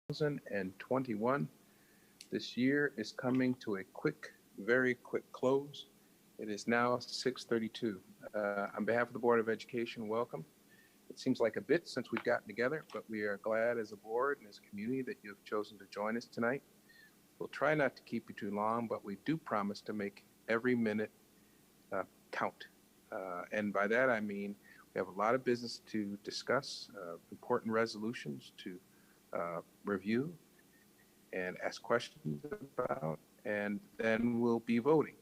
2021. This year is coming to a very quick close. It is now 6:32. On behalf of the Board of Education, welcome. It seems like a bit since we've gotten together, but we are glad as a board and as a community that you have chosen to join us tonight. We'll try not to keep you too long, but we do promise to make every minute count. And by that, I mean we have a lot of business to discuss, important resolutions to review and ask questions about, and then we'll be voting.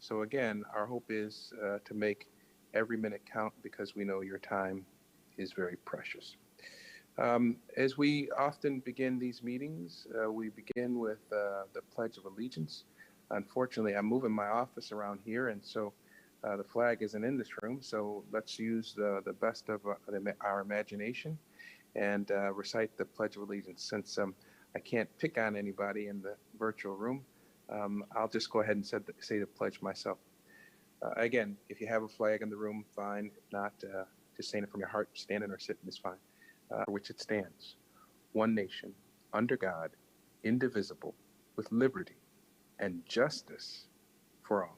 So again, our hope is to make every minute count because we know your time is very precious. As we often begin these meetings, we begin with the Pledge of Allegiance. Unfortunately, I'm moving my office around here, and so the flag isn't in this room, so let's use the best of our imagination and recite the Pledge of Allegiance. Since I can't pick on anybody in the virtual room, I'll just go ahead and say the pledge myself. Again, if you have a flag in the room, fine. If not, just saying it from your heart, standing or sitting is fine. For which it stands, one nation, under God, indivisible, with liberty and justice for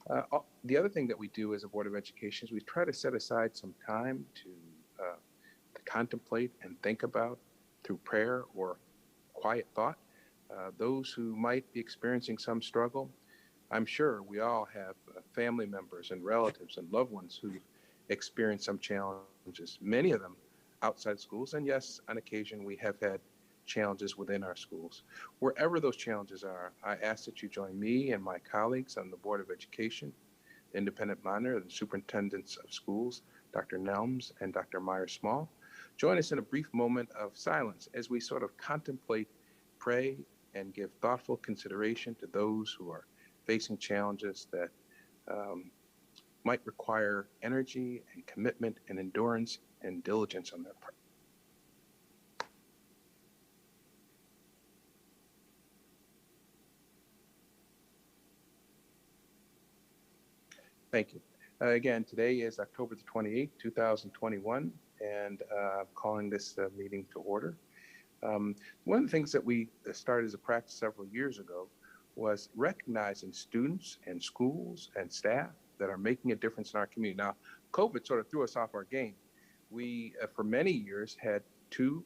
all. The other thing that we do as a Board of Education is we try to set aside some time to contemplate and think about, through prayer or quiet thought, those who might be experiencing some struggle. I'm sure we all have family members and relatives and loved ones who've experienced some challenges, many of them outside schools, and yes, on occasion we have had challenges within our schools. Wherever those challenges are, I ask that you join me and my colleagues on the Board of Education, the Independent Monitor, the Superintendents of Schools, Dr. Nelms and Dr. Myers-Small. Join us in a brief moment of silence as we sort of contemplate, pray, and give thoughtful consideration to those who are facing challenges that might require energy and commitment and endurance and diligence on their part. Thank you. Again, today is October the 28th, 2021, and calling this meeting to order. One of the things that we started as a practice several years ago was recognizing students and schools and staff that are making a difference in our community. Now, COVID sort of threw us off our game. We, for many years, had two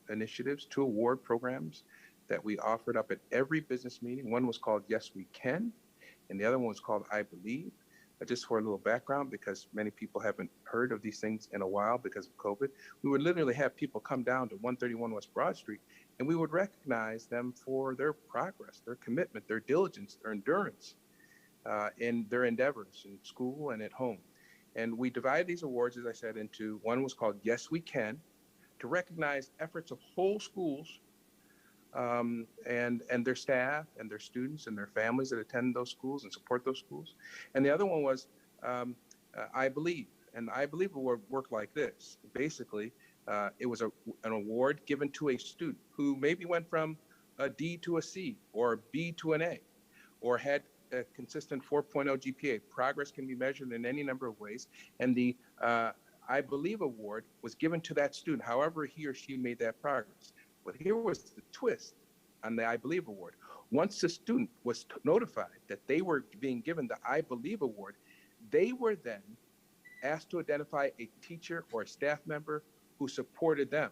initiatives, two award programs that we offered up at every business meeting. One was called Yes We Can, and the other one was called I Believe. Just for a little background, because many people haven't heard of these things in a while because of COVID, we would literally have people come down to 131 West Broad Street, and we would recognize them for their progress, their commitment, their diligence, their endurance in their endeavors in school and at home. And we divided these awards, as I said, into one was called Yes We Can, to recognize efforts of whole schools and their staff and their students and their families that attend those schools and support those schools. And the other one was I Believe. And I Believe award worked like this. Basically, it was an award given to a student who maybe went from a D to a C or a B to an A, or had a consistent 4.0 GPA. Progress can be measured in any number of ways. And the I Believe award was given to that student, however he or she made that progress. But here was the twist on the I Believe award. Once the student was notified that they were being given the I Believe award, they were then asked to identify a teacher or a staff member who supported them,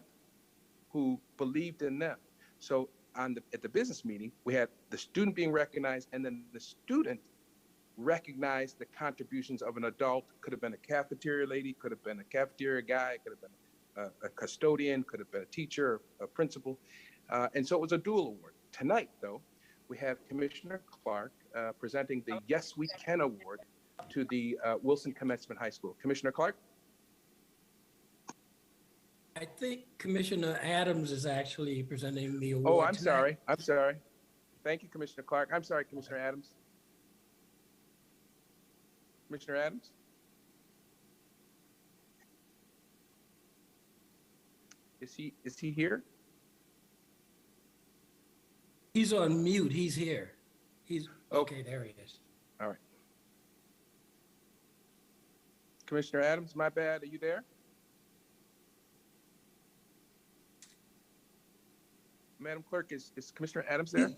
who believed in them. So at the business meeting, we had the student being recognized, and then the student recognized the contributions of an adult. Could have been a cafeteria lady, could have been a cafeteria guy, could have been a custodian, could have been a teacher, a principal. And so it was a dual award. Tonight, though, we have Commissioner Clark presenting the Yes We Can award to the Wilson Commencement High School. Commissioner Clark? I think Commissioner Adams is actually presenting the award. Oh, I'm sorry. I'm sorry. Thank you, Commissioner Clark. I'm sorry, Commissioner Adams. Commissioner Adams? Is he here? He's on mute. He's here. He's okay. There he is. All right. Commissioner Adams, my bad. Are you there? Madam Clerk, is Commissioner Adams there?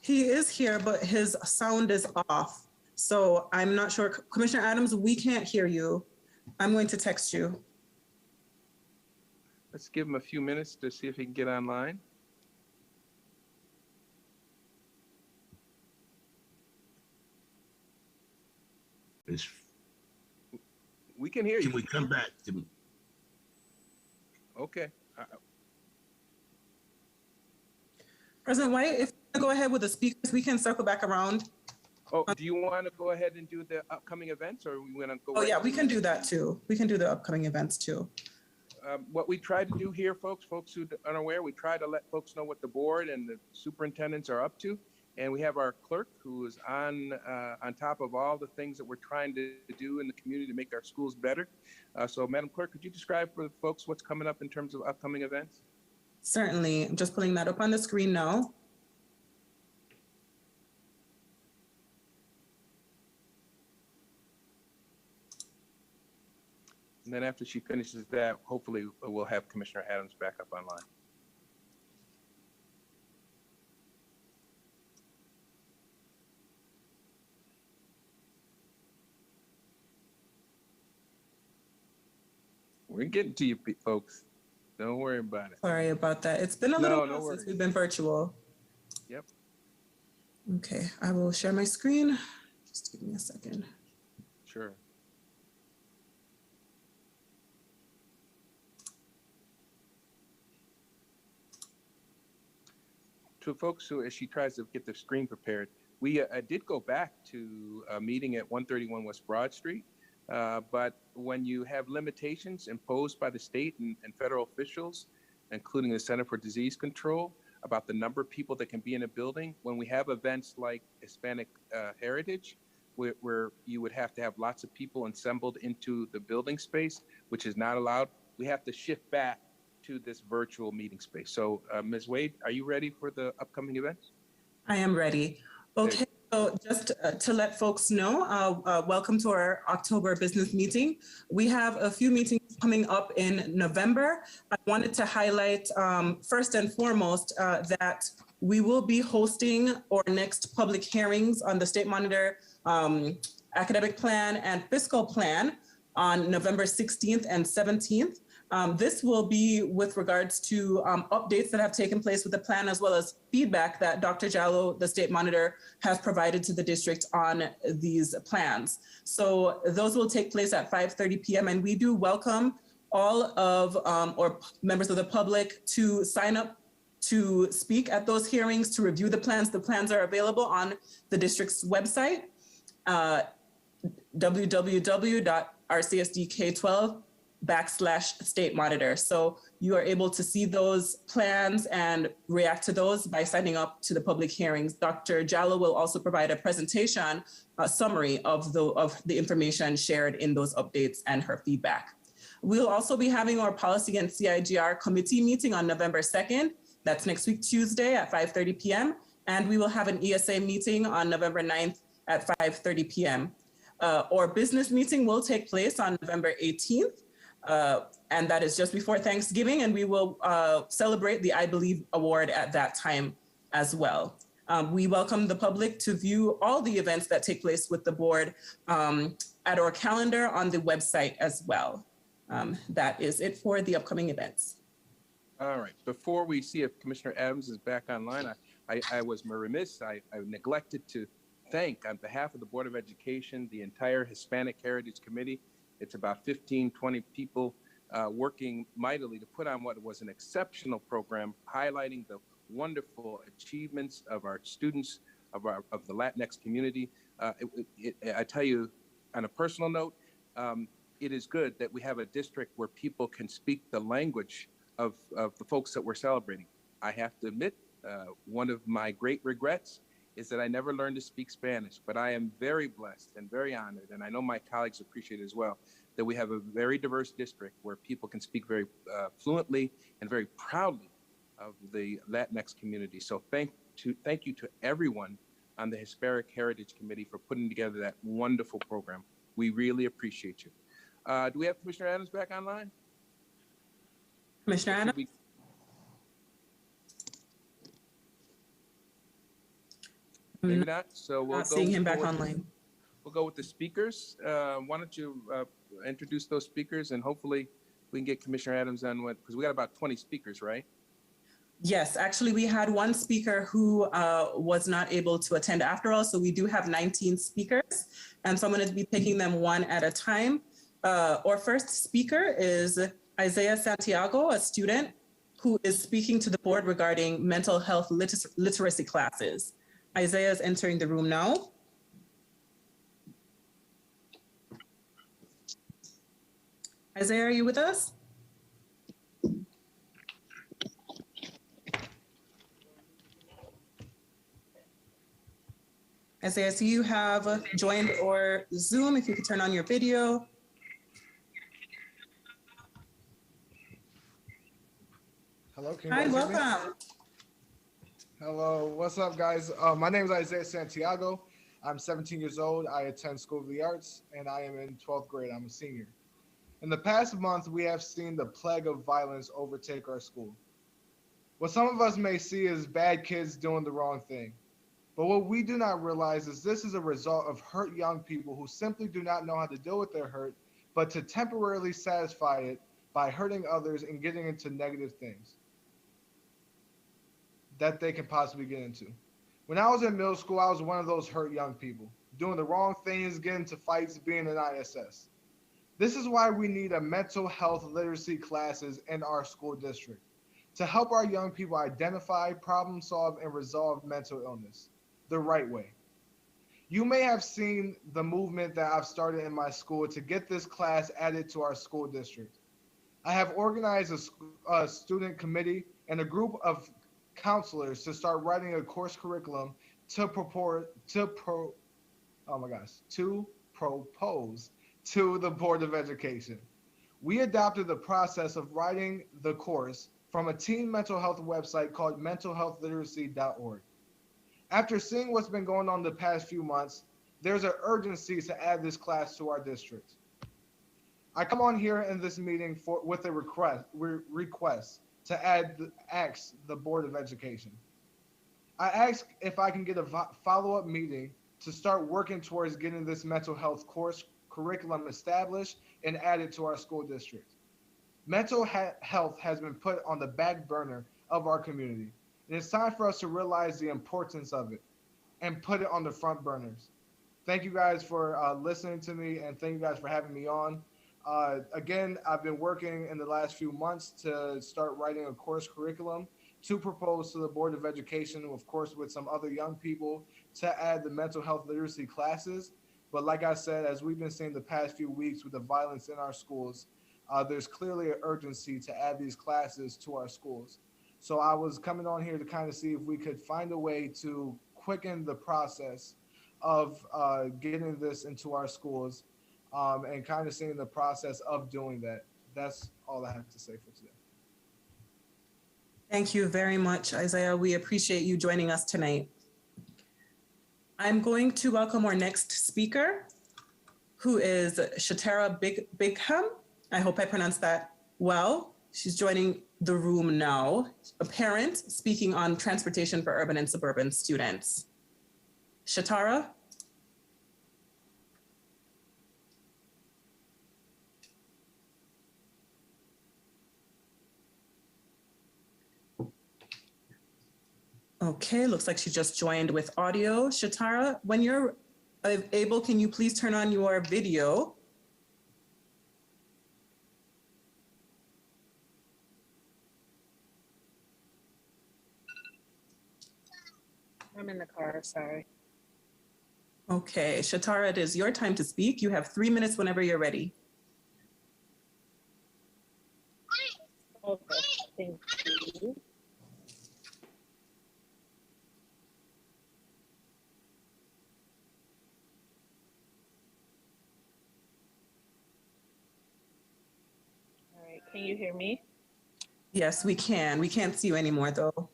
He is here, but his sound is off. So I'm not sure. Commissioner Adams, we can't hear you. I'm going to text you. Let's give him a few minutes to see if he can get online. We can hear you. Can we come back to? Okay. President White, if you go ahead with the speakers, we can circle back around. Oh, do you want to go ahead and do the upcoming events, or we want to go? Oh, yeah, we can do that too. We can do the upcoming events too. What we try to do here, folks who are unaware, we try to let folks know what the board and the superintendents are up to. And we have our clerk who is on top of all the things that we're trying to do in the community to make our schools better. So Madam Clerk, could you describe for the folks what's coming up in terms of upcoming events? Certainly. I'm just pulling that up on the screen now. And then after she finishes that, hopefully we'll have Commissioner Adams back up online. We're getting to you, folks. Don't worry about it. Sorry about that. It's been a little while since we've been virtual. Yep. Okay, I will share my screen. Just give me a second. Sure. To folks who, as she tries to get the screen prepared, we did go back to a meeting at 131 West Broad Street. But when you have limitations imposed by the state and federal officials, including the Center for Disease Control, about the number of people that can be in a building, when we have events like Hispanic Heritage, where you would have to have lots of people assembled into the building space, which is not allowed, we have to shift back to this virtual meeting space. So Ms. Wade, are you ready for the upcoming events? I am ready. Okay. So just to let folks know, welcome to our October business meeting. We have a few meetings coming up in November. I wanted to highlight first and foremost that we will be hosting our next public hearings on the State Monitor academic plan and fiscal plan on November 16th and 17th. This will be with regards to updates that have taken place with the plan, as well as feedback that Dr. Jallo, the State Monitor, has provided to the district on these plans. So those will take place at 5:30 p.m. And we do welcome all of or members of the public to sign up to speak at those hearings, to review the plans. The plans are available on the district's website, www.rcsdk12/State Monitor. So you are able to see those plans and react to those by signing up to the public hearings. Dr. Jallo will also provide a presentation, a summary of the information shared in those updates and her feedback. We'll also be having our policy and CIGR committee meeting on November 2nd. That's next week, Tuesday at 5:30 p.m. And we will have an ESA meeting on November 9th at 5:30 p.m. Our business meeting will take place on November 18th. And that is just before Thanksgiving, and we will celebrate the I Believe Award at that time as well. We welcome the public to view all the events that take place with the board at our calendar on the website as well. That is it for the upcoming events. All right. Before we see if Commissioner Adams is back online, I was remiss. I neglected to thank, on behalf of the Board of Education, the entire Hispanic Heritage Committee. It's about 15, 20 people working mightily to put on what was an exceptional program, highlighting the wonderful achievements of our students, of the Latinx community. I tell you, on a personal note, it is good that we have a district where people can speak the language of the folks that we're celebrating. I have to admit, one of my great regrets is that I never learned to speak Spanish, but I am very blessed and very honored, and I know my colleagues appreciate it as well, that we have a very diverse district where people can speak very fluently and very proudly of the Latinx community. So thank you to everyone on the Hispanic Heritage Committee for putting together that wonderful program. We really appreciate you. Do we have Commissioner Adams back online? Commissioner Adams? Maybe not. So we'll Not go. seeing him back online. We'll go with the speakers. Why don't you introduce those speakers, and hopefully we can get Commissioner Adams on what, because we got about 20 speakers, right? Yes, actually, we had one speaker who was not able to attend after all, so we do have 19 speakers, and so I'm going to be taking them one at a time. Our first speaker is Isaiah Santiago, a student who is speaking to the board regarding mental health literacy classes. Isaiah is entering the room now. Isaiah, are you with us? Isaiah, so you have joined our Zoom. If you could turn on your video. Hello, can you Hi, guys hear me? welcome. Hello, what's up, guys? My name is Isaiah Santiago. I'm 17 years old. I attend School of the Arts, and I am in 12th grade. I'm a senior. In the past month, we have seen the plague of violence overtake our school. What some of us may see as bad kids doing the wrong thing. But what we do not realize is this is a result of hurt young people who simply do not know how to deal with their hurt, but to temporarily satisfy it by hurting others and getting into negative things that they can possibly get into. When I was in middle school, I was one of those hurt young people, doing the wrong things, getting into fights, being an ISS. This is why we need a mental health literacy classes in our school district to help our young people identify, problem solve, and resolve mental illness the right way. You may have seen the movement that I've started in my school to get this class added to our school district. I have organized a student committee and a group of counselors to start writing a course curriculum to propose to the Board of Education. We adopted the process of writing the course from a teen mental health website called mentalhealthliteracy.org. After seeing what's been going on the past few months, there's an urgency to add this class to our district. I come on here in this meeting with a request to ask the Board of Education. I ask if I can get a follow-up meeting to start working towards getting this mental health course curriculum established and added to our school district. Mental health has been put on the back burner of our community, and it's time for us to realize the importance of it and put it on the front burners. Thank you guys for listening to me, and thank you guys for having me on. Again, I've been working in the last few months to start writing a course curriculum to propose to the Board of Education, of course, with some other young people to add the mental health literacy classes. But like I said, as we've been seeing the past few weeks with the violence in our schools, there's clearly an urgency to add these classes to our schools. So I was coming on here to kind of see if we could find a way to quicken the process of getting this into our schools. And kind of seeing the process of doing that. That's all I have to say for today. Thank you very much, Isaiah. We appreciate you joining us tonight. I'm going to welcome our next speaker, who is Shatara Bigham. I hope I pronounced that well. She's joining the room now, a parent speaking on transportation for urban and suburban students. Shatara? Okay, looks like she just joined with audio. Shatara, when you're able, can you please turn on your video? I'm in the car, sorry. Okay, Shatara, it is your time to speak. You have 3 minutes whenever you're ready. Okay, thank you. All right, can you hear me? Yes, we can. We can't see you anymore, though.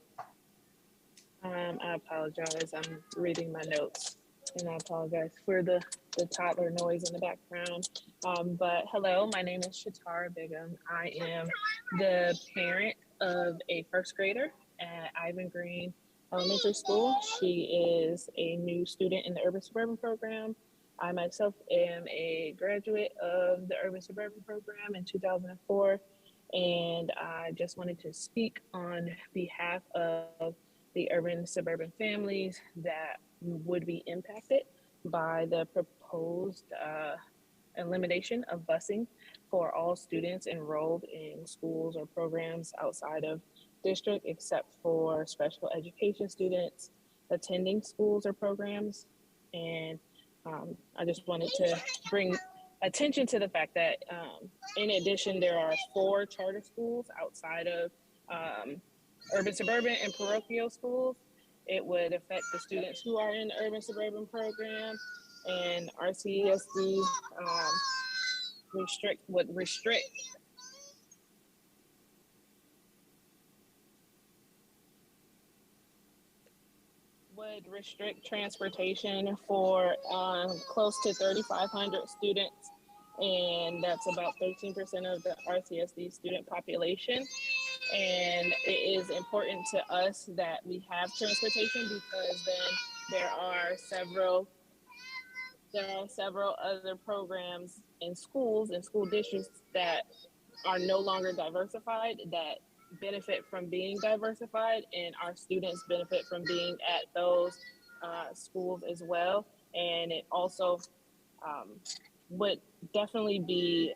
I apologize. I'm reading my notes, and I apologize for the toddler noise in the background. But hello, my name is Shatara Bigham. I am the parent of a first grader at Ivan Green Elementary School. She is a new student in the Urban Suburban program. I myself am a graduate of the Urban Suburban program in 2004, and I just wanted to speak on behalf of the urban suburban families that would be impacted by the proposed elimination of busing for all students enrolled in schools or programs outside of district, except for special education students attending schools or programs. And I just wanted to bring attention to the fact that in addition, there are 4 charter schools outside of urban, suburban, and parochial schools. It would affect the students who are in the urban, suburban program, and RCSD would restrict transportation for close to 3,500 students, and that's about 13% of the RCSD student population. And it is important to us that we have transportation, because then there are several other programs in schools and school districts that are no longer diversified that benefit from being diversified, and our students benefit from being at those schools as well. And it also would definitely be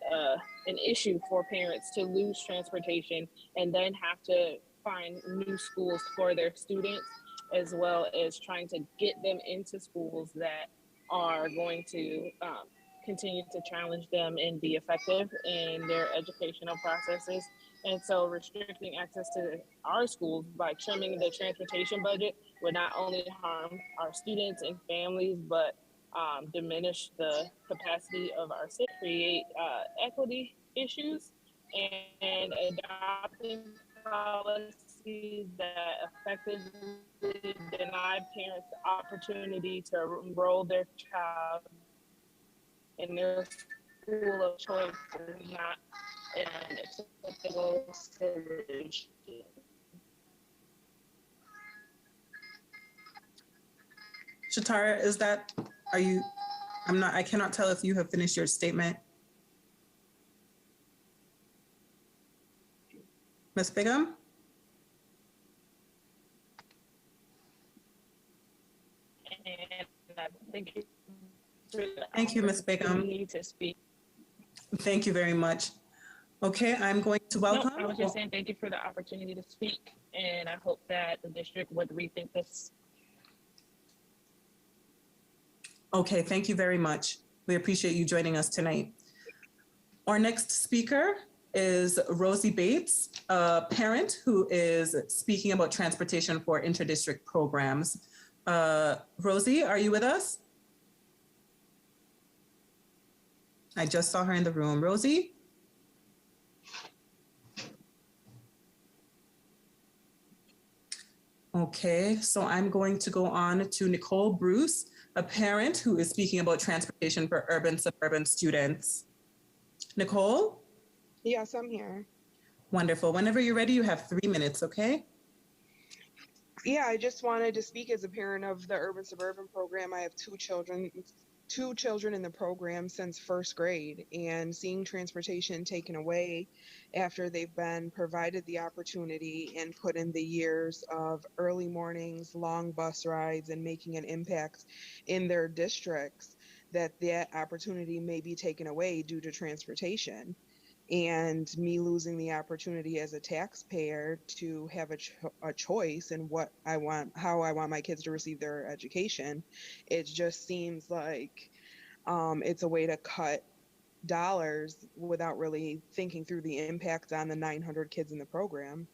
an issue for parents to lose transportation and then have to find new schools for their students, as well as trying to get them into schools that are going to continue to challenge them and be effective in their educational processes. And so restricting access to our schools by trimming the transportation budget would not only harm our students and families, but diminish the capacity of our city, create equity issues, and adopting policies that effectively deny parents the opportunity to enroll their child in their school of choice is not an acceptable solution. Shatara, I cannot tell if you have finished your statement. Ms. Bigham? And I think Thank you, Ms. Bigham. need to speak. Thank you very much. Okay, I'm going to welcome. No, I was just saying thank you for the opportunity to speak, and I hope that the district would rethink this. Okay, thank you very much. We appreciate you joining us tonight. Our next speaker is Rosie Bates, a parent who is speaking about transportation for interdistrict programs. Rosie, are you with us? I just saw her in the room. Rosie? Okay, so I'm going to go on to Nicole Bruce, a parent who is speaking about transportation for urban suburban students. Nicole? Yes, I'm here. Wonderful. Whenever you're ready, you have 3 minutes, okay? Yeah, I just wanted to speak as a parent of the urban suburban program. I have two children in the program since first grade, and seeing transportation taken away after they've been provided the opportunity and put in the years of early mornings, long bus rides, and making an impact in their districts, that opportunity may be taken away due to transportation. And me losing the opportunity as a taxpayer to have a choice in how I want my kids to receive their education. It just seems like it's a way to cut dollars without really thinking through the impact on the 900 kids in the program.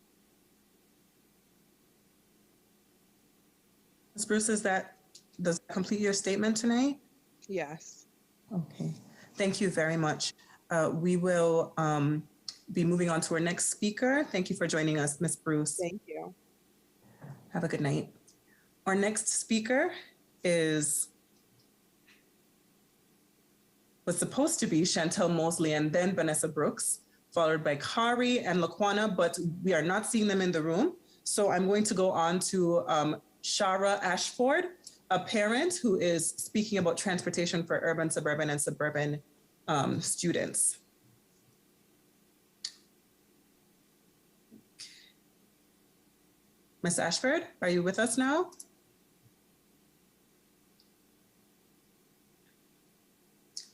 Ms. Bruce, does that complete your statement tonight? Yes. Okay, thank you very much. We will be moving on to our next speaker. Thank you for joining us, Ms. Bruce. Thank you. Have a good night. Our next speaker was supposed to be Chantel Mosley and then Vanessa Brooks, followed by Kari and Laquana, but we are not seeing them in the room. So I'm going to go on to Shara Ashford, a parent who is speaking about transportation for urban, suburban, and suburban students. Ms. Ashford, are you with us now?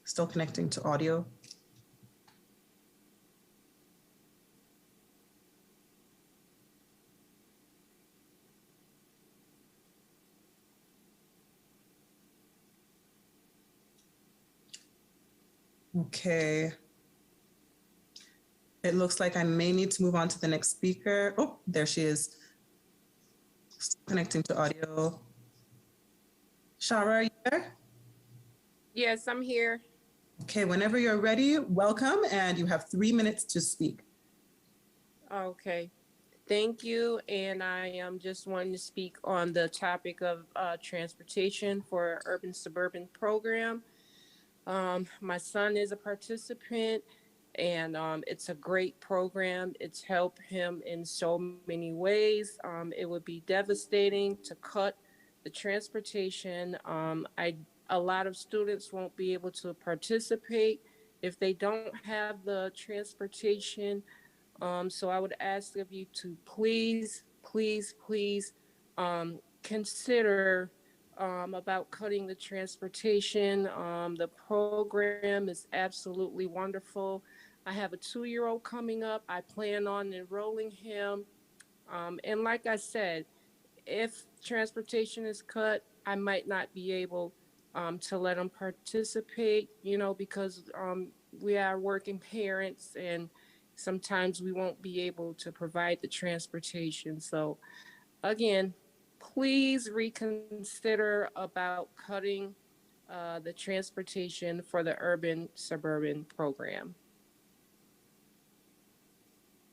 Still connecting to audio. Okay. It looks like I may need to move on to the next speaker. Oh, there she is. Still connecting to audio. Shara, are you there? Yes, I'm here. Okay, whenever you're ready, welcome, and you have 3 minutes to speak. Okay. Thank you. And I am just wanting to speak on the topic of transportation for urban suburban program. My son is a participant, and it's a great program. It's helped him in so many ways. It would be devastating to cut the transportation. A lot of students won't be able to participate if they don't have the transportation. So I would ask of you to please, please, please consider about cutting the transportation. The program is absolutely wonderful. I have a 2-year-old coming up. I plan on enrolling him. And like I said, if transportation is cut, I might not be able to let him participate, because we are working parents and sometimes we won't be able to provide the transportation. So again, please reconsider about cutting the transportation for the urban suburban program.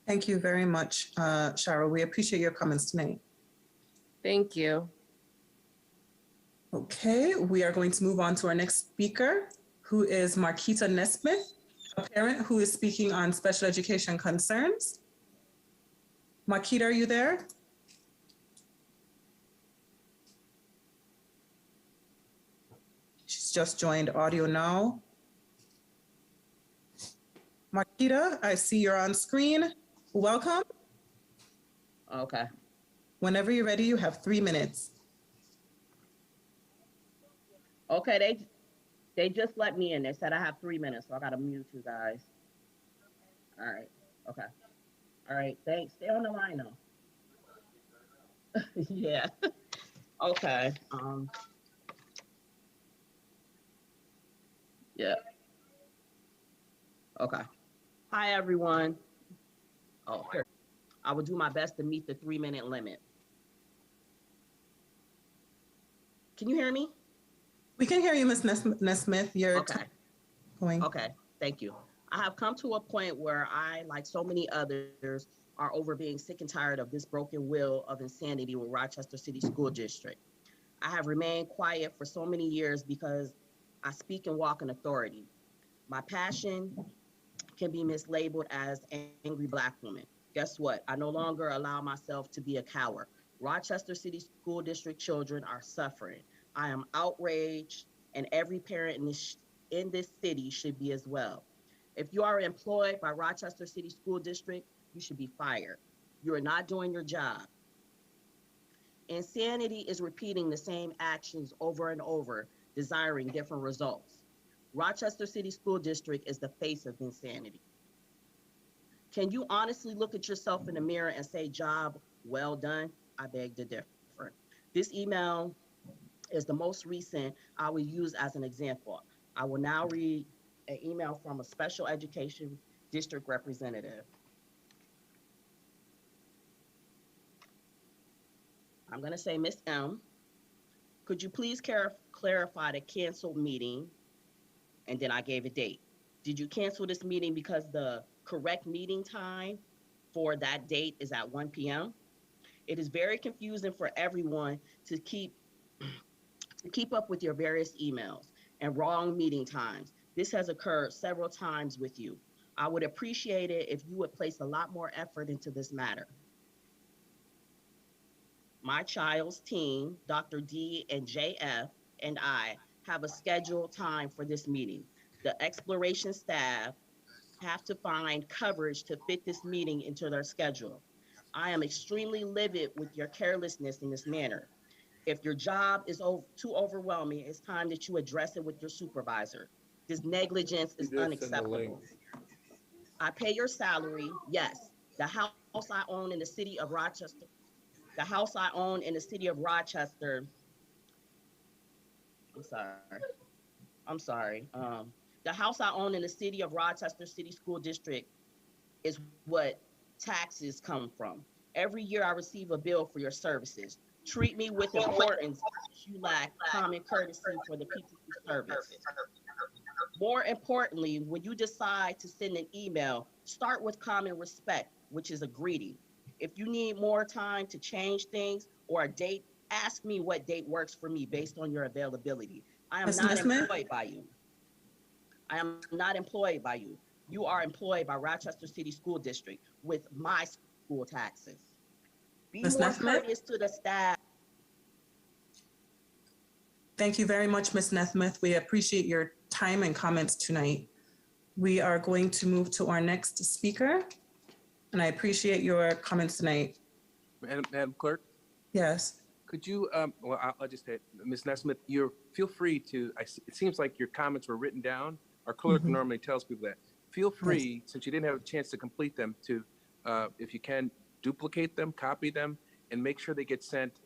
Thank you very much, Shara. We appreciate your comments tonight. Thank you. Okay, we are going to move on to our next speaker, who is Marquita Nesmith, a parent who is speaking on special education concerns. Marquita, are you there? She's just joined audio now. Marquita, I see you're on screen. Welcome. Okay. Whenever you're ready, you have 3 minutes. Okay, they just let me in. They said I have 3 minutes, so I gotta mute you guys. All right. Okay. All right. Thanks. Stay on the line though. Yeah. Okay. Yeah. Okay. Hi everyone. Oh, here. I will do my best to meet the 3-minute limit. Can you hear me? We can hear you, Ms. Nesmith. You're okay. Going. Okay, thank you. I have come to a point where I, like so many others, are over being sick and tired of this broken wheel of insanity with Rochester City School District. I have remained quiet for so many years because I speak and walk in authority. My passion can be mislabeled as angry Black woman. Guess what? I no longer allow myself to be a coward. Rochester City School District children are suffering. I am outraged, and every parent in this city should be as well. If you are employed by Rochester City School District, you should be fired. You are not doing your job. Insanity is repeating the same actions over and over, desiring different results. Rochester City School District is the face of insanity. Can you honestly look at yourself in the mirror and say, job well done? I beg to differ. This email is the most recent I will use as an example. I will now read an email from a special education district representative. I'm going to say, Miss M, could you please clarify the canceled meeting? And then I gave a date. Did you cancel this meeting because the correct meeting time for that date is at 1 p.m.? It is very confusing for everyone to keep up with your various emails and wrong meeting times. This has occurred several times with you. I would appreciate it if you would place a lot more effort into this matter. My child's team, Dr. D and JF, and I have a scheduled time for this meeting. The exploration staff have to find coverage to fit this meeting into their schedule. I am extremely livid with your carelessness in this manner. If your job is too overwhelming, it's time that you address it with your supervisor. This negligence is unacceptable. I pay your salary, yes. The house I own in the city of Rochester, the house I own in the city of Rochester, I'm sorry, I'm sorry. The house I own in the city of Rochester City School District is what taxes come from. Every year I receive a bill for your services. Treat me with importance. You lack common courtesy for the people you service. More importantly, when you decide to send an email, start with common respect, which is a greeting. If you need more time to change things or a date, ask me what date works for me based on your availability. I am not employed by you. I am not employed by you. You are employed by Rochester City School District with my school taxes. Be more courteous to the staff. Thank you very much, Ms. Nesmith. We appreciate your time and comments tonight. We are going to move to our next speaker, and I appreciate your comments tonight. Madam Clerk? Yes. Could you, well, I'll just say, Ms. Nesmith, feel free to, it seems like your comments were written down. Our clerk normally tells people that. Feel free, since you didn't have a chance to complete them, to, if you can, duplicate them, copy them, and make sure they get sent.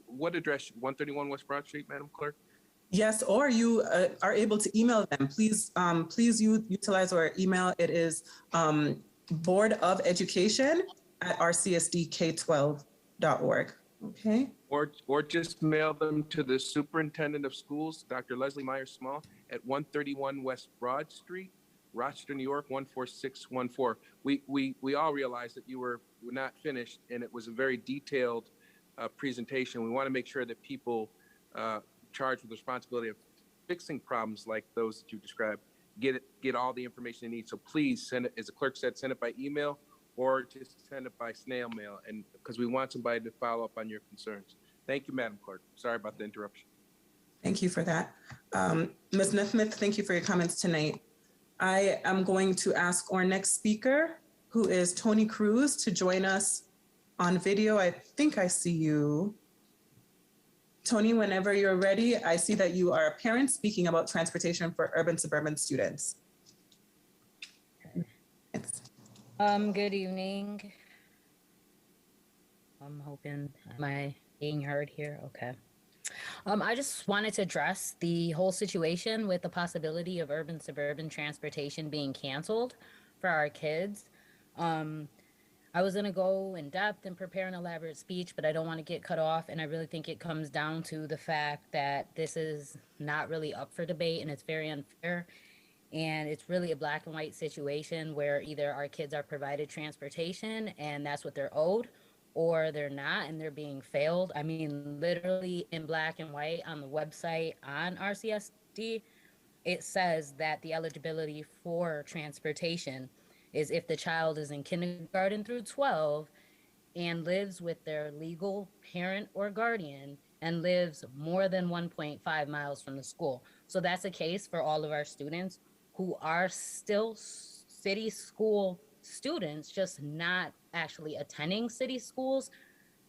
What address? 131 West Broad Street, Madam Clerk? Yes, or you are able to email them. Please, please utilize our email. It is boardofelducation@rcsdk12.org. Okay. Or just mail them to the Superintendent of Schools, Dr. Leslie Myers Small, at 131 West Broad Street, Rochester, New York, 14614. We all realized that you were not finished, and it was a very detailed presentation. We want to make sure that people charged with the responsibility of fixing problems like those that you described get all the information they need. So please send it, as the clerk said, send it by email or just send it by snail mail, and because we want somebody to follow up on your concerns. Thank you, Madam Clerk. Sorry about the interruption. Thank you for that. Ms. Nesmith, thank you for your comments tonight. I am going to ask our next speaker, who is Tony Cruz, to join us on video. I think I see you. Tony, whenever you're ready, I see that you are a parent speaking about transportation for urban suburban students. Good evening. I'm hoping, am I being heard here? Okay. I just wanted to address the whole situation with the possibility of urban suburban transportation being canceled for our kids. I was going to go in depth and prepare an elaborate speech, but I don't want to get cut off. And I really think it comes down to the fact that this is not really up for debate, and it's very unfair. And it's really a black and white situation where either our kids are provided transportation and that's what they're owed, or they're not and they're being failed. I mean, literally in black and white on the website on RCSD, it says that the eligibility for transportation is if the child is in kindergarten through 12 and lives with their legal parent or guardian and lives more than 1.5 miles from the school. So that's a case for all of our students who are still city school students, just not actually attending city schools.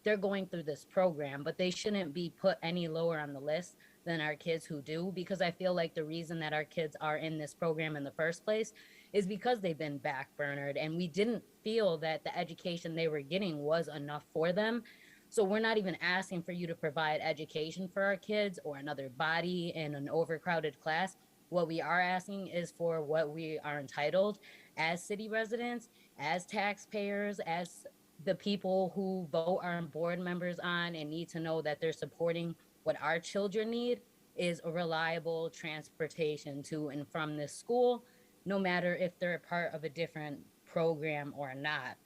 They're going through this program, but they shouldn't be put any lower on the list than our kids who do, because I feel like the reason that our kids are in this program in the first place is because they've been backburnered and we didn't feel that the education they were getting was enough for them. So we're not even asking for you to provide education for our kids or another body in an overcrowded class. What we are asking is for what we are entitled as city residents, as taxpayers, as the people who vote our board members on and need to know that they're supporting what our children need is a reliable transportation to and from this school, no matter if they're a part of a different program or not.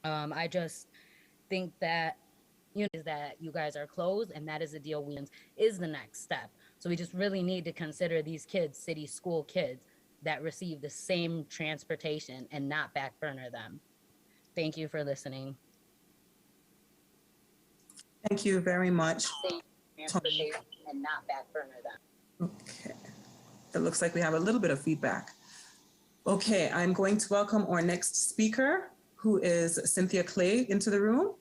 I just think that is that you guys are closed, and that is a deal is the next step. So we just really need to consider these kids, city school kids, that receive the same transportation and not backburner them. Thank you for listening. Thank you very much. Transportation and not back burner them. Okay. It looks like we have a little bit of feedback. Okay, I'm going to welcome our next speaker, who is Cynthia Clay, into the room.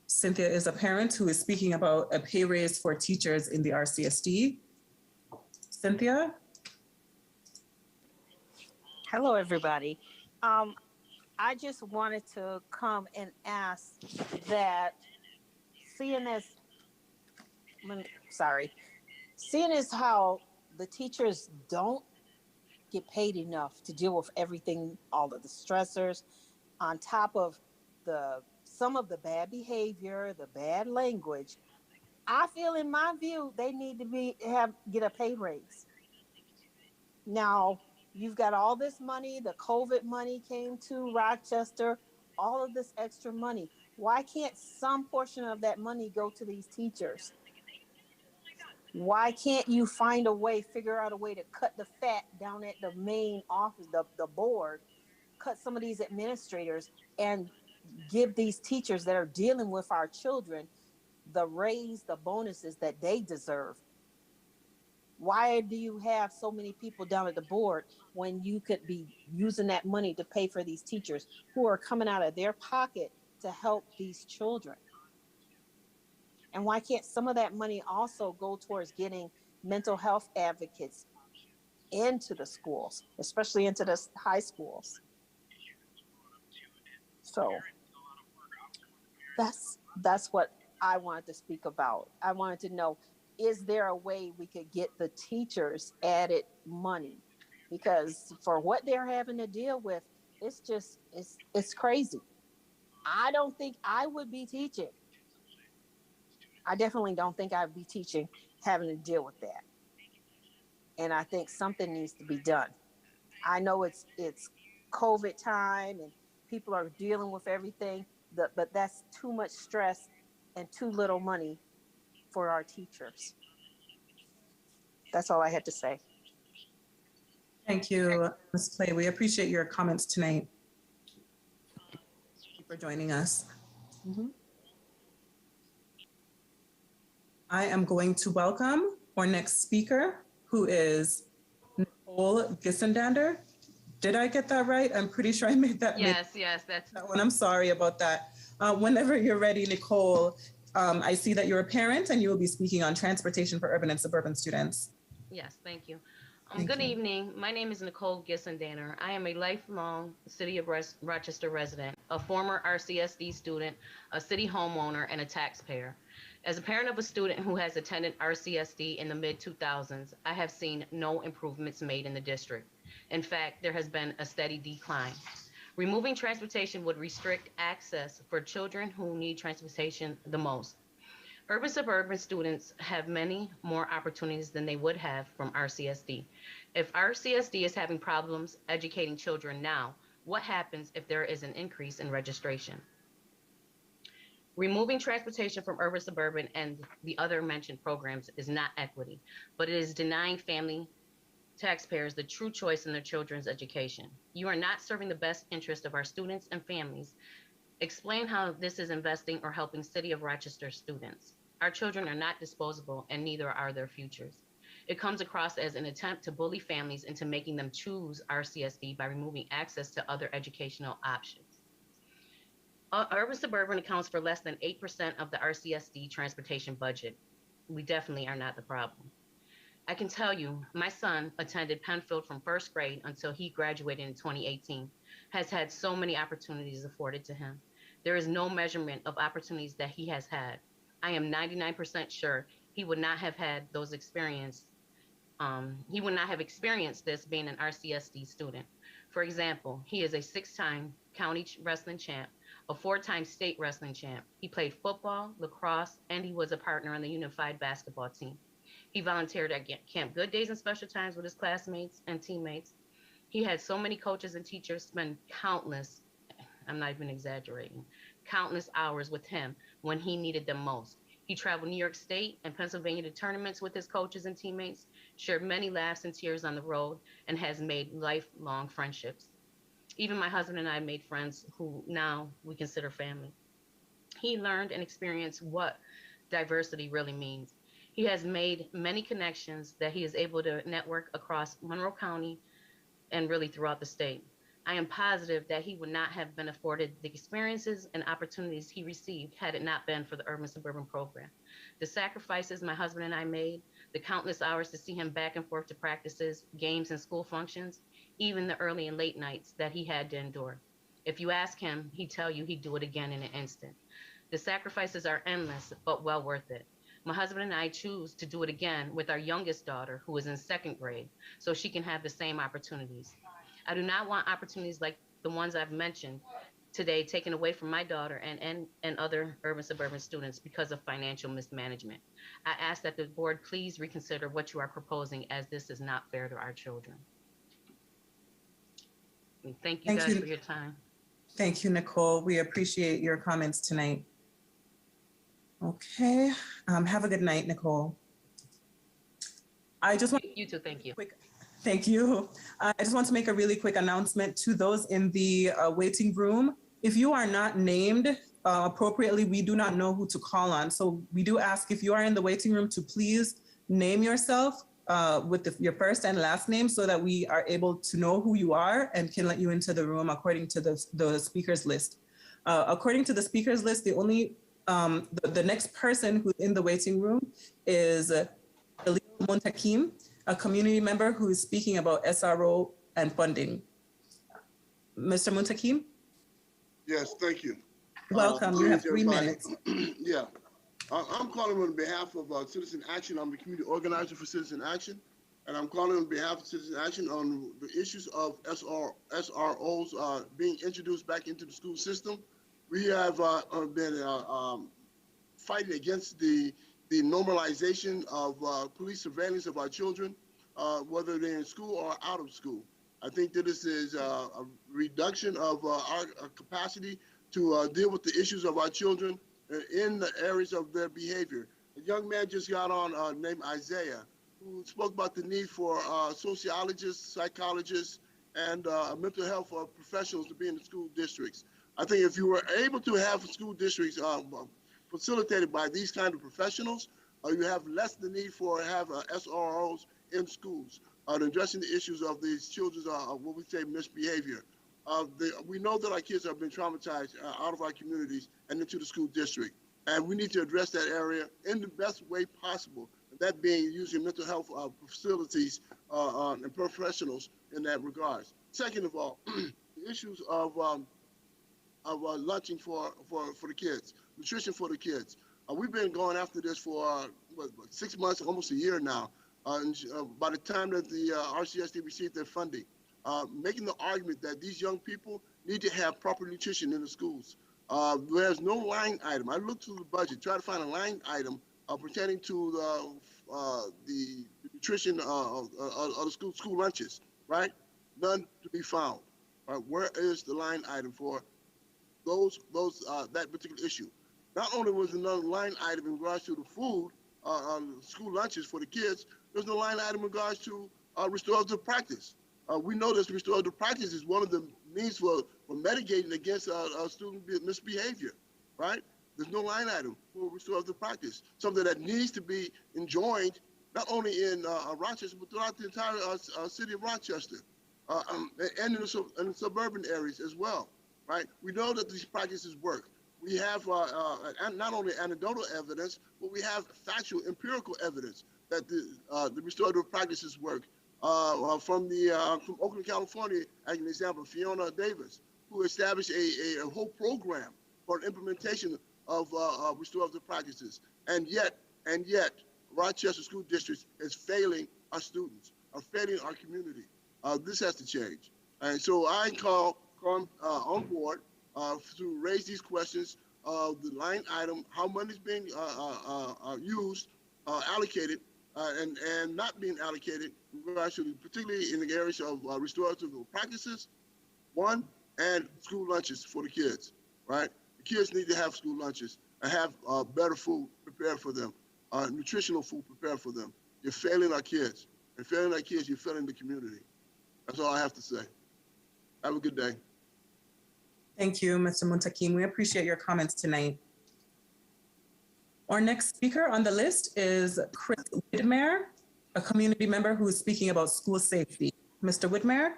Cynthia is a parent who is speaking about a pay raise for teachers in the RCSD. Cynthia? Hello, everybody. I just wanted to come and ask that, seeing as, seeing as how the teachers don't get paid enough to deal with everything, all of the stressors, on top of some of the bad behavior, the bad language, I feel, in my view, they need to get a pay raise. Now, you've got all this money, the COVID money came to Rochester, all of this extra money. Why can't some portion of that money go to these teachers? Why can't you figure out a way to cut the fat down at the main office, the board, cut some of these administrators, and give these teachers that are dealing with our children the raise, the bonuses that they deserve? Why do you have so many people down at the board when you could be using that money to pay for these teachers who are coming out of their pocket to help these children? And why can't some of that money also go towards getting mental health advocates into the schools, especially into the high schools? So that's what I wanted to speak about. I wanted to know, is there a way we could get the teachers added money? Because for what they're having to deal with, it's crazy. I don't think I would be teaching. I definitely don't think I'd be teaching, having to deal with that. And I think something needs to be done. I know it's COVID time and people are dealing with everything, but that's too much stress and too little money for our teachers. That's all I had to say. Thank you, Ms. Clay. We appreciate your comments tonight. Thank you for joining us. Mm-hmm. I am going to welcome our next speaker, who is Nicole Gissendander. Did I get that right? I'm pretty sure I made that. Yes, that's that one. I'm sorry about that. Whenever you're ready, Nicole, I see that you're a parent and you will be speaking on transportation for urban and suburban students. Yes, thank you. Thank Good you. evening. My name is Nicole Gissendaner. I am a lifelong City of Rochester resident, a former RCSD student, a city homeowner, and a taxpayer. As a parent of a student who has attended RCSD in the mid-2000s, I have seen no improvements made in the district. In fact, there has been a steady decline. Removing transportation would restrict access for children who need transportation the most. Urban suburban students have many more opportunities than they would have from RCSD. If RCSD is having problems educating children now, what happens if there is an increase in registration? Removing transportation from urban suburban and the other mentioned programs is not equity, but it is denying family taxpayers the true choice in their children's education. You are not serving the best interest of our students and families. Explain how this is investing or helping City of Rochester students. Our children are not disposable and neither are their futures. It comes across as an attempt to bully families into making them choose RCSD by removing access to other educational options. Urban suburban accounts for less than 8% of the RCSD transportation budget. We definitely are not the problem. I can tell you, my son attended Penfield from first grade until he graduated in 2018, has had so many opportunities afforded to him. There is no measurement of opportunities that he has had. I am 99% sure he would not have had those experiences. He would not have experienced this being an RCSD student. For example, he is a 6-time county wrestling champ, a 4-time state wrestling champ. He played football, lacrosse, and he was a partner on the unified basketball team. He volunteered at Camp Good Days and Special Times with his classmates and teammates. He had so many coaches and teachers spend countless, I'm not even exaggerating, countless hours with him when he needed them most. He traveled New York State and Pennsylvania to tournaments with his coaches and teammates, shared many laughs and tears on the road, and has made lifelong friendships. Even my husband and I made friends who now we consider family. He learned and experienced what diversity really means. He has made many connections that he is able to network across Monroe County and really throughout the state. I am positive that he would not have been afforded the experiences and opportunities he received had it not been for the Urban Suburban program. The sacrifices my husband and I made, the countless hours to see him back and forth to practices, games, and school functions, even the early and late nights that he had to endure. If you ask him, he'd tell you he'd do it again in an instant. The sacrifices are endless, but well worth it. My husband and I choose to do it again with our youngest daughter, who is in second grade, so she can have the same opportunities. I do not want opportunities like the ones I've mentioned today taken away from my daughter and other urban suburban students because of financial mismanagement. I ask that the board please reconsider what you are proposing, as this is not fair to our children. And thank you guys for your time. Thank you, Nicole. We appreciate your comments tonight. Okay, have a good night, Nicole. I just want You too, thank you. Thank you. I just want to make a really quick announcement to those in the waiting room. If you are not named appropriately, we do not know who to call on. So we do ask, if you are in the waiting room, to please name yourself with your first and last name so that we are able to know who you are and can let you into the room according to the speakers list. According to the speakers list, the next person who's in the waiting room is Bilingual Montakim, a community member who is speaking about SRO and funding. Mr. Muntakim? Yes, thank you. Welcome, you have 3 minutes. Yeah, I'm calling on behalf of Citizen Action. I'm the community organizer for Citizen Action, and I'm calling on behalf of Citizen Action on the issues of SROs being introduced back into the school system. We have been fighting against the normalization of police surveillance of our children, whether they're in school or out of school. I think that this is a reduction of our capacity to deal with the issues of our children in the areas of their behavior. A young man just got on named Isaiah, who spoke about the need for sociologists, psychologists, and mental health professionals to be in the school districts. I think if you were able to have school districts facilitated by these kind of professionals, you have less the need for SROs in schools addressing the issues of these children's what we say misbehavior. We know that our kids have been traumatized out of our communities and into the school district, and we need to address that area in the best way possible. That being using mental health facilities and professionals in that regards. Second of all, the issues of lunching for the kids, nutrition for the kids. We've been going after this for 6 months, almost a year now. By the time that the RCSD received their funding, making the argument that these young people need to have proper nutrition in the schools. There's no line item. I looked through the budget, try to find a line item pertaining to the nutrition of the school lunches, right? None to be found. Right? Where is the line item for that particular issue? Not only was there no line item in regards to the food, school lunches for the kids, there's no line item in regards to restorative practice. We know that restorative practice is one of the means for mitigating against student misbehavior, right? There's no line item for restorative practice, something that needs to be enjoined not only in Rochester, but throughout the entire city of Rochester and in the suburban areas as well, right? We know that these practices work. We have not only anecdotal evidence, but we have factual, empirical evidence that the restorative practices work. From Oakland, California, as an example, Fiona Davis, who established a whole program for implementation of restorative practices, and yet, Rochester School District is failing our students, are failing our community. This has to change, and so I call on board to raise these questions of the line item, how money is being used, allocated, and not being allocated, particularly in the areas of restorative practices, and school lunches for the kids, right? The kids need to have school lunches and have better food prepared for them, nutritional food prepared for them. You're failing our kids. And failing our kids, you're failing the community. That's all I have to say. Have a good day. Thank you, Mr. Muntakim. We appreciate your comments tonight. Our next speaker on the list is Chris Widmer, a community member who is speaking about school safety. Mr. Widmer,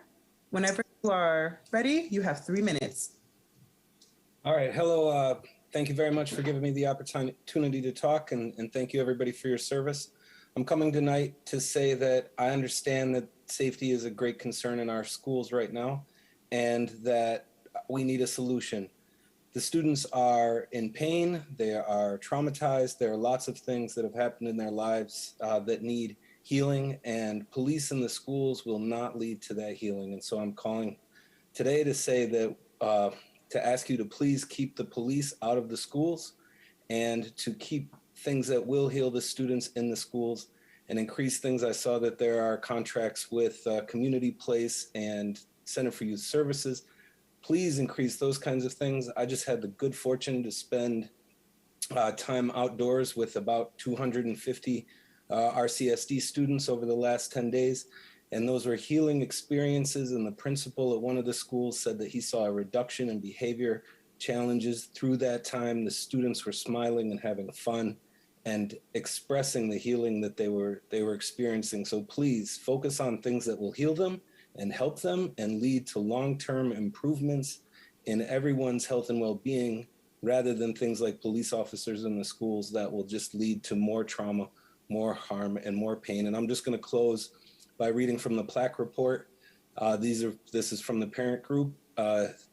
whenever you are ready, you have 3 minutes. All right. Hello. Thank you very much for giving me the opportunity to talk, and thank you everybody for your service. I'm coming tonight to say that I understand that safety is a great concern in our schools right now, and that we need a solution. The students are in pain, they are traumatized, there are lots of things that have happened in their lives that need healing, and police in the schools will not lead to that healing. And so I'm calling today to say that, to ask you to please keep the police out of the schools and to keep things that will heal the students in the schools and increase things. I saw that there are contracts with Community Place and Center for Youth Services. Please increase those kinds of things. I just had the good fortune to spend time outdoors with about 250 RCSD students over the last 10 days. And those were healing experiences. And the principal at one of the schools said that he saw a reduction in behavior challenges through that time. The students were smiling and having fun and expressing the healing that they were experiencing. So please focus on things that will heal them and help them and lead to long-term improvements in everyone's health and well-being, rather than things like police officers in the schools that will just lead to more trauma, more harm, and more pain. And I'm just going to close by reading from the plaque report. This is from the parent group.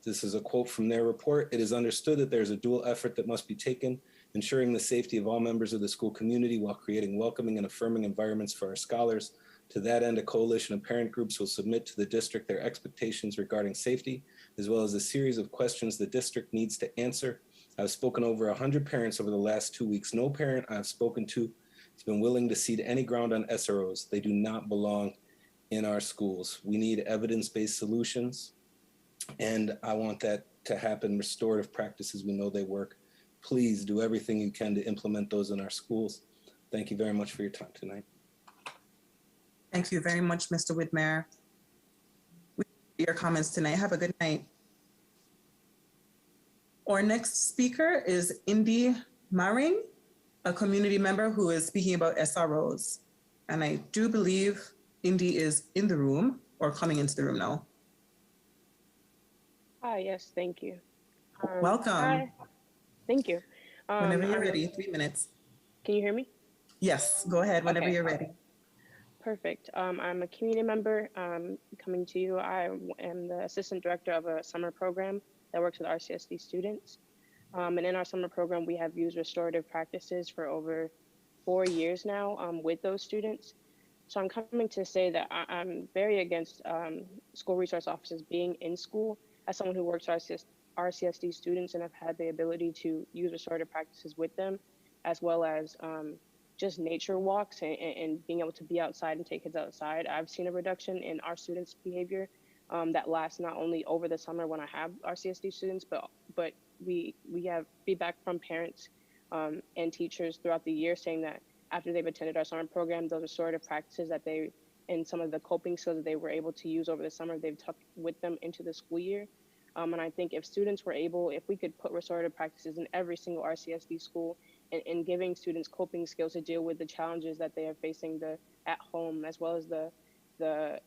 This is a quote from their report. "It is understood that there's a dual effort that must be taken, ensuring the safety of all members of the school community while creating welcoming and affirming environments for our scholars. To that end, a coalition of parent groups will submit to the district their expectations regarding safety, as well as a series of questions the district needs to answer. I've spoken to over 100 parents over the last 2 weeks. No parent I've spoken to has been willing to cede any ground on SROs. They do not belong in our schools. We need evidence-based solutions, and I want that to happen. Restorative practices, we know they work. Please do everything you can to implement those in our schools. Thank you very much for your time tonight." Thank you very much, Mr. Widmer. We appreciate your comments tonight. Have a good night. Our next speaker is Indy Maring, a community member who is speaking about SROs. And I do believe Indy is in the room or coming into the room now. Hi, yes, thank you. Welcome. Hi. Thank you. Whenever you're ready, 3 minutes. Can you hear me? Yes, go ahead whenever you're ready. Perfect. I'm a community member coming to you. I am the assistant director of a summer program that works with RCSD students. And in our summer program, we have used restorative practices for over 4 years now with those students. So I'm coming to say that I'm very against school resource officers being in school. As someone who works with RCSD students and have had the ability to use restorative practices with them, as well as just nature walks and being able to be outside and take kids outside, I've seen a reduction in our students' behavior that lasts not only over the summer when I have RCSD students, but we have feedback from parents and teachers throughout the year saying that after they've attended our summer program, those restorative practices that they and some of the coping skills that they were able to use over the summer, they've took with them into the school year. And I think if students were able, if we could put restorative practices in every single RCSD school and giving students coping skills to deal with the challenges that they are facing at home, as well as the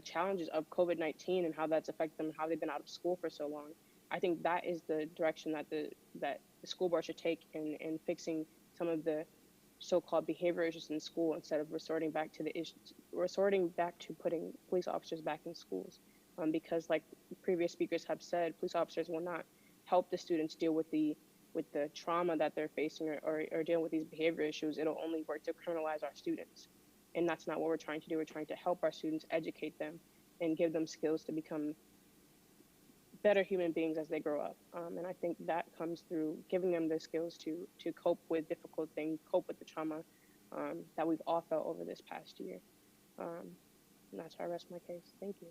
challenges of COVID-19 and how that's affected them and how they've been out of school for so long. I think that is the direction that the school board should take in fixing some of the so-called behavior issues in school, instead of resorting back to putting police officers back in schools. Because like previous speakers have said, police officers will not help the students deal with the trauma that they're facing or dealing with these behavior issues. It'll only work to criminalize our students. And that's not what we're trying to do. We're trying to help our students, educate them, and give them skills to become better human beings as they grow up. And I think that comes through giving them the skills to cope with difficult things, cope with the trauma that we've all felt over this past year. And that's how I rest my case. Thank you.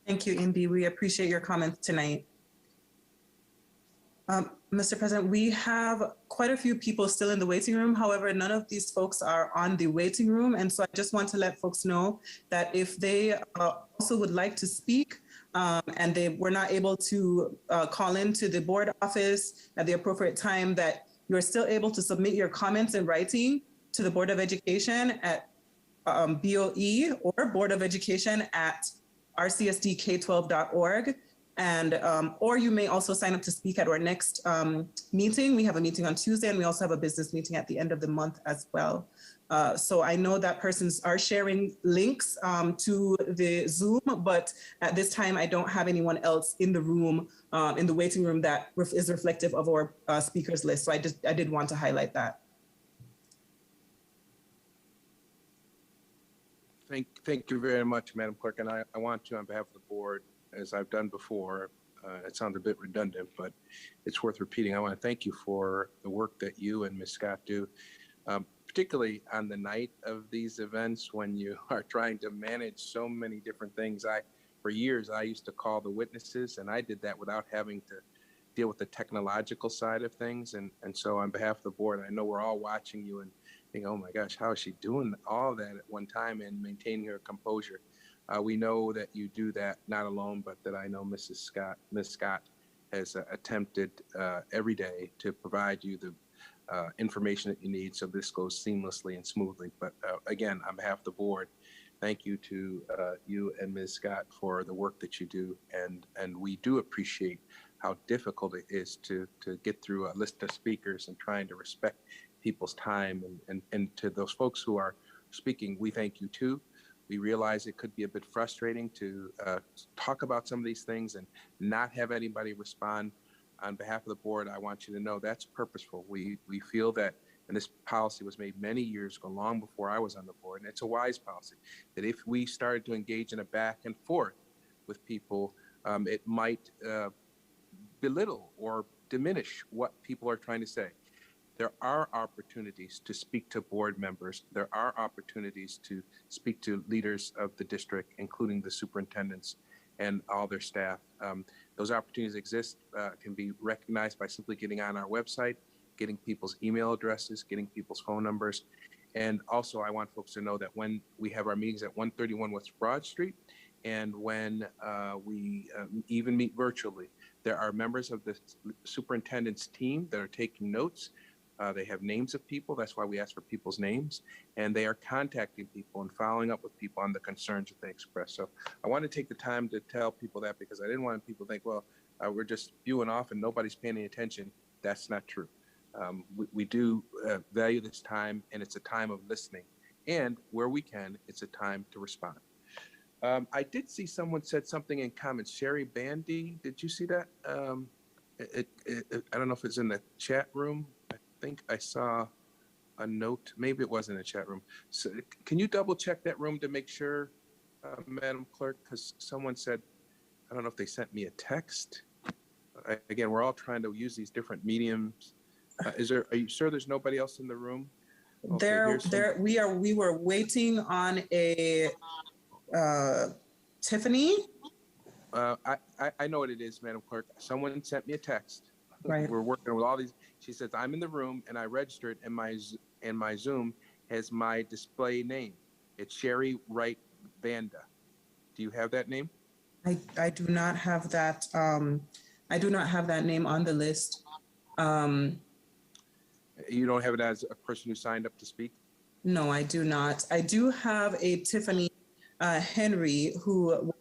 Thank you, Indy. We appreciate your comments tonight. Mr. President, we have quite a few people still in the waiting room. However, none of these folks are on the waiting room. And so I just want to let folks know that if they also would like to speak and they were not able to call into the board office at the appropriate time, that you're still able to submit your comments in writing to the Board of Education at BOE or Board of Education at rcsdk12.org. And, or you may also sign up to speak at our next meeting. We have a meeting on Tuesday, and we also have a business meeting at the end of the month as well. So I know that persons are sharing links to the Zoom, but at this time, I don't have anyone else in the room, in the waiting room that is reflective of our speakers list. So I did want to highlight that. Thank you very much, Madam Clerk. And I want to, on behalf of the board, as I've done before, it sounds a bit redundant, but it's worth repeating. I want to thank you for the work that you and Ms. Scott do, particularly on the night of these events when you are trying to manage so many different things. For years, I used to call the witnesses, and I did that without having to deal with the technological side of things. And so on behalf of the board, I know we're all watching you and think, oh my gosh, how is she doing all that at one time and maintaining her composure? We know that you do that not alone, but that I know Ms. Scott has attempted every day to provide you the information that you need so this goes seamlessly and smoothly. But again, on behalf of the board, thank you to you and Ms. Scott for the work that you do. And we do appreciate how difficult it is to get through a list of speakers and trying to respect people's time. And to those folks who are speaking, we thank you too. We realize it could be a bit frustrating to talk about some of these things and not have anybody respond. On behalf of the board, I want you to know that's purposeful. We feel that, and this policy was made many years ago, long before I was on the board, and it's a wise policy, that if we started to engage in a back and forth with people, it might belittle or diminish what people are trying to say. There are opportunities to speak to board members. There are opportunities to speak to leaders of the district, including the superintendents and all their staff. Those opportunities exist, can be recognized by simply getting on our website, getting people's email addresses, getting people's phone numbers. And also I want folks to know that when we have our meetings at 131 West Broad Street, and when we even meet virtually, there are members of the superintendent's team that are taking notes. They have names of people. That's why we ask for people's names. And they are contacting people and following up with people on the concerns that they express. So I want to take the time to tell people that, because I didn't want people to think, well, we're just spewing off and nobody's paying any attention. That's not true. We do value this time, and it's a time of listening. And where we can, it's a time to respond. I did see someone said something in comments. Sherry Bandy, did you see that? I don't know if it's in the chat room. I think I saw a note. Maybe it was in the chat room. So can you double check that room to make sure, Madam Clerk? Because someone said, I don't know if they sent me a text. Again, we're all trying to use these different mediums. Are you sure there's nobody else in the room? Okay, we were waiting on a Tiffany. I know what it is, Madam Clerk. Someone sent me a text. Right. We're working with all these. She says, I'm in the room and I registered, and my Zoom has my display name. It's Sherry Wright Vanda. Do you have that name? I do not have that. I do not have that name on the list. You don't have it as a person who signed up to speak? No, I do not. I do have a Tiffany Henry who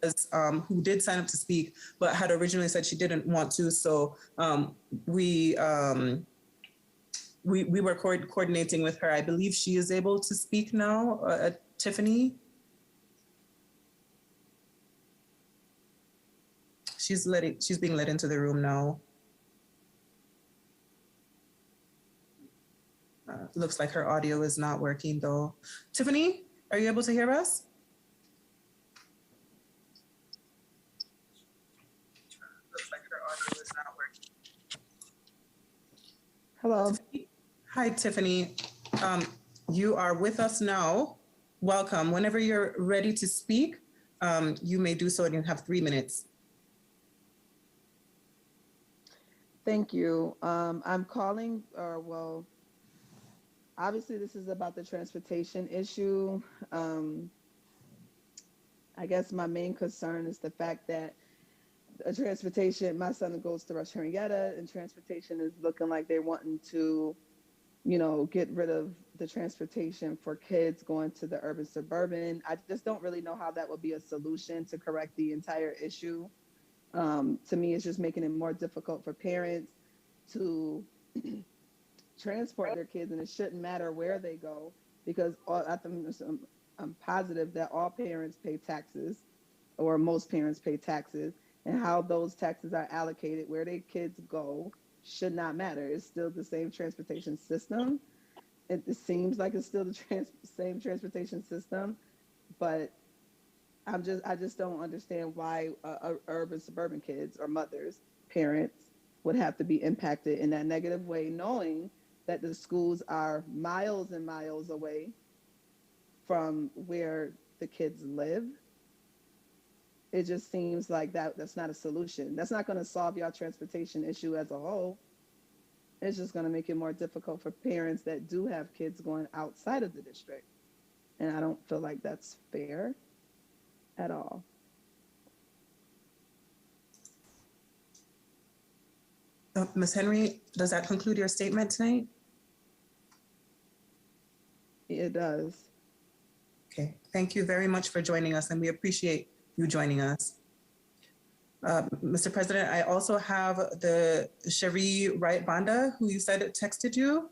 did sign up to speak, but had originally said she didn't want to. So we were coordinating with her. I believe she is able to speak now. Tiffany. She's being led into the room now. Looks like her audio is not working though. Tiffany, are you able to hear us? Looks like her audio is not working. Hello. Hi, Tiffany. You are with us now. Welcome. Whenever you're ready to speak, you may do so, and you have 3 minutes. Thank you. I'm calling, obviously this is about the transportation issue. I guess my main concern is the fact that transportation, my son goes to Rush Henrietta, and transportation is looking like they're wanting to, get rid of the transportation for kids going to the urban suburban. I just don't really know how that would be a solution to correct the entire issue. To me, it's just making it more difficult for parents to transport their kids, and it shouldn't matter where they go because I'm positive that all parents pay taxes, or most parents pay taxes, and how those taxes are allocated, where their kids go, should not matter. It's still the same transportation system. It seems like it's still the same transportation system, but I just don't understand why urban suburban kids or mothers, parents would have to be impacted in that negative way, knowing that the schools are miles and miles away from where the kids live. It just seems like that's not a solution. That's not going to solve your transportation issue as a whole. It's just going to make it more difficult for parents that do have kids going outside of the district. And I don't feel like that's fair at all. Ms. Henry, does that conclude your statement tonight? It does. Okay, thank you very much for joining us, and we appreciate you joining us. Mr. President, I also have the Cherie Wright Banda, who you said texted you.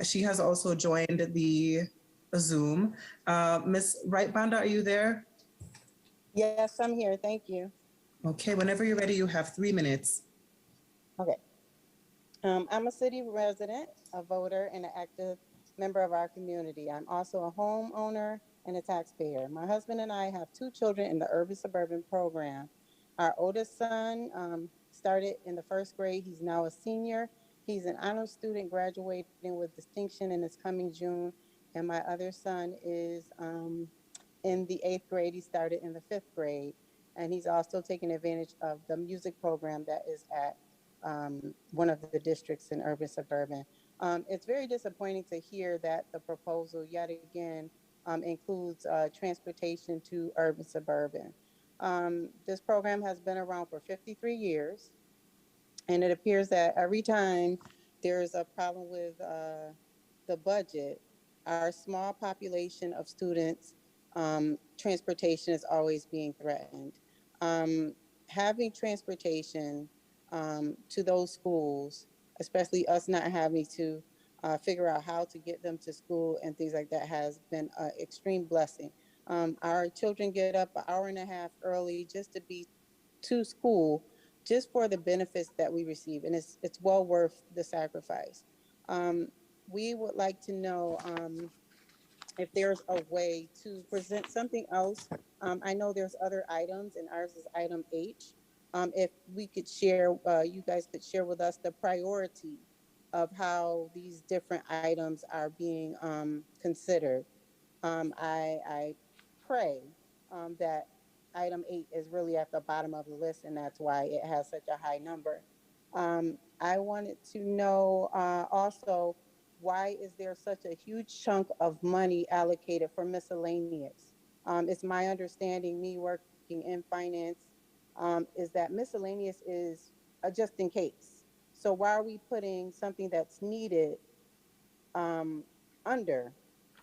She has also joined the Zoom. Ms. Wright Banda, are you there? Yes, I'm here. Thank you. Okay, whenever you're ready, you have 3 minutes. Okay. I'm a city resident, a voter, and an active member of our community. I'm also a homeowner and a taxpayer. My husband and I have 2 children in the urban suburban program. Our oldest son started in the 1st grade. He's now a senior. He's an honor student graduating with distinction in this coming June. And my other son is in the 8th grade. He started in the 5th grade. And he's also taking advantage of the music program that is at one of the districts in urban suburban. It's very disappointing to hear that the proposal yet again includes transportation to urban suburban. This program has been around for 53 years, and it appears that every time there's a problem with the budget, our small population of students, transportation is always being threatened. Having transportation to those schools, especially us not having to figure out how to get them to school and things like that, has been an extreme blessing. Our children get up an hour and a half early just to be to school, just for the benefits that we receive, and it's well worth the sacrifice. We would like to know if there's a way to present something else. I know there's other items, and ours is item H. If we could share, you guys could share with us the priority of how these different items are being considered. I pray that item 8 is really at the bottom of the list, and that's why it has such a high number. I wanted to know also, why is there such a huge chunk of money allocated for miscellaneous? It's my understanding, me working in finance, is that miscellaneous is just in case. So why are we putting something that's needed under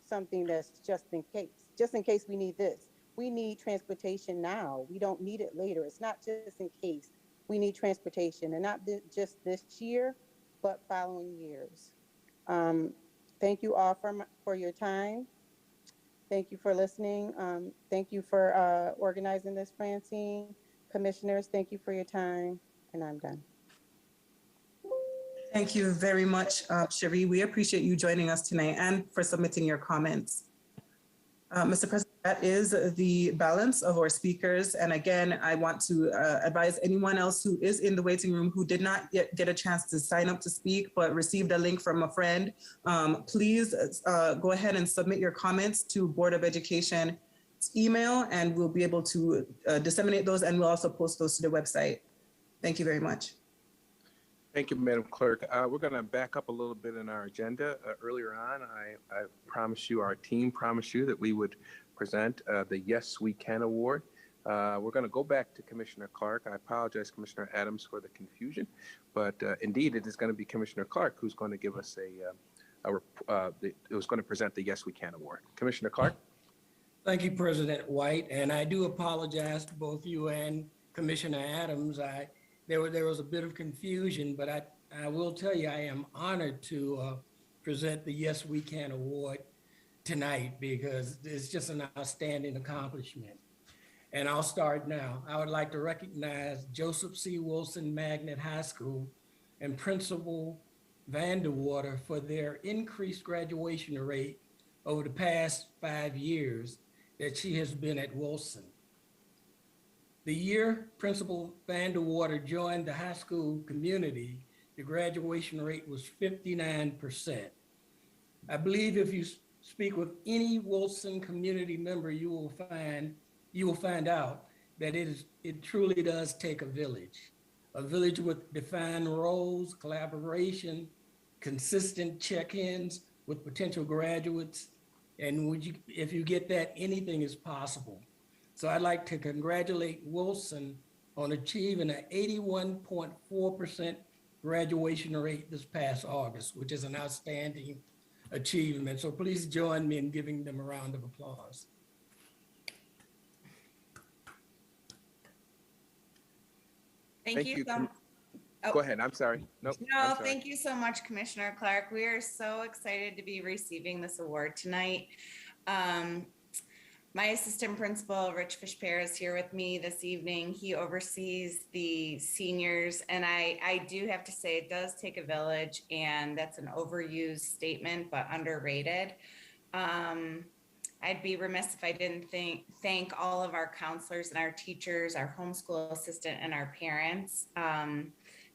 something that's just in case we need this? We need transportation now. We don't need it later. It's not just in case. We need transportation, and not just this year, but following years. Thank you all for your time. Thank you for listening. Thank you for organizing this, Francine. Commissioners, thank you for your time, and I'm done. Thank you very much, Cherie. We appreciate you joining us tonight and for submitting your comments. Mr. President, that is the balance of our speakers. And again, I want to advise anyone else who is in the waiting room who did not yet get a chance to sign up to speak, but received a link from a friend, please go ahead and submit your comments to Board of Education email, and we'll be able to disseminate those, and we'll also post those to the website. Thank you very much. Thank you, Madam Clerk. We're going to back up a little bit in our agenda. Earlier on, I promised you, our team promised you, that we would present the Yes We Can Award. We're going to go back to Commissioner Clark. I apologize, Commissioner Adams, for the confusion, but indeed, it is going to be Commissioner Clark who's going to give us who's going to present the Yes We Can Award. Commissioner Clark. Thank you, President White, and I do apologize to both you and Commissioner Adams. There was a bit of confusion, but I will tell you I am honored to present the Yes We Can Award tonight because it's just an outstanding accomplishment. And I'll start now. I would like to recognize Joseph C. Wilson Magnet High School and Principal Vanderwater for their increased graduation rate over the past 5 years that she has been at Wilson. The year Principal Vanderwater joined the high school community, the graduation rate was 59%. I believe if you speak with any Wilson community member, you will find out that it truly does take a village with defined roles, collaboration, consistent check-ins with potential graduates. And if you get that, anything is possible. So I'd like to congratulate Wilson on achieving an 81.4% graduation rate this past August, which is an outstanding achievement. So please join me in giving them a round of applause. Thank you. Go ahead. I'm sorry. Nope. No, thank you so much, Commissioner Clark. We are so excited to be receiving this award tonight. My assistant principal, Rich Fishpair, is here with me this evening. He oversees the seniors, and I do have to say it does take a village, and that's an overused statement, but underrated. I'd be remiss if I didn't thank all of our counselors and our teachers, our homeschool assistant, and our parents,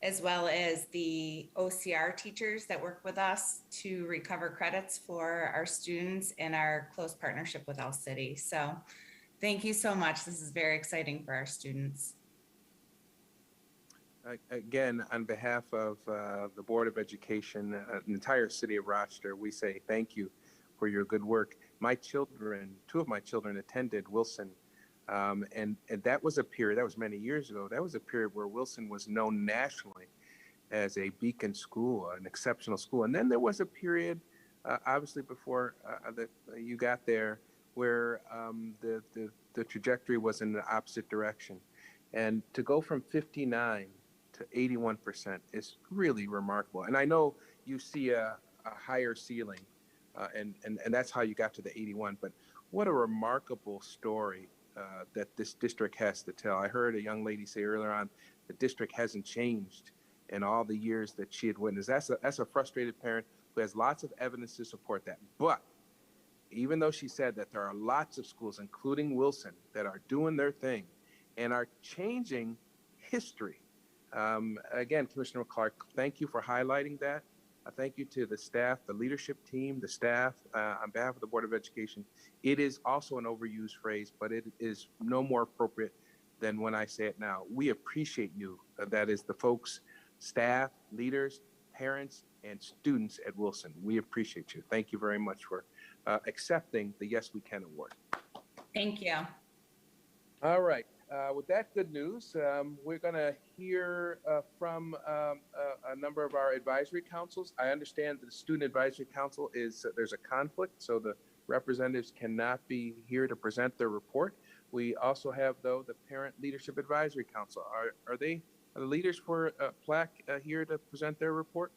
as well as the OCR teachers that work with us to recover credits for our students in our close partnership with All City. So thank you so much. This is very exciting for our students. Again, on behalf of the Board of Education, the entire city of Rochester, we say thank you for your good work. My children, 2 of my children attended Wilson, and that was a period, that was many years ago, that was a period where Wilson was known nationally as a beacon school, an exceptional school. And then there was a period, obviously before that you got there, where the trajectory was in the opposite direction. And to go from 59 to 81% is really remarkable. And I know you see a higher ceiling, and that's how you got to the 81. But what a remarkable story that this district has to tell. I heard a young lady say earlier on, the district hasn't changed in all the years that she had witnessed. That's a frustrated parent who has lots of evidence to support that. But even though she said that there are lots of schools, including Wilson, that are doing their thing and are changing history. Again, Commissioner Clark, thank you for highlighting that. Thank you to the staff, the leadership team, the staff, on behalf of the Board of Education. It is also an overused phrase, but it is no more appropriate than when I say it now. We appreciate you. That is the folks, staff, leaders, parents, and students at Wilson. We appreciate you. Thank you very much for accepting the Yes We Can Award. Thank you. All right. With that good news, we're going to hear from a number of our advisory councils. I understand that the Student Advisory Council there's a conflict, so the representatives cannot be here to present their report. We also have, though, the Parent Leadership Advisory Council. Are the leaders for PLAC here to present their report?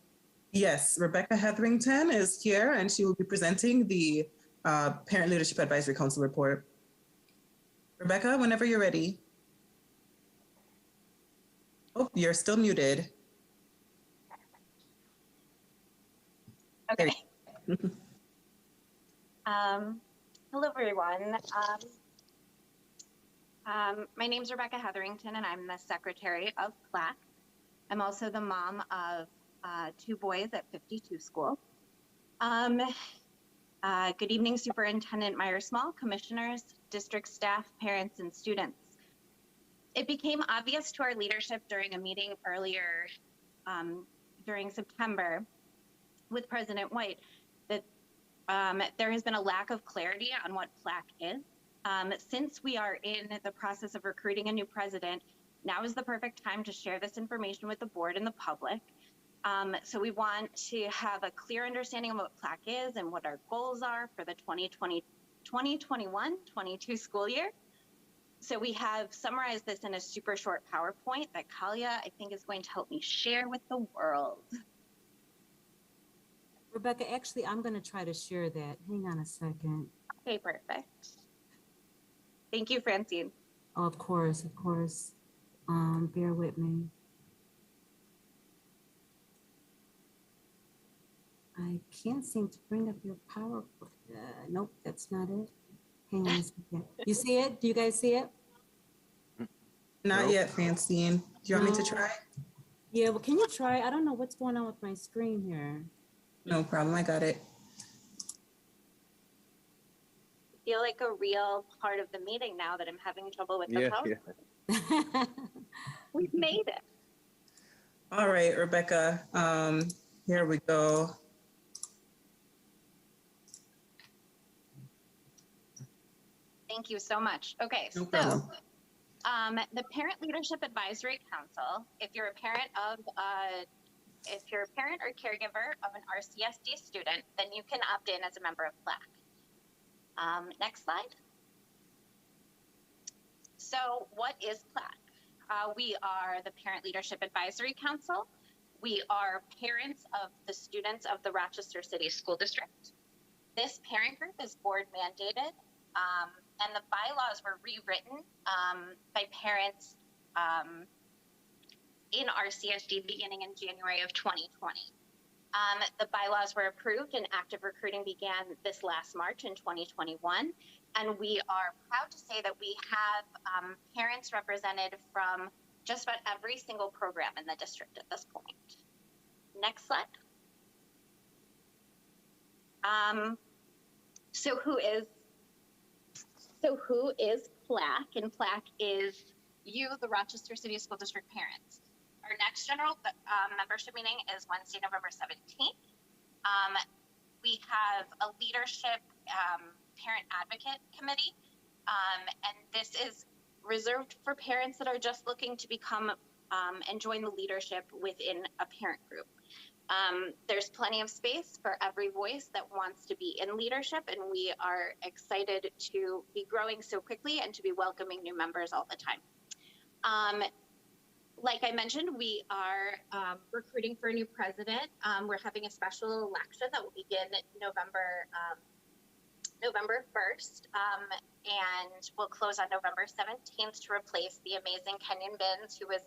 Yes, Rebecca Hetherington is here, and she will be presenting the Parent Leadership Advisory Council report. Rebecca, whenever you're ready. Oh, you're still muted. Okay. Hello, everyone. My name is Rebecca Hetherington, and I'm the secretary of PLAC. I'm also the mom of 2 boys at 52 School. Good evening, Superintendent Myers-Small, commissioners, district staff, parents, and students. It became obvious to our leadership during a meeting earlier during September with President White that there has been a lack of clarity on what PLAC is Since we are in the process of recruiting a new president, now is the perfect time to share this information with the board and the public. So we want to have a clear understanding of what PLAC is and what our goals are for the 2021-22 school year. So we have summarized this in a super short PowerPoint that Kalia, I think, is going to help me share with the world. Rebecca, actually, I'm going to try to share that. Hang on a second. Okay, perfect. Thank you, Francine. Oh, of course, of course. Bear with me. I can't seem to bring up your PowerPoint. Nope, that's not it. Hang on a second. You see it? Do you guys see it? Not yet, Francine. Do you want me to try? Yeah, well, can you try? I don't know what's going on with my screen here. No problem, I got it. I feel like a real part of the meeting now that I'm having trouble with the PowerPoint. Yeah. We've made it. All right, Rebecca, here we go. Thank you so much. Okay, No so problem. the Parent Leadership Advisory Council, if you're a parent or caregiver of an RCSD student, then you can opt in as a member of PLAC. Next slide. So what is PLAC? We are the Parent Leadership Advisory Council. We are parents of the students of the Rochester City School District. This parent group is board mandated, and the bylaws were rewritten by parents in RCSD beginning in January of 2020. The bylaws were approved and active recruiting began this last March in 2021. And we are proud to say that we have parents represented from just about every single program in the district at this point. Next slide. So who is PLAC? And PLAC is you, the Rochester City School District parents. Our next general membership meeting is Wednesday, November 17th. We have a leadership parent advocate committee, and this is reserved for parents that are just looking to become and join the leadership within a parent group. There's plenty of space for every voice that wants to be in leadership, and we are excited to be growing so quickly and to be welcoming new members all the time. Like I mentioned, we are recruiting for a new president. We're having a special election that will begin November 1st, and we'll close on November 17th to replace the amazing Kenyon Binns, who was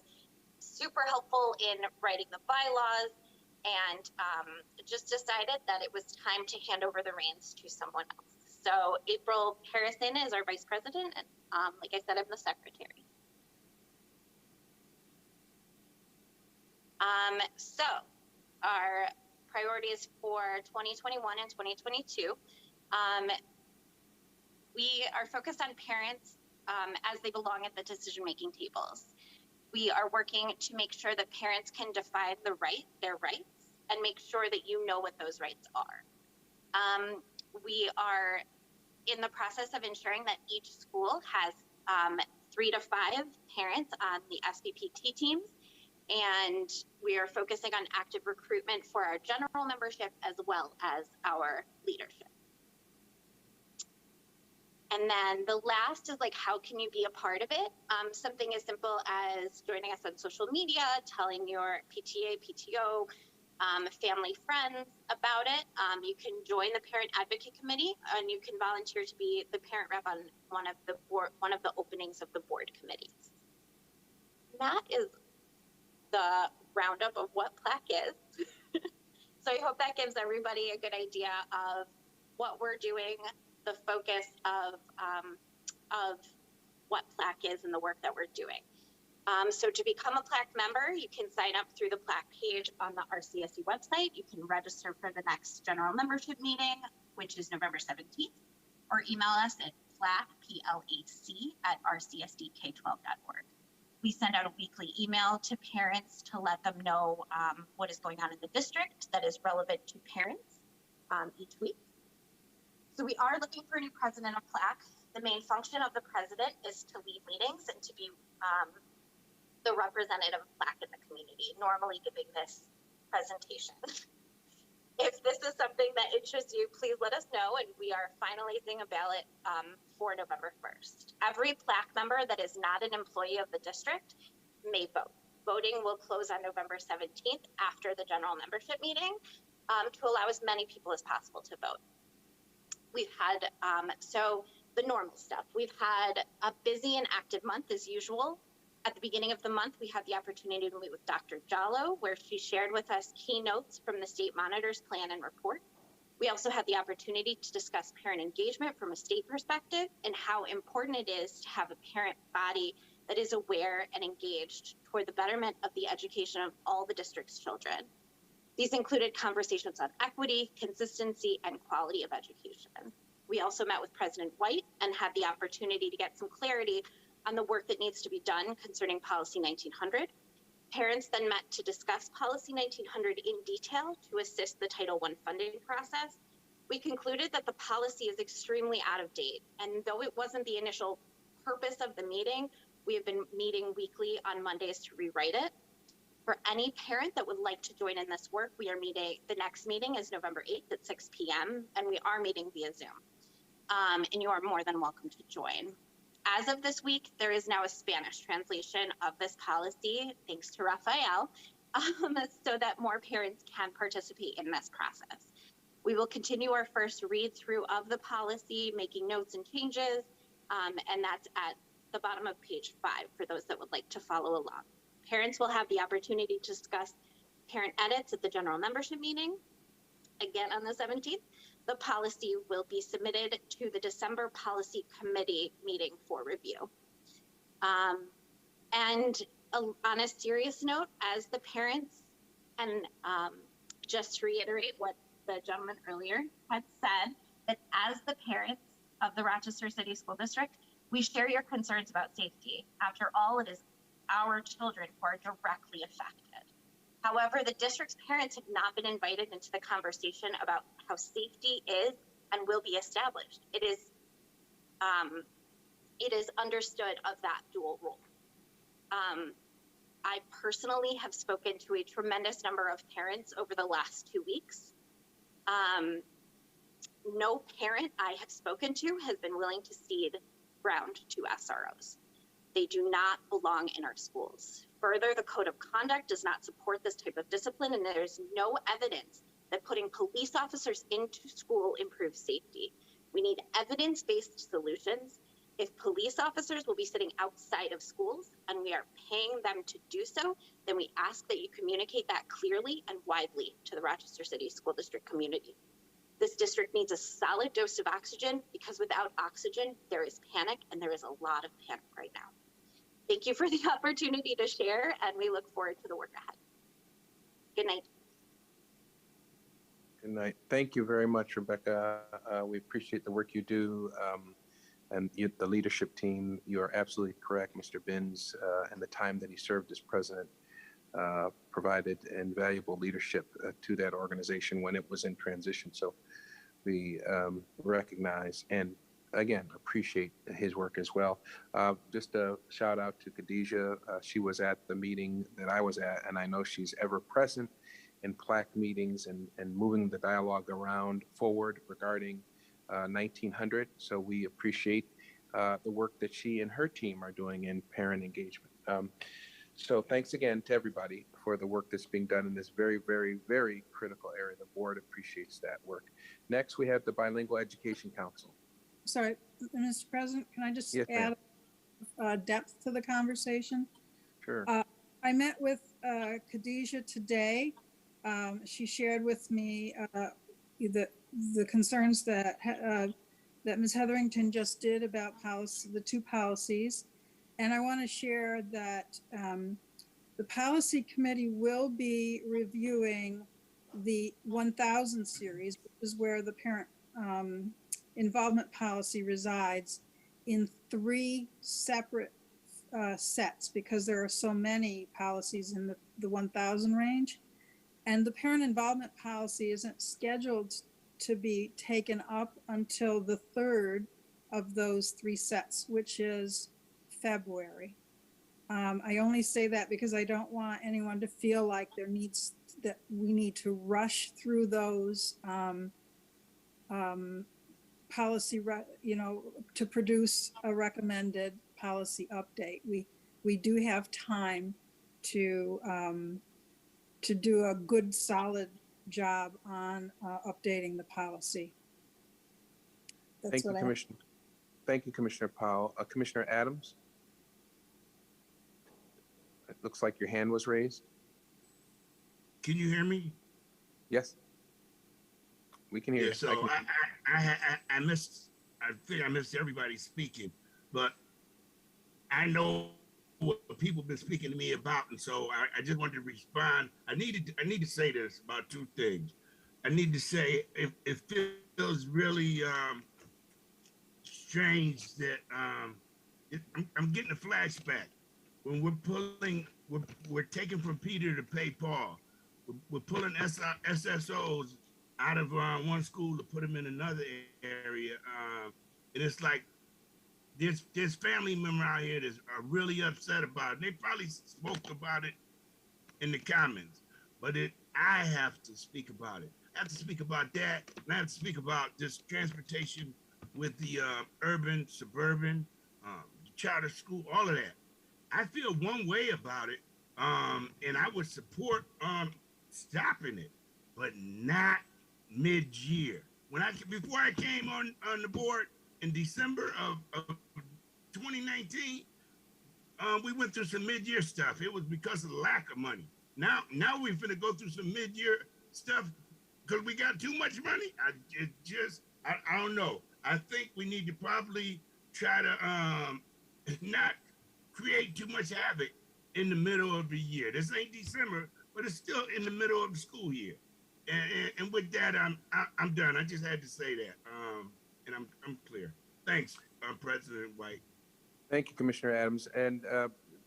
super helpful in writing the bylaws, and just decided that it was time to hand over the reins to someone else. So April Harrison is our vice president, and like I said, I'm the secretary. So our priorities for 2021 and 2022, we are focused on parents as they belong at the decision-making tables. We are working to make sure that parents can define their rights, and make sure that you know what those rights are. We are in the process of ensuring that each school has 3 to 5 parents on the SBPT teams, and we are focusing on active recruitment for our general membership as well as our leadership. And then the last is like, how can you be a part of it? Something as simple as joining us on social media, telling your PTA, PTO, family, friends about it. You can join the Parent Advocate Committee, and you can volunteer to be the parent rep on one of the openings of the board committees. That is the roundup of what PLAC is. So I hope that gives everybody a good idea of what we're doing, the focus of what PLAC is and the work that we're doing. So to become a PLAC member, you can sign up through the PLAC page on the RCSD website. You can register for the next general membership meeting, which is November 17th, or email us at plac@rcsdk12.org. We send out a weekly email to parents to let them know what is going on in the district that is relevant to parents each week. So we are looking for a new president of PLAC. The main function of the president is to lead meetings and to be the representative of Black in the community, normally giving this presentation. If this is something that interests you, please let us know, and we are finalizing a ballot for November 1st. Every Black member that is not an employee of the district may vote. Voting will close on November 17th after the general membership meeting to allow as many people as possible to vote. We've had, so the normal stuff, we've had a busy and active month as usual. At the beginning of the month, we had the opportunity to meet with Dr. Jallo, where she shared with us keynotes from the state monitor's plan and report. We also had the opportunity to discuss parent engagement from a state perspective and how important it is to have a parent body that is aware and engaged toward the betterment of the education of all the district's children. These included conversations on equity, consistency, and quality of education. We also met with President White and had the opportunity to get some clarity on the work that needs to be done concerning Policy 1900. Parents then met to discuss Policy 1900 in detail to assist the Title I funding process. We concluded that the policy is extremely out of date, and though it wasn't the initial purpose of the meeting, we have been meeting weekly on Mondays to rewrite it. For any parent that would like to join in this work, we are meeting, the next meeting is November 8th at 6 p.m., and we are meeting via Zoom. And you are more than welcome to join. As of this week, there is now a Spanish translation of this policy, thanks to Rafael, so that more parents can participate in this process. We will continue our first read through of the policy, making notes and changes, and that's at the bottom of page 5 for those that would like to follow along. Parents will have the opportunity to discuss parent edits at the general membership meeting, again on the 17th. The policy will be submitted to the December Policy Committee meeting for review. And on a serious note, as the parents, and just to reiterate what the gentleman earlier had said, that as the parents of the Rochester City School District, we share your concerns about safety. After all, it is our children who are directly affected. However, the district's parents have not been invited into the conversation about how safety is and will be established. It is understood of that dual role. I personally have spoken to a tremendous number of parents over the last 2 weeks. No parent I have spoken to has been willing to cede ground to SROs. They do not belong in our schools. Further, the code of conduct does not support this type of discipline, and there is no evidence that putting police officers into school improves safety. We need evidence-based solutions. If police officers will be sitting outside of schools and we are paying them to do so, then we ask that you communicate that clearly and widely to the Rochester City School District community. This district needs a solid dose of oxygen, because without oxygen, there is panic, and there is a lot of panic right now. Thank you for the opportunity to share, and we look forward to the work ahead. Good night. Good night. Thank you very much, Rebecca. We appreciate the work you do, and the leadership team. You are absolutely correct. Mr. Binns and the time that he served as president provided invaluable leadership to that organization when it was in transition. So we recognize and again appreciate his work as well. Just a shout out to Khadijah. She was at the meeting that I was at, and I know she's ever present in PLAC meetings and moving the dialogue around forward regarding 1900. So we appreciate the work that she and her team are doing in parent engagement. So thanks again to everybody for the work that's being done in this very, very, very critical area. The board appreciates that work. Next, we have the Bilingual Education Council. Sorry, Mr. President, can I just add depth to the conversation? Sure. I met with Khadijah today. She shared with me the concerns that that Ms. Hetherington just did about the two policies. And I want to share that the policy committee will be reviewing the 1000 series, which is where the parent involvement policy resides, in 3 separate sets, because there are so many policies in the 1000 range. And the parent involvement policy isn't scheduled to be taken up until the 3rd of those 3 sets, which is February. I only say that because I don't want anyone to feel like that we need to rush through those policy, to produce a recommended policy update. We do have time to do a good, solid job on updating the policy. That's Thank you, Commissioner. Thank you, Commissioner Powell. Commissioner Adams? It looks like your hand was raised. Can you hear me? Yes. We can hear you. So I missed, I think I missed everybody speaking, but I know what people have been speaking to me about, and so I just wanted to respond. I need to say this about 2 things. I need to say it feels really strange that I'm getting a flashback when we're taking from Peter to pay Paul. We're pulling SSOs out of one school to put them in another area. And it's like there's family member out here that are really upset about it. They probably spoke about it in the comments, but I have to speak about it. I have to speak about that, and I have to speak about this transportation with the urban, suburban, charter school, all of that. I feel one way about it, and I would support stopping it, but not mid-year. Before I came on the board in December of 2019, we went through some mid-year stuff. It was because of the lack of money. Now we're finna go through some mid-year stuff because we got too much money. I don't know. I think we need to probably try to not create too much havoc in the middle of the year. This ain't December, but it's still in the middle of the school year. And with that, I'm done. I just had to say that, and I'm clear. Thanks, President White. Thank you, Commissioner Adams. And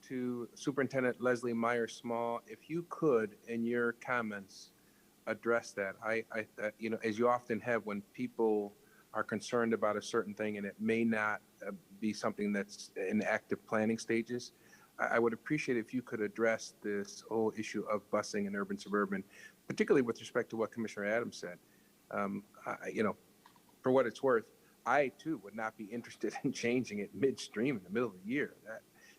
to Superintendent Leslie Myers-Small, if you could, in your comments, address that. I as you often have when people are concerned about a certain thing and it may not be something that's in active planning stages, I would appreciate if you could address this whole issue of busing in urban suburban, particularly with respect to what Commissioner Adams said. For what it's worth, I too would not be interested in changing it midstream in the middle of the year.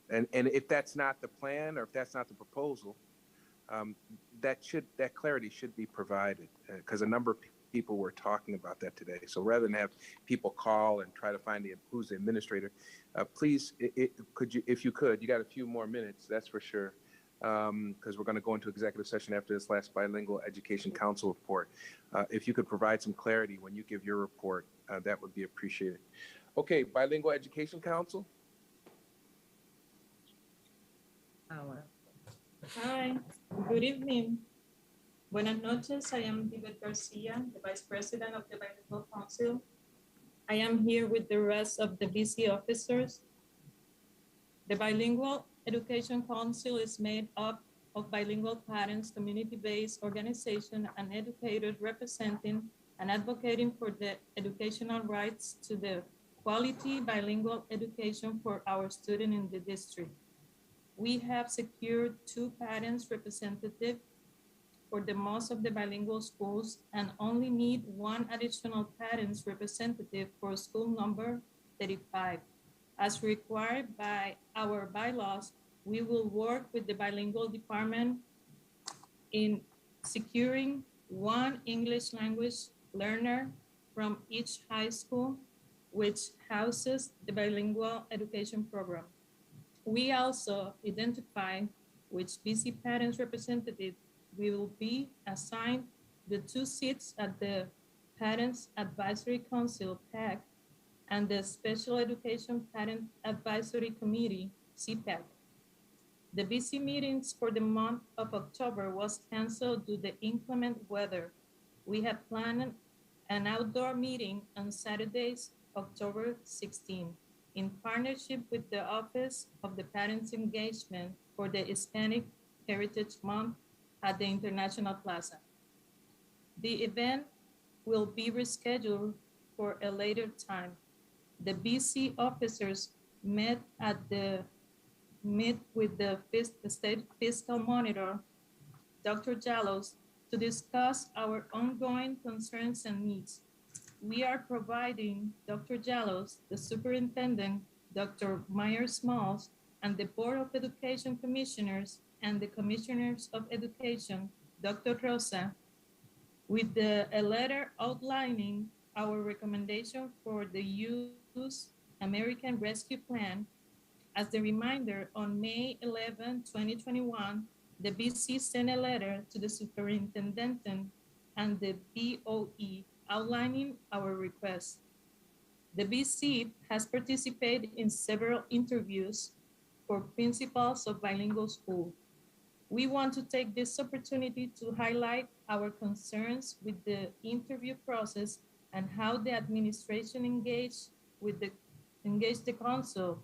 And if that's not the plan or if that's not the proposal, that clarity should be provided because a number of people were talking about that today. So rather than have people call and try to find who's the administrator, please, if you could, you got a few more minutes, that's for sure, because we're going to go into executive session after this last Bilingual Education Council report. If you could provide some clarity when you give your report, that would be appreciated. Okay, Bilingual Education Council. Hi, good evening. Buenas noches, I am Yvette Garcia, the Vice President of the Bilingual Council. I am here with the rest of the BC officers. The Bilingual Education Council is made up of bilingual parents, community-based organization, and educators representing and advocating for the educational rights to the quality bilingual education for our students in the district. We have secured 2 parents representatives for the most of the bilingual schools and only need 1 additional parents representative for school number 35. As required by our bylaws, we will work with the bilingual department in securing 1 English language learner from each high school, which houses the bilingual education program. We also identify which BC parents representative will be assigned the 2 seats at the Parents Advisory Council, PAC, and the Special Education Parent Advisory Committee, CPAC. The BC meetings for the month of October was canceled due to inclement weather. We had planned an outdoor meeting on Saturdays, October 16, in partnership with the Office of the Parents Engagement for the Hispanic Heritage Month at the International Plaza. The event will be rescheduled for a later time. the BC officers met with the state fiscal monitor, Dr. Jallos, to discuss our ongoing concerns and needs. We are providing Dr. Jallos, the superintendent, Dr. Myers-Smalls, and the Board of Education commissioners and the commissioners of education, Dr. Rosa, with a letter outlining our recommendation for the Youth American Rescue Plan. As the reminder, on May 11, 2021, the BC sent a letter to the superintendent and the BOE outlining our request. The BC has participated in several interviews for principals of bilingual schools. We want to take this opportunity to highlight our concerns with the interview process and how the administration engaged the council.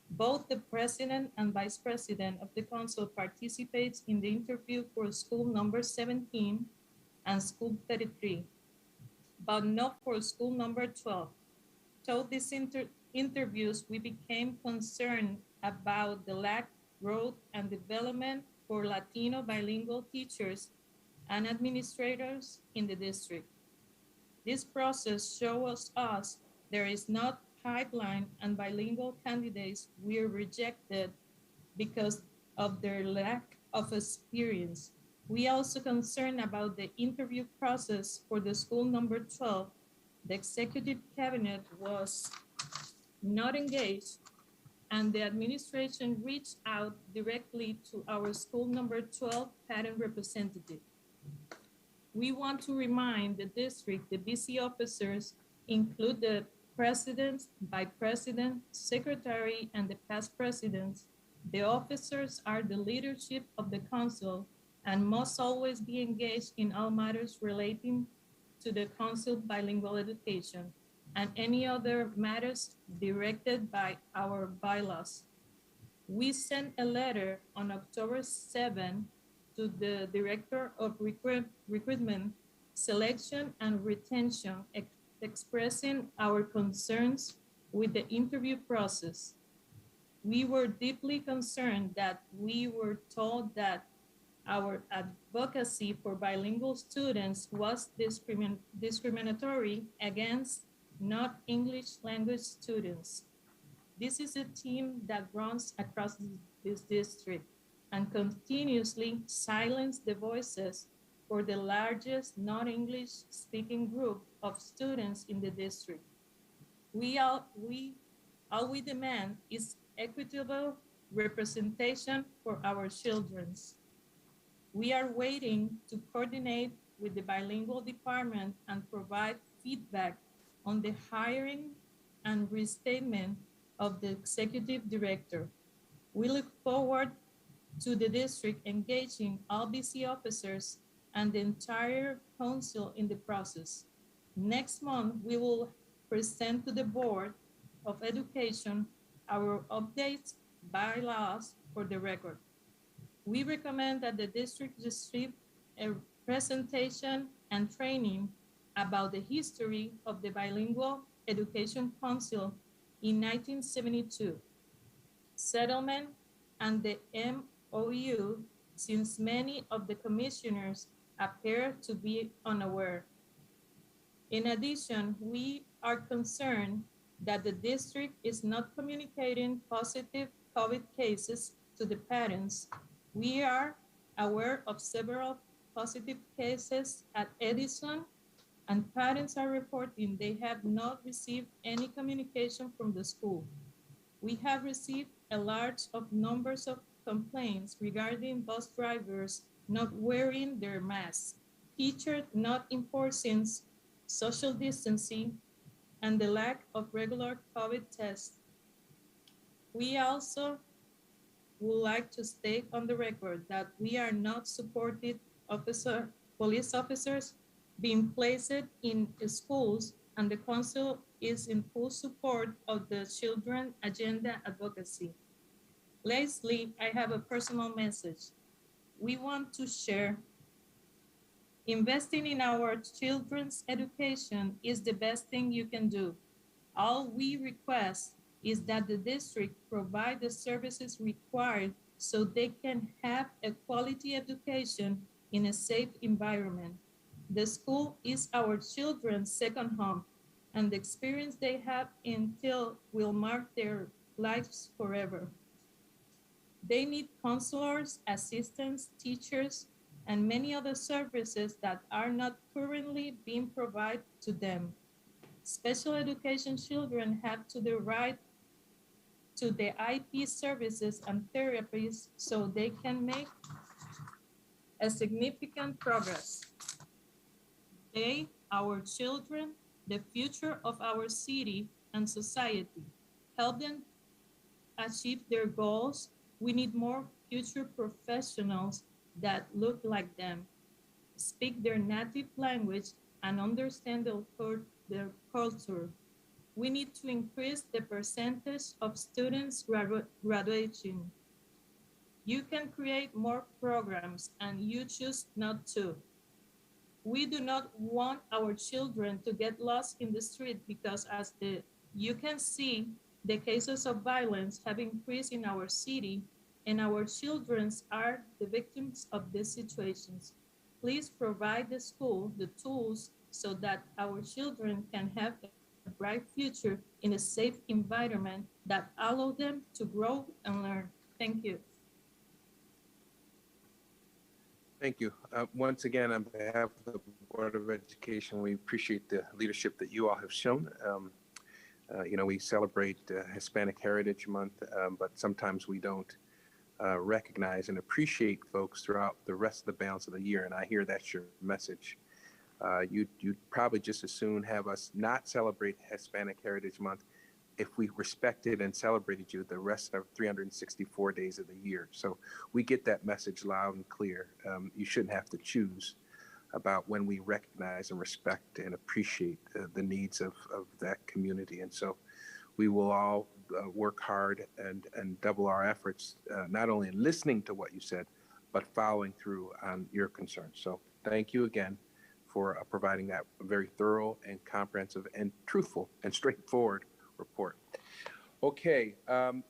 Both the president and vice president of the council participates in the interview for school number 17 and school 33, but not for school number 12. Through these interviews, we became concerned about the lack of growth and development for Latino bilingual teachers and administrators in the district. This process shows us there is not pipeline and bilingual candidates were rejected because of their lack of experience. We also concerned about the interview process for the school number 12. The executive cabinet was not engaged and the administration reached out directly to our school number 12 parent representative. We want to remind the district, the BC officers include the president, vice president, secretary, and the past presidents. The officers are the leadership of the council and must always be engaged in all matters relating to the council bilingual education and any other matters directed by our bylaws. We sent a letter on October 7 to the Director of Recruitment, Selection, and Retention, expressing our concerns with the interview process. We were deeply concerned that we were told that our advocacy for bilingual students was discriminatory against not English language students. This is a theme that runs across this district and continuously silence the voices for the largest non-English speaking group of students in the district. All we demand is equitable representation for our children. We are waiting to coordinate with the bilingual department and provide feedback on the hiring and restatement of the executive director. We look forward to the district engaging all BC officers and the entire council in the process. Next month, we will present to the Board of Education our updates bylaws for the record. We recommend that the district receive a presentation and training about the history of the Bilingual Education Council in 1972, settlement, and the MOU, since many of the commissioners appear to be unaware. In addition, we are concerned that the district is not communicating positive COVID cases to the parents. We are aware of several positive cases at Edison, and parents are reporting they have not received any communication from the school. We have received a large numbers of complaints regarding bus drivers not wearing their masks, teachers not enforcing social distancing, and the lack of regular COVID tests. We also would like to state on the record that we are not supporting police officers being placed in schools, and the council is in full support of the children agenda advocacy. Lastly, I have a personal message. We want to share. Investing in our children's education is the best thing you can do. All we request is that the district provide the services required so they can have a quality education in a safe environment. The school is our children's second home, and the experience they have until will mark their lives forever. They need counselors, assistants, teachers, and many other services that are not currently being provided to them. Special education children have to the right to the IP services and therapies so they can make a significant progress. They, our children, the future of our city and society. Help them achieve their goals. We need more future professionals that look like them, speak their native language, and understand their culture. We need to increase the percentage of students graduating. You can create more programs and you choose not to. We do not want our children to get lost in the street because you can see, the cases of violence have increased in our city and our children are the victims of these situations. Please provide the school the tools so that our children can have a bright future in a safe environment that allow them to grow and learn. Thank you. Thank you. Once again, on behalf of the Board of Education, we appreciate the leadership that you all have shown. We celebrate Hispanic Heritage Month, but sometimes we don't recognize and appreciate folks throughout the rest of the balance of the year, and I hear that's your message. You'd probably just as soon have us not celebrate Hispanic Heritage Month if we respected and celebrated you the rest of 364 days of the year. So we get that message loud and clear. You shouldn't have to choose about when we recognize and respect and appreciate the needs of that community. And so we will all work hard and double our efforts, not only in listening to what you said, but following through on your concerns. So thank you again for providing that very thorough and comprehensive and truthful and straightforward report. Okay,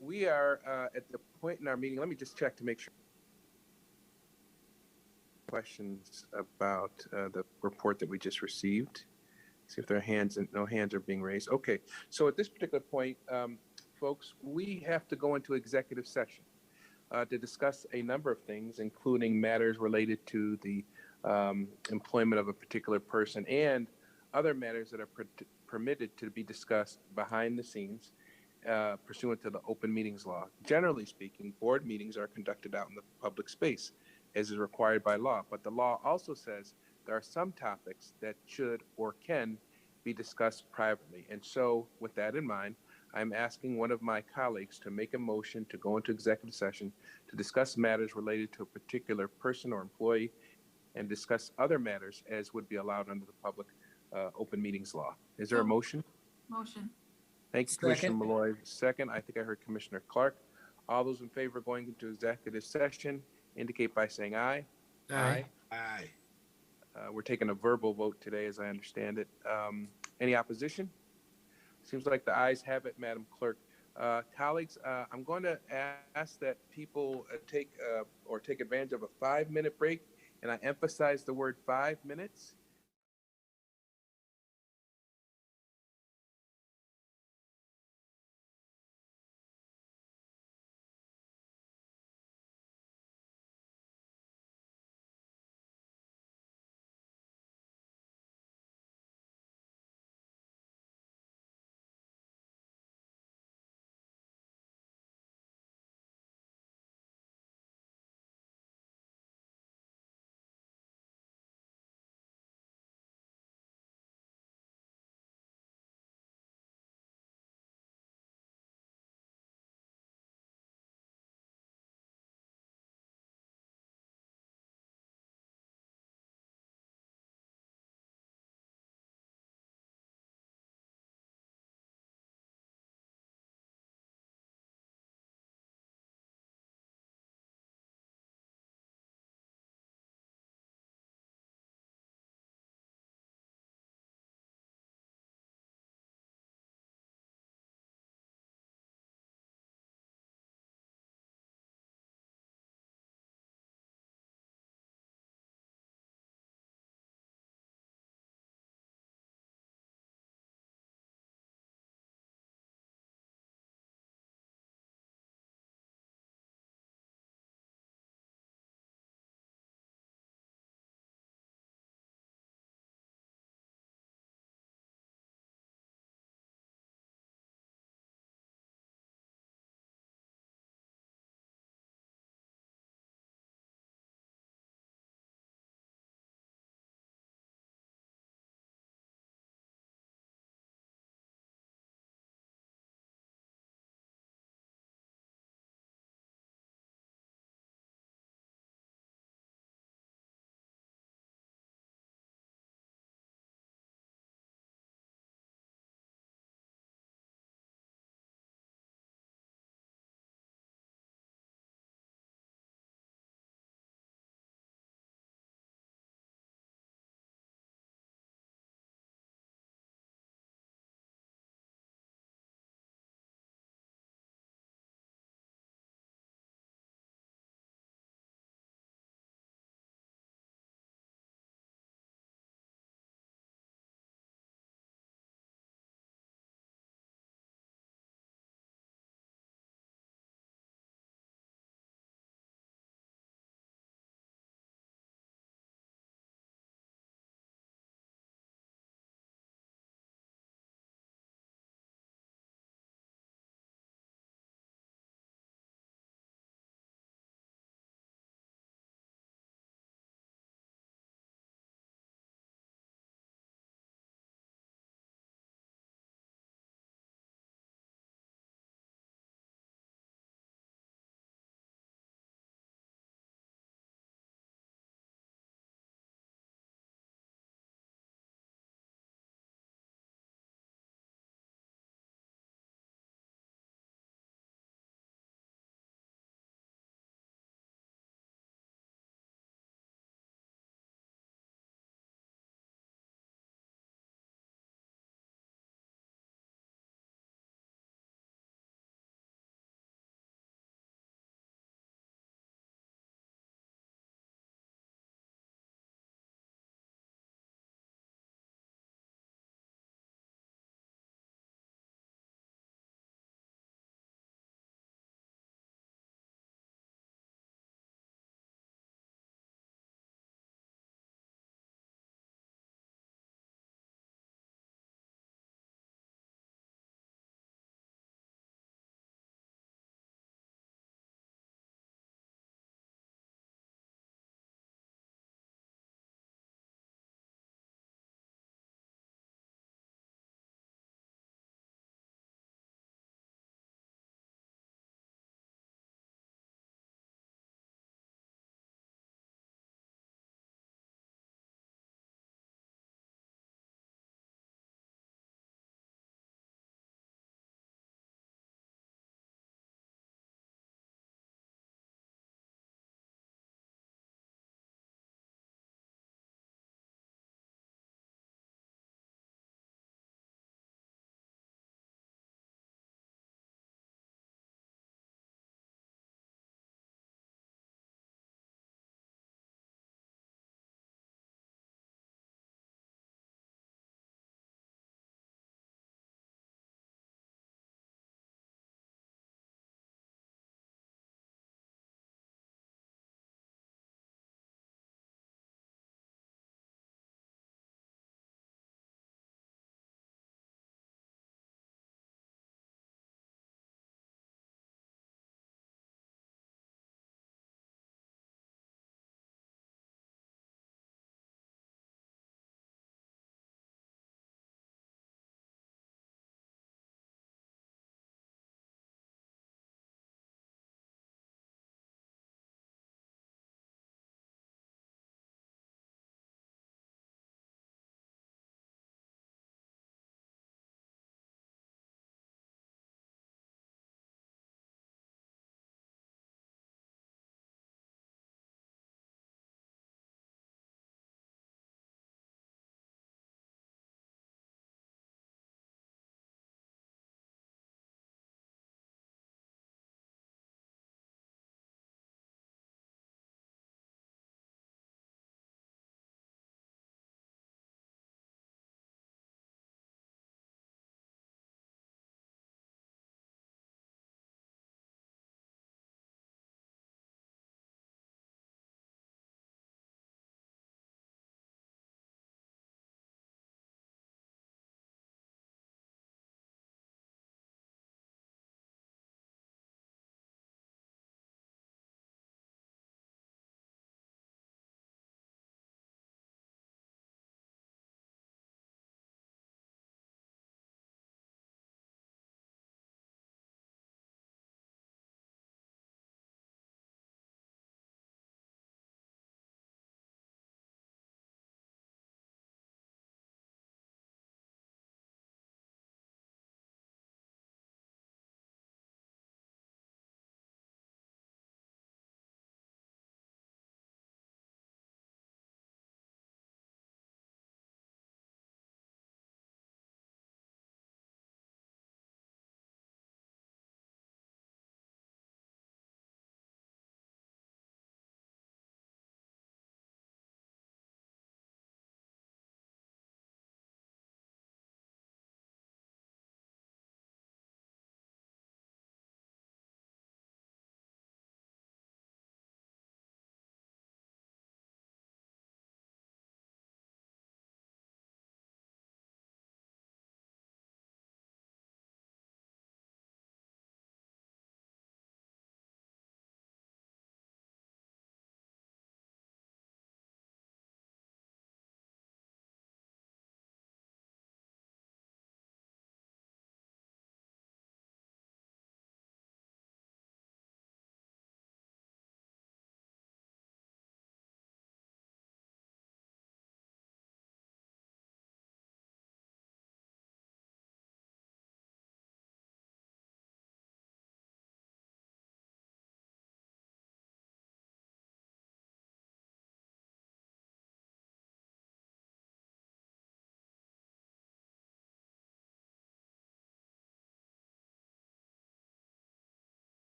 we are at the point in our meeting. Let me just check to make sure. Questions about the report that we just received. See if there are hands and no hands are being raised. Okay, so at this particular point, folks, we have to go into executive session to discuss a number of things, including matters related to the employment of a particular person and other matters that are permitted to be discussed behind the scenes pursuant to the open meetings law. Generally speaking, board meetings are conducted out in the public space as is required by law, but the law also says there are some topics that should or can be discussed privately. And so with that in mind, I'm asking one of my colleagues to make a motion to go into executive session to discuss matters related to a particular person or employee and discuss other matters as would be allowed under the public open meetings law. Is there a motion? Motion. Thank you, Commissioner Malloy. Second, I think I heard Commissioner Clark. All those in favor of going into executive session indicate by saying aye. Aye. Aye. We're taking a verbal vote today, as I understand it. Any opposition? Seems like the ayes have it, Madam Clerk. Colleagues, I'm going to ask that people take advantage of a 5-minute break, and I emphasize the word 5 minutes.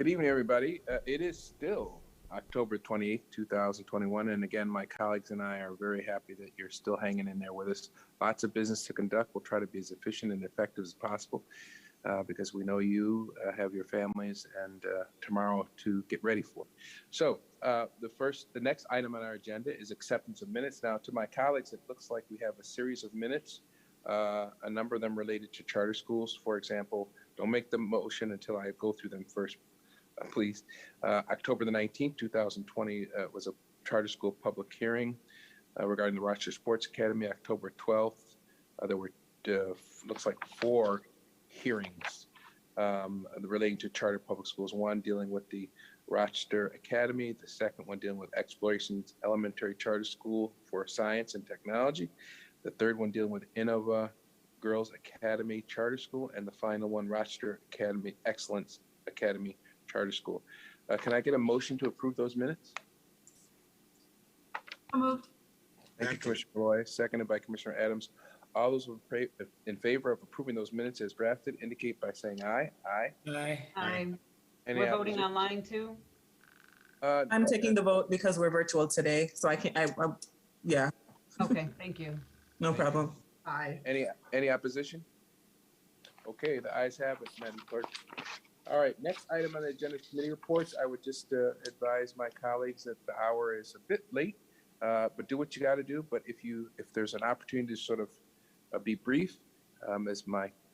Good evening, everybody. It is still October 28th, 2021. And again, my colleagues and I are very happy that you're still hanging in there with us. Lots of business to conduct. We'll try to be as efficient and effective as possible because we know you have your families and tomorrow to get ready for. So the next item on our agenda is acceptance of minutes. Now, to my colleagues, it looks like we have a series of minutes, a number of them related to charter schools. For example, don't make the motion until I go through them first, please. October the 19th, 2020 was a charter school public hearing regarding the Rochester Sports Academy. October 12th, there were, looks like 4 hearings relating to charter public schools. One dealing with the Rochester Academy, the second one dealing with Explorations Elementary Charter School for Science and Technology, the third one dealing with Innova Girls Academy Charter School, and the final one, Rochester Academy Excellence Academy Charter School. Can I get a motion to approve those minutes? Moved. Thank you, Commissioner Roy. Seconded by Commissioner Adams. All those in favor of approving those minutes as drafted indicate by saying aye. Aye. Aye. Aye. Any We're voting opposition? online too? I'm taking the vote because we're virtual today, so I can't, yeah, Okay, thank you. no problem. Aye. Any opposition? Okay, the ayes have it, Madam Clerk. All right, next item on the agenda, committee reports. I would just advise my colleagues that the hour is a bit late, but do what you got to do. But if there's an opportunity to sort of be brief, as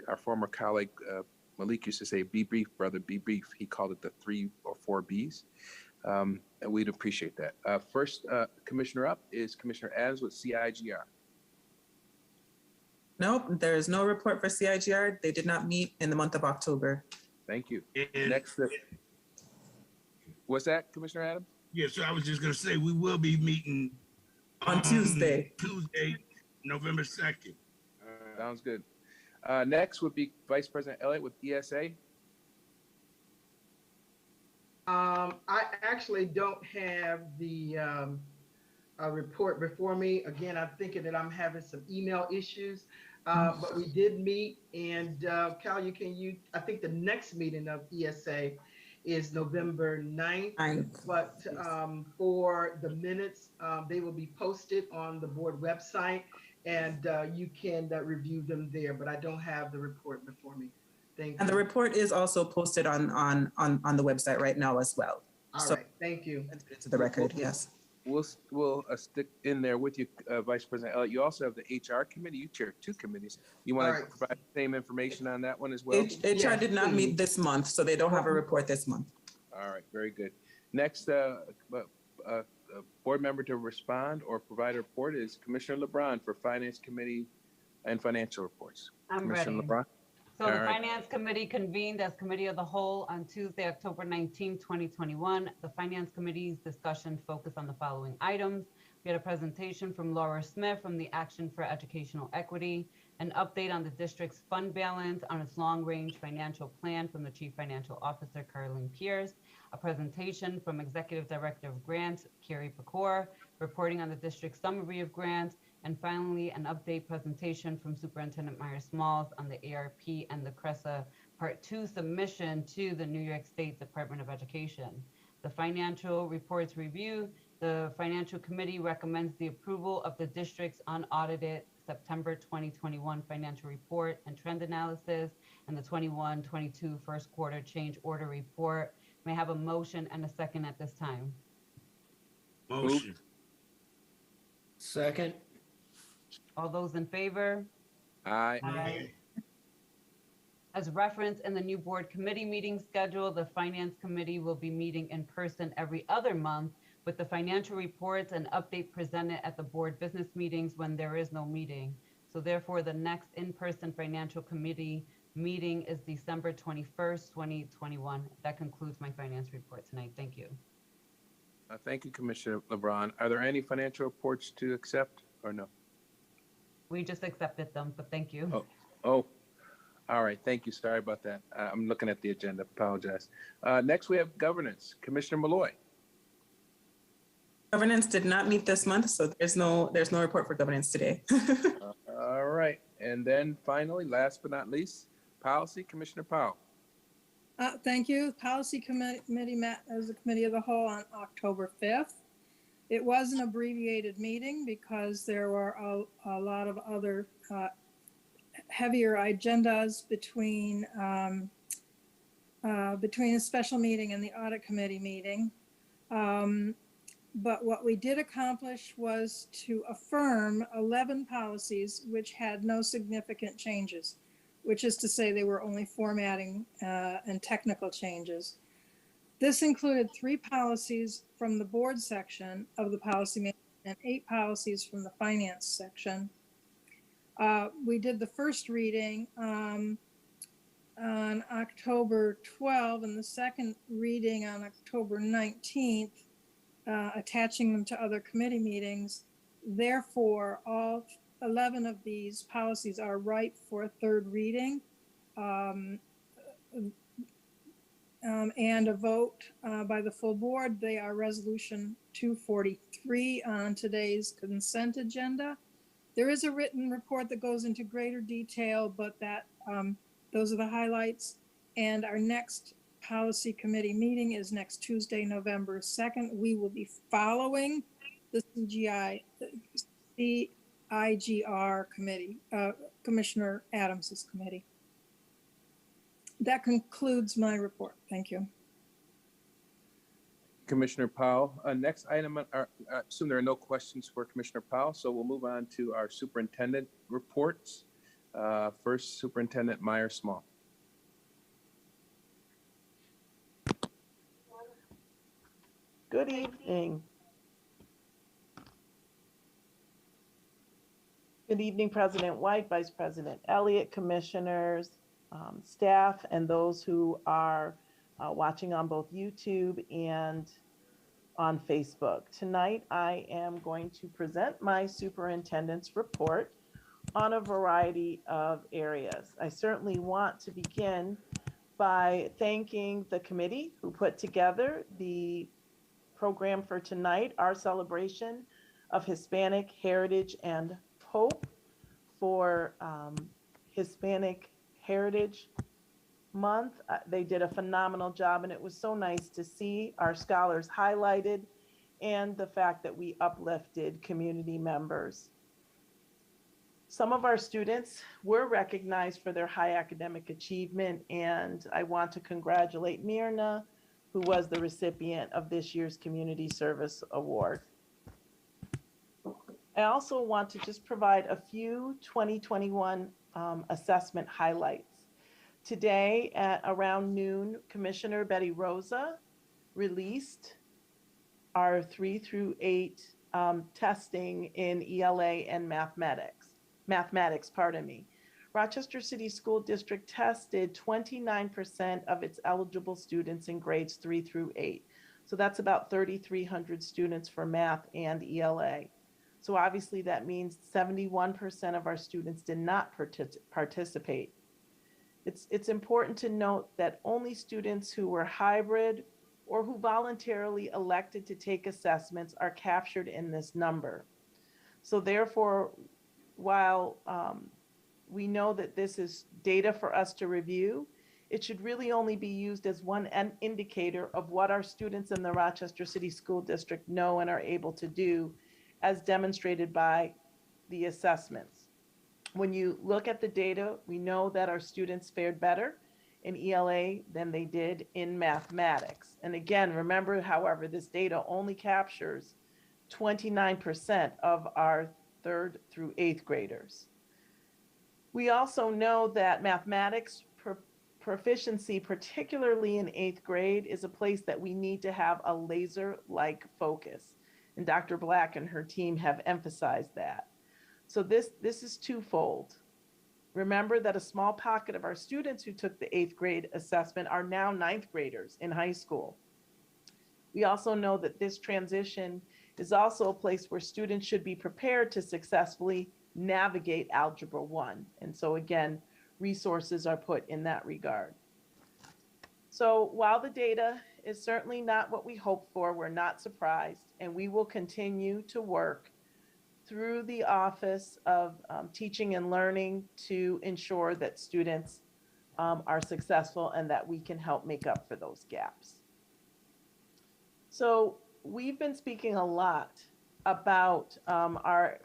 our former colleague Malik used to say, "Be brief, brother, be brief." He called it the 3 or 4 Bs, and we'd appreciate that. First commissioner up is Commissioner Adams with CIGR. Nope, there is no report for CIGR. They did not meet in the month of October. Thank you. Next, what's that, Commissioner Adams? Yeah, so I was just gonna say, we will be meeting on Tuesday, November 2nd. Sounds good. Next would be Vice President Elliott with ESA. I actually don't have the report before me. Again, I'm thinking that I'm having some email issues, but we did meet. And Cal, I think the next meeting of ESA is November 9th. But for the minutes, they will be posted on the board website, and you can review them there. But I don't have the report before me. Thank you. And the report is also posted on the website right now as well. All right, thank you. To the record, yes. We'll stick in there with you, Vice President Elliott. You also have the HR committee. You chair 2 committees. You want to provide the same information on that one as well? HR did not meet this month, so they don't have a report this month. All right, very good. Next, board member to respond or provide a report is Commissioner LeBron for Finance Committee and Financial Reports. I'm Commissioner ready. LeBron? So the Finance Committee convened as Committee of the Whole on Tuesday, October 19, 2021. The Finance Committee's discussion focused on the following items. We had a presentation from Laura Smith from the Action for Educational Equity, an update on the district's fund balance on its long-range financial plan from the Chief Financial Officer, Carlene Pierce, a presentation from Executive Director of Grants, Carrie Pecor, reporting on the district's summary of grants, and finally, an update presentation from Superintendent Myers-Smalls on the ARP and the CRESA Part 2 submission to the New York State Department of Education. The financial reports review. The Financial Committee recommends the approval of the district's unaudited September 2021 financial report and trend analysis and the 21-22 first quarter change order report. May I have a motion and a second at this time? Motion. Second. All those in favor? Aye. Aye. As referenced in the new board committee meeting schedule, the Finance Committee will be meeting in person every other month with the financial reports and update presented at the board business meetings when there is no meeting. So therefore, the next in-person Financial Committee meeting is December 21st, 2021. That concludes my finance report tonight. Thank you. Thank you, Commissioner LeBron. Are there any financial reports to accept or no? We just accepted them, but thank you. Oh, all right. Thank you. Sorry about that. I'm looking at the agenda. Apologize. Next, we have governance. Commissioner Malloy. Governance did not meet this month, so there's no report for governance today. All right. And then finally, last but not least, policy, Commissioner Powell. Thank you. Policy Committee met as a committee of the whole on October 5th. It was an abbreviated meeting because there were a lot of other heavier agendas between a special meeting and the audit committee meeting. But what we did accomplish was to affirm 11 policies which had no significant changes, which is to say they were only formatting and technical changes. This included 3 policies from the board section of the policy manual and 8 policies from the finance section. We did the first reading on October 12th and the second reading on October 19th, attaching them to other committee meetings. Therefore, all 11 of these policies are ripe for a third reading and a vote by the full board. They are Resolution 243 on today's consent agenda. There is a written report that goes into greater detail, but those are the highlights. And our next policy committee meeting is next Tuesday, November 2nd. We will be following the CIGR committee, Commissioner Adams's committee. That concludes my report. Thank you. Commissioner Powell. Next item, I assume there are no questions for Commissioner Powell, so we'll move on to our superintendent reports. First, Superintendent Myers-Small. Good evening. Good evening, President White, Vice President Elliott, commissioners, staff, and those who are watching on both YouTube and on Facebook. Tonight, I am going to present my superintendent's report on a variety of areas. I certainly want to begin by thanking the committee who put together the program for tonight, our celebration of Hispanic Heritage and Hope for Hispanic Heritage Month. They did a phenomenal job, and it was so nice to see our scholars highlighted and the fact that we uplifted community members. Some of our students were recognized for their high academic achievement, and I want to congratulate Myrna, who was the recipient of this year's Community Service Award. I also want to just provide a few 2021 assessment highlights. Today at around noon, Commissioner Betty Rosa released our 3 through 8 testing in ELA and mathematics, pardon me. Rochester City School District tested 29% of its eligible students in grades 3 through 8. So that's about 3,300 students for math and ELA. So obviously that means 71% of our students did not participate. It's important to note that only students who were hybrid or who voluntarily elected to take assessments are captured in this number. So therefore, while we know that this is data for us to review, it should really only be used as one indicator of what our students in the Rochester City School District know and are able to do, as demonstrated by the assessments. When you look at the data, we know that our students fared better in ELA than they did in mathematics. And again, remember, however, this data only captures 29% of our 3rd through 8th graders. We also know that mathematics proficiency, particularly in 8th grade, is a place that we need to have a laser-like focus. And Dr. Black and her team have emphasized that. So this is twofold. Remember that a small pocket of our students who took the 8th grade assessment are now 9th graders in high school. We also know that this transition is also a place where students should be prepared to successfully navigate Algebra 1. And so again, resources are put in that regard. So while the data is certainly not what we hoped for, we're not surprised, and we will continue to work through the Office of Teaching and Learning to ensure that students are successful and that we can help make up for those gaps. So we've been speaking a lot about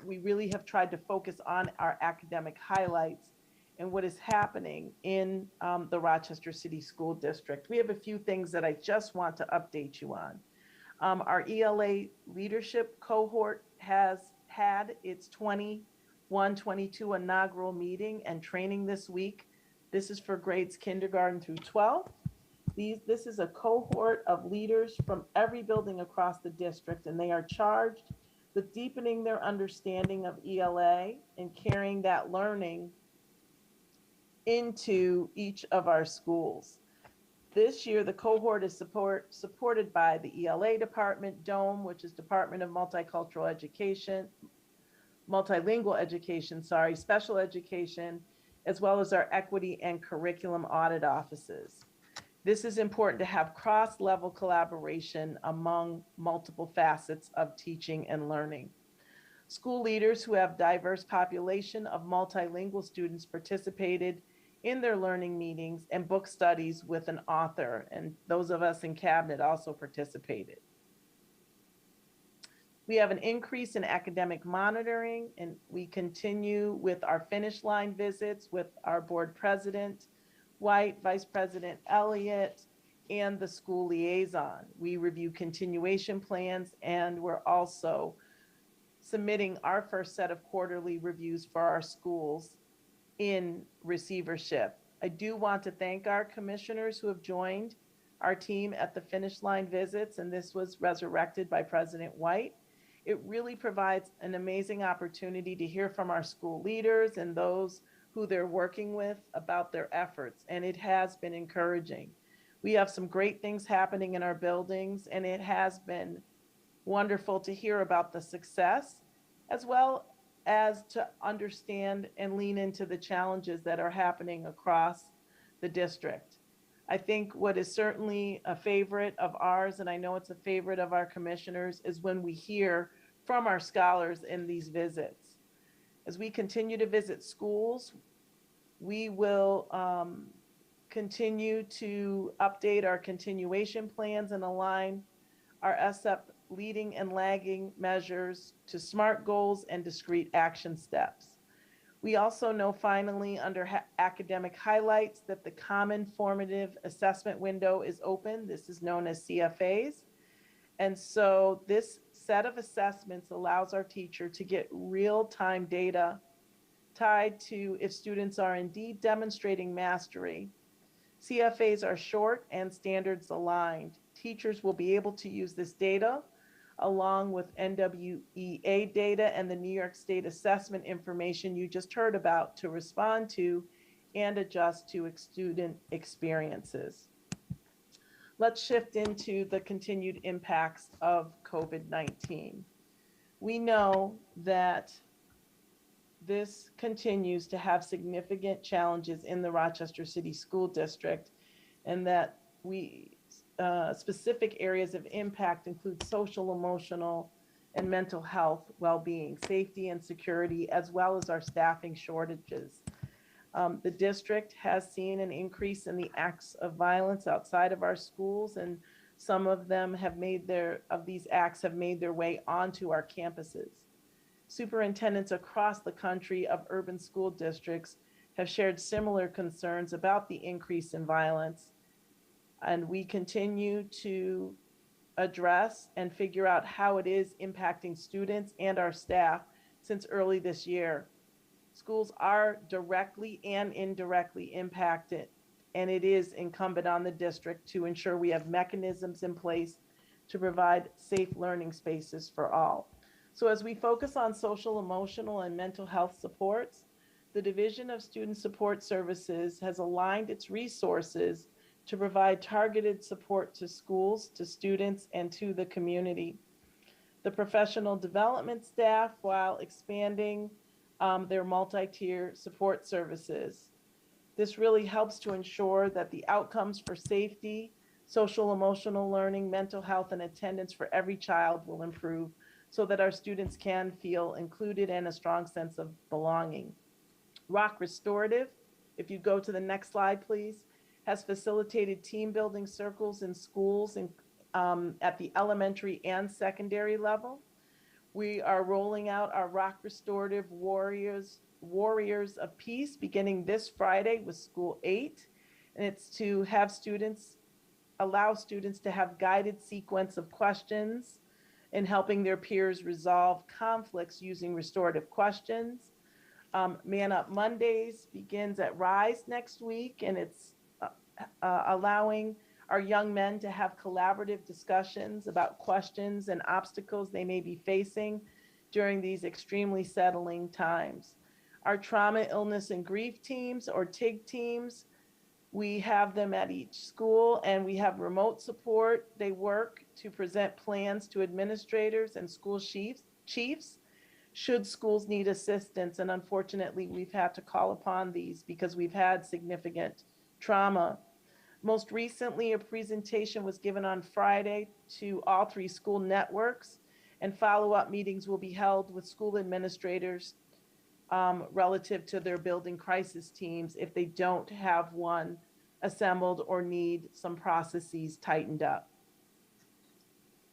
we really have tried to focus on our academic highlights and what is happening in the Rochester City School District. We have a few things that I just want to update you on. Our ELA leadership cohort has had its 21-22 inaugural meeting and training this week. This is for grades kindergarten through 12. This is a cohort of leaders from every building across the district, and they are charged with deepening their understanding of ELA and carrying that learning into each of our schools. This year, the cohort is supported by the ELA department, DOME, which is Department of Multilingual Education, special education, as well as our equity and curriculum audit offices. This is important to have cross-level collaboration among multiple facets of teaching and learning. School leaders who have diverse population of multilingual students participated in their learning meetings and book studies with an author, and those of us in cabinet also participated. We have an increase in academic monitoring, and we continue with our finish line visits with our board president, White, Vice President Elliott, and the school liaison. We review continuation plans, and we're also submitting our first set of quarterly reviews for our schools in receivership. I do want to thank our commissioners who have joined our team at the finish line visits, and this was resurrected by President White. It really provides an amazing opportunity to hear from our school leaders and those who they're working with about their efforts, and it has been encouraging. We have some great things happening in our buildings, and it has been wonderful to hear about the success, as well as to understand and lean into the challenges that are happening across the district. I think what is certainly a favorite of ours, and I know it's a favorite of our commissioners, is when we hear from our scholars in these visits. As we continue to visit schools, we will continue to update our continuation plans and align our SEP leading and lagging measures to SMART goals and discrete action steps. We also know finally under academic highlights that the Common Formative Assessment window is open. This is known as CFAs. And so this set of assessments allows our teacher to get real-time data tied to if students are indeed demonstrating mastery. CFAs are short and standards aligned. Teachers will be able to use this data along with NWEA data and the New York State assessment information you just heard about to respond to and adjust to student experiences. Let's shift into the continued impacts of COVID-19. We know that this continues to have significant challenges in the Rochester City School District, and that specific areas of impact include social, emotional, and mental health, well-being, safety and security, as well as our staffing shortages. The district has seen an increase in the acts of violence outside of our schools, and some of them these acts have made their way onto our campuses. Superintendents across the country of urban school districts have shared similar concerns about the increase in violence, and we continue to address and figure out how it is impacting students and our staff since early this year. Schools are directly and indirectly impacted, and it is incumbent on the district to ensure we have mechanisms in place to provide safe learning spaces for all. So as we focus on social, emotional, and mental health supports, the Division of Student Support Services has aligned its resources to provide targeted support to schools, to students, and to the community. The professional development staff, while expanding their multi-tier support services. This really helps to ensure that the outcomes for safety, social, emotional learning, mental health, and attendance for every child will improve so that our students can feel included and a strong sense of belonging. Rock Restorative if you go to the next slide, please, has facilitated team building circles in schools and at the elementary and secondary level. We are rolling out our Rock Restorative Warriors of Peace beginning this Friday with School 8. And it's to have students, allow students to have guided sequence of questions in helping their peers resolve conflicts using restorative questions. Man Up Mondays begins at Rise next week, and it's allowing our young men to have collaborative discussions about questions and obstacles they may be facing during these extremely settling times. Our trauma, illness, and grief teams, or TIG teams, we have them at each school, and we have remote support. They work to present plans to administrators and school chiefs should schools need assistance. And unfortunately, we've had to call upon these because we've had significant trauma. Most recently, a presentation was given on Friday to all 3 school networks, and follow-up meetings will be held with school administrators relative to their building crisis teams if they don't have one assembled or need some processes tightened up.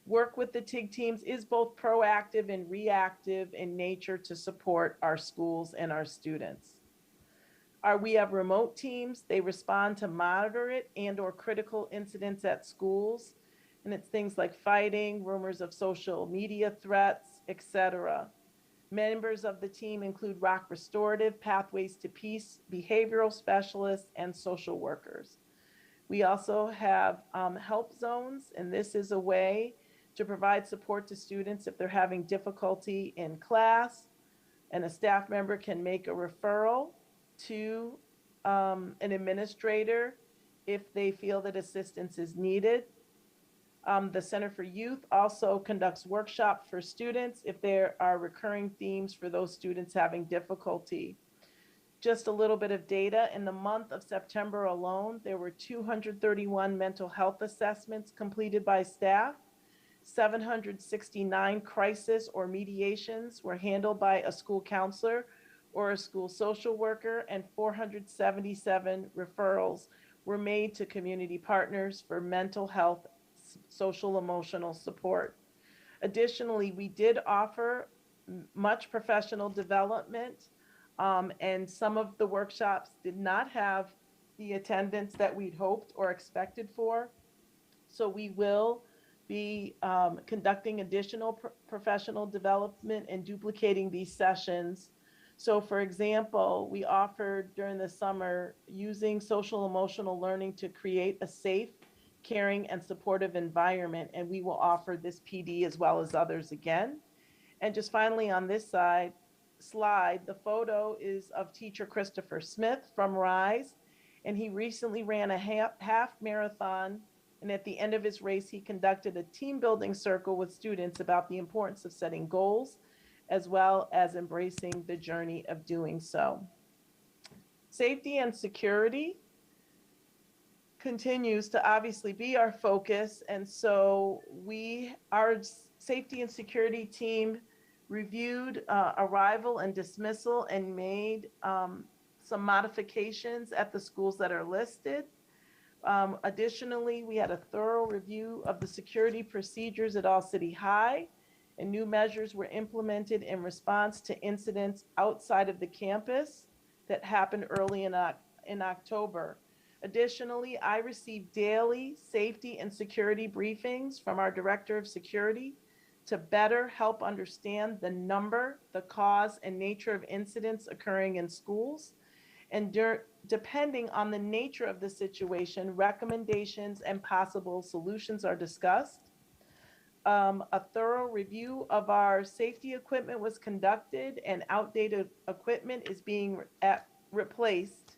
Work with the TIG teams is both proactive and reactive in nature to support our schools and our students. We have remote teams. They respond to moderate and or critical incidents at schools. And it's things like fighting, rumors of social media threats, etc. Members of the team include Rock Restorative, Pathways to Peace, behavioral specialists, and social workers. We also have help zones, and this is a way to provide support to students if they're having difficulty in class, and a staff member can make a referral to an administrator if they feel that assistance is needed. The Center for Youth also conducts workshops for students if there are recurring themes for those students having difficulty. Just a little bit of data. In the month of September alone, there were 231 mental health assessments completed by staff. 769 crisis or mediations were handled by a school counselor or a school social worker, and 477 referrals were made to community partners for mental health, social emotional support. Additionally, we did offer much professional development, and some of the workshops did not have the attendance that we'd hoped or expected for. So we will be conducting additional professional development and duplicating these sessions. So for example, we offered during the summer using social emotional learning to create a safe, caring, and supportive environment. And we will offer this PD as well as others again. And just finally on this slide, the photo is of teacher Christopher Smith from RISE. And he recently ran a half marathon. And at the end of his race, he conducted a team building circle with students about the importance of setting goals, as well as embracing the journey of doing so. Safety and security continues to obviously be our focus. And so our safety and security team reviewed arrival and dismissal and made some modifications at the schools that are listed. Additionally, we had a thorough review of the security procedures at All City High, and new measures were implemented in response to incidents outside of the campus that happened early in October. Additionally, I received daily safety and security briefings from our Director of Security to better help understand the number, the cause, and nature of incidents occurring in schools. And depending on the nature of the situation, recommendations and possible solutions are discussed. A thorough review of our safety equipment was conducted, and outdated equipment is being replaced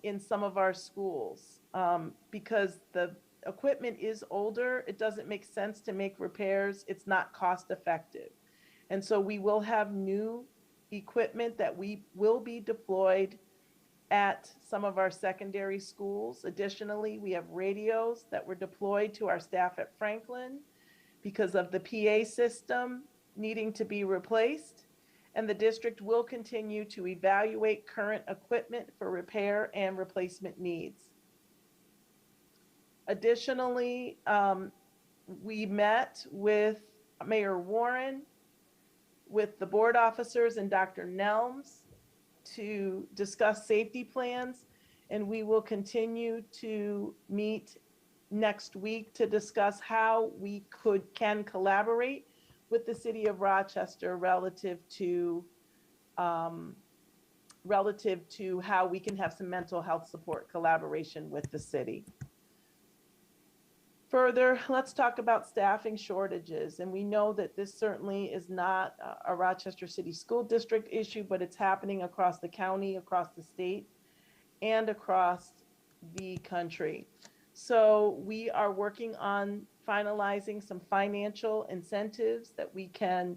in some of our schools. Because the equipment is older, it doesn't make sense to make repairs. It's not cost effective. And so we will have new equipment that will be deployed at some of our secondary schools. Additionally, we have radios that were deployed to our staff at Franklin because of the PA system needing to be replaced. and the district will continue to evaluate current equipment for repair and replacement needs. Additionally, we met with Mayor Warren, with the board officers and Dr. Nelms to discuss safety plans, and we will continue to meet next week to discuss how we can collaborate with the city of Rochester relative to how we can have some mental health support collaboration with the city. Further, let's talk about staffing shortages. And we know that this certainly is not a Rochester City School District issue, but it's happening across the county, across the state, and across the country. So we are working on finalizing some financial incentives that we can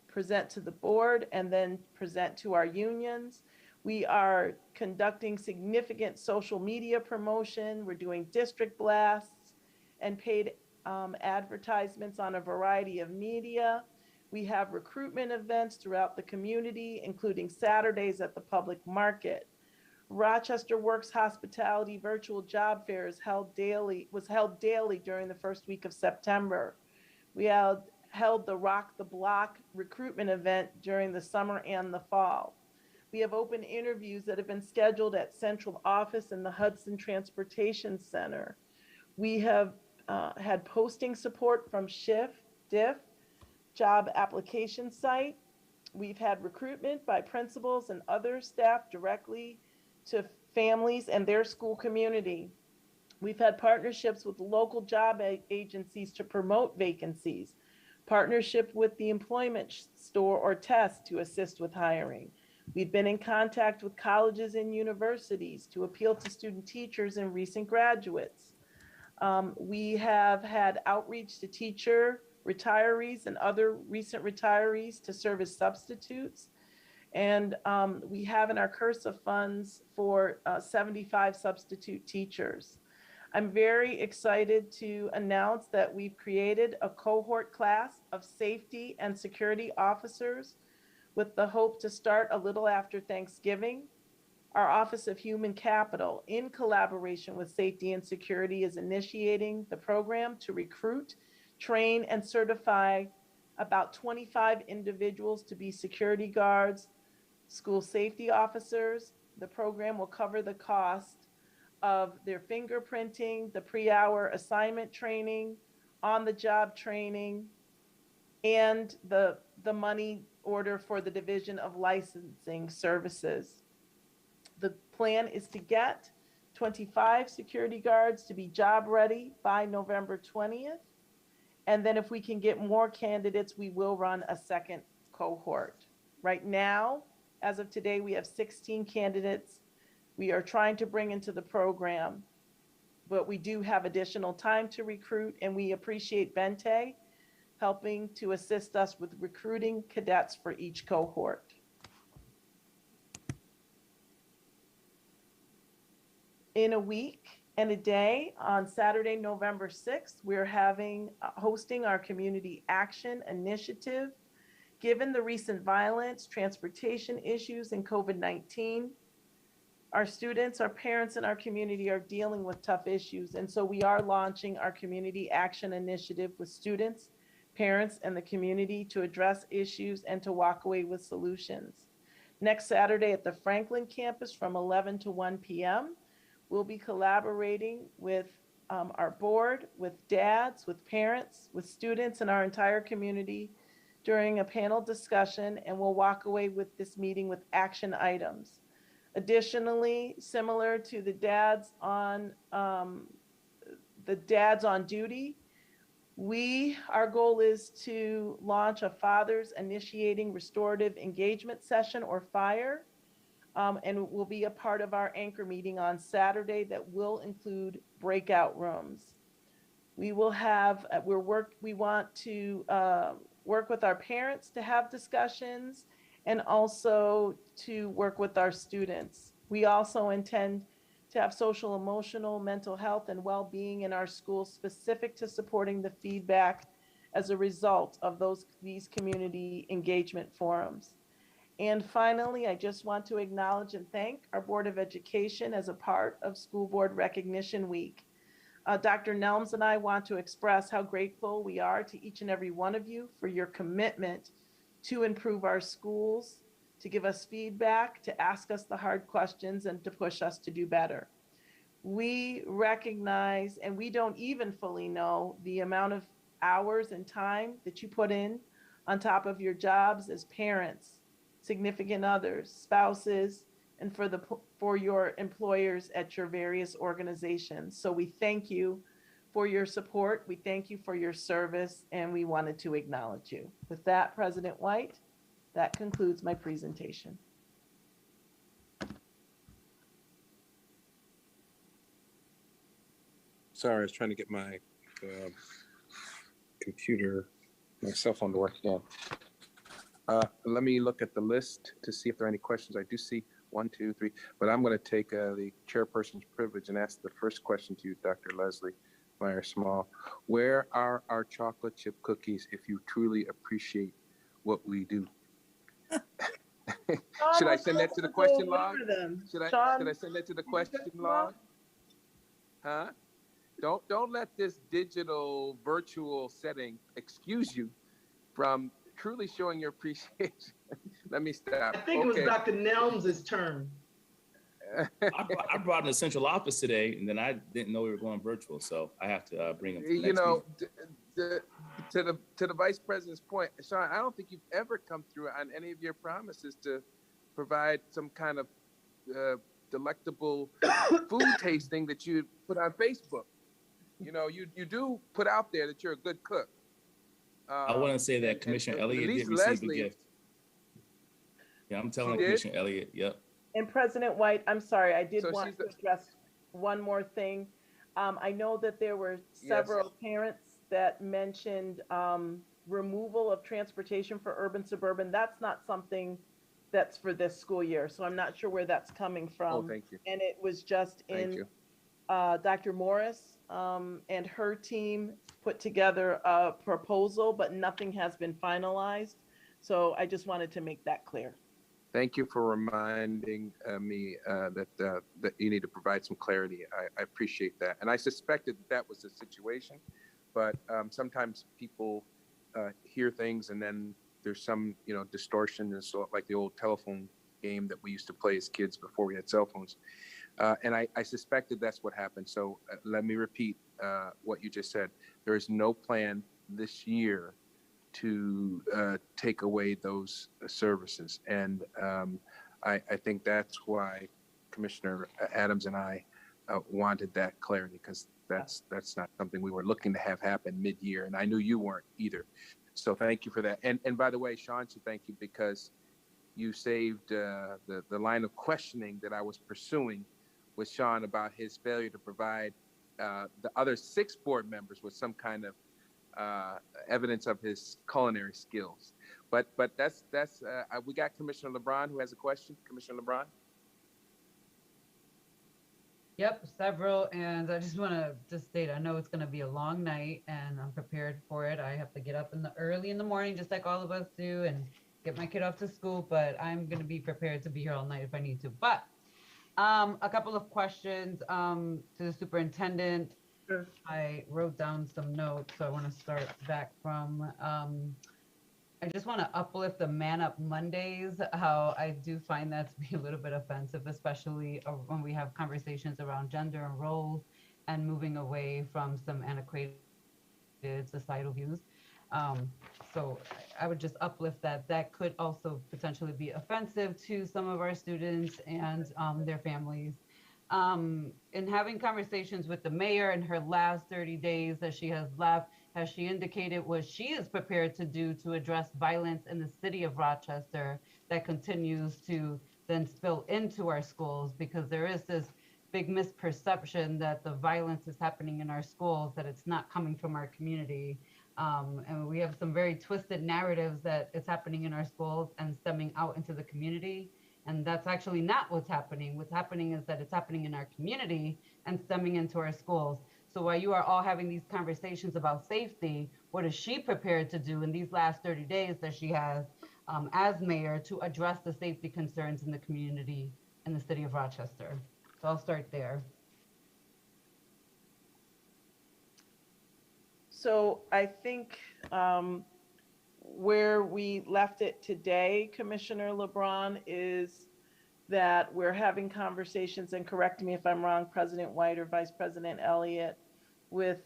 present to the board and then present to our unions. We are conducting significant social media promotion. We're doing district blasts and paid advertisements on a variety of media. We have recruitment events throughout the community, including Saturdays at the public market. Rochester Works Hospitality Virtual Job Fair was held daily during the first week of September. We held the Rock the Block recruitment event during the summer and the fall. We have open interviews that have been scheduled at Central Office and the Hudson Transportation Center. We have had posting support from DIF, job application site. We've had recruitment by principals and other staff directly to families and their school community. We've had partnerships with local job agencies to promote vacancies, partnership with the employment store or test to assist with hiring. We've been in contact with colleges and universities to appeal to student teachers and recent graduates. We have had outreach to teacher retirees and other recent retirees to serve as substitutes. And we have in our CURSA funds for 75 substitute teachers. I'm very excited to announce that we've created a cohort class of safety and security officers with the hope to start a little after Thanksgiving. Our Office of Human Capital, in collaboration with Safety and Security, is initiating the program to recruit, train, and certify about 25 individuals to be security guards, school safety officers. The program will cover the cost of their fingerprinting, the pre-hour assignment training, on-the-job training, and the money order for the Division of Licensing Services. The plan is to get 25 security guards to be job ready by November 20th. And then if we can get more candidates, we will run a second cohort. Right now, as of today, we have 16 candidates we are trying to bring into the program, but we do have additional time to recruit, and we appreciate Bente helping to assist us with recruiting cadets for each cohort. In a week and a day, on Saturday, November 6th, we're hosting our community action initiative. Given the recent violence, transportation issues, and COVID-19, our students, our parents, and our community are dealing with tough issues. And so we are launching our community action initiative with students, parents, and the community to address issues and to walk away with solutions. Next Saturday at the Franklin campus from 11 to 1 p.m., we'll be collaborating with our board, with dads, with parents, with students, and our entire community during a panel discussion, and we'll walk away with this meeting with action items. Additionally, similar to the dads on duty, our goal is to launch a Fathers Initiating Restorative Engagement Session, or FIRE, and will be a part of our anchor meeting on Saturday that will include breakout rooms. We will have, we want to work with our parents to have discussions and also to work with our students. We also intend to have social, emotional, mental health, and well-being in our schools specific to supporting the feedback as a result of these community engagement forums. And finally, I just want to acknowledge and thank our Board of Education as a part of School Board Recognition Week. Dr. Nelms and I want to express how grateful we are to each and every one of you for your commitment to improve our schools, to give us feedback, to ask us the hard questions, and to push us to do better. We recognize, and we don't even fully know, the amount of hours and time that you put in on top of your jobs as parents, significant others, spouses, and for your employers at your various organizations. So we thank you for your support. We thank you for your service, and we wanted to acknowledge you. With that, President White, that concludes my presentation. Sorry, I was trying to get my computer, my cell phone to work again. Let me look at the list to see if there are any questions. I do see 1, 2, 3, but I'm going to take the chairperson's privilege and ask the first question to you, Dr. Leslie Meyer-Small. Where are our chocolate chip cookies if you truly appreciate what we do? Should I send that to the question log? Should I send that to the question log? Huh? Don't let this digital virtual setting excuse you from truly showing your appreciation. Let me stop. I think it was Dr. Nelms' turn. I brought in the central office today, and then I didn't know we were going virtual, so I have to bring them. You know, to the vice president's point, Sean, I don't think you've ever come through on any of your promises to provide some kind of delectable food tasting that you put on Facebook. You know, you do put out there that you're a good cook. I want to say that Commissioner Elliott did receive a gift. Yeah, I'm telling Commissioner Elliott. Yep. And President White, I'm sorry, I did want to address one more thing. I know that there were several parents that mentioned removal of transportation for urban suburban. That's not something that's for this school year, so I'm not sure where that's coming from. Oh, thank you. And it was just in Dr. Morris and her team put together a proposal, but nothing has been finalized. So I just wanted to make that clear. Thank you for reminding me that you need to provide some clarity. I appreciate that. And I suspected that was the situation, but sometimes people hear things and then there's some, distortion. And so like the old telephone game that we used to play as kids before we had cell phones. And I suspected that's what happened. So let me repeat what you just said. There is no plan this year to take away those services. And I think that's why Commissioner Adams and I wanted that clarity, because that's not something we were looking to have happen mid-year. And I knew you weren't either. So thank you for that. And by the way, Sean should thank you, because you saved the line of questioning that I was pursuing with Sean about his failure to provide the other 6 board members with some kind of evidence of his culinary skills. But that's we got Commissioner LeBron who has a question. Commissioner LeBron. Yep, several, and I just want to state, I know it's going to be a long night, and I'm prepared for it. I have to get up early in the morning, just like all of us do, and get my kid off to school, but I'm going to be prepared to be here all night if I need to. But a couple of questions to the superintendent. Sure. I wrote down some notes, so I want to start back from, I just want to uplift the Man Up Mondays, how I do find that to be a little bit offensive, especially when we have conversations around gender and roles and moving away from some antiquated societal views. So I would just uplift that could also potentially be offensive to some of our students and their families. In having conversations with the mayor in her last 30 days that she has left, has she indicated what she is prepared to do to address violence in the city of Rochester that continues to then spill into our schools? Because there is this big misperception that the violence is happening in our schools, that it's not coming from our community. And we have some very twisted narratives that it's happening in our schools and stemming out into the community. And that's actually not what's happening. What's happening is that it's happening in our community and stemming into our schools. So while you are all having these conversations about safety, what is she prepared to do in these last 30 days that she has as mayor to address the safety concerns in the community in the city of Rochester? So I'll start there. So I think where we left it today, Commissioner LeBron, is that we're having conversations, and correct me if I'm wrong, President White or Vice President Elliott, with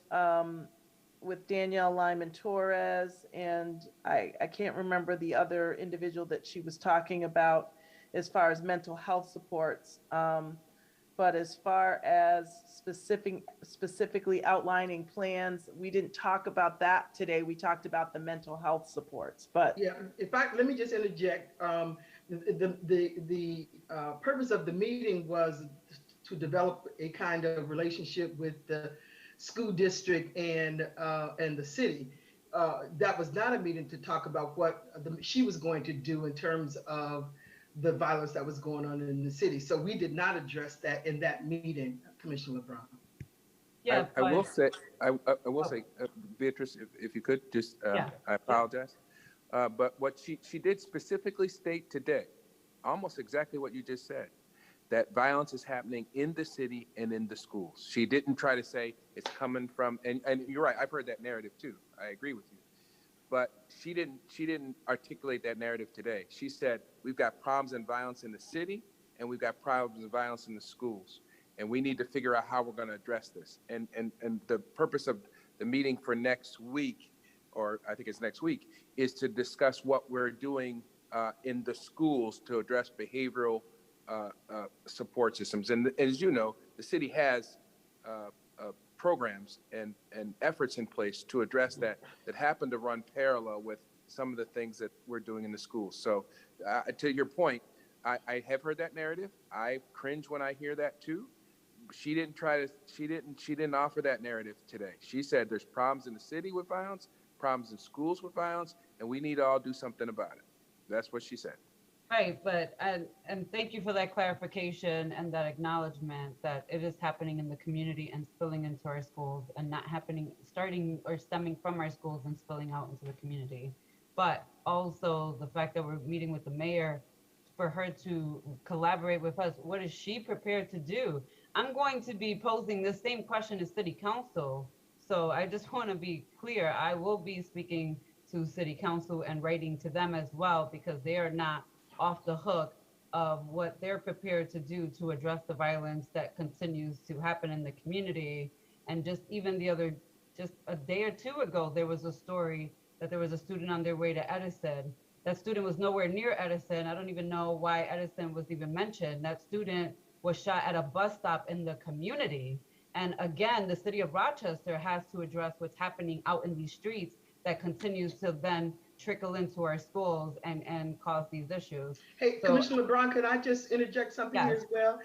Danielle Lyman Torres, and I can't remember the other individual that she was talking about as far as mental health supports. But as far as specifically outlining plans, we didn't talk about that today. We talked about the mental health supports. But yeah, let me just interject. The purpose of the meeting was to develop a kind of relationship with the school district and the city. That was not a meeting to talk about what she was going to do in terms of the violence that was going on in the city. So we did not address that in that meeting, Commissioner LeBron. Yeah, I will say, Beatrice, if you could just, I apologize. But what she did specifically state today, almost exactly what you just said, that violence is happening in the city and in the schools. She didn't try to say it's coming from, and you're right, I've heard that narrative too. I agree with you. But she didn't articulate that narrative today. She said, we've got problems and violence in the city, and we've got problems and violence in the schools. And we need to figure out how we're going to address this. And the purpose of the meeting for next week, or I think it's next week, is to discuss what we're doing in the schools to address behavioral support systems. And as you know, the city has programs and efforts in place to address that happen to run parallel with some of the things that we're doing in the schools. So to your point, I have heard that narrative. I cringe when I hear that too. She didn't offer that narrative today. She said there's problems in the city with violence, problems in schools with violence, and we need to all do something about it. That's what she said. Right, but and thank you for that clarification and that acknowledgement that it is happening in the community and spilling into our schools, and not starting or stemming from our schools and spilling out into the community. But also the fact that we're meeting with the mayor for her to collaborate with us. What is she prepared to do? I'm going to be posing the same question to City Council. So I just want to be clear. I will be speaking to City Council and writing to them as well, because they are not off the hook of what they're prepared to do to address the violence that continues to happen in the community. And just a day or two ago, there was a story that there was a student on their way to Edison. That student was nowhere near Edison. I don't even know why Edison was even mentioned. That student was shot at a bus stop in the community. And again, the city of Rochester has to address what's happening out in these streets that continues to then trickle into our schools and cause these issues. Hey, so, Commissioner LeBron, could I just interject something here as well?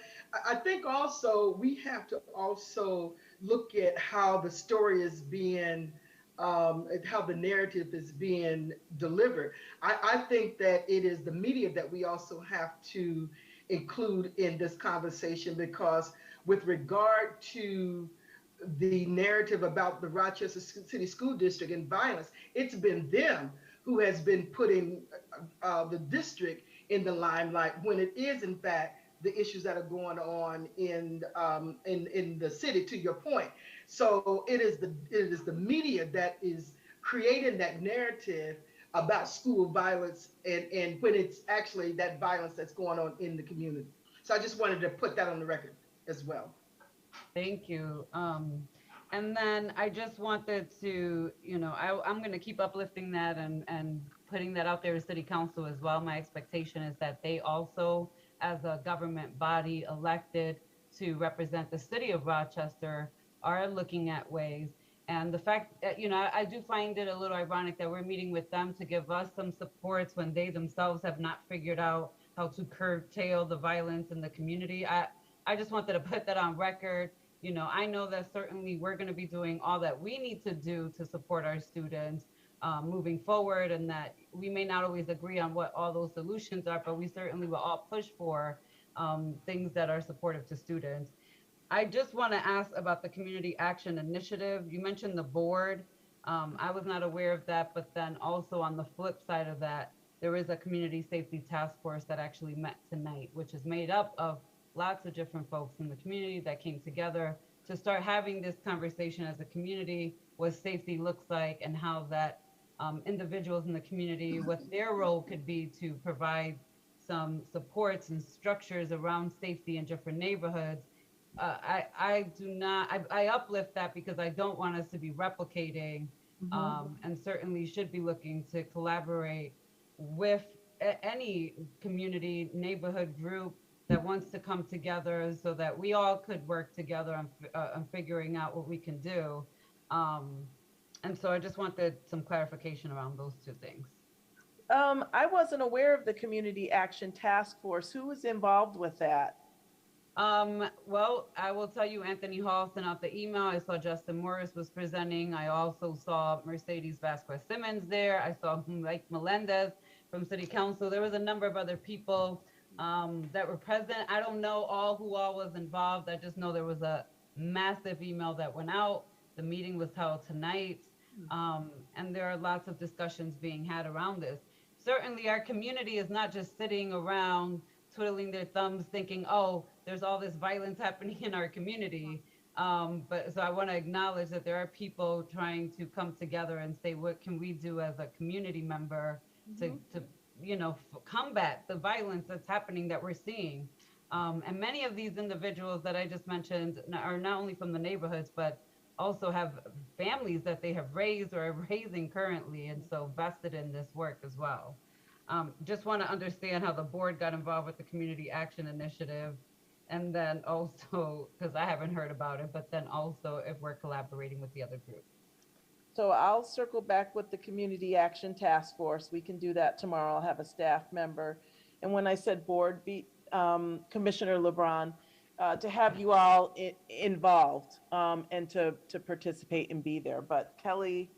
I think also we have to also look at how the story is being, how the narrative is being delivered. I think that it is the media that we also have to include in this conversation, because with regard to the narrative about the Rochester City School District and violence, it's been them who has been putting the district in the limelight, when it is in fact the issues that are going on in the city, to your point. So it is the media that is creating that narrative about school violence, and when it's actually that violence that's going on in the community. So I just wanted to put that on the record as well. Thank you. And then I just wanted to, I'm going to keep uplifting that and putting that out there to City Council as well. My expectation is that they also, as a government body elected to represent the city of Rochester, are looking at ways. And the fact that, I do find it a little ironic that we're meeting with them to give us some supports when they themselves have not figured out how to curtail the violence in the community. I just wanted to put that on record. I know that certainly we're going to be doing all that we need to do to support our students moving forward, and that we may not always agree on what all those solutions are, but we certainly will all push for things that are supportive to students. I just want to ask about the Community Action Initiative. You mentioned the board. I was not aware of that, but then also on the flip side of that, there is a Community Safety Task Force that actually met tonight, which is made up of lots of different folks in the community that came together to start having this conversation as a community, what safety looks like and how that individuals in the community, what their role could be to provide some supports and structures around safety in different neighborhoods. I uplift that because I don't want us to be replicating and certainly should be looking to collaborate with any community neighborhood group that wants to come together so that we all could work together on figuring out what we can do. And so I just wanted some clarification around those two things. I wasn't aware of the Community Action Task Force. Who was involved with that? Well, I will tell you, Anthony Hall sent out the email. I saw Justin Morris was presenting. I also saw Mercedes Vasquez Simmons there. I saw Mike Melendez from City Council. There was a number of other people that were present. I don't know who all was involved. I just know there was a massive email that went out. The meeting was held tonight. And there are lots of discussions being had around this. Certainly our community is not just sitting around twiddling their thumbs thinking, oh, there's all this violence happening in our community. But so I want to acknowledge that there are people trying to come together and say, what can we do as a community member to combat the violence that's happening that we're seeing. And many of these individuals that I just mentioned are not only from the neighborhoods, but also have families that they have raised or are raising currently, and so vested in this work as well. Just want to understand how the board got involved with the Community Action Initiative, and then also, because I haven't heard about it, but then also if we're collaborating with the other group. So I'll circle back with the Community Action Task Force. We can do that tomorrow. I'll have a staff member. And when I said board, Commissioner LeBron, to have you all involved and to participate and be there. But Kelly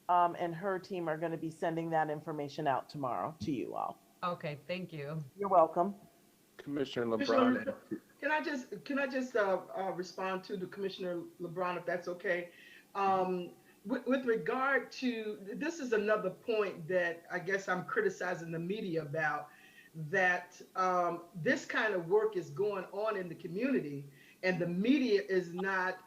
and her team are going to be sending that information out tomorrow to you all. Okay, thank you. You're welcome. Commissioner LeBron. Can I just respond to the Commissioner LeBron, if that's okay? With regard to, this is another point that I guess I'm criticizing the media about, that this kind of work is going on in the community and the media is not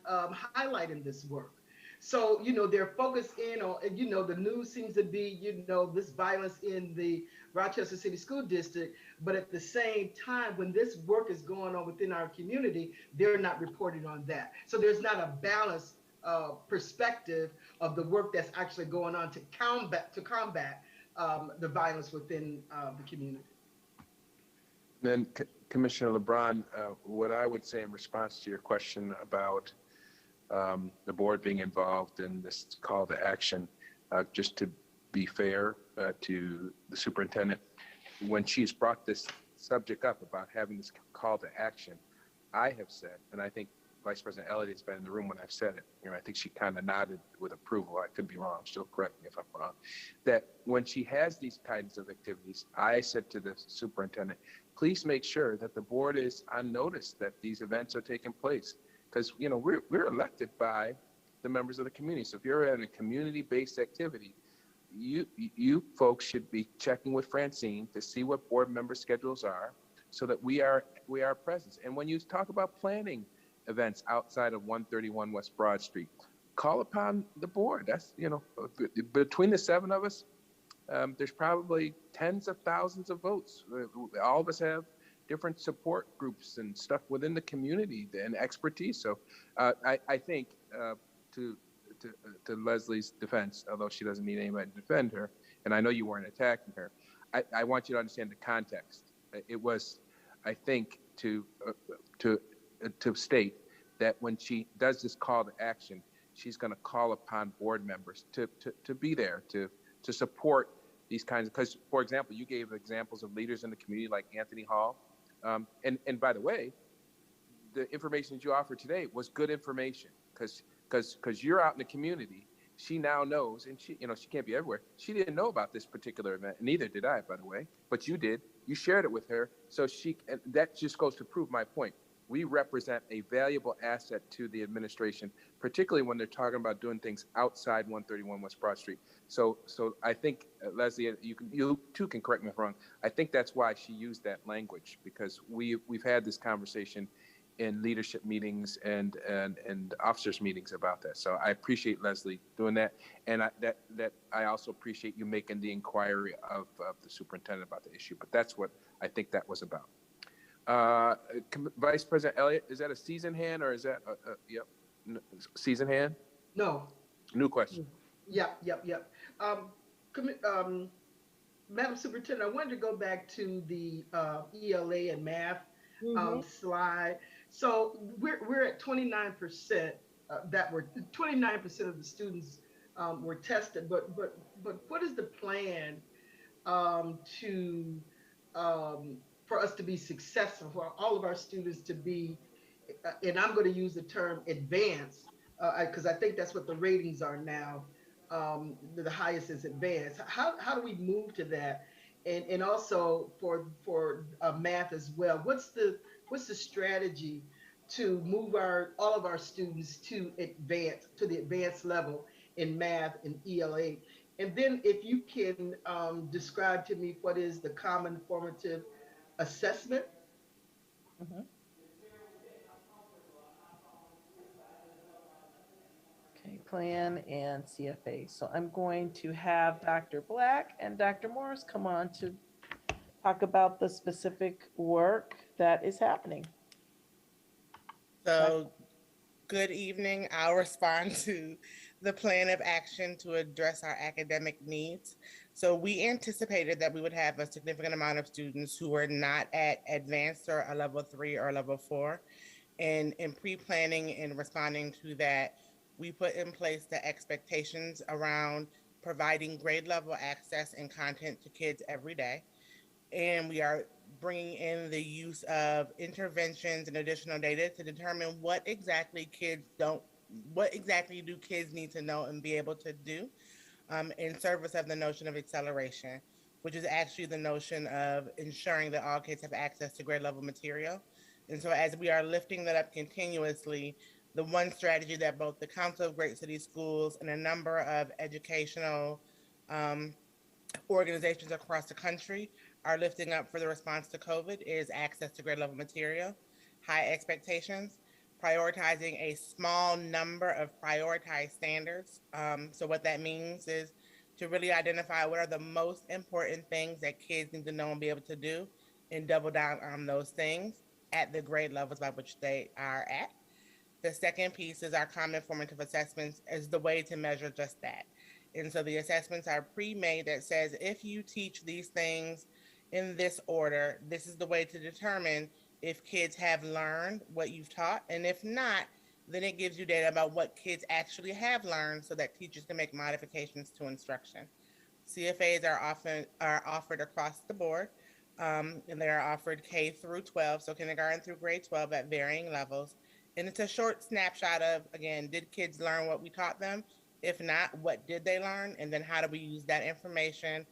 highlighting this work. So, they're focused in on, the news seems to be, this violence in the Rochester City School District, but at the same time, when this work is going on within our community, they're not reporting on that. So there's not a balanced perspective of the work that's actually going on to combat the violence within the community. Then Commissioner LeBron, what I would say in response to your question about the board being involved in this call to action, just to be fair to the superintendent, when she's brought this subject up about having this call to action, I have said, and I think Vice President Elliott has been in the room when I've said it, I think she kind of nodded with approval. I could be wrong, she'll correct me if I'm wrong, that when she has these kinds of activities, I said to the superintendent, please make sure that the board is on notice that these events are taking place. Because, we're elected by the members of the community. So if you're at a community-based activity, you folks should be checking with Francine to see what board member schedules are so that we are present. And when you talk about planning events outside of 131 West Broad Street, call upon the board. That's, between the 7 of us, there's probably tens of thousands of votes. All of us have different support groups and stuff within the community and expertise. So I think to Leslie's defense, although she doesn't need anybody to defend her, and I know you weren't attacking her, I want you to understand the context. It was, I think, to state that when she does this call to action, she's going to call upon board members to be there, to support these kinds of, because, for example, you gave examples of leaders in the community like Anthony Hall. And by the way, the information that you offered today was good information because you're out in the community. She now knows, and she can't be everywhere. She didn't know about this particular event, and neither did I, by the way, but you did. You shared it with her. So and that just goes to prove my point. we represent a valuable asset to the administration, particularly when they're talking about doing things outside 131 West Broad Street. So I think, Leslie, you too can correct me if I'm wrong. I think that's why she used that language, because we've had this conversation in leadership meetings and officers meetings about that. So I appreciate Leslie doing that, and I also appreciate you making the inquiry of the superintendent about the issue. But that's what I think that was about. Vice President Elliott, is that a season hand or is that yep, season hand? No. New question. Yep. Madam Superintendent, I wanted to go back to the ELA and math slide. So we're at 29% that were 29% of the students were tested. But what is the plan to for us to be successful, for all of our students to be, and I'm going to use the term advanced, because I think that's what the ratings are now. The highest is advanced. How do we move to that? And also for math as well. What's the strategy to move all of our students to the advanced level in math and ELA? And then if you can describe to me what is the common formative assessment. Okay, plan and CFA. So I'm going to have Dr. Black and Dr. Morris come on to talk about the specific work that is happening. So, good evening. I'll respond to the plan of action to address our academic needs. So we anticipated that we would have a significant amount of students who were not at advanced or a level 3 or level 4. And in pre-planning and responding to that, we put in place the expectations around providing grade level access and content to kids every day. And we are bringing in the use of interventions and additional data to determine what exactly do kids need to know and be able to do in service of the notion of acceleration, which is actually the notion of ensuring that all kids have access to grade level material. And so as we are lifting that up continuously, the one strategy that both the Council of Great City Schools and a number of educational organizations across the country are lifting up for the response to COVID is access to grade level material, high expectations, prioritizing a small number of prioritized standards. So what that means is to really identify what are the most important things that kids need to know and be able to do, and double down on those things at the grade levels by which they are at. The second piece is our common formative assessments as the way to measure just that. And so the assessments are pre-made that says, if you teach these things in this order, this is the way to determine if kids have learned what you've taught. And if not, then it gives you data about what kids actually have learned so that teachers can make modifications to instruction. CFAs are offered across the board, and they are offered K through 12, so kindergarten through grade 12 at varying levels. And it's a short snapshot of, again, did kids learn what we taught them? If not, what did they learn? And then how do we use that information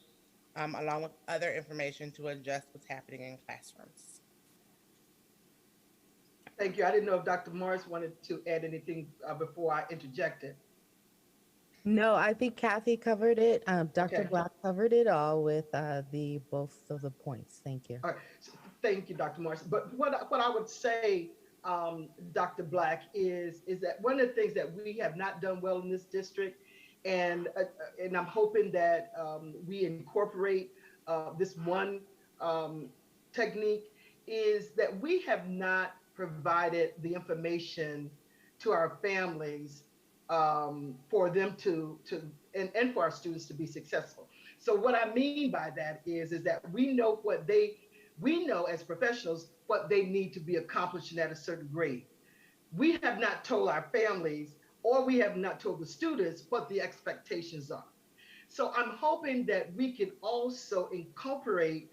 along with other information to adjust what's happening in classrooms? Thank you. I didn't know if Dr. Morris wanted to add anything before I interjected. No, I think Kathy covered it. Dr. Okay. Black covered it all with both of the points. Thank you. All right. So, thank you, Dr. Morris. But what I would say, Dr. Black, is that one of the things that we have not done well in this district, and I'm hoping that we incorporate this one technique, is that we have not provided the information to our families for them to and for our students to be successful. So what I mean by that is that we know as professionals what they need to be accomplishing at a certain grade. We have not told our families, or we have not told the students what the expectations are. So I'm hoping that we can also incorporate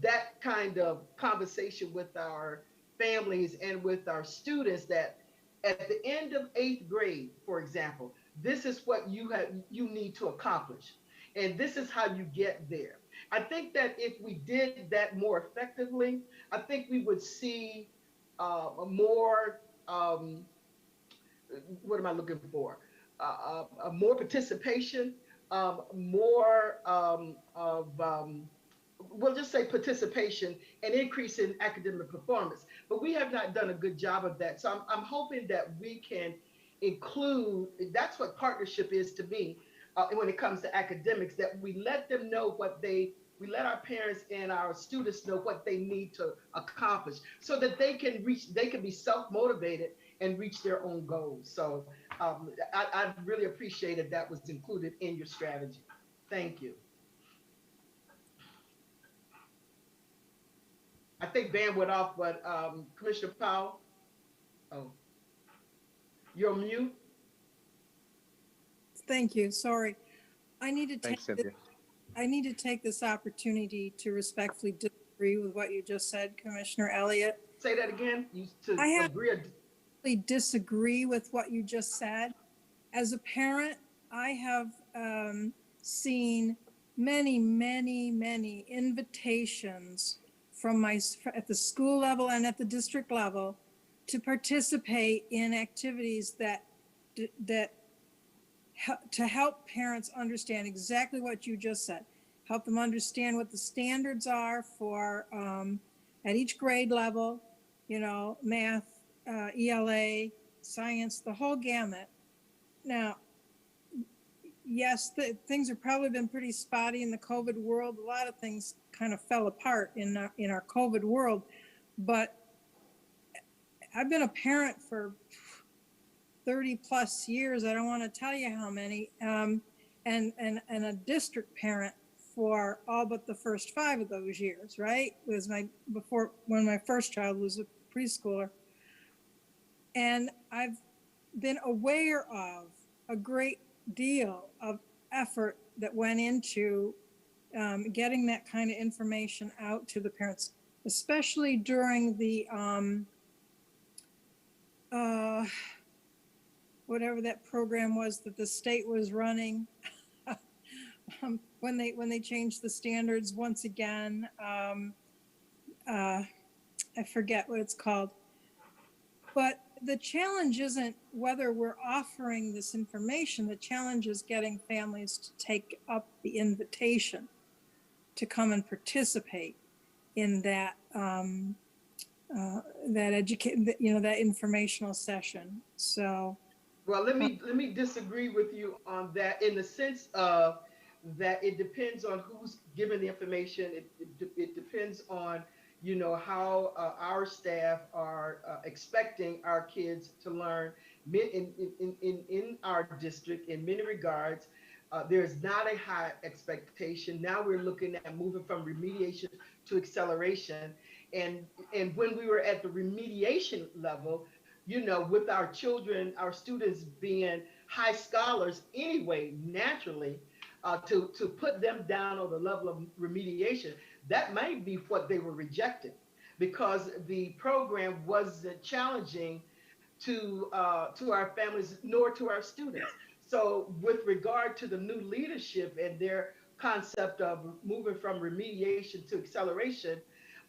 that kind of conversation with our families and with our students, that at the end of 8th grade, for example, this is what you need to accomplish, and this is how you get there. I think that if we did that more effectively, I think we would see a more, what am I looking for? More participation, more we'll just say participation and increase in academic performance. But we have not done a good job of that. So I'm hoping that we can include, that's what partnership is to me when it comes to academics, that we let them know we let our parents and our students know what they need to accomplish so that they can be self-motivated and reach their own goals. So I really appreciated that was included in your strategy. Thank you. I think Van went off, but Commissioner Powell, oh, you're on mute. Thank you. Sorry. I need to Thanks, Cynthia. I need to take this opportunity to respectfully disagree with what you just said, Commissioner Elliott. Say that again. I disagree with what you just said. As a parent, I have seen many, many, many invitations from at the school level and at the district level to participate in activities to help parents understand exactly what you just said. Help them understand what the standards are for at each grade level, you know, math, ELA, science, the whole gamut. Now, yes, things have probably been pretty spotty in the COVID world. A lot of things kind of fell apart in our COVID world, but I've been a parent for 30 plus years. I don't want to tell you how many, and a district parent for all but the first 5 of those years, right? It was when my first child was a preschooler. And I've been aware of a great deal of effort that went into getting that kind of information out to the parents, especially during the whatever that program was that the state was running when they changed the standards once again. I forget what it's called. But the challenge isn't whether we're offering this information. The challenge is getting families to take up the invitation to come and participate in that that informational session. So, well, let me disagree with you on that in the sense of that it depends on who's giving the information. It depends on, you know, how our staff are expecting our kids to learn. In our district, in many regards, there's not a high expectation. Now we're looking at moving from remediation to acceleration. And when we were at the remediation level, you know, with our children, our students being high scholars anyway, naturally, to put them down on the level of remediation, that might be what they were rejecting, because the program wasn't challenging to our families nor to our students. So with regard to the new leadership and their concept of moving from remediation to acceleration,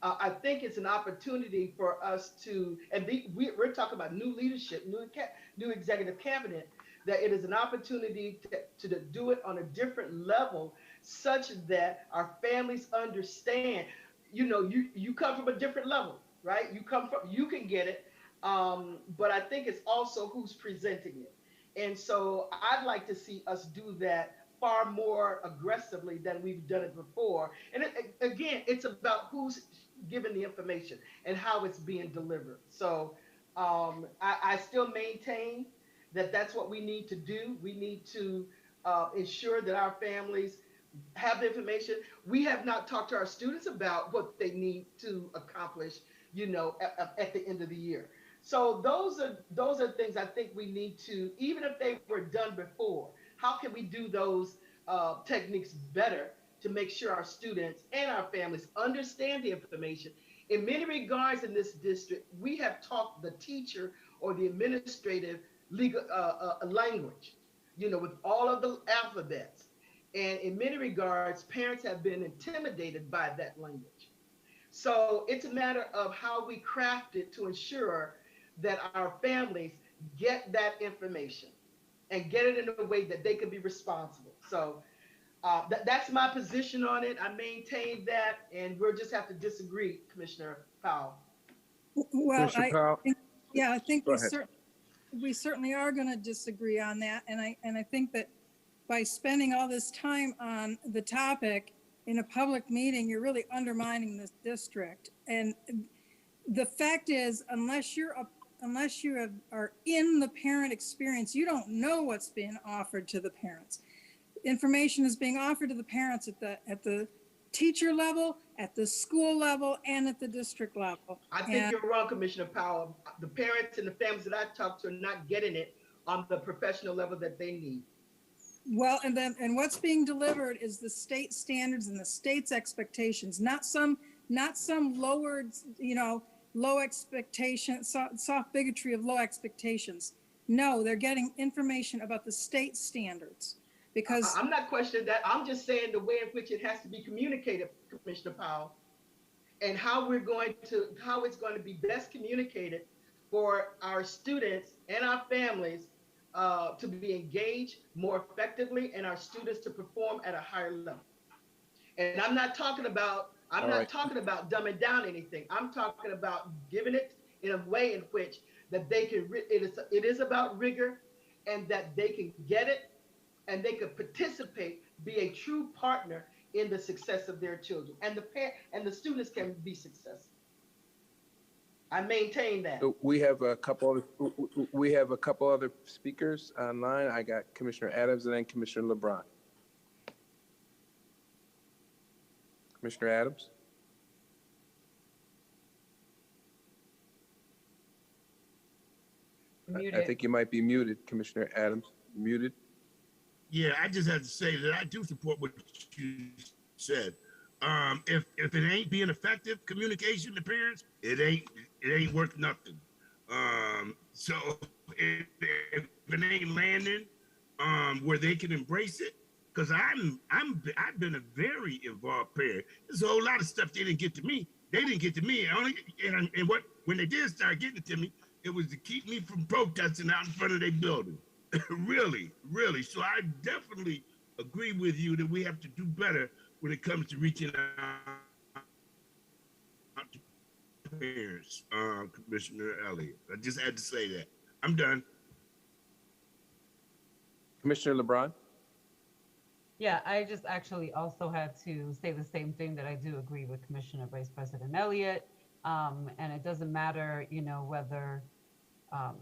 I think it's an opportunity for us to, and we're talking about new leadership, new executive cabinet, that it is an opportunity to do it on a different level, such that our families understand, you know, you come from a different level, right? You can get it, but I think it's also who's presenting it. And so I'd like to see us do that far more aggressively than we've done it before. And again, it's about who's giving the information and how it's being delivered. So I still maintain that that's what we need to do. We need to ensure that our families have the information. We have not talked to our students about what they need to accomplish, you know, at the end of the year. So those are things I think we need to, even if they were done before, how can we do those techniques better to make sure our students and our families understand the information? In many regards in this district, we have taught the teacher or the administrative legal language, you know, with all of the alphabets. And in many regards, parents have been intimidated by that language. So it's a matter of how we craft it to ensure that our families get that information and get it in a way that they can be responsible. So that's my position on it. I maintain that, and we'll just have to disagree, Commissioner Powell. Well, Commissioner Powell? I think Go ahead. we certainly are going to disagree on that. And I think that by spending all this time on the topic in a public meeting, you're really undermining this district. And the fact is, unless you are in the parent experience, you don't know what's being offered to the parents. Information is being offered to the parents at the teacher level, at the school level, and at the district level. I think you're wrong, Commissioner Powell. The parents and the families that I talk to are not getting it on the professional level that they need. Well, and what's being delivered is the state standards and the state's expectations, not some lowered, low expectations, soft bigotry of low expectations. No, they're getting information about the state standards. Because I'm not questioning that. I'm just saying the way in which it has to be communicated, Commissioner Powell, and how it's going to be best communicated for our students and our families to be engaged more effectively and our students to perform at a higher level. And I'm not talking about dumbing down anything. I'm talking about giving it in a way in which that they can. It is about rigor, and that they can get it. And they could participate, be a true partner in the success of their children, and the students can be successful. I maintain that. We have a couple other speakers online. I got Commissioner Adams and then Commissioner LeBron. Commissioner Adams. I think you might be muted, Commissioner Adams. Muted. Yeah, I just have to say that I do support what you said. If it ain't being effective communication to parents, it ain't worth nothing. So if it ain't landing where they can embrace it, because I've been a very involved parent. There's a whole lot of stuff they didn't get to me. They didn't get to me. When they did start getting it to me, it was to keep me from protesting out in front of their building. Really. So I definitely agree with you that we have to do better when it comes to reaching out to parents, Commissioner Elliott. I just had to say that. I'm done. Commissioner LeBron? Yeah, I just actually also had to say the same thing, that I do agree with Commissioner Vice President Elliott. And it doesn't matter, whether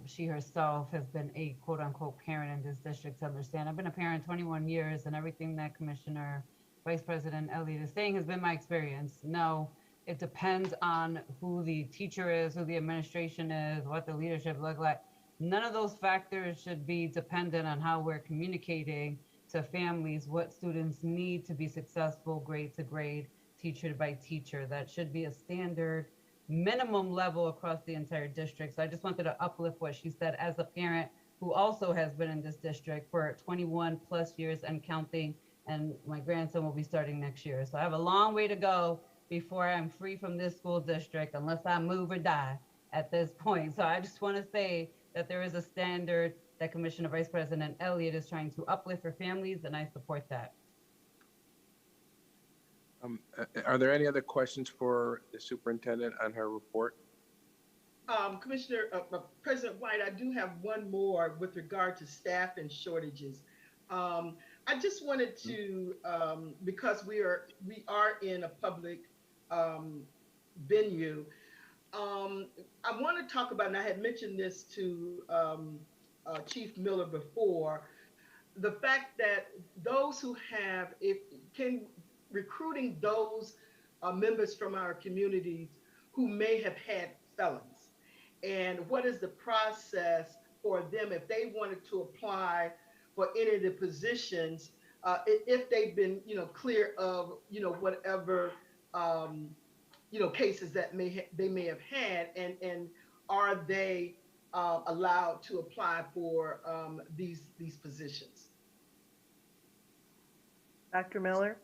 she herself has been a quote unquote parent in this district, to understand. I've been a parent 21 years, and everything that Commissioner Vice President Elliott is saying has been my experience. No, it depends on who the teacher is, who the administration is, what the leadership look like. None of those factors should be dependent on how we're communicating to families what students need to be successful, grade to grade, teacher by teacher. That should be a standard minimum level across the entire district. So I just wanted to uplift what she said as a parent who also has been in this district for 21 plus years and counting, and my grandson will be starting next year. So I have a long way to go before I'm free from this school district, unless I move or die at this point. So I just want to say that there is a standard that Commissioner Vice President Elliott is trying to uplift for families, and I support that. Are there any other questions for the superintendent on her report? Commissioner, President White, I do have one more with regard to staff and shortages. I just wanted to, because we are in a public venue, I want to talk about, and I had mentioned this to Chief Miller before, the fact that those who have, recruiting those members from our communities who may have had felons, and what is the process for them if they wanted to apply for any of the positions, if they've been, clear of, whatever, cases that they may have had, and are they allowed to apply for these positions? Dr. Miller?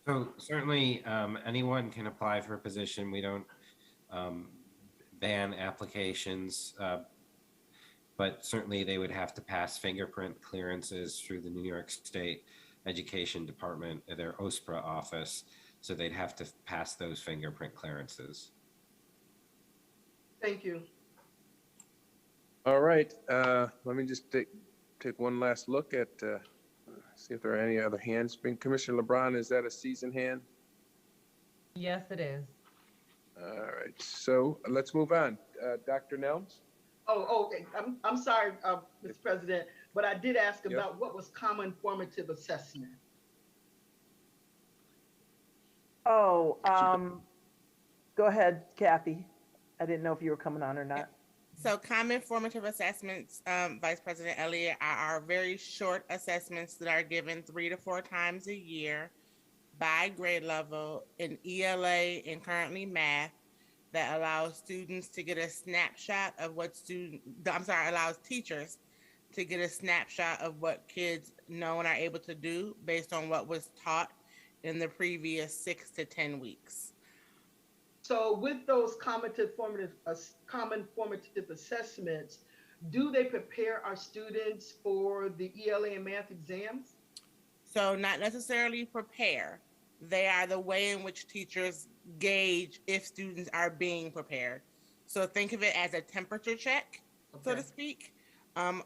So certainly anyone can apply for a position. We don't ban applications, but certainly they would have to pass fingerprint clearances through the New York State Education Department, their OSPRA office. So they'd have to pass those fingerprint clearances. Thank you. All right, let me just take one last look at, see if there are any other hands. Commissioner LeBron, is that a seasoned hand? Yes, it is. All right, so let's move on. Dr. Nelms? Okay. I'm sorry, Mr. President, but I did ask about what was common formative assessment. Oh, go ahead, Kathy. I didn't know if you were coming on or not. So common formative assessments, Vice President Elliott, are very short assessments that are given 3 to 4 times a year by grade level in ELA and currently math, that allows students to get a snapshot of what allows teachers to get a snapshot of what kids know and are able to do based on what was taught in the previous 6 to 10 weeks. So with those common formative assessments, do they prepare our students for the ELA and math exams? So not necessarily prepare. They are the way in which teachers gauge if students are being prepared. So think of it as a temperature check, so to speak,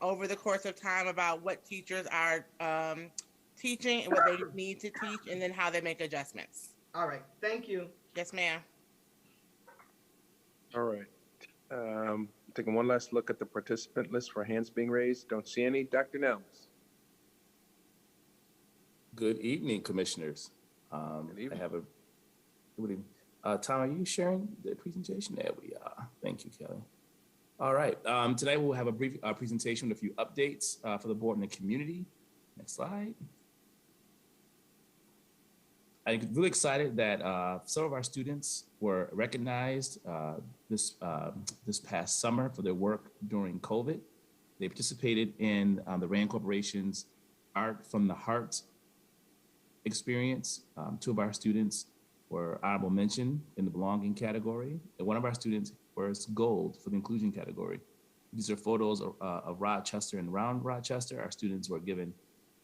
over the course of time about what teachers are teaching and what they need to teach, and then how they make adjustments. All right, thank you. Yes, ma'am. All right. Taking one last look at the participant list for hands being raised. Don't see any. Dr. Nelms? Good evening, commissioners. Good evening. I have a good evening. Tom, are you sharing the presentation? There we are. Thank you, Kelly. All right. Tonight we'll have a brief presentation with a few updates for the board and the community. Next slide. I'm really excited that some of our students were recognized this past summer for their work during COVID. They participated in the RAND Corporation's Art from the Heart experience. 2 of our students were honorable mention in the belonging category, and 1 of our students was gold for the inclusion category. These are photos of Rochester and around Rochester. Our students were given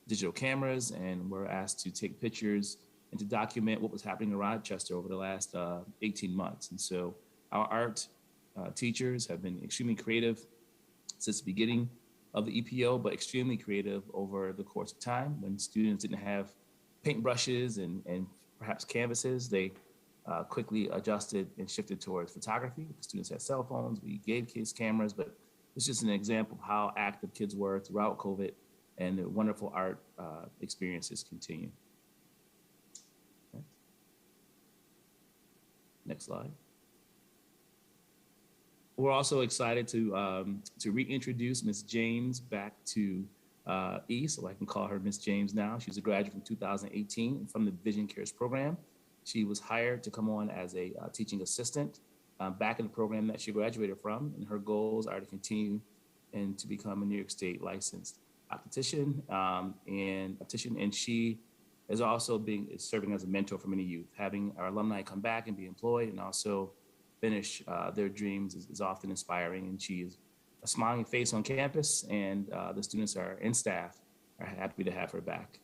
digital cameras and were asked to take pictures and to document what was happening in Rochester over the last 18 months. And so our art teachers have been extremely creative since the beginning of the EPO, but extremely creative over the course of time. When students didn't have paintbrushes and perhaps canvases, they quickly adjusted and shifted towards photography. The students had cell phones, we gave kids cameras, but it's just an example of how active kids were throughout COVID, and the wonderful art experiences continue. Next slide. We're also excited to reintroduce Ms. James back to East, so I can call her Ms. James now. She's a graduate from 2018 from the Vision Cares program. She was hired to come on as a teaching assistant back in the program that she graduated from, and her goals are to continue and to become a New York State licensed optician and she is also serving as a mentor for many youth. Having our alumni come back and be employed and also finish their dreams is often inspiring, and she is a smiling face on campus, and the students and staff are happy to have her back.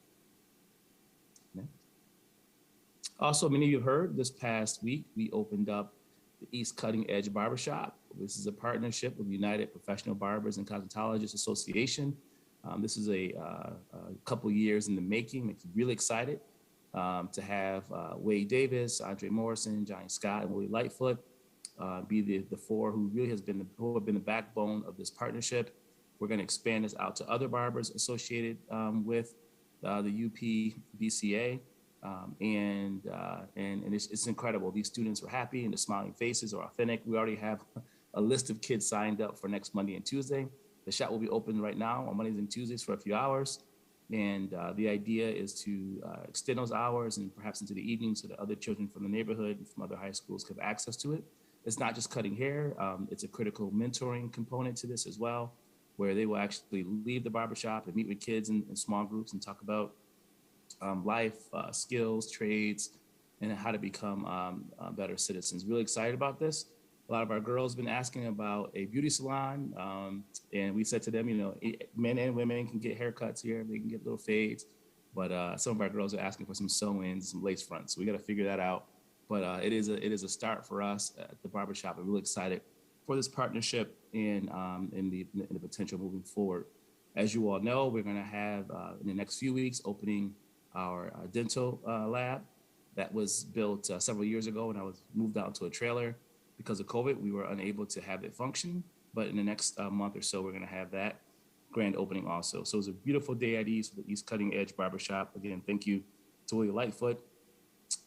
Next. Also, many of you have heard this past week, we opened up the East Cutting Edge Barbershop. This is a partnership with United Professional Barbers and Cosmetologists Association. This is a couple years in the making. Makes me really excited to have Wade Davis, Andre Morrison, Johnny Scott, and Willie Lightfoot be the 4 who really have been the backbone of this partnership. We're going to expand this out to other barbers associated with the UP BCA, and it's incredible. These students are happy, and the smiling faces are authentic. We already have a list of kids signed up for next Monday and Tuesday. The shop will be open right now on Mondays and Tuesdays for a few hours. And the idea is to extend those hours and perhaps into the evening so that other children from the neighborhood and from other high schools have access to it. It's not just cutting hair. It's a critical mentoring component to this as well, where they will actually leave the barbershop and meet with kids in small groups and talk about life, skills, trades, and how to become better citizens. Really excited about this. A lot of our girls have been asking about a beauty salon, and we said to them, you know, men and women can get haircuts here, they can get little fades, but some of our girls are asking for some sew-ins, some lace fronts, so we got to figure that out. But it is a start for us at the barbershop. I'm really excited for this partnership and the potential moving forward. As you all know, we're going to have in the next few weeks opening our dental lab that was built several years ago when I was moved out to a trailer. Because of COVID, we were unable to have it function, but in the next month or so, we're going to have that grand opening also. So it's a beautiful day at East, the East Cutting Edge Barbershop. Again, thank you to Willie Lightfoot,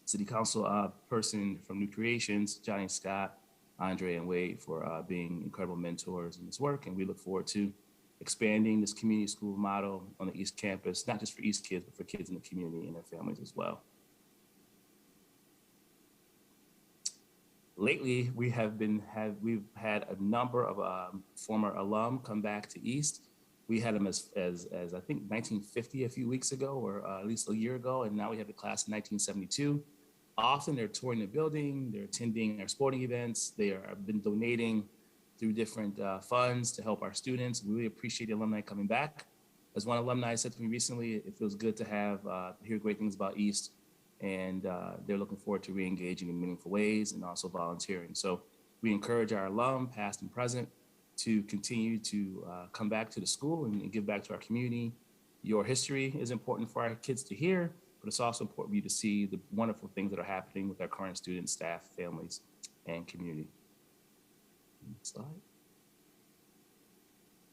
City Council person from New Creations, Johnny Scott, Andre, and Wade for being incredible mentors in this work. And we look forward to expanding this community school model on the East Campus, not just for East kids, but for kids in the community and their families as well. Lately, we've had a number of former alum come back to East. We had them as I think 1950 a few weeks ago, or at least a year ago, and now we have the class of 1972. Often they're touring the building, they're attending our sporting events, have been donating through different funds to help our students. We really appreciate the alumni coming back. As one alumni said to me recently, it feels good to hear great things about East, and they're looking forward to re-engaging in meaningful ways and also volunteering. So we encourage our alum, past and present, to continue to come back to the school and give back to our community. Your history is important for our kids to hear, but it's also important for you to see the wonderful things that are happening with our current students, staff, families, and community. Next slide.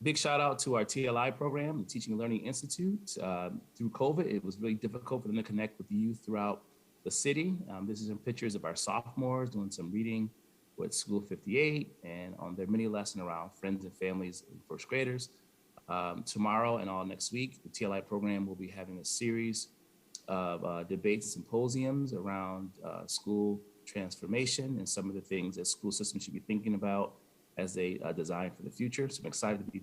Big shout out to our TLI program, the Teaching and Learning Institute. Through COVID, it was really difficult for them to connect with the youth throughout the city. This is in pictures of our sophomores doing some reading with School 58 and on their mini lesson around friends and families and first graders. Tomorrow and all next week, the TLI program will be having a series of debates and symposiums around school transformation and some of the things that school systems should be thinking about as they design for the future. So I'm excited to be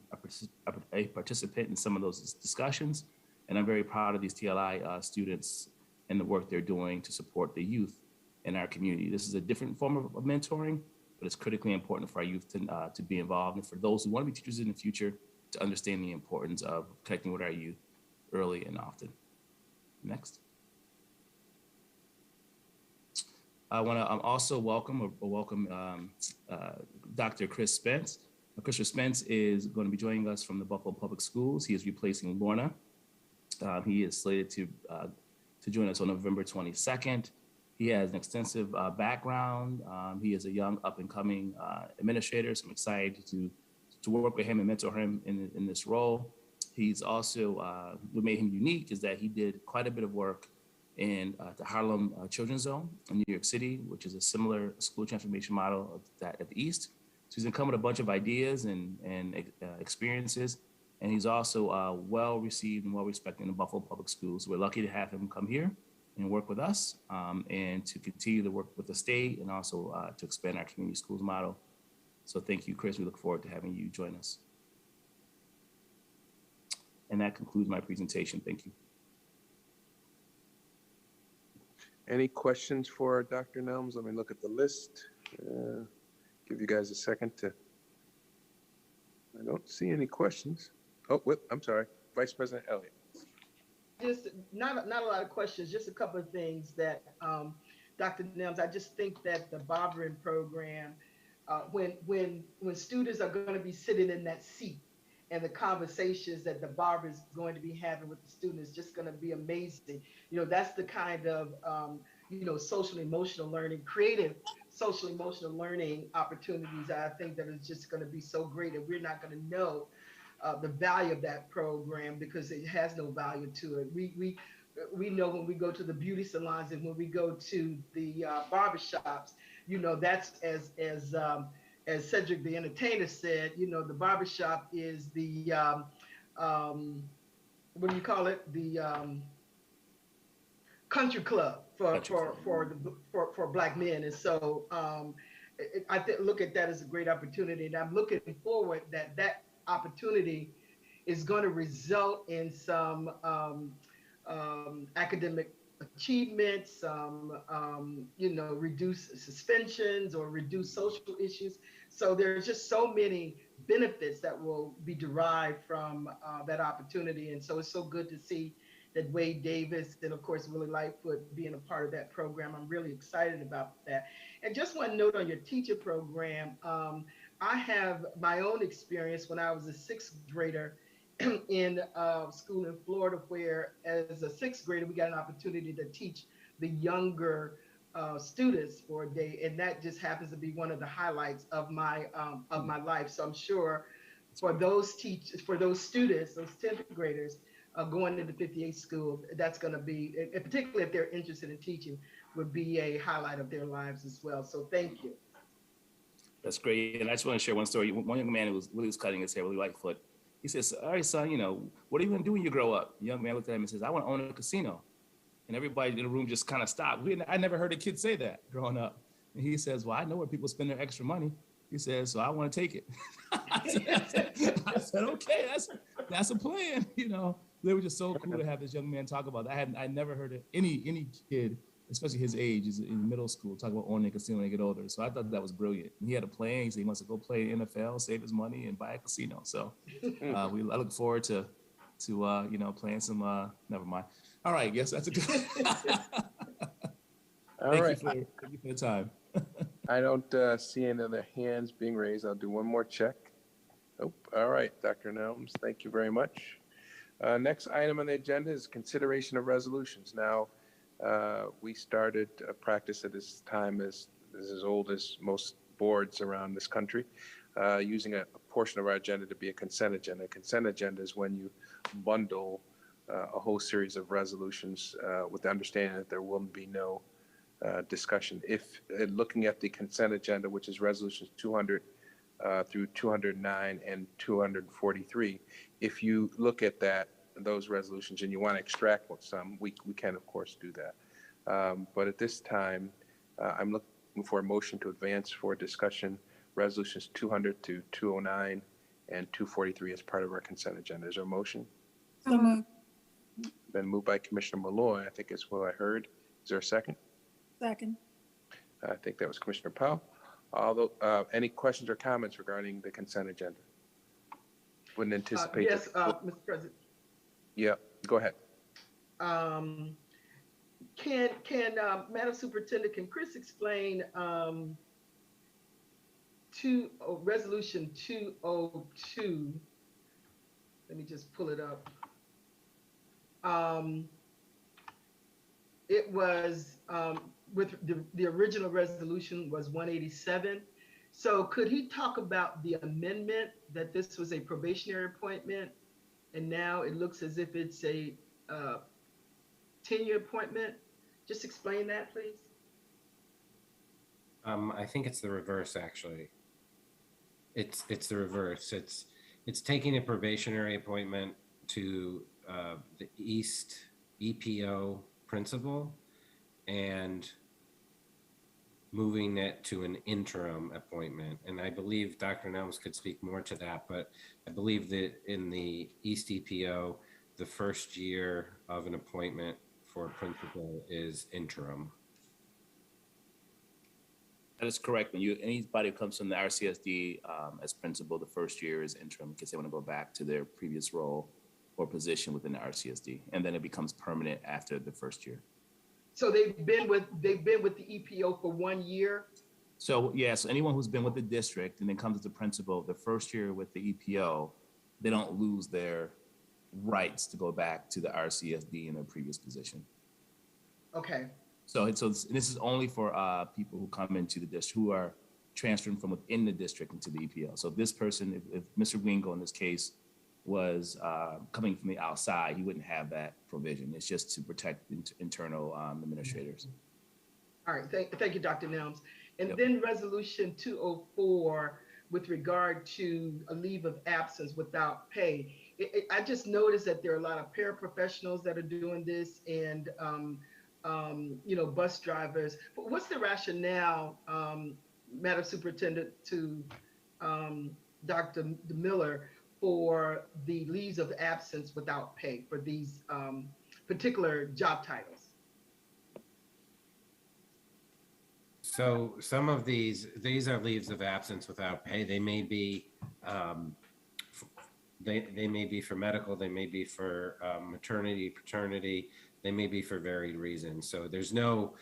a participant in some of those discussions. And I'm very proud of these TLI students and the work they're doing to support the youth in our community. This is a different form of mentoring, but it's critically important for our youth to be involved, and for those who want to be teachers in the future to understand the importance of connecting with our youth early and often. Next. I want to also welcome Dr. Chris Spence. Chris Spence is going to be joining us from the Buffalo Public Schools. He is replacing Lorna. He is slated to join us on November 22nd. He has an extensive background. He is a young up-and-coming administrator, so I'm excited to work with him and mentor him in this role. He's also, what made him unique is that he did quite a bit of work in the Harlem Children's Zone in New York City, which is a similar school transformation model of that at the East. So he's come with a bunch of ideas and experiences, and he's also well received and well respected in the Buffalo Public Schools. So we're lucky to have him come here and work with us and to continue to work with the state and also to expand our community schools model. So thank you, Chris. We look forward to having you join us. And that concludes my presentation. Thank you. Any questions for Dr. Nelms? Let me look at the list. Give you guys a second to, I don't see any questions. Oh, I'm sorry, Vice President Elliott. Just not a lot of questions, just a couple of things that Dr. Nelms, I just think that the barbering program, when students are going to be sitting in that seat and the conversations that the barber is going to be having with the students is just going to be amazing. You know, that's the kind of, social emotional learning, creative social emotional learning opportunities I think that is just going to be so great, and we're not going to know the value of that program because it has no value to it. We know when we go to the beauty salons and when we go to the barbershops, that's as Cedric the Entertainer said, the barbershop is the, what do you call it? The country club for Black men. And so I look at that as a great opportunity, and I'm looking forward that opportunity is going to result in some academic achievements, reduce suspensions or reduce social issues. So there's just so many benefits that will be derived from that opportunity. And so it's so good to see that Wade Davis and of course Willie Lightfoot being a part of that program. I'm really excited about that. And just one note on your teacher program, I have my own experience when I was a sixth grader in school in Florida, where as a sixth grader, we got an opportunity to teach the younger students for a day. And that just happens to be one of the highlights of my life. So I'm sure for those teachers, for those students, those 10th graders going into 58 school, that's going to be, and particularly if they're interested in teaching, would be a highlight of their lives as well. So thank you. That's great. And I just want to share one story. One young man who was cutting his hair, Willie Lightfoot. He says, all right, son, what are you going to do when you grow up? The young man looked at him and says, I want to own a casino. And everybody in the room just kind of stopped. I never heard a kid say that growing up. And he says, well, I know where people spend their extra money. He says, so I want to take it. I said, okay, that's a plan. They were just so cool to have this young man talk about that. I never heard any kid, especially his age, is in middle school, talk about owning a casino when they get older. So I thought that was brilliant. And he had a plan. He said he wants to go play NFL, save his money, and buy a casino. So I look forward to playing some. Never mind. All right, yes, that's a good. Thank you for the time. I don't see any other hands being raised. I'll do one more check. Oh, all right, Dr. Nelms, thank you very much. Next item on the agenda is consideration of resolutions. Now, we started a practice at this time as old as most boards around this country, using a portion of our agenda to be a consent agenda. A consent agenda is when you bundle a whole series of resolutions with the understanding that there will be no discussion. If looking at the consent agenda, which is resolutions 200 through 209 and 243, if you look at those resolutions and you want to extract some, we can of course do that. But at this time, I'm looking for a motion to advance for discussion resolutions 200 to 209 and 243 as part of our consent agenda. Is there a motion? So moved. Been moved by Commissioner Malloy, I think is what I heard. Is there a second? Second. I think that was Commissioner Powell. Any questions or comments regarding the consent agenda? Wouldn't anticipate. Yes, Mr. President. Yeah, go ahead. Can Madam Superintendent, can Chris explain resolution 202? Let me just pull it up. It was with the original resolution was 187. So could he talk about the amendment that this was a probationary appointment and now it looks as if it's a tenure appointment? Just explain that, please. I think it's the reverse, actually. It's the reverse. It's taking a probationary appointment to the East EPO principal and moving it to an interim appointment. And I believe Dr. Nelms could speak more to that, but I believe that in the East EPO, the first year of an appointment for a principal is interim. That is correct. When anybody who comes from the RCSD as principal, the first year is interim because they want to go back to their previous role or position within the RCSD, and then it becomes permanent after the first year. So they've been with the EPO for 1 year. So yes, anyone who's been with the district and then comes as the principal, the first year with the EPO, they don't lose their rights to go back to the RCSD in their previous position. Okay. So this is only for people who come into the district, who are transferring from within the district into the EPO. So this person, if Mr. Wingo in this case was coming from the outside, he wouldn't have that provision. It's just to protect internal administrators. All right, thank you, Dr. Nelms. And then resolution 204 with regard to a leave of absence without pay. I just noticed that there are a lot of paraprofessionals that are doing this and bus drivers. But what's the rationale, Madam Superintendent, to Dr. Miller, for the leaves of absence without pay for these particular job titles? So some of these are leaves of absence without pay. They may be, they may be for medical, they may be for maternity, paternity, they may be for varied reasons. So there's no,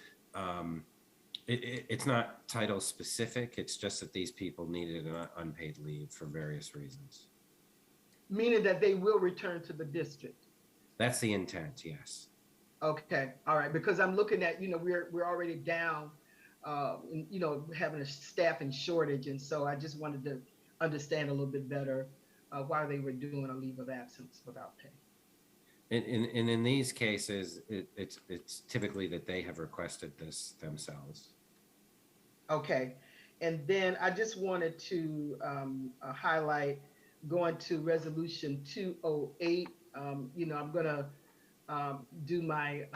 it's not title specific. It's just that these people needed an unpaid leave for various reasons. Meaning that they will return to the district. That's the intent, yes. Okay, all right, because I'm looking at, we're already down, having a staffing shortage. And so I just wanted to understand a little bit better why they were doing a leave of absence without pay. And in these cases, it's typically that they have requested this themselves. Okay, and then I just wanted to highlight going to resolution 208. I'm gonna do my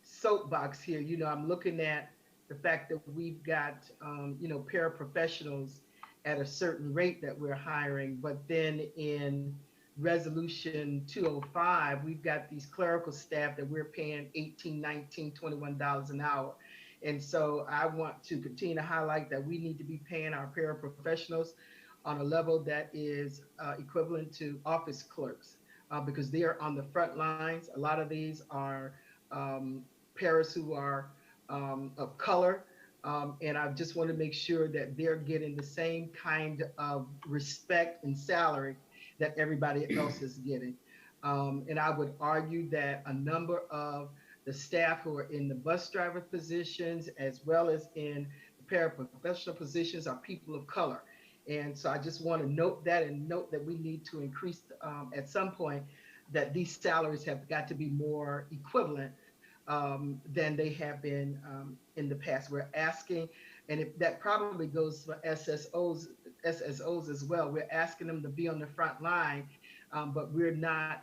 soapbox here. I'm looking at the fact that we've got paraprofessionals at a certain rate that we're hiring, but then in resolution 205, we've got these clerical staff that we're paying $18, $19, $21 an hour. And so I want to continue to highlight that we need to be paying our paraprofessionals on a level that is equivalent to office clerks because they are on the front lines. A lot of these are paras who are of color. And I just want to make sure that they're getting the same kind of respect and salary that everybody else is getting. And I would argue that a number of the staff who are in the bus driver positions, as well as in the paraprofessional positions, are people of color. And so I just want to note that and note that we need to increase at some point that these salaries have got to be more equivalent than they have been in the past. We're asking, and that probably goes for SSOs as well. We're asking them to be on the front line, but we're not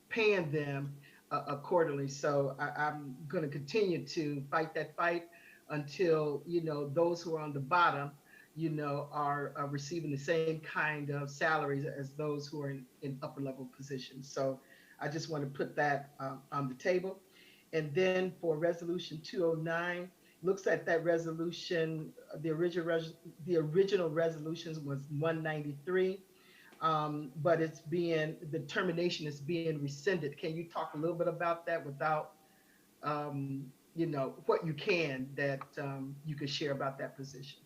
paying them accordingly. So I'm going to continue to fight that fight until those who are on the bottom are receiving the same kind of salaries as those who are in upper level positions. So I just want to put that on the table. And then for resolution 209, looks like that resolution, the original resolutions was 193, but the termination is being rescinded. Can you talk a little bit about that without, what you can that you could share about that position?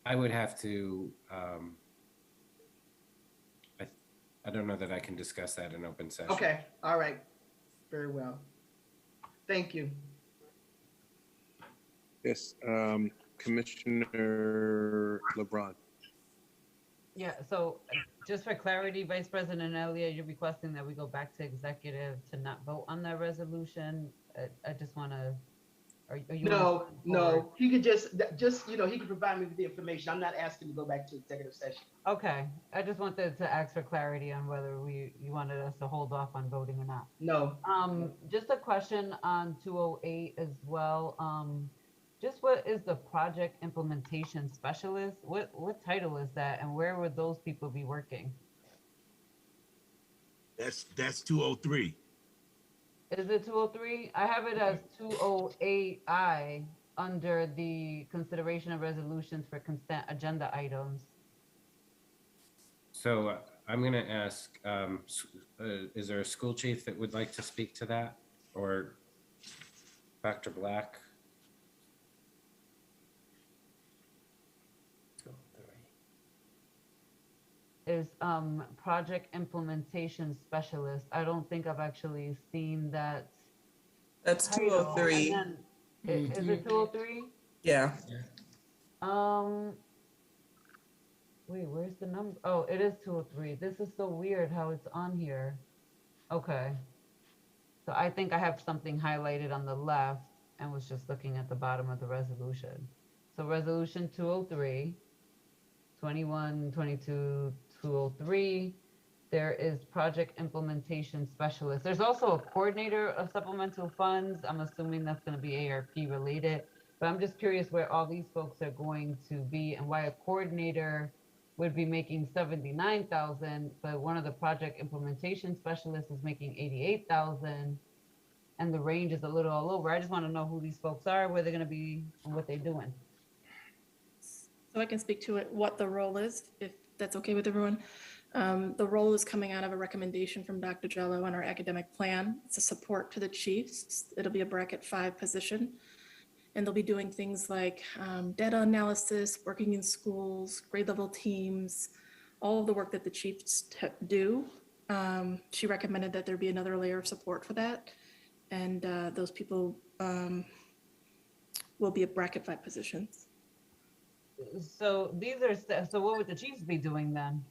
I would have to, I don't know that I can discuss that in open session. Okay, all right, very well. Thank you. Yes, Commissioner LeBron. Yeah, so just for clarity, Vice President Elliott, you're requesting that we go back to executive to not vote on that resolution. I just want to, are you? No, he could just, he could provide me with the information. I'm not asking to go back to executive session. Okay, I just wanted to ask for clarity on whether you wanted us to hold off on voting or not. No. Just a question on 208 as well. Just what is the project implementation specialist? What title is that, and where would those people be working? That's 203. Is it 203? I have it as 208I under the consideration of resolutions for consent agenda items. So I'm going to ask, is there a school chief that would like to speak to that, or Dr. Black? Is project implementation specialist. I don't think I've actually seen that. That's 203. Is it 203? Yeah. Wait, where's the number? Oh, it is 203. This is so weird how it's on here. Okay. So I think I have something highlighted on the left and was just looking at the bottom of the resolution. So resolution 203, 21, 22, 203, there is project implementation specialist. There's also a coordinator of supplemental funds. I'm assuming that's going to be ARP related, but I'm just curious where all these folks are going to be and why a coordinator would be making 79,000, but one of the project implementation specialists is making 88,000, and the range is a little all over. I just want to know who these folks are, where they're going to be, and what they're doing. So I can speak to it, what the role is, if that's okay with everyone. The role is coming out of a recommendation from Dr. Jello on our academic plan. It's a support to the chiefs. It'll be a bracket 5 position. And they'll be doing things like data analysis, working in schools, grade level teams, all of the work that the chiefs do. She recommended that there be another layer of support for that. And those people will be at bracket 5 positions. So these are, so what would the chiefs be doing then?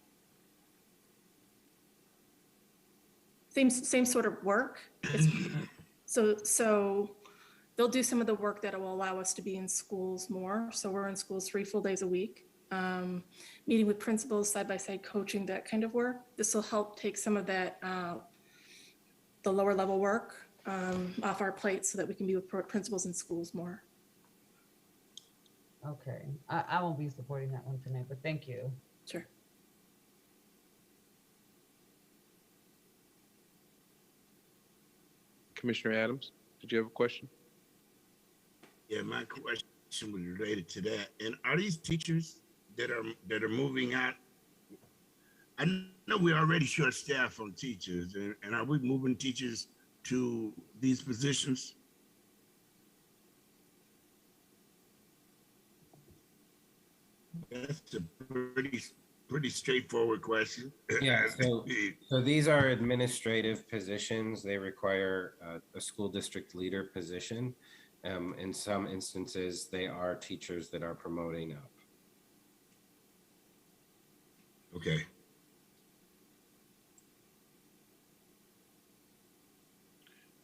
Same sort of work. So they'll do some of the work that will allow us to be in schools more. So we're in schools 3 full days a week, meeting with principals, side-by-side coaching, that kind of work. This will help take some of that, the lower level work off our plate so that we can be with principals in schools more. Okay, I won't be supporting that one tonight, but thank you. Sure. Commissioner Adams, did you have a question? Yeah, my question was related to that. And are these teachers that are moving out? I know we're already short staffed on teachers, and are we moving teachers to these positions? That's a pretty straightforward question. Yeah, so these are administrative positions. They require a school district leader position. In some instances, they are teachers that are promoting up. Okay.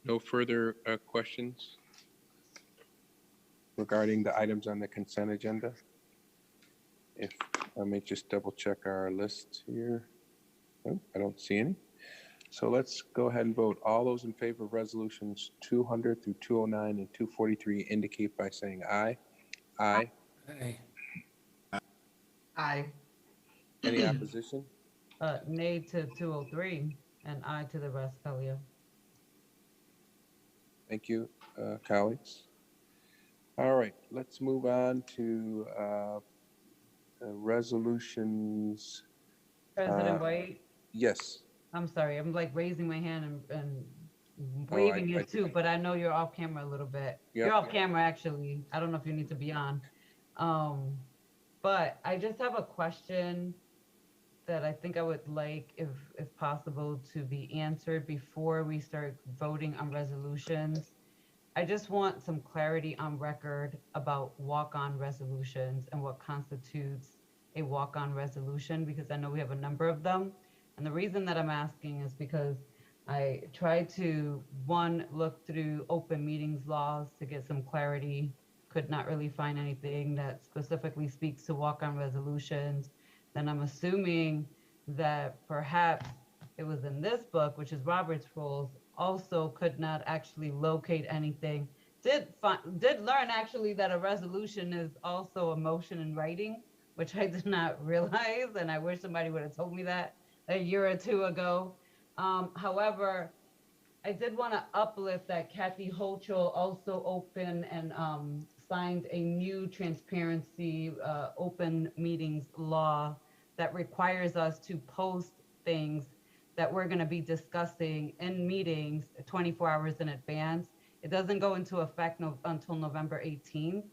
No further questions regarding the items on the consent agenda? If I may just double check our list here. Oh, I don't see any. So let's go ahead and vote. All those in favor of resolutions 200 through 209 and 243 indicate by saying aye. Aye. Aye. Aye. Any opposition? Nay to 203 and aye to the rest, Kalia. Thank you, colleagues. All right, let's move on to resolutions. President White? Yes. I'm sorry, I'm like raising my hand and waving it too, but I know you're off camera a little bit. You're off camera, actually. I don't know if you need to be on. But I just have a question that I think I would like, if possible, to be answered before we start voting on resolutions. I just want some clarity on record about walk-on resolutions and what constitutes a walk-on resolution, because I know we have a number of them. And the reason that I'm asking is because I tried to, one, look through open meetings laws to get some clarity, could not really find anything that specifically speaks to walk-on resolutions. Then I'm assuming that perhaps it was in this book, which is Robert's Rules, also could not actually locate anything. Did learn actually that a resolution is also a motion in writing, which I did not realize, and I wish somebody would have told me that a year or two ago. However, I did want to uplift that Kathy Hochul also opened and signed a new transparency open meetings law that requires us to post things that we're going to be discussing in meetings 24 hours in advance. It doesn't go into effect until November 18th.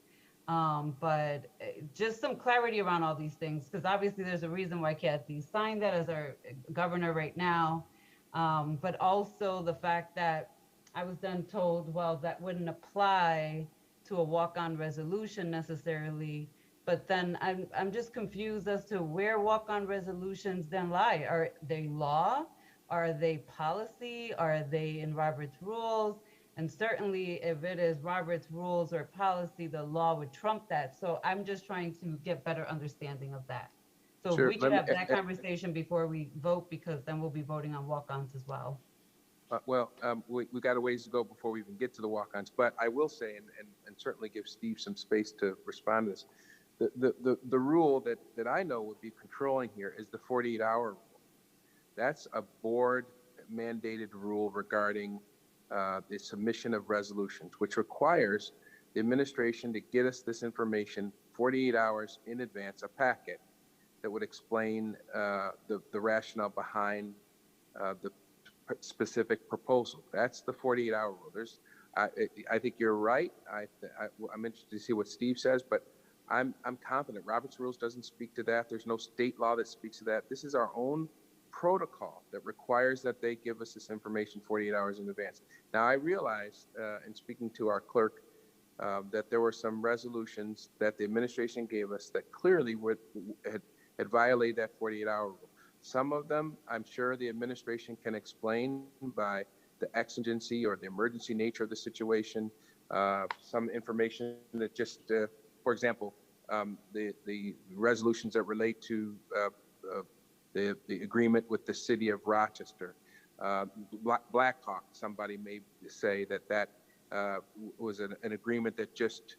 But just some clarity around all these things, because obviously there's a reason why Kathy signed that as our governor right now. But also the fact that I was then told, well, that wouldn't apply to a walk-on resolution necessarily. But then I'm just confused as to where walk-on resolutions then lie. Are they law? Are they policy? Are they in Robert's Rules? And certainly if it is Robert's Rules or policy, the law would trump that. So I'm just trying to get better understanding of that. So Sure, we could have that conversation before we vote, because then we'll be voting on walk-ons as well. We got a ways to go before we even get to the walk-ons, but I will say, and certainly give Steve some space to respond to this. The rule that I know would be controlling here is the 48-hour rule. That's a board mandated rule regarding the submission of resolutions, which requires the administration to get us this information 48 hours in advance, a packet that would explain the rationale behind the specific proposal. That's the 48-hour rule. I think you're right. I'm interested to see what Steve says, but I'm confident Robert's Rules doesn't speak to that. There's no state law that speaks to that. This is our own protocol that requires that they give us this information 48 hours in advance. Now, I realized in speaking to our clerk that there were some resolutions that the administration gave us that clearly had violated that 48-hour rule. Some of them, I'm sure the administration can explain by the exigency or the emergency nature of the situation. Some information that just, for example, the resolutions that relate to the agreement with the city of Rochester. Blackhawk, somebody may say that was an agreement that just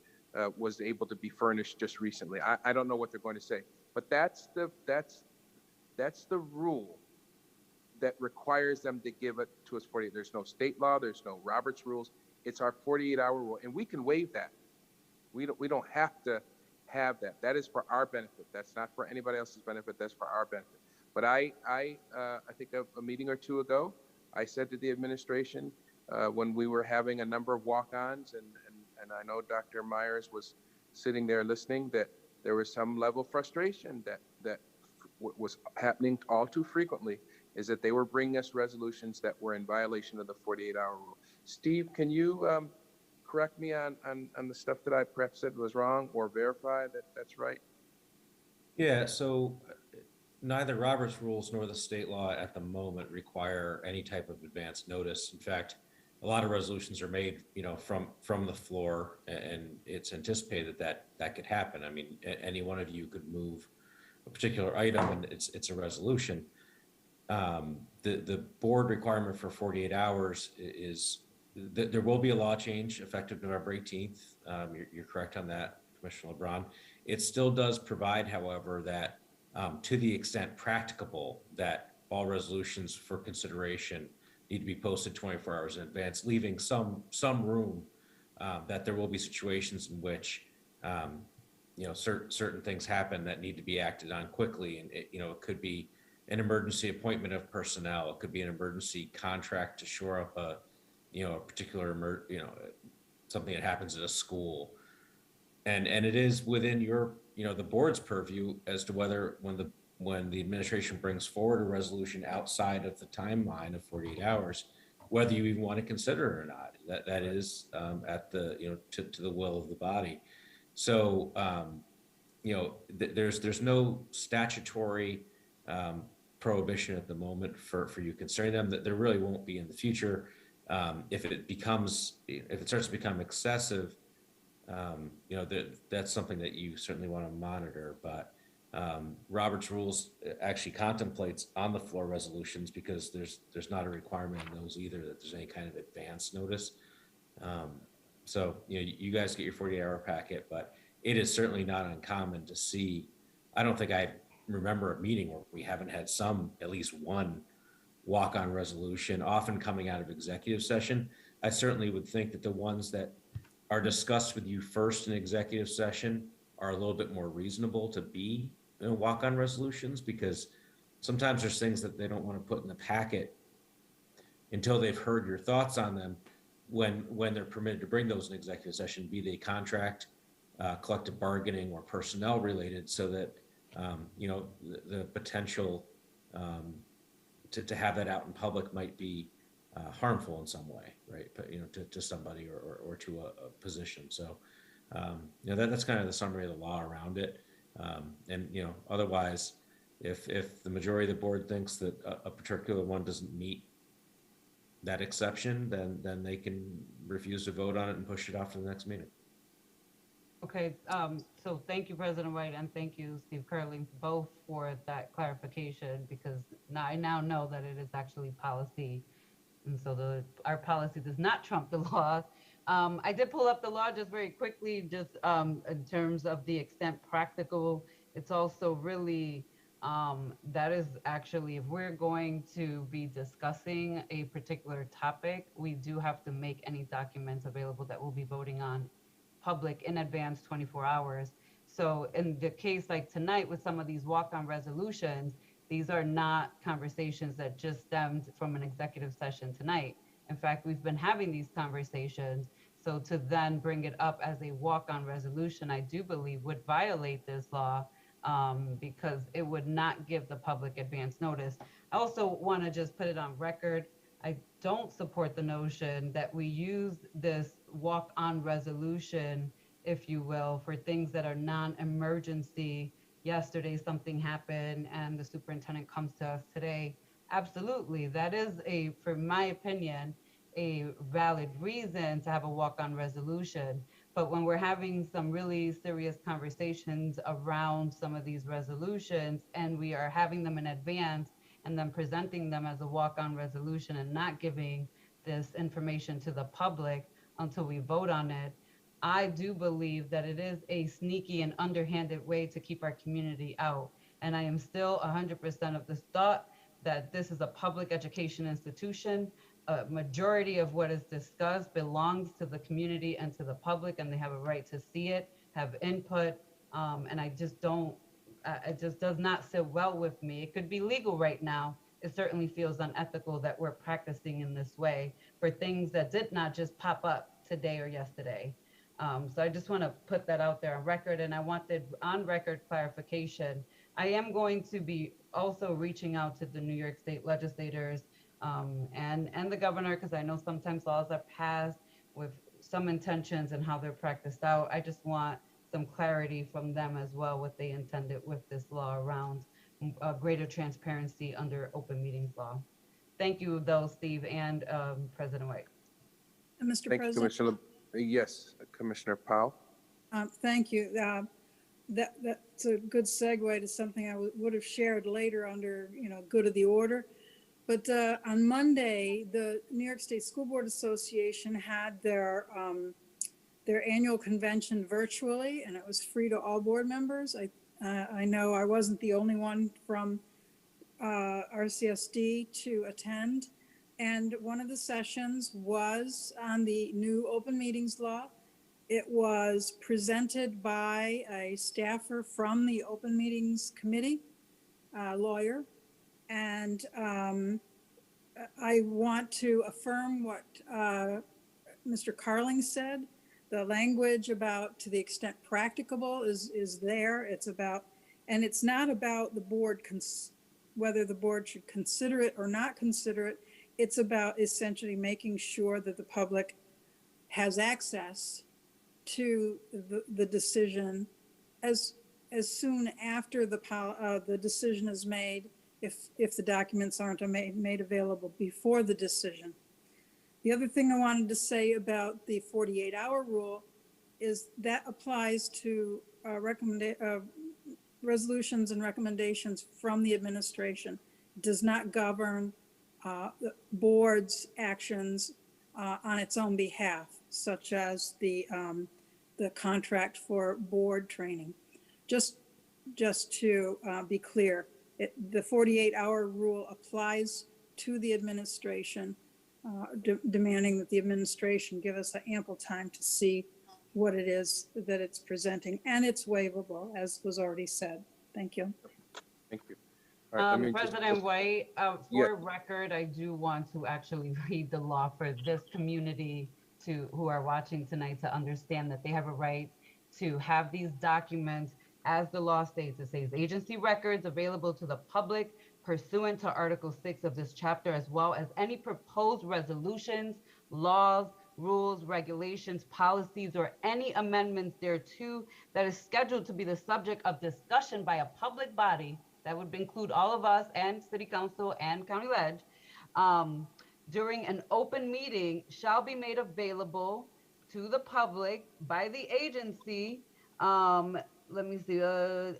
was able to be furnished just recently. I don't know what they're going to say, but that's the rule that requires them to give it to us 48. There's no state law, there's no Robert's Rules. It's our 48-hour rule, and we can waive that. We don't have to have that. That is for our benefit. That's not for anybody else's benefit. That's for our benefit. But I think a meeting or two ago, I said to the administration when we were having a number of walk-ons, and I know Dr. Myers was sitting there listening, that there was some level of frustration that was happening all too frequently, is that they were bringing us resolutions that were in violation of the 48-hour rule. Steve, can you correct me on the stuff that I perhaps said was wrong, or verify that that's right? Yeah, so neither Robert's Rules nor the state law at the moment require any type of advance notice. In fact, a lot of resolutions are made, from the floor, and it's anticipated that could happen. I mean, any one of you could move a particular item, and it's a resolution. The board requirement for 48 hours is that there will be a law change effective November 18th. You're correct on that, Commissioner LeBron. It still does provide, however, that to the extent practicable, that all resolutions for consideration need to be posted 24 hours in advance, leaving some room that there will be situations in which certain things happen that need to be acted on quickly, and it could be an emergency appointment of personnel, it could be an emergency contract to shore up a particular something that happens at a school, and it is within your the board's purview as to whether when the administration brings forward a resolution outside of the timeline of 48 hours, whether you even want to consider it or not. That is at the to the will of the body. So there's no statutory prohibition at the moment for you considering them. That there really won't be in the future. If it starts to become excessive, that's something that you certainly want to monitor. But Robert's Rules actually contemplates on the floor resolutions, because there's not a requirement in those either that there's any kind of advance notice. So you guys get your 48-hour packet, but it is certainly not uncommon to see. I don't think I remember a meeting where we haven't had at least one walk-on resolution, often coming out of executive session. I certainly would think that the ones that are discussed with you first in executive session are a little bit more reasonable to be walk-on resolutions, because sometimes there's things that they don't want to put in the packet until they've heard your thoughts on them when they're permitted to bring those in executive session, be they contract, collective bargaining, or personnel related, so that the potential to have that out in public might be harmful in some way, right? But to somebody or to a position. So that's kind of the summary of the law around it. And otherwise, if the majority of the board thinks that a particular one doesn't meet that exception, then they can refuse to vote on it and push it off to the next meeting. Okay, so thank you, President White, and thank you, Steve Curling, both for that clarification, because now I now know that it is actually policy. And so our policy does not trump the law. I did pull up the law just very quickly, just in terms of the extent practical. It's also really, that is actually, if we're going to be discussing a particular topic, we do have to make any documents available that we'll be voting on public in advance 24 hours. So in the case like tonight with some of these walk-on resolutions, these are not conversations that just stemmed from an executive session tonight. In fact, we've been having these conversations. So to then bring it up as a walk-on resolution, I do believe would violate this law, because it would not give the public advance notice. I also want to just put it on record. I don't support the notion that we use this walk-on resolution, if you will, for things that are non-emergency. Yesterday something happened and the superintendent comes to us today. Absolutely, that is for my opinion, a valid reason to have a walk-on resolution. But when we're having some really serious conversations around some of these resolutions and we are having them in advance and then presenting them as a walk-on resolution and not giving this information to the public until we vote on it, I do believe that it is a sneaky and underhanded way to keep our community out. And I am still 100% of this thought that this is a public education institution. A majority of what is discussed belongs to the community and to the public, and they have a right to see it, have input. And I just don't, it just does not sit well with me. It could be legal right now. It certainly feels unethical that we're practicing in this way for things that did not just pop up today or yesterday. So I just want to put that out there on record, and I wanted on record clarification. I am going to be also reaching out to the New York State legislators and the governor, because I know sometimes laws are passed with some intentions and how they're practiced out. I just want some clarity from them as well, what they intended with this law around greater transparency under open meetings law. Thank you, though, Steve and President White. And Mr. Thank you, President. Commissioner. Yes, Commissioner Powell. Thank you. That's a good segue to something I would have shared later under, good of the order. But on Monday, the New York State School Board Association had their annual convention virtually, and it was free to all board members. I know I wasn't the only one from RCSD to attend. And one of the sessions was on the new open meetings law. It was presented by a staffer from the Open Meetings Committee, lawyer. And I want to affirm what Mr. Carling said. The language about to the extent practicable is there. It's about, and it's not about the board, whether the board should consider it or not consider it. It's about essentially making sure that the public has access to the decision as soon after the decision is made, if the documents aren't made available before the decision. The other thing I wanted to say about the 48-hour rule is that applies to resolutions and recommendations from the administration. It does not govern the board's actions on its own behalf, such as the contract for board training. Just to be clear, the 48-hour rule applies to the administration, demanding that the administration give us ample time to see what it is that it's presenting, and it's waivable, as was already said. Thank you. Thank you. All right, President White, for record, I do want to actually read the law for this community who are watching tonight to understand that they have a right to have these documents. As the law states, it says agency records available to the public pursuant to Article 6 of this chapter, as well as any proposed resolutions, laws, rules, regulations, policies, or any amendments thereto that is scheduled to be the subject of discussion by a public body. That would include all of us and City Council and County Ledge, during an open meeting shall be made available to the public by the agency Let me see,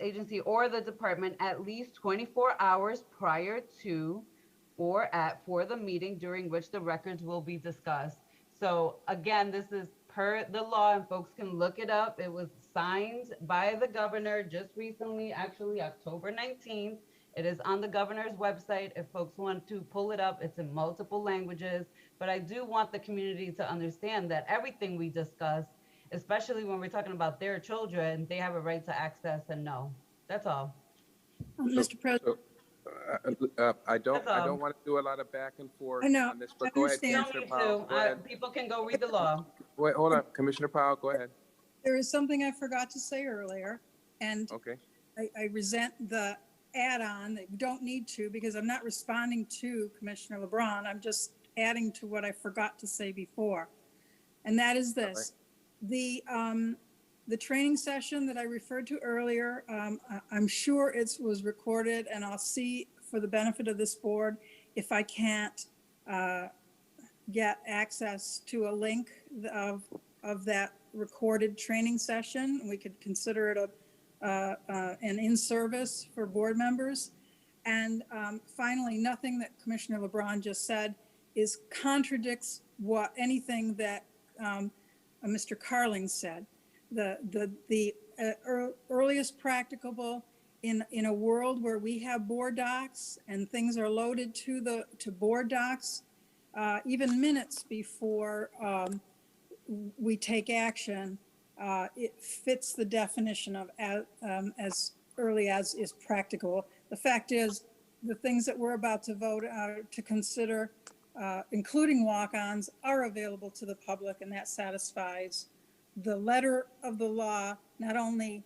agency or the department at least 24 hours prior to or for the meeting during which the records will be discussed. So again, this is per the law, and folks can look it up. It was signed by the governor just recently, actually October 19th. It is on the governor's website. If folks want to pull it up, it's in multiple languages. But I do want the community to understand that everything we discuss, especially when we're talking about their children, they have a right to access and know. That's all. Mr. President. I don't want to do a lot of back and forth I know, on this, but I go ahead, understand. Commissioner Powell. Go ahead. People can go read the law. Wait, hold on, Commissioner Powell, go ahead. There is something I forgot to say earlier, and Okay. I resent the add-on that you don't need to, because I'm not responding to Commissioner LeBron. I'm just adding to what I forgot to say before. And that is this. The training session that I referred to earlier, I'm sure it was recorded, and I'll see for the benefit of this board if I can't get access to a link of that recorded training session. We could consider it an in-service for board members. And finally, nothing that Commissioner LeBron just said contradicts anything that Mr. Carling said. The earliest practicable in a world where we have board docs and things are loaded to board docs, even minutes before we take action, it fits the definition of as early as is practicable. The fact is, the things that we're about to vote to consider, including walk-ons, are available to the public, and that satisfies the letter of the law, not only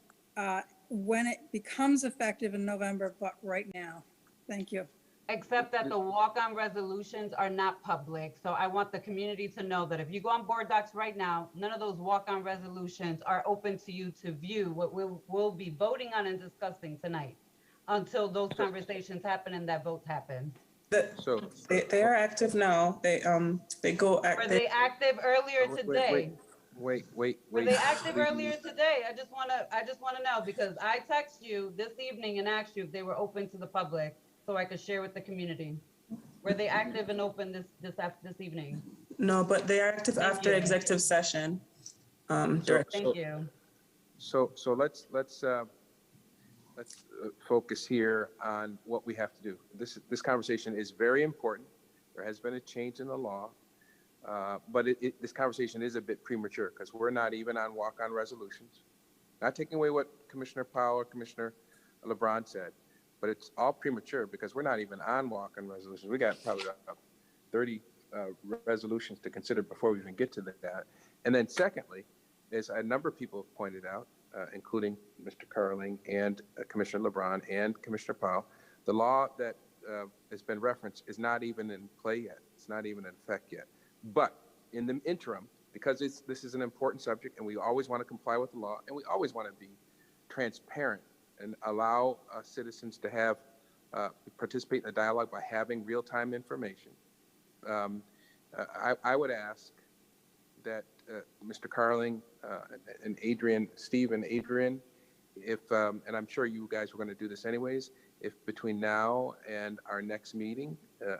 when it becomes effective in November, but right now. Thank you. Except that the walk-on resolutions are not public. So I want the community to know that if you go on board docs right now, none of those walk-on resolutions are open to you to view what we'll be voting on and discussing tonight until those conversations happen and that vote happens. They are active now. They go active. Were they active earlier today? Wait. Were they active earlier today? I just want to know, because I text you this evening and asked you if they were open to the public so I could share with the community. Were they active and open this evening? No, but they are active after executive session. Thank you. So let's focus here on what we have to do. This conversation is very important. There has been a change in the law, but this conversation is a bit premature because we're not even on walk-on resolutions. Not taking away what Commissioner Powell or Commissioner LeBron said, but it's all premature because we're not even on walk-on resolutions. We got probably 30 resolutions to consider before we even get to that. And then secondly, as a number of people have pointed out, including Mr. Carling and Commissioner LeBron and Commissioner Powell, the law that has been referenced is not even in play yet. It's not even in effect yet. But in the interim, because this is an important subject and we always want to comply with the law and we always want to be transparent and allow citizens to have participate in a dialogue by having real-time information, I would ask that Mr. Carling and Adrian, Steve and Adrian, and I'm sure you guys were going to do this anyways, if between now and our next meeting,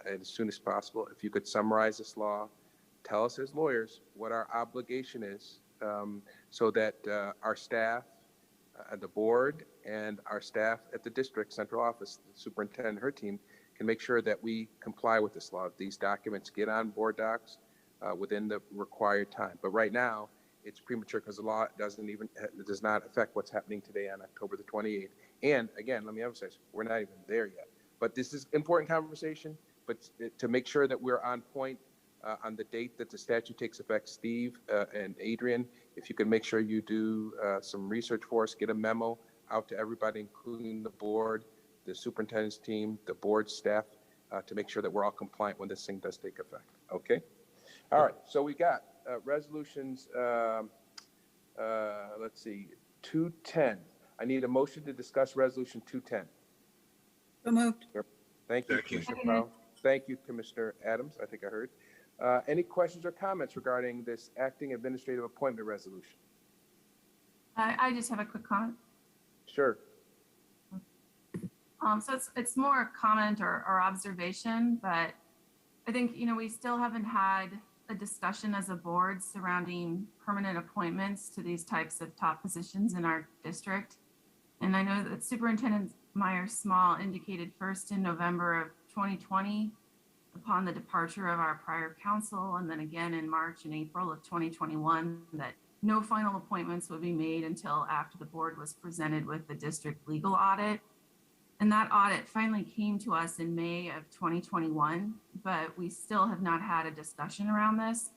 as soon as possible, if you could summarize this law, tell us as lawyers what our obligation is, so that our staff at the board and our staff at the district central office, the superintendent and her team, can make sure that we comply with this law. These documents get on board docs within the required time. But right now, it's premature because the law does not affect what's happening today on October the 28th. And again, let me emphasize, we're not even there yet. But this is important conversation, but to make sure that we're on point on the date that the statute takes effect, Steve and Adrian, if you can make sure you do some research for us, get a memo out to everybody, including the board, the superintendent's team, the board staff, to make sure that we're all compliant when this thing does take effect. Okay? All right, so we got resolutions, let's see, 210. I need a motion to discuss resolution 210. So moved. Thank you, Commissioner Powell. Thank you, Commissioner Adams, I think I heard. Any questions or comments regarding this acting administrative appointment resolution? I just have a quick comment. Sure. So it's more a comment or observation, but I think, we still haven't had a discussion as a board surrounding permanent appointments to these types of top positions in our district. And I know that Superintendent Myers-Small indicated first in November of 2020, upon the departure of our prior council, and then again in March and April of 2021, that no final appointments would be made until after the board was presented with the district legal audit. And that audit finally came to us in May of 2021, but we still have not had a discussion around this.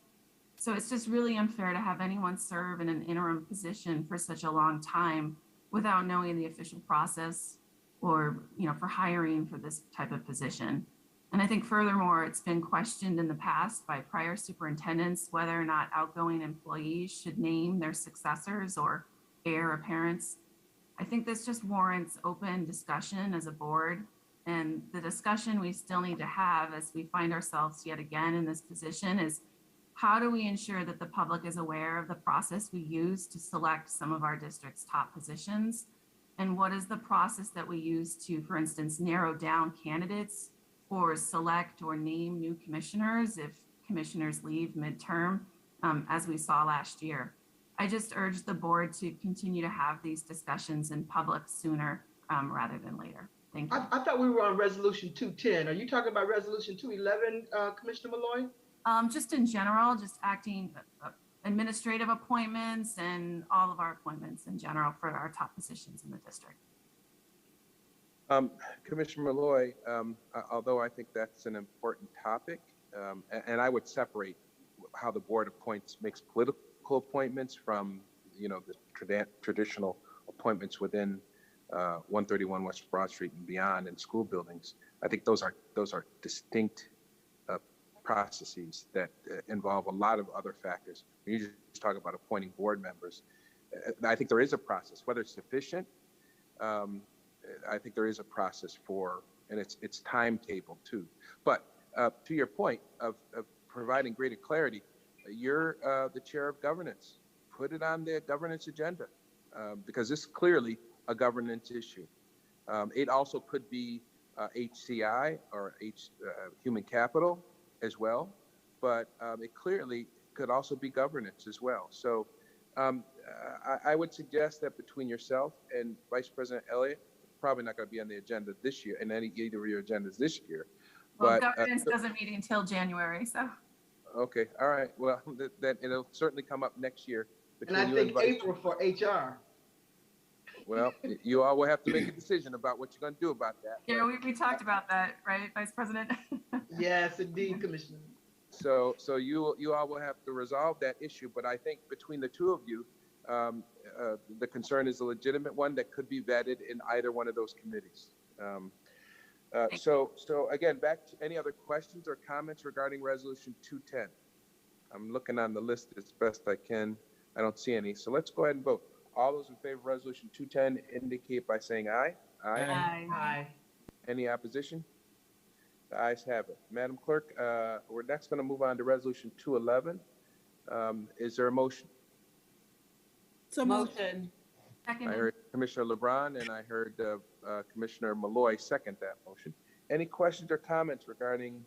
So it's just really unfair to have anyone serve in an interim position for such a long time without knowing the official process or, for hiring for this type of position. And I think furthermore, it's been questioned in the past by prior superintendents whether or not outgoing employees should name their successors or heir apparents. I think this just warrants open discussion as a board, and the discussion we still need to have as we find ourselves yet again in this position is, how do we ensure that the public is aware of the process we use to select some of our district's top positions? And what is the process that we use to, for instance, narrow down candidates or select or name new commissioners if commissioners leave midterm, as we saw last year? I just urge the board to continue to have these discussions in public sooner rather than later. Thank you. I thought we were on resolution 210. Are you talking about resolution 211, Commissioner Malloy? Just in general, just acting administrative appointments and all of our appointments in general for our top positions in the district. Commissioner Malloy, although I think that's an important topic, and I would separate how the board makes political appointments from, the traditional appointments within 131 West Broad Street and beyond in school buildings. I think those are distinct processes that involve a lot of other factors. When you just talk about appointing board members, I think there is a process, whether it's sufficient. I think there is a process and it's timetable too. But to your point of providing greater clarity, you're the chair of governance. Put it on the governance agenda because this is clearly a governance issue. It also could be HCI or human capital as well, but it clearly could also be governance as well. So I would suggest that between yourself and Vice President Elliott, probably not going to be on the agenda this year, and either of your agendas this year. Well, but governance doesn't meet until January, so. Okay, all right. Well, then it'll certainly come up next year. And I think April for HR. Well, you all will have to make a decision about what you're going to do about that. Yeah, we talked about that, right, Vice President? Yes, indeed, Commissioner. So you all will have to resolve that issue. But I think between the two of you, the concern is a legitimate one that could be vetted in either one of those committees. So again, back to any other questions or comments regarding Resolution 210. I'm looking on the list as best I can. I don't see any. So let's go ahead and vote. All those in favor of Resolution 210 indicate by saying aye. Aye. Aye. Aye. Any opposition? The ayes have it. Madam Clerk, we're next going to move on to Resolution 211. Is there a motion? So Motion. I heard Commissioner LeBron and I heard Commissioner Malloy second that motion. Any questions or comments regarding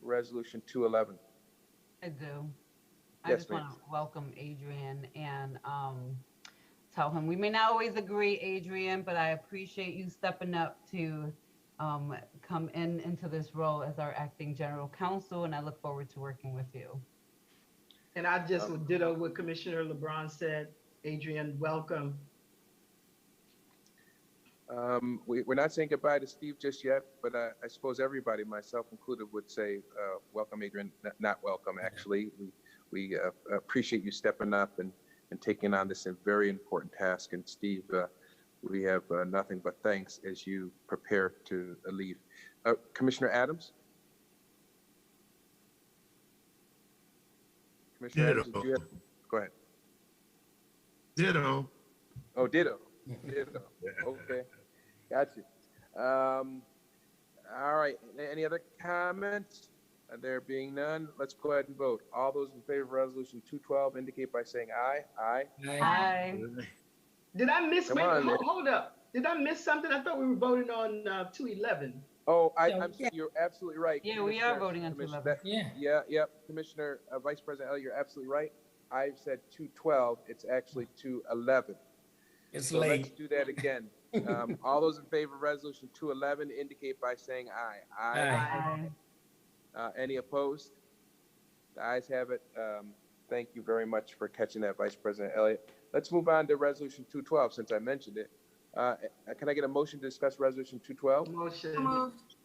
Resolution 211? I do. I Yes, just want to welcome Adrian and tell him we may not always agree, Adrian, but I appreciate you stepping up to come into this role as our acting general counsel, and I look forward to working with you. And I just would ditto what Commissioner LeBron said. Adrian, welcome. We're not saying goodbye to Steve just yet, but I suppose everybody, myself included, would say welcome, Adrian. Not welcome, actually. We appreciate you stepping up and taking on this very important task. And Steve, we have nothing but thanks as you prepare to leave. Commissioner Adams? Commissioner Adams, did you have? Go ahead. Ditto. Oh, ditto. Ditto. Okay. Gotcha. All right. Any other comments? There being none, let's go ahead and vote. All those in favor of Resolution 212 indicate by saying aye. Aye. Aye. Did I miss, Come wait, on, hold up. Did I miss something? I thought we were voting on 211. Oh, Yeah, you're absolutely right. Yeah, we are voting on 211. Yeah. Commissioner, Vice President Elliott, you're absolutely right. I've said 212, it's actually 211. It's So late. let's do that again. All those in favor of resolution 211 indicate by saying aye. Aye. Any opposed? The ayes have it. Thank you very much for catching that, Vice President Elliott. Let's move on to resolution 212 since I mentioned it. Can I get a motion to discuss resolution 212? Motion. So moved.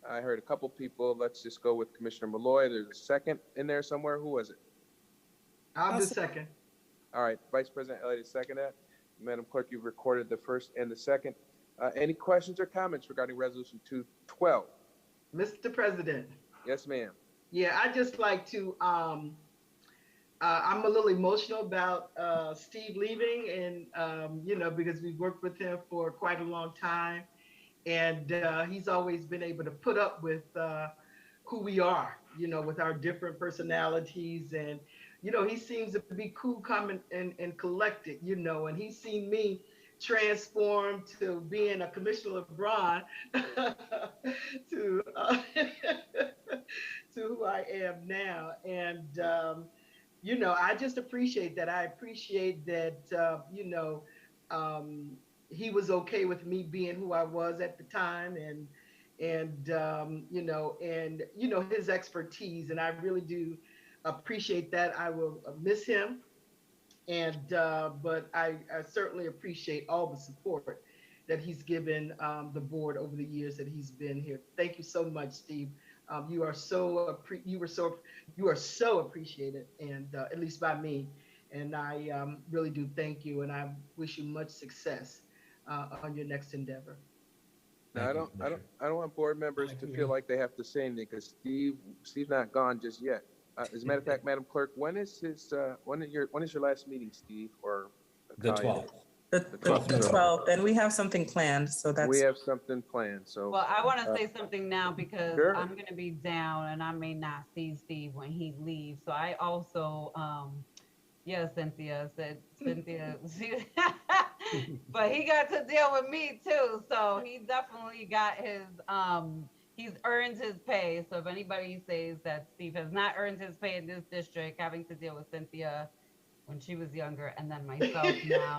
I heard a couple people. Let's just go with Commissioner Malloy. There's a second in there somewhere. Who was it? I'll do second. All right, Vice President Elliott, second that. Madam Clerk, you've recorded the first and the second. Any questions or comments regarding resolution 212? Mr. President. Yes, ma'am. Yeah, I just like to, I'm a little emotional about Steve leaving, and, you know, because we've worked with him for quite a long time. And he's always been able to put up with who we are, you know, with our different personalities. And, you know, he seems to be cool, calm, and collected, you know, and he's seen me transform to being a Commissioner LeBron to who I am now. And, you know, I just appreciate that. I appreciate that, you know, he was okay with me being who I was at the time, and you know, his expertise. And I really do appreciate that. I will miss him. And, but I certainly appreciate all the support that he's given the board over the years that he's been here. Thank you so much, Steve. You are so appreciated, and at least by me. And I really do thank you, and I wish you much success on your next endeavor. Now, I don't want board members to feel like they have to say anything because Steve's not gone just yet. As a matter of fact, Madam Clerk, when is your last meeting, Steve? Or the 12th. The 12th, and we have something planned, so that's. We have something planned, so. Well, I want to say something now because Sure. I'm going to be down and I may not see Steve when he leaves. So I also, Cynthia said, but he got to deal with me too. So he definitely got his, he's earned his pay. So if anybody says that Steve has not earned his pay in this district, having to deal with Cynthia when she was younger and then myself now,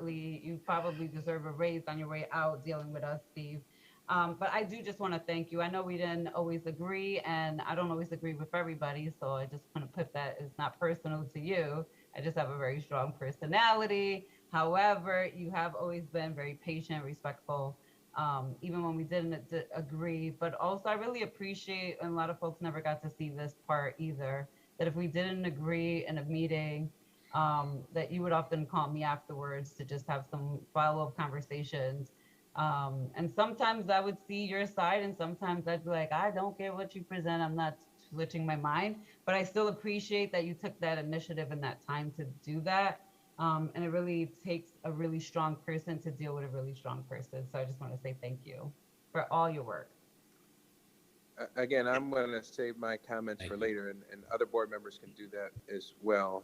you probably deserve a raise on your way out dealing with us, Steve. But I do just want to thank you. I know we didn't always agree, and I don't always agree with everybody. So I just want to put that, it's not personal to you. I just have a very strong personality. However, you have always been very patient, respectful, even when we didn't agree. But also I really appreciate, and a lot of folks never got to see this part either, that if we didn't agree in a meeting, that you would often call me afterwards to just have some follow-up conversations. And sometimes I would see your side, and sometimes I'd be like, I don't get what you present. I'm not switching my mind, but I still appreciate that you took that initiative and that time to do that. And it really takes a really strong person to deal with a really strong person. So I just want to say thank you for all your work. Again, I'm going to save my comments for later, and other board members can do that as well.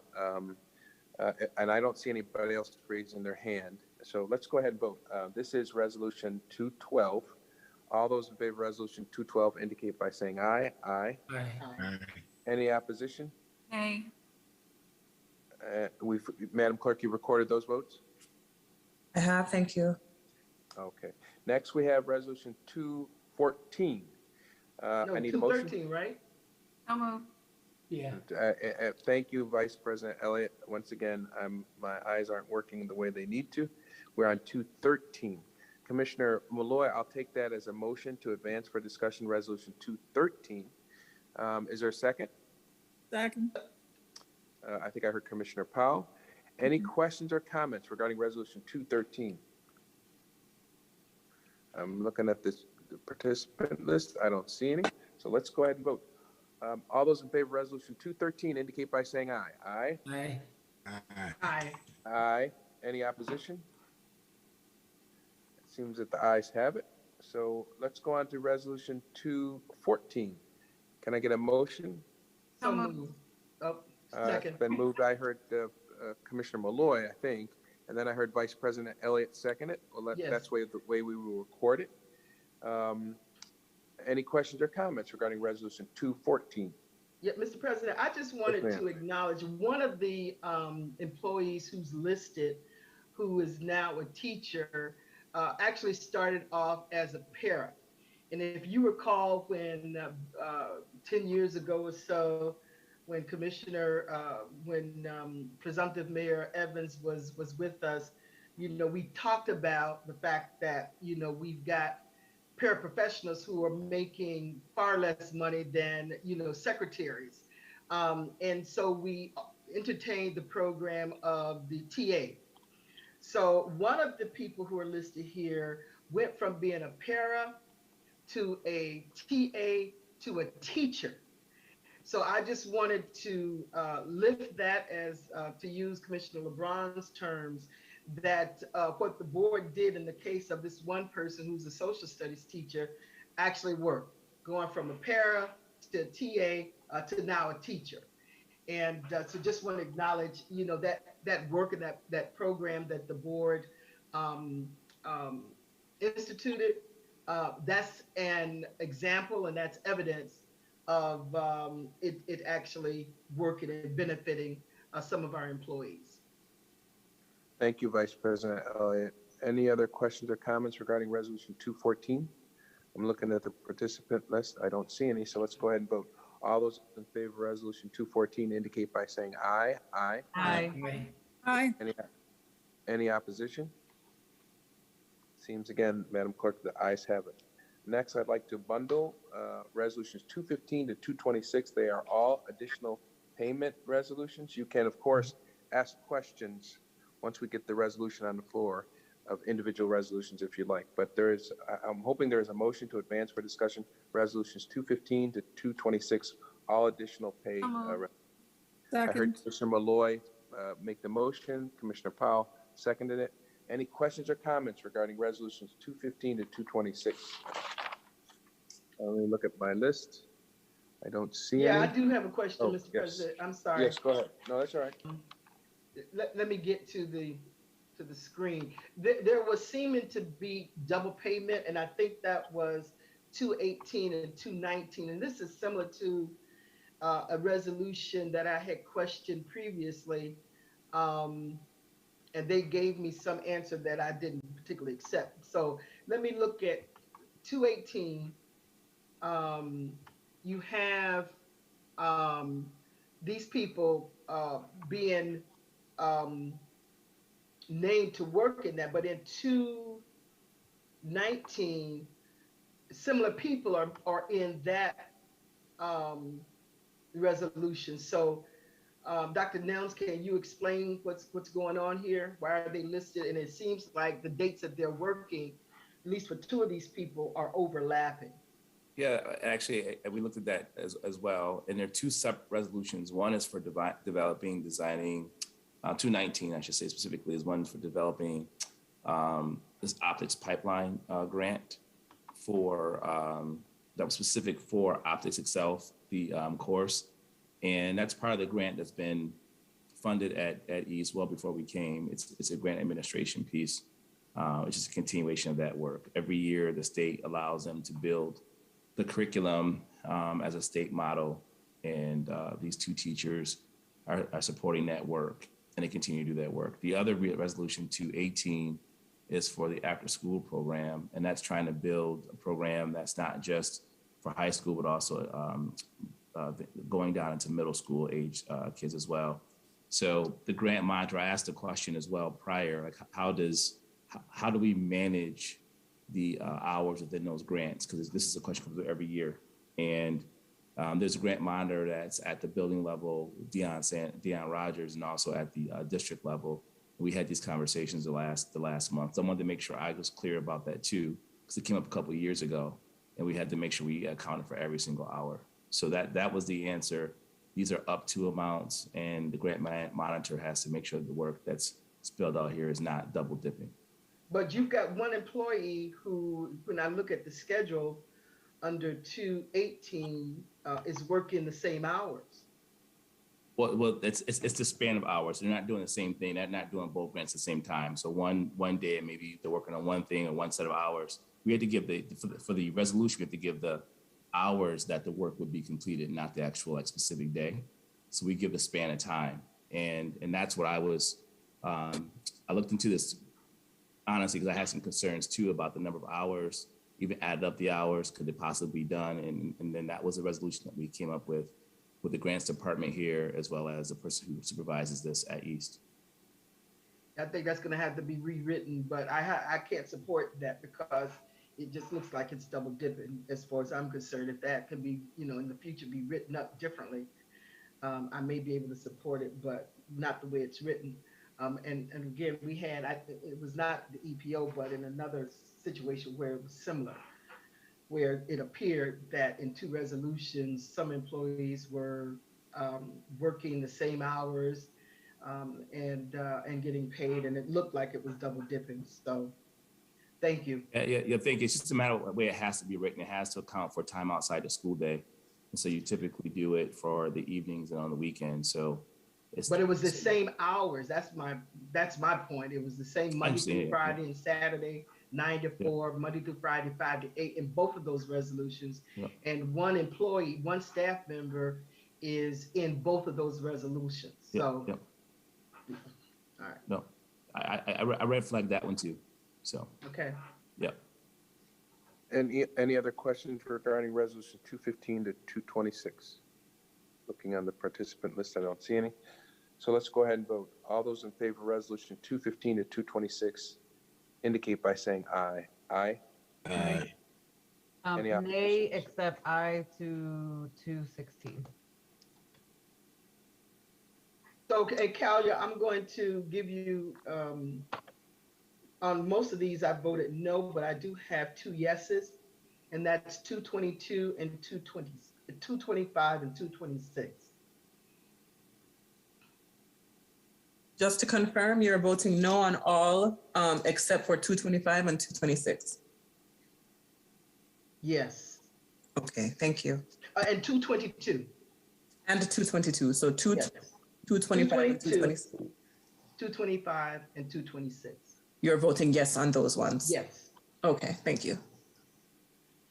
And I don't see anybody else raising their hand. So let's go ahead and vote. This is resolution 212. All those in favor of resolution 212 indicate by saying aye. Aye. Aye. Any opposition? Nay. Madam Clerk, you recorded those votes? I have, thank you. Okay. Next, we have resolution 214. No, I need a motion. 213, right? So moved. Yeah. Thank you, Vice President Elliott. Once again, my eyes aren't working the way they need to. We're on 213. Commissioner Malloy, I'll take that as a motion to advance for discussion resolution 213. Is there a second? Second. I think I heard Commissioner Powell. Any questions or comments regarding resolution 213? I'm looking at the participant list. I don't see any. So let's go ahead and vote. All those in favor of resolution 213 indicate by saying aye. Aye. Aye. Aye. Aye. Any opposition? It seems that the ayes have it. So let's go on to resolution 214. Can I get a motion? So moved. Oh, second. It's been moved. I heard Commissioner Malloy, I think. And then I heard Vice President Elliott second it. Well, Yes. that's the way we will record it. Any questions or comments regarding Resolution 214? Yeah, Mr. President, I just wanted ma'am. to acknowledge one of the employees who's listed, who is now a teacher, actually started off as a para. And if you recall, when 10 years ago or so, when Presumptive Mayor Evans was with us, we talked about the fact that, we've got paraprofessionals who are making far less money than, secretaries. And so we entertained the program of the TA. So one of the people who are listed here went from being a para to a TA to a teacher. So I just wanted to lift that as, to use Commissioner LeBron's terms, that what the board did in the case of this one person who's a social studies teacher actually worked, going from a para to a TA to now a teacher. And so just want to acknowledge, that work and that program that the board instituted. That's an example and that's evidence of it actually working and benefiting some of our employees. Thank you, Vice President Elliott. Any other questions or comments regarding Resolution 214? I'm looking at the participant list. I don't see any, so let's go ahead and vote. All those in favor of Resolution 214 indicate by saying aye. Aye. Aye. Aye. Any opposition? Seems again, Madam Clerk, the ayes have it. Next, I'd like to bundle Resolutions 215 to 226. They are all additional payment resolutions. You can, of course, ask questions once we get the resolution on the floor of individual resolutions if you'd like. But I'm hoping there is a motion to advance for discussion Resolutions 215 to 226, all additional pay. I heard Commissioner Malloy make the motion. Commissioner Powell seconded it. Any questions or comments regarding Resolutions 215 to 226? Let me look at my list. I don't see any. I do have a question, Mr. President. I'm sorry. Yes, go ahead. No, that's all right. Let me get to the screen. There was seeming to be double payment, and I think that was 218 and 219. And this is similar to a resolution that I had questioned previously. And they gave me some answer that I didn't particularly accept. So let me look at 218. You have these people being named to work in that, but in 219, similar people are in that resolution. So Dr. Nelms, can you explain what's going on here? Why are they listed? And it seems like the dates that they're working, at least for two of these people, are overlapping. Yeah, actually, we looked at that as well. And there are two separate resolutions. One is for designing, 219, I should say specifically, is one for developing this optics pipeline grant for that was specific for optics itself, the course. And that's part of the grant that's been funded at East well before we came. It's a grant administration piece, which is a continuation of that work. Every year, the state allows them to build the curriculum as a state model, and these two teachers are supporting that work, and they continue to do that work. The other resolution 218 is for the after-school program, and that's trying to build a program that's not just for high school, but also going down into middle school age kids as well. So the grant monitor, I asked a question as well prior, like how do we manage the hours within those grants? Because this is a question that comes up every year. And there's a grant monitor that's at the building level, Deion Rogers, and also at the district level. We had these conversations the last month. So I wanted to make sure I was clear about that too, because it came up a couple of years ago, and we had to make sure we accounted for every single hour. So that was the answer. These are up to amounts, and the grant monitor has to make sure the work that's spelled out here is not double dipping. But you've got one employee who, when I look at the schedule under 218, is working the same hours. Well, it's the span of hours. They're not doing the same thing. They're not doing both grants at the same time. So one day, maybe they're working on one thing or one set of hours. We had to give for the resolution, we have to give the hours that the work would be completed, not the actual like specific day. So we give the span of time, and that's what I was. I looked into this honestly because I had some concerns too about the number of hours. Even added up the hours, could it possibly be done? And then that was a resolution that we came up with the grants department here, as well as the person who supervises this at East. I think that's gonna have to be rewritten, but I can't support that because it just looks like it's double dipping as far as I'm concerned. If that could be, in the future be written up differently, I may be able to support it, but not the way it's written. And again, we had, it was not the EPO, but in another situation where it was similar, where it appeared that in two resolutions, some employees were working the same hours and getting paid, and it looked like it was double dipping. So thank you. Yeah, thank you. It's just a matter of the way it has to be written. It has to account for time outside the school day. And so you typically do it for the evenings and on the weekends. So but it was the same hours. That's my point. It was the same Monday through Friday and Saturday, 9 to 4, Monday through Friday, 5 to 8 in both of those resolutions. And one employee, one staff member is in both of those resolutions. So, all right. No, I red flagged that one too. So, okay. Yep. Any other questions regarding resolution 215 to 226? Looking on the participant list, I don't see any. So let's go ahead and vote. All those in favor of resolution 215 to 226 indicate by saying aye. Aye. Aye. Any Nay, except aye to 216. So, okay, Kalia, I'm going to give you, on most of these I voted no, but I do have 2 yeses, and that's 222 and 225 and 226. Just to confirm, you're voting no on all except for 225 and 226. Yes. Okay, thank you. And 222. And 222. So 225 and 226. 225 and 226. You're voting yes on those ones? Yes. Okay, thank you.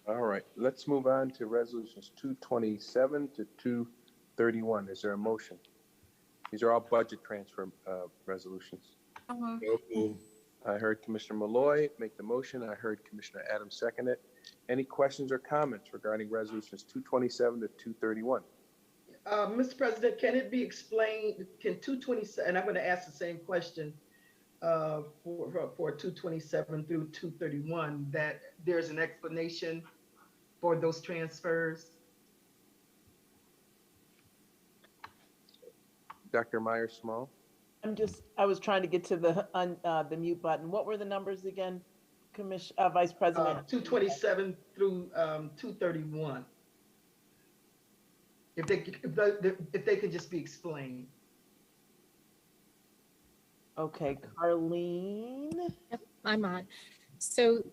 All right, let's move on to resolutions 227 to 231. Is there a motion? These are all budget transfer resolutions. I heard Commissioner Malloy make the motion. I heard Commissioner Adams second it. Any questions or comments regarding resolutions 227 to 231? Mr. President, can it be explained, can 227, and I'm going to ask the same question for 227 through 231, that there's an explanation for those transfers? Dr. Myers-Small? I was trying to get to the mute button. What were the numbers again, Vice President? 227 through 231. If they could just be explained. Okay, Carlene. Yep, I'm on. So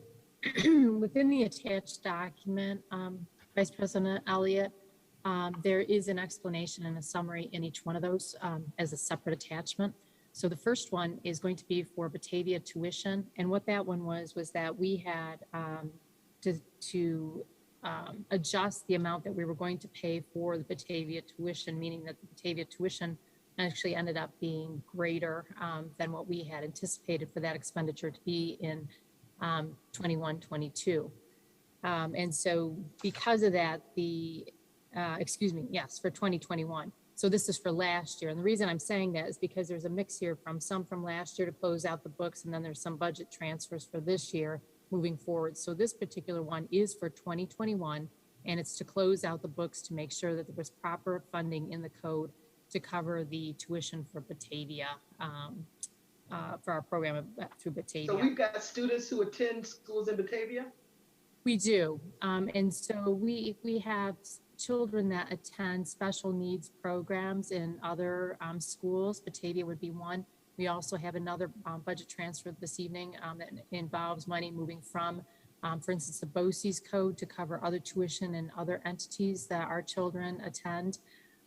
within the attached document, Vice President Elliott, there is an explanation and a summary in each one of those as a separate attachment. So the first one is going to be for Batavia tuition. And what that one was that we had to adjust the amount that we were going to pay for the Batavia tuition, meaning that the Batavia tuition actually ended up being greater than what we had anticipated for that expenditure to be in 21-22. And so because of that, for 2021. So this is for last year. And the reason I'm saying that is because there's a mix here from last year to close out the books, and then there's some budget transfers for this year moving forward. So this particular one is for 2021, and it's to close out the books to make sure that there was proper funding in the code to cover the tuition for Batavia, for our program through Batavia. So we've got students who attend schools in Batavia? We do. And so we have children that attend special needs programs in other schools. Batavia would be one. We also have another budget transfer this evening that involves money moving from, for instance, the BOCES code to cover other tuition and other entities that our children attend.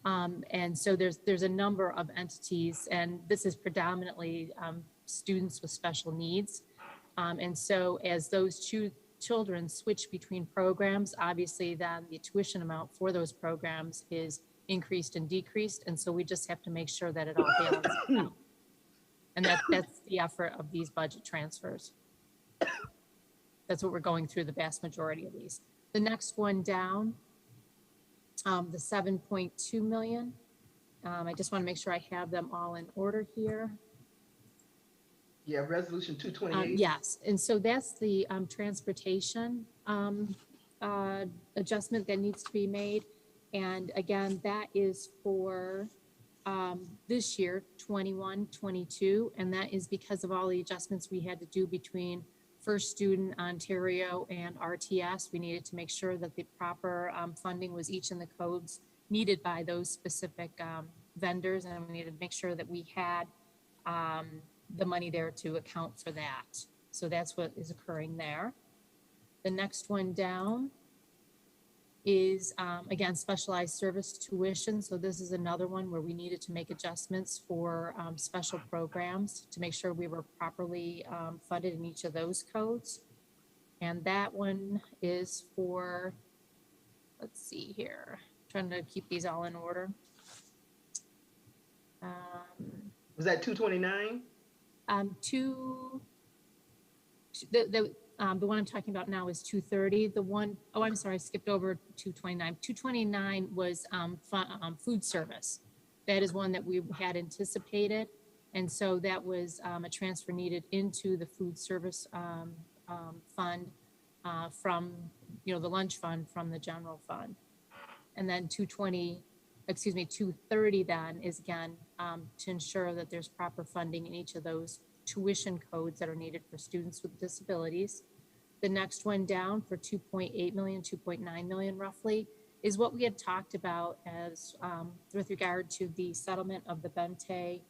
And so there's a number of entities, and this is predominantly students with special needs. And so as those two children switch between programs, obviously then the tuition amount for those programs is increased and decreased. And so we just have to make sure that it all balances out. And that's the effort of these budget transfers. That's what we're going through, the vast majority of these. The next one down, the 7.2 million. I just want to make sure I have them all in order here. Yeah, resolution 228. Yes, and so that's the transportation adjustment that needs to be made. And again, that is for this year, 21, 22, and that is because of all the adjustments we had to do between First Student, Ontario, and RTS. We needed to make sure that the proper funding was each in the codes needed by those specific vendors, and we needed to make sure that we had the money there to account for that. So that's what is occurring there. The next one down is, again, specialized service tuition. So this is another one where we needed to make adjustments for special programs to make sure we were properly funded in each of those codes. And that one is for, let's see here, trying to keep these all in order. Was that 229? The one I'm talking about now is 230. The one, oh, I'm sorry, I skipped over 229. 229 was food service. That is one that we had anticipated. And so that was a transfer needed into the food service fund from, the lunch fund from the general fund. And then 230 then is again to ensure that there's proper funding in each of those tuition codes that are needed for students with disabilities. The next one down for 2.8 million, 2.9 million roughly, is what we had talked about as with regard to the settlement of the Bente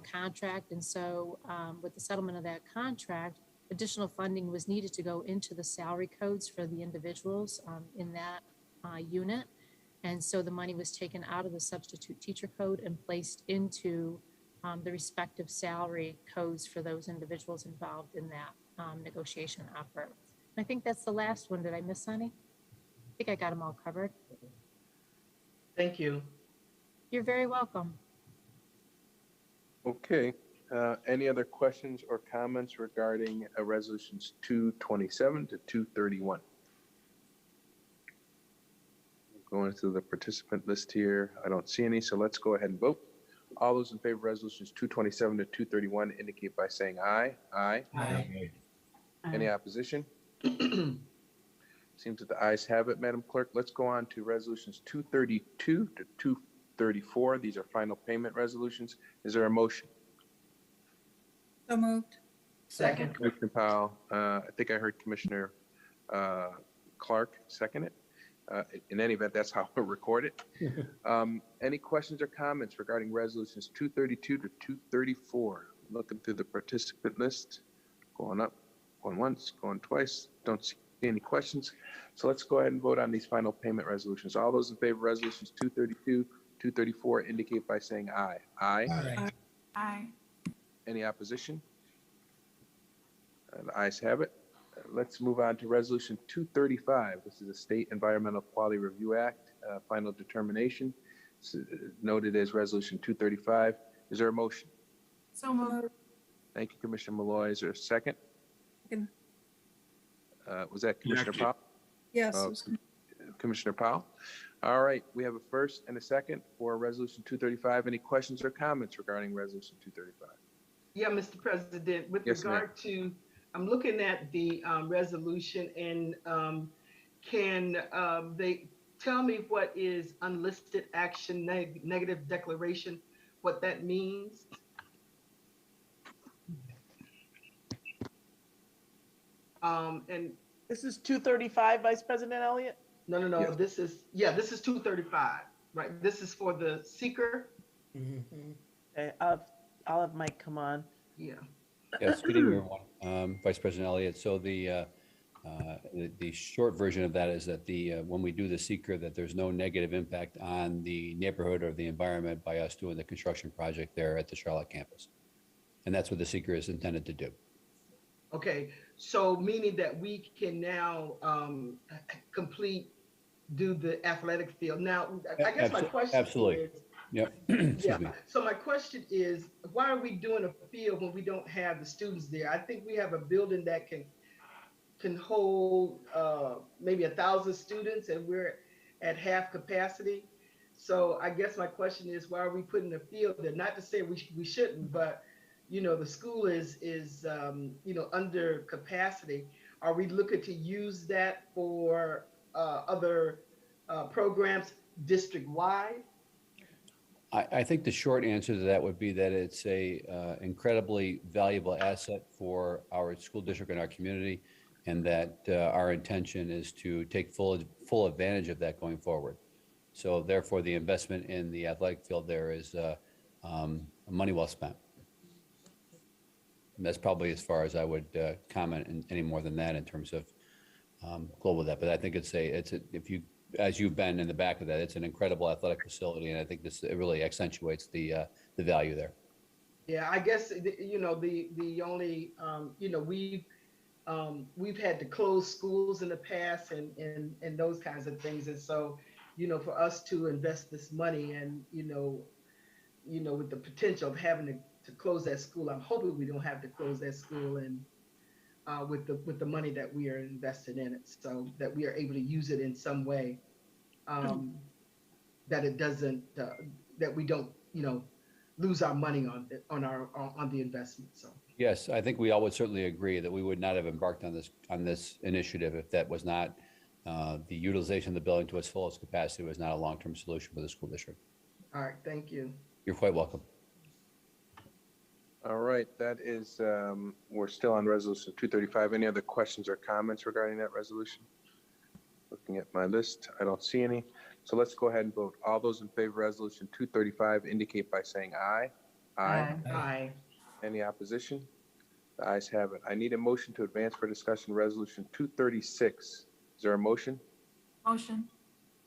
contract. And so with the settlement of that contract, additional funding was needed to go into the salary codes for the individuals in that unit. And so the money was taken out of the substitute teacher code and placed into the respective salary codes for those individuals involved in that negotiation effort. And I think that's the last one. Did I miss any? I think I got them all covered. Thank you. You're very welcome. Okay. Any other questions or comments regarding resolutions 227 to 231? Going through the participant list here. I don't see any, so let's go ahead and vote. All those in favor of resolutions 227 to 231 indicate by saying aye. Aye. Aye. Any opposition? Seems that the ayes have it, Madam Clerk. Let's go on to resolutions 232 to 234. These are final payment resolutions. Is there a motion? So moved. Second. Commissioner Powell, I think I heard Commissioner Clark second it. In any event, that's how we'll record it. Any questions or comments regarding resolutions 232 to 234? Looking through the participant list, going up, going once, going twice. Don't see any questions. So let's go ahead and vote on these final payment resolutions. All those in favor of resolutions 232, 234 indicate by saying aye. Aye. Aye. Aye. Any opposition? The ayes have it. Let's move on to resolution 235. This is the State Environmental Quality Review Act, final determination. It's noted as resolution 235. Is there a motion? So moved. Thank you, Commissioner Malloy. Is there a second? Second. Was that Commissioner Powell? Yes. Commissioner Powell? All right, we have a first and a second for resolution 235. Any questions or comments regarding resolution 235? Yeah, Mr. President, with Yes, regard to, I'm looking at the resolution, and can they tell me what is unlisted action, negative declaration, what that means? And This is 235, Vice President Elliott? no, Yes. this is 235, right? This is for the seeker? Okay, I'll have Mike come on. Yeah. Yes, good evening, everyone. Vice President Elliott. So the The short version of that is that when we do the seeker, that there's no negative impact on the neighborhood or the environment by us doing the construction project there at the Charlotte campus. And that's what the seeker is intended to do. Okay, so meaning that we can now do the athletic field. Now, I guess my question Absolutely. is, Yep. yeah. So my question is, why are we doing a field when we don't have the students there? I think we have a building that can hold maybe 1,000 students, and we're at half capacity. So I guess my question is, why are we putting a field there? Not to say we shouldn't, but the school is under capacity. Are we looking to use that for other programs district-wide? I think the short answer to that would be that it's a incredibly valuable asset for our school district and our community, and that our intention is to take full advantage of that going forward. So therefore, the investment in the athletic field there is money well spent. And that's probably as far as I would comment any more than that in terms of global that. But I think as you've been in the back of that, it's an incredible athletic facility, and I think it really accentuates the value there. Yeah, I guess the only we've had to close schools in the past and those kinds of things, and so for us to invest this money and with the potential of having to close that school, I'm hoping we don't have to close that school, and with the money that we are invested in it, so that we are able to use it in some way, that it doesn't that we don't lose our money on the investment. So yes, I think we all would certainly agree that we would not have embarked on this initiative if that was not the utilization of the building to its fullest capacity was not a long-term solution for the school district. All right, thank you. You're quite welcome. All right, that is, we're still on resolution 235. Any other questions or comments regarding that resolution? Looking at my list, I don't see any. So let's go ahead and vote. All those in favor of resolution 235 indicate by saying aye. Aye. Aye. Any opposition? The ayes have it. I need a motion to advance for discussion resolution 236. Is there a motion? Motion.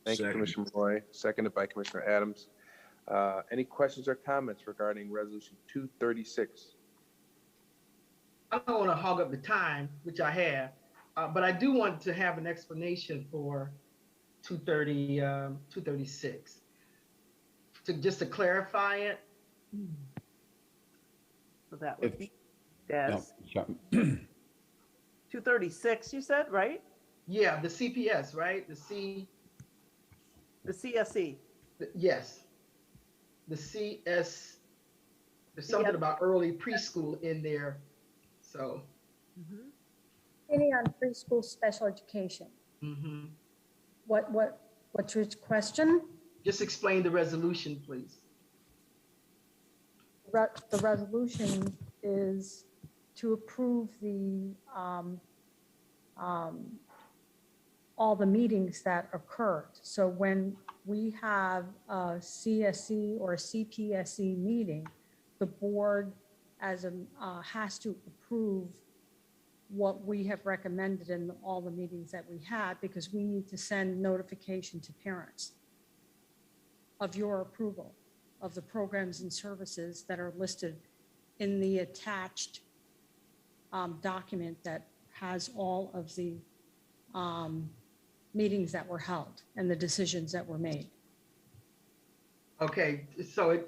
Thank you, Commissioner Roy. Seconded by Commissioner Adams. Any questions or comments regarding resolution 236? I don't want to hog up the time, which I have, but I do want to have an explanation for 236. Just to clarify it. So that would be No, Des. sorry. 236, you said, right? Yeah, the CPS, right? The CSE. Yes. The CS, there's something about early preschool in there, so. Any on preschool special education. What's your question? Just explain the resolution, please. The resolution is to approve all the meetings that occurred. So when we have a CSE or a CPSE meeting, the board has to approve what we have recommended in all the meetings that we had, because we need to send notification to parents of your approval of the programs and services that are listed in the attached document that has all of the meetings that were held and the decisions that were made. Okay, so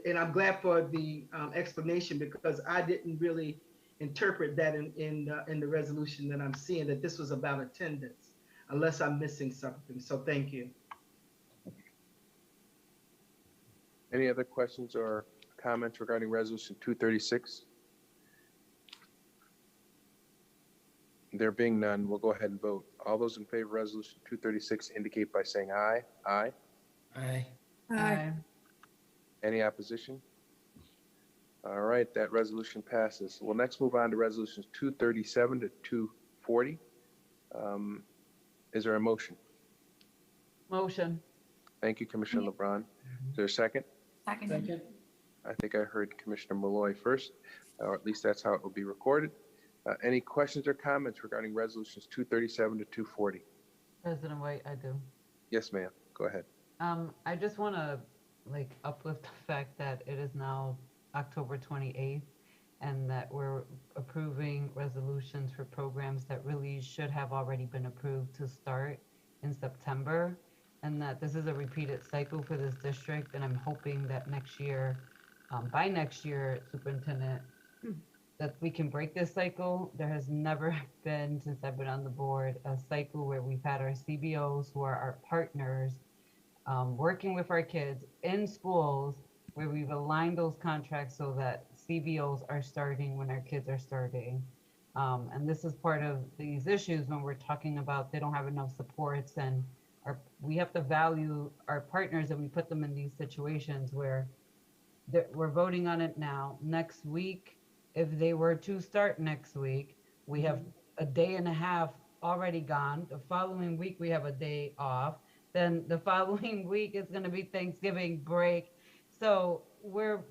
and I'm glad for the explanation, because I didn't really interpret that in the resolution that I'm seeing, that this was about attendance, unless I'm missing something. So thank you. Any other questions or comments regarding resolution 236? There being none, we'll go ahead and vote. All those in favor of resolution 236 indicate by saying aye. Aye. Aye. Aye. Any opposition? All right, that resolution passes. We'll next move on to resolutions 237 to 240. Is there a motion? Motion. Thank you, Commissioner LeBron. Is there a second? Second. I think I heard Commissioner Malloy first, or at least that's how it will be recorded. Any questions or comments regarding resolutions 237 to 240? President White, I do. Yes, ma'am. Go ahead. I just want to uplift the fact that it is now October 28th and that we're approving resolutions for programs that really should have already been approved to start in September, and that this is a repeated cycle for this district. And I'm hoping that next year, by next year, Superintendent, that we can break this cycle. There has never been, since I've been on the board, a cycle where we've had our CBOs, who are our partners, working with our kids in schools, where we've aligned those contracts so that CBOs are starting when our kids are starting. And this is part of these issues when we're talking about they don't have enough supports, and we have to value our partners, and we put them in these situations where we're voting on it now. Next week, if they were to start next week, we have a day and a half already gone. The following week, we have a day off. Then the following week is going to be Thanksgiving break. So we're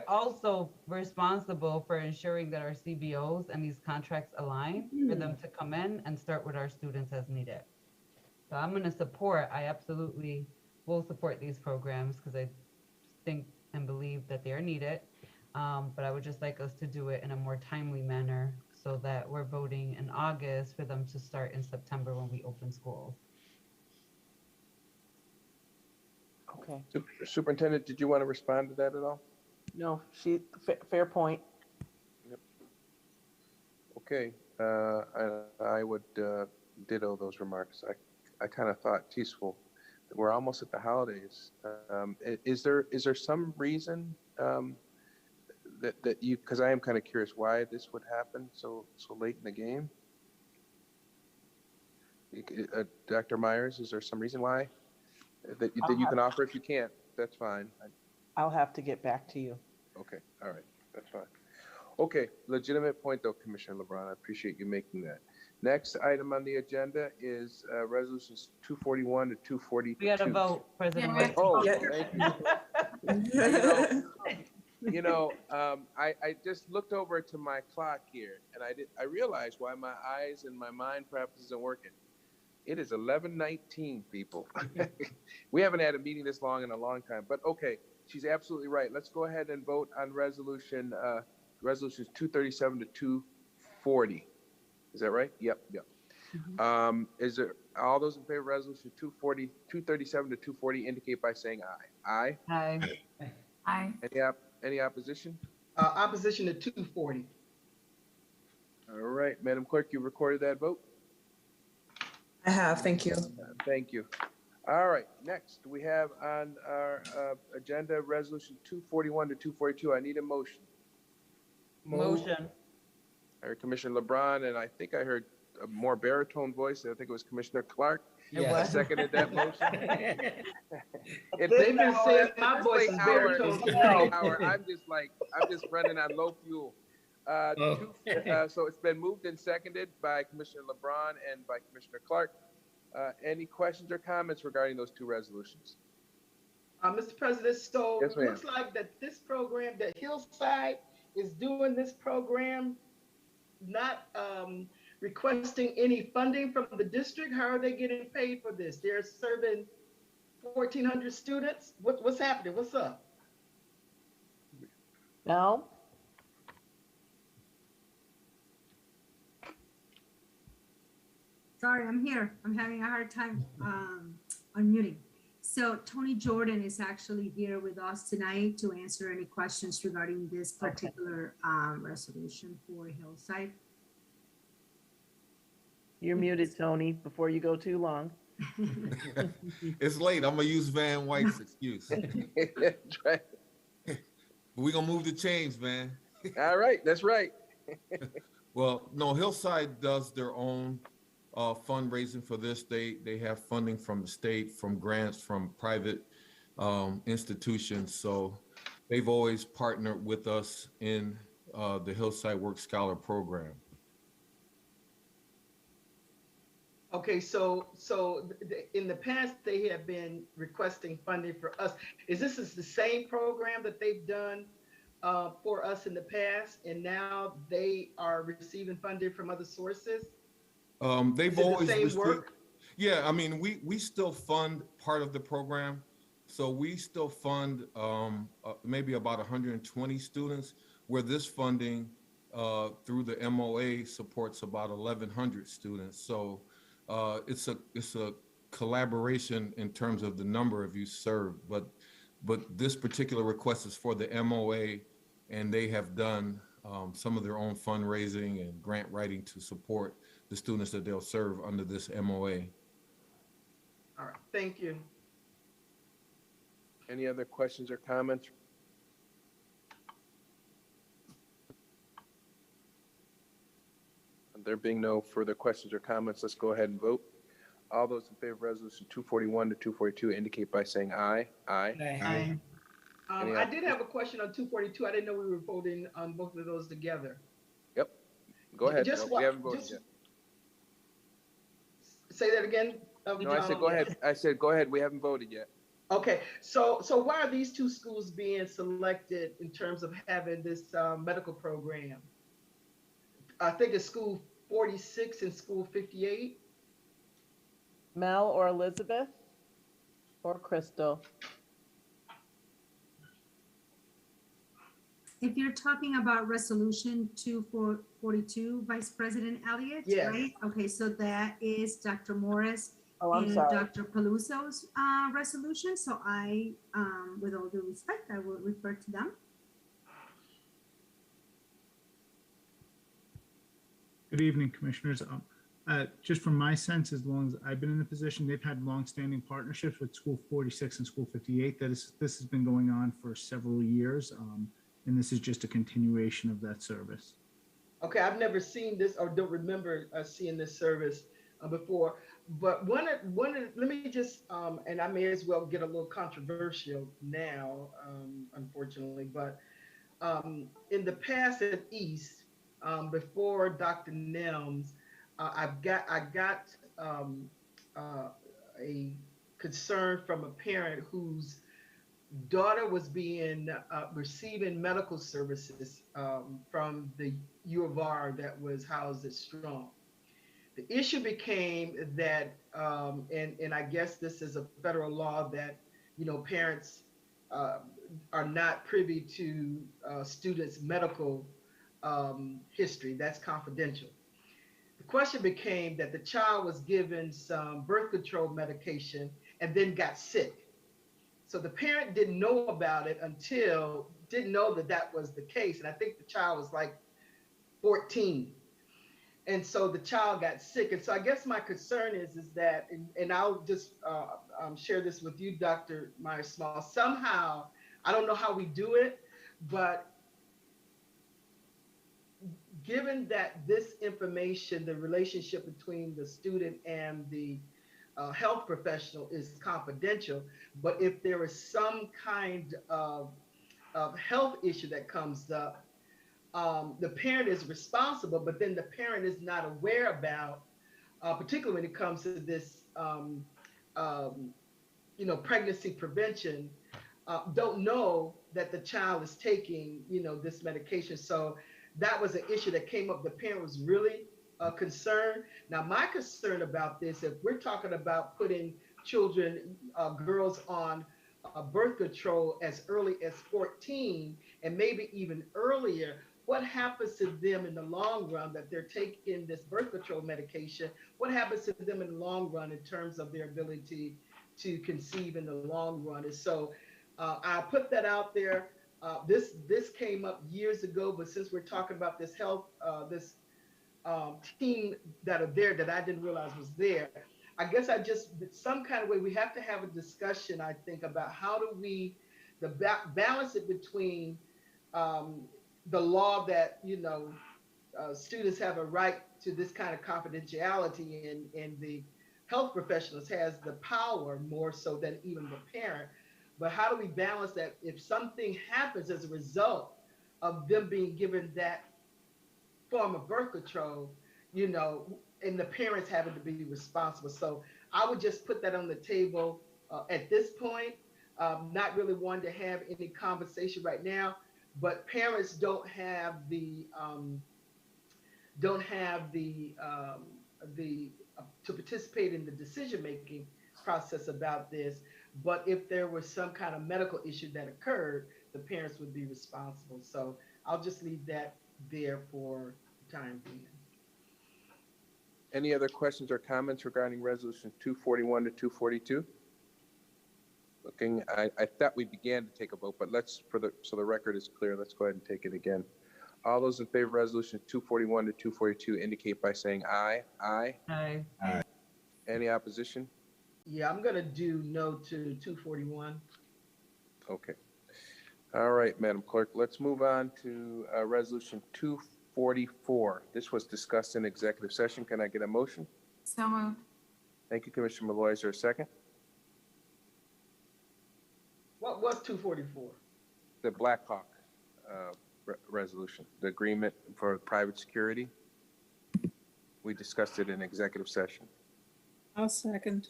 also responsible for ensuring that our CBOs and these contracts align for them to come in and start with our students as needed. So I'm going to support, I absolutely will support these programs because I think and believe that they are needed. But I would just like us to do it in a more timely manner so that we're voting in August for them to start in September when we open schools. Okay. Superintendent, did you want to respond to that at all? No, fair point. Yep. Okay. I would ditto those remarks. I kind of thought, geez, well, we're almost at the holidays. Is there some reason that you, because I am kind of curious why this would happen so late in the game? Dr. Myers, is there some reason why that you can offer? If you can't, that's fine. I'll have to get back to you. Okay, all right, that's fine. Okay, legitimate point though, Commissioner LeBron. I appreciate you making that. Next item on the agenda is resolutions 241 to 242. We got to vote, President White. Oh, thank you. I just looked over to my clock here, and I realized why my eyes and my mind perhaps isn't working. It is 11:19, people. We haven't had a meeting this long in a long time, but okay, she's absolutely right. Let's go ahead and vote on resolutions 237 to 240. Is that right? Yep. Mm-hmm. Is there all those in favor of resolution 237 to 240 indicate by saying aye. Aye. Aye. Aye. Any opposition? Opposition to 240. All right, Madam Clerk, you recorded that vote? I have, thank you. Thank you. All right, next we have on our agenda resolution 241 to 242. I need a motion. Motion. I heard Commissioner LeBron, and I think I heard a more baritone voice. I think it was Commissioner Clark. Yeah. I seconded that motion. They've been saying my voice is baritone. I'm just running on low fuel. So it's been moved and seconded by Commissioner LeBron and by Commissioner Clark. Any questions or comments regarding those two resolutions? Mr. President, so yes, it looks like that this program, that Hillside is doing this program, not requesting any funding from the district. How are they getting paid for this? They're serving 1,400 students. What's happening? What's up? No? Sorry, I'm here. I'm having a hard time unmuting. So Tony Jordan is actually here with us tonight to answer any questions regarding this particular resolution for Hillside. You're muted, Tony, before you go too long. It's late. I'm gonna use Van White's excuse. That's right. We're gonna move the chains, man. All right, that's right. Well, no, Hillside does their own fundraising for this. They have funding from the state, from grants, from private institutions. So they've always partnered with us in the Hillside Work Scholar program. Okay, so in the past, they have been requesting funding for us. Is this the same program that they've done for us in the past, and now they are receiving funding from other sources? They've Is it the always same received, work? yeah, I mean, we still fund part of the program. So we still fund maybe about 120 students, where this funding through the MOA supports about 1,100 students. So it's a collaboration in terms of the number of you served, but this particular request is for the MOA, and they have done some of their own fundraising and grant writing to support the students that they'll serve under this MOA. All right, thank you. Any other questions or comments? There being no further questions or comments, let's go ahead and vote. All those in favor of resolution 241 to 242 indicate by saying aye. Aye. Aye. I did have a question on 242. I didn't know we were voting on both of those together. Yep. Go ahead. Just No, we haven't voted just yet. say that again. No, I said go ahead. I said go ahead. We haven't voted yet. Okay, so why are these two schools being selected in terms of having this medical program? I think it's school 46 and school 58. Mel or Elizabeth or Crystal? If you're talking about resolution 2442, Vice President Elliott, Yes. right? Okay, so that is Dr. Morris Oh, I'm and sorry. Dr. Peluso's resolution. So I, with all due respect, I will refer to them. Good evening, Commissioners. Just from my sense, as long as I've been in the position, they've had longstanding partnerships with School 46 and School 58. This has been going on for several years, and this is just a continuation of that service. Okay, I've never seen this or don't remember seeing this service before. But let me just, and I may as well get a little controversial now, unfortunately, but in the past at East, before Dr. Nelms, I got a concern from a parent whose daughter was receiving medical services from the U of R that was housed at Strong. The issue became that, and I guess this is a federal law that, parents are not privy to students' medical history. That's confidential. The question became that the child was given some birth control medication and then got sick. So the parent didn't know about it didn't know that was the case. And I think the child was like 14. And so the child got sick. And so I guess my concern is that, and I'll just share this with you, Dr. Myers-Small, somehow, I don't know how we do it, but given that this information, the relationship between the student and the health professional is confidential, but if there is some kind of health issue that comes up, the parent is responsible, but then the parent is not aware about, particularly when it comes to this, pregnancy prevention, don't know that the child is taking, this medication. So that was an issue that came up. The parent was really concerned. Now, my concern about this, if we're talking about putting children, girls on birth control as early as 14 and maybe even earlier, what happens to them in the long run that they're taking this birth control medication? What happens to them in the long run in terms of their ability to conceive in the long run? And so I put that out there. This came up years ago, but since we're talking about this health, this team that are there that I didn't realize was there, I guess some kind of way, we have to have a discussion, I think, about how do we balance it between the law that, students have a right to this kind of confidentiality, and the health professionals has the power more so than even the parent. But how do we balance that if something happens as a result of them being given that form of birth control, and the parents having to be responsible? So I would just put that on the table at this point. Not really wanting to have any conversation right now, but parents don't have the to participate in the decision-making process about this. But if there was some kind of medical issue that occurred, the parents would be responsible. So I'll just leave that there for the time being. Any other questions or comments regarding resolution 241 to 242? Looking, I thought we began to take a vote, but so the record is clear, let's go ahead and take it again. All those in favor of resolution 241 to 242 indicate by saying aye. Aye. Aye. Aye. Any opposition? Yeah, I'm gonna do no to 241. Okay. All right, Madam Clerk, let's move on to resolution 244. This was discussed in executive session. Can I get a motion? So moved. Thank you, Commissioner Malloy. Is there a second? What was 244? The Blackhawk resolution, the agreement for private security. We discussed it in executive session. I'll second.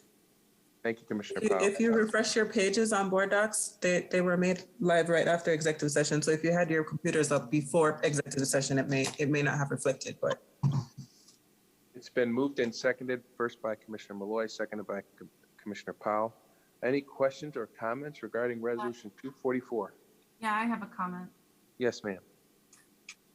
Thank you, Commissioner Powell. If you refresh your pages on board docs, they were made live right after executive session. So if you had your computers up before executive session, it may not have reflected, but. It's been moved and seconded, first by Commissioner Malloy, seconded by Commissioner Powell. Any questions or comments regarding resolution 244? Yeah, I have a comment. Yes, ma'am.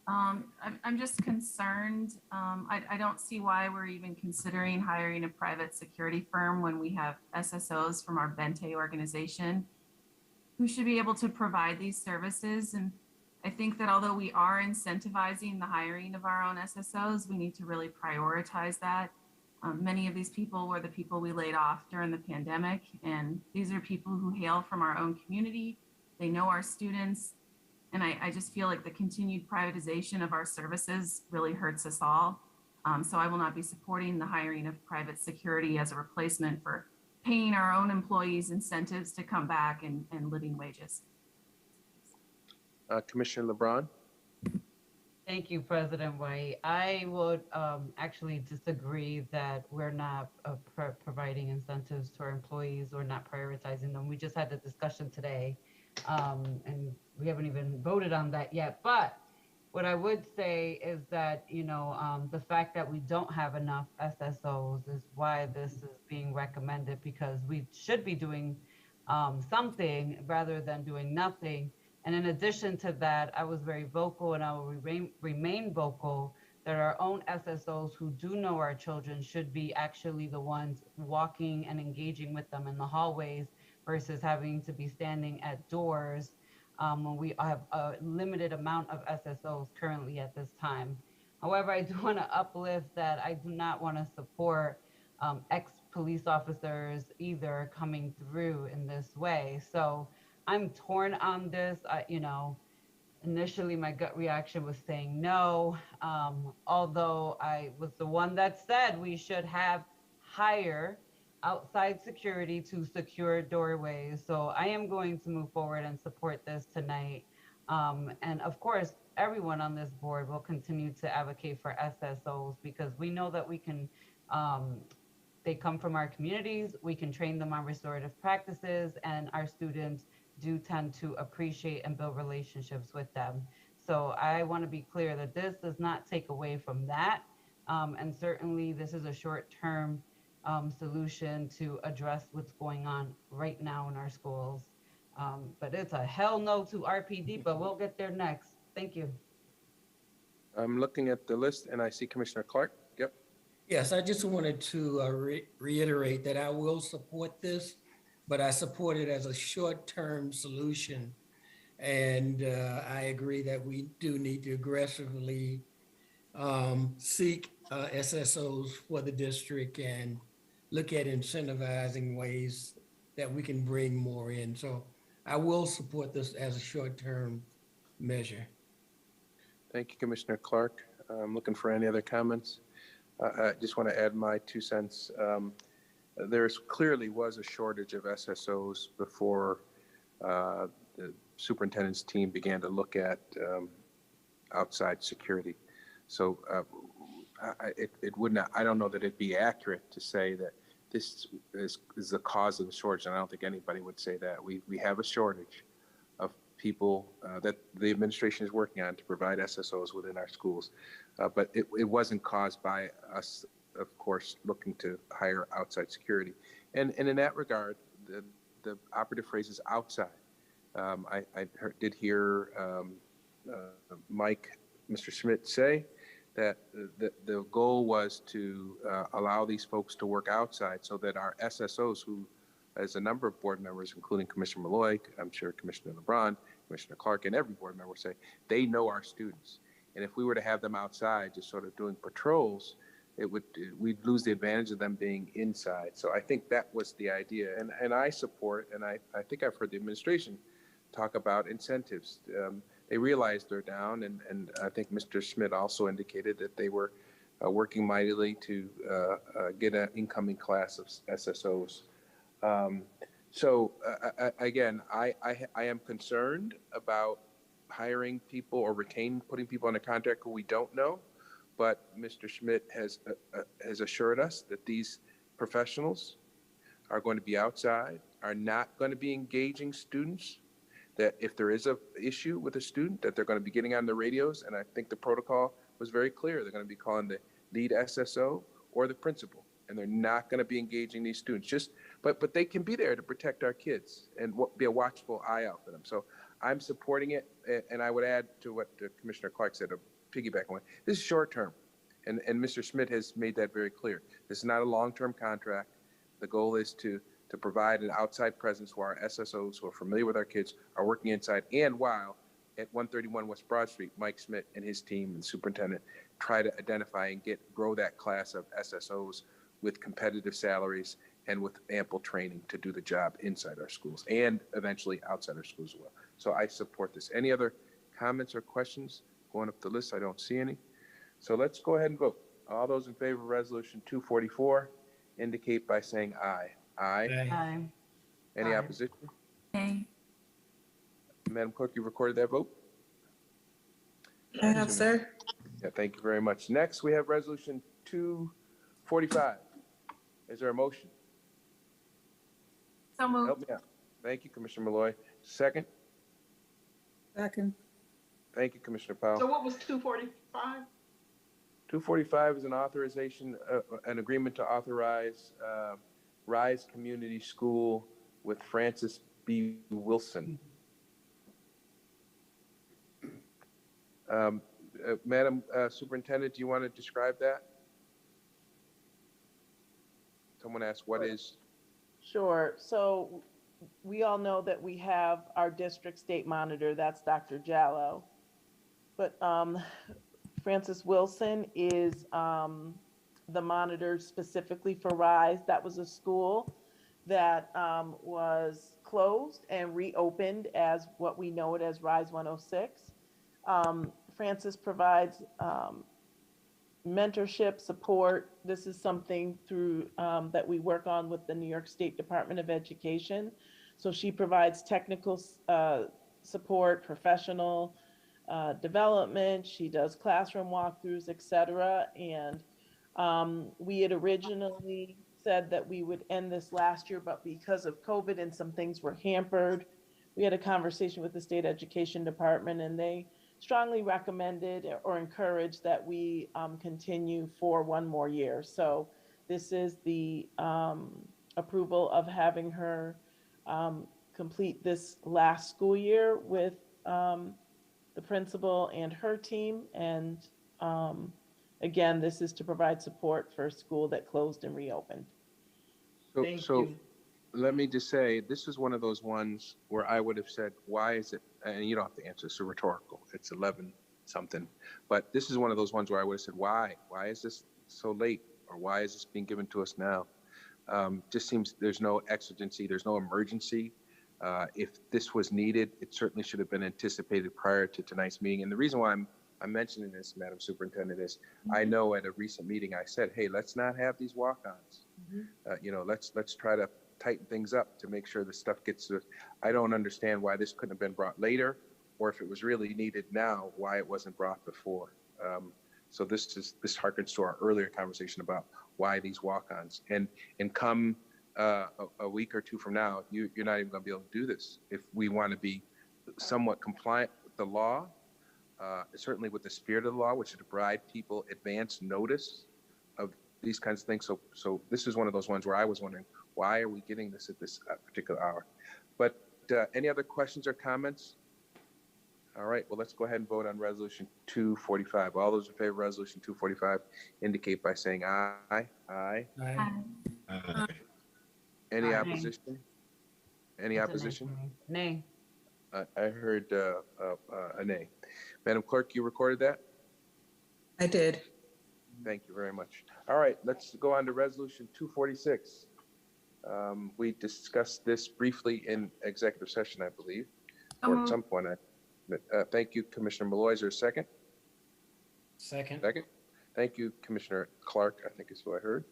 I'm just concerned. I don't see why we're even considering hiring a private security firm when we have SSOs from our Bente organization who should be able to provide these services. And I think that although we are incentivizing the hiring of our own SSOs, we need to really prioritize that. Many of these people were the people we laid off during the pandemic, and these are people who hail from our own community. They know our students. And I just feel like the continued privatization of our services really hurts us all. So I will not be supporting the hiring of private security as a replacement for paying our own employees incentives to come back and living wages. Commissioner LeBron? Thank you, President White. I would actually disagree that we're not providing incentives to our employees or not prioritizing them. We just had the discussion today, and we haven't even voted on that yet. But what I would say is that, the fact that we don't have enough SSOs is why this is being recommended, because we should be doing something rather than doing nothing. And in addition to that, I was very vocal, and I will remain vocal, that our own SSOs who do know our children should be actually the ones walking and engaging with them in the hallways versus having to be standing at doors when we have a limited amount of SSOs currently at this time. However, I do want to uplift that I do not want to support ex-police officers either coming through in this way. So I'm torn on this. Initially my gut reaction was saying no, although I was the one that said we should have higher outside security to secure doorways. So I am going to move forward and support this tonight. And of course, everyone on this board will continue to advocate for SSOs, because we know that we can, they come from our communities, we can train them on restorative practices, and our students do tend to appreciate and build relationships with them. So I want to be clear that this does not take away from that. And certainly this is a short-term solution to address what's going on right now in our schools. But it's a hell no to RPD, but we'll get there next. Thank you. I'm looking at the list and I see Commissioner Clark. Yep. Yes, I just wanted to reiterate that I will support this, but I support it as a short-term solution. And I agree that we do need to aggressively seek SSOs for the district and look at incentivizing ways that we can bring more in. So I will support this as a short-term measure. Thank you, Commissioner Clark. I'm looking for any other comments. I just want to add my 2 cents. There's clearly was a shortage of SSOs before the superintendent's team began to look at outside security. So it would not, I don't know that it'd be accurate to say that this is the cause of the shortage. And I don't think anybody would say that. We have a shortage of people that the administration is working on to provide SSOs within our schools. But it wasn't caused by us, of course, looking to hire outside security. And in that regard, the operative phrase is outside. I did hear Mr. Schmidt say that the goal was to allow these folks to work outside so that our SSOs, who, as a number of board members, including Commissioner Malloy, I'm sure Commissioner LeBron, Commissioner Clark, and every board member say, they know our students. And if we were to have them outside just sort of doing patrols, we'd lose the advantage of them being inside. So I think that was the idea. And I support, and I think I've heard the administration talk about incentives. They realize they're down, and I think Mr. Schmidt also indicated that they were working mightily to get an incoming class of SSOs. Again, I am concerned about hiring people or putting people on a contract who we don't know, but Mr. Schmidt has assured us that these professionals are going to be outside, are not going to be engaging students, that if there is an issue with a student, that they're going to be getting on the radios, and I think the protocol was very clear. They're going to be calling the lead SSO or the principal, and they're not going to be engaging these students. But they can be there to protect our kids and be a watchful eye out for them. So I'm supporting it, and I would add to what Commissioner Clark said, piggyback on. This is short term, and Mr. Schmidt has made that very clear. This is not a long-term contract. The goal is to provide an outside presence where our SSOs who are familiar with our kids are working inside, and while at 131 West Broad Street, Mike Schmidt and his team and superintendent try to identify and grow that class of SSOs with competitive salaries and with ample training to do the job inside our schools and eventually outside our schools as well. So I support this. Any other comments or questions? Going up the list, I don't see any. So let's go ahead and vote. All those in favor of Resolution 244 indicate by saying aye. Aye. Aye. Any Aye. opposition? Aye. Madam Clerk, you recorded that vote? I have, sir. Yeah, thank you very much. Next, we have Resolution 245. Is there a motion? So moved. Help me out. Thank you, Commissioner Malloy. Second? Second. Thank you, Commissioner Powell. So what was 245? 245 is an authorization, an agreement to authorize Rise Community School with Francis B. Wilson. Madam Superintendent, do you want to describe that? Someone asked, what is? Sure. So we all know that we have our district state monitor, that's Dr. Jallo. But Francis Wilson is the monitor specifically for Rise. That was a school that was closed and reopened as what we know it as Rise 106. Francis provides mentorship support. This is something through that we work on with the New York State Department of Education. So she provides technical support, professional development. She does classroom walkthroughs, etc. And we had originally said that we would end this last year, but because of COVID and some things were hampered, we had a conversation with the State Education Department, and they strongly recommended or encouraged that we continue for one more year. So this is the approval of having her complete this last school year with the principal and her team. And again, this is to provide support for a school that closed and reopened. So let me just say, this is one of those ones where I would have said, why is it, and you don't have to answer, it's rhetorical, it's 11 something, but this is one of those ones where I would have said, why is this so late? Or why is this being given to us now? Just seems there's no exigency, there's no emergency. If this was needed, it certainly should have been anticipated prior to tonight's meeting. And the reason why I'm mentioning this, Madam Superintendent, is I know at a recent meeting I said, hey, let's not have these walk-ons. Let's try to tighten things up to make sure the stuff gets to. I don't understand why this couldn't have been brought later, or if it was really needed now, why it wasn't brought before. So this harkens to our earlier conversation about why these walk-ons. And come a week or two from now, you're not even going to be able to do this if we want to be somewhat compliant with the law, certainly with the spirit of the law, which is to provide people advance notice of these kinds of things. So this is one of those ones where I was wondering, why are we getting this at this particular hour? But any other questions or comments? All right, well, let's go ahead and vote on resolution 245. All those in favor of resolution 245 indicate by saying aye. Aye. Aye. Any Aye. opposition? Any It's a nay opposition? for me. Nay. I heard a nay. Madam Clerk, you recorded that? I did. Thank you very much. All right, let's go on to resolution 246. We discussed this briefly in executive session, I believe, or at some point. Thank you, Commissioner Malloy. Is there a second? Second. Second. Thank you, Commissioner Clark, I think is who I heard.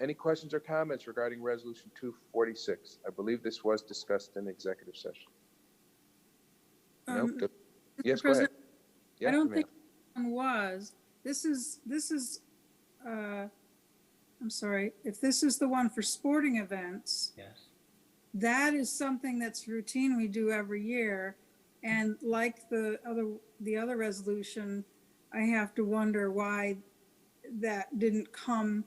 Any questions or comments regarding resolution 246? I believe this was discussed in executive session. No? Mr. Yes, go ahead. President, Yes, I don't ma'am. think one was. This is, I'm sorry, if this is the one for sporting events, Yes. that is something that's routine we do every year. And like the other resolution, I have to wonder why that didn't come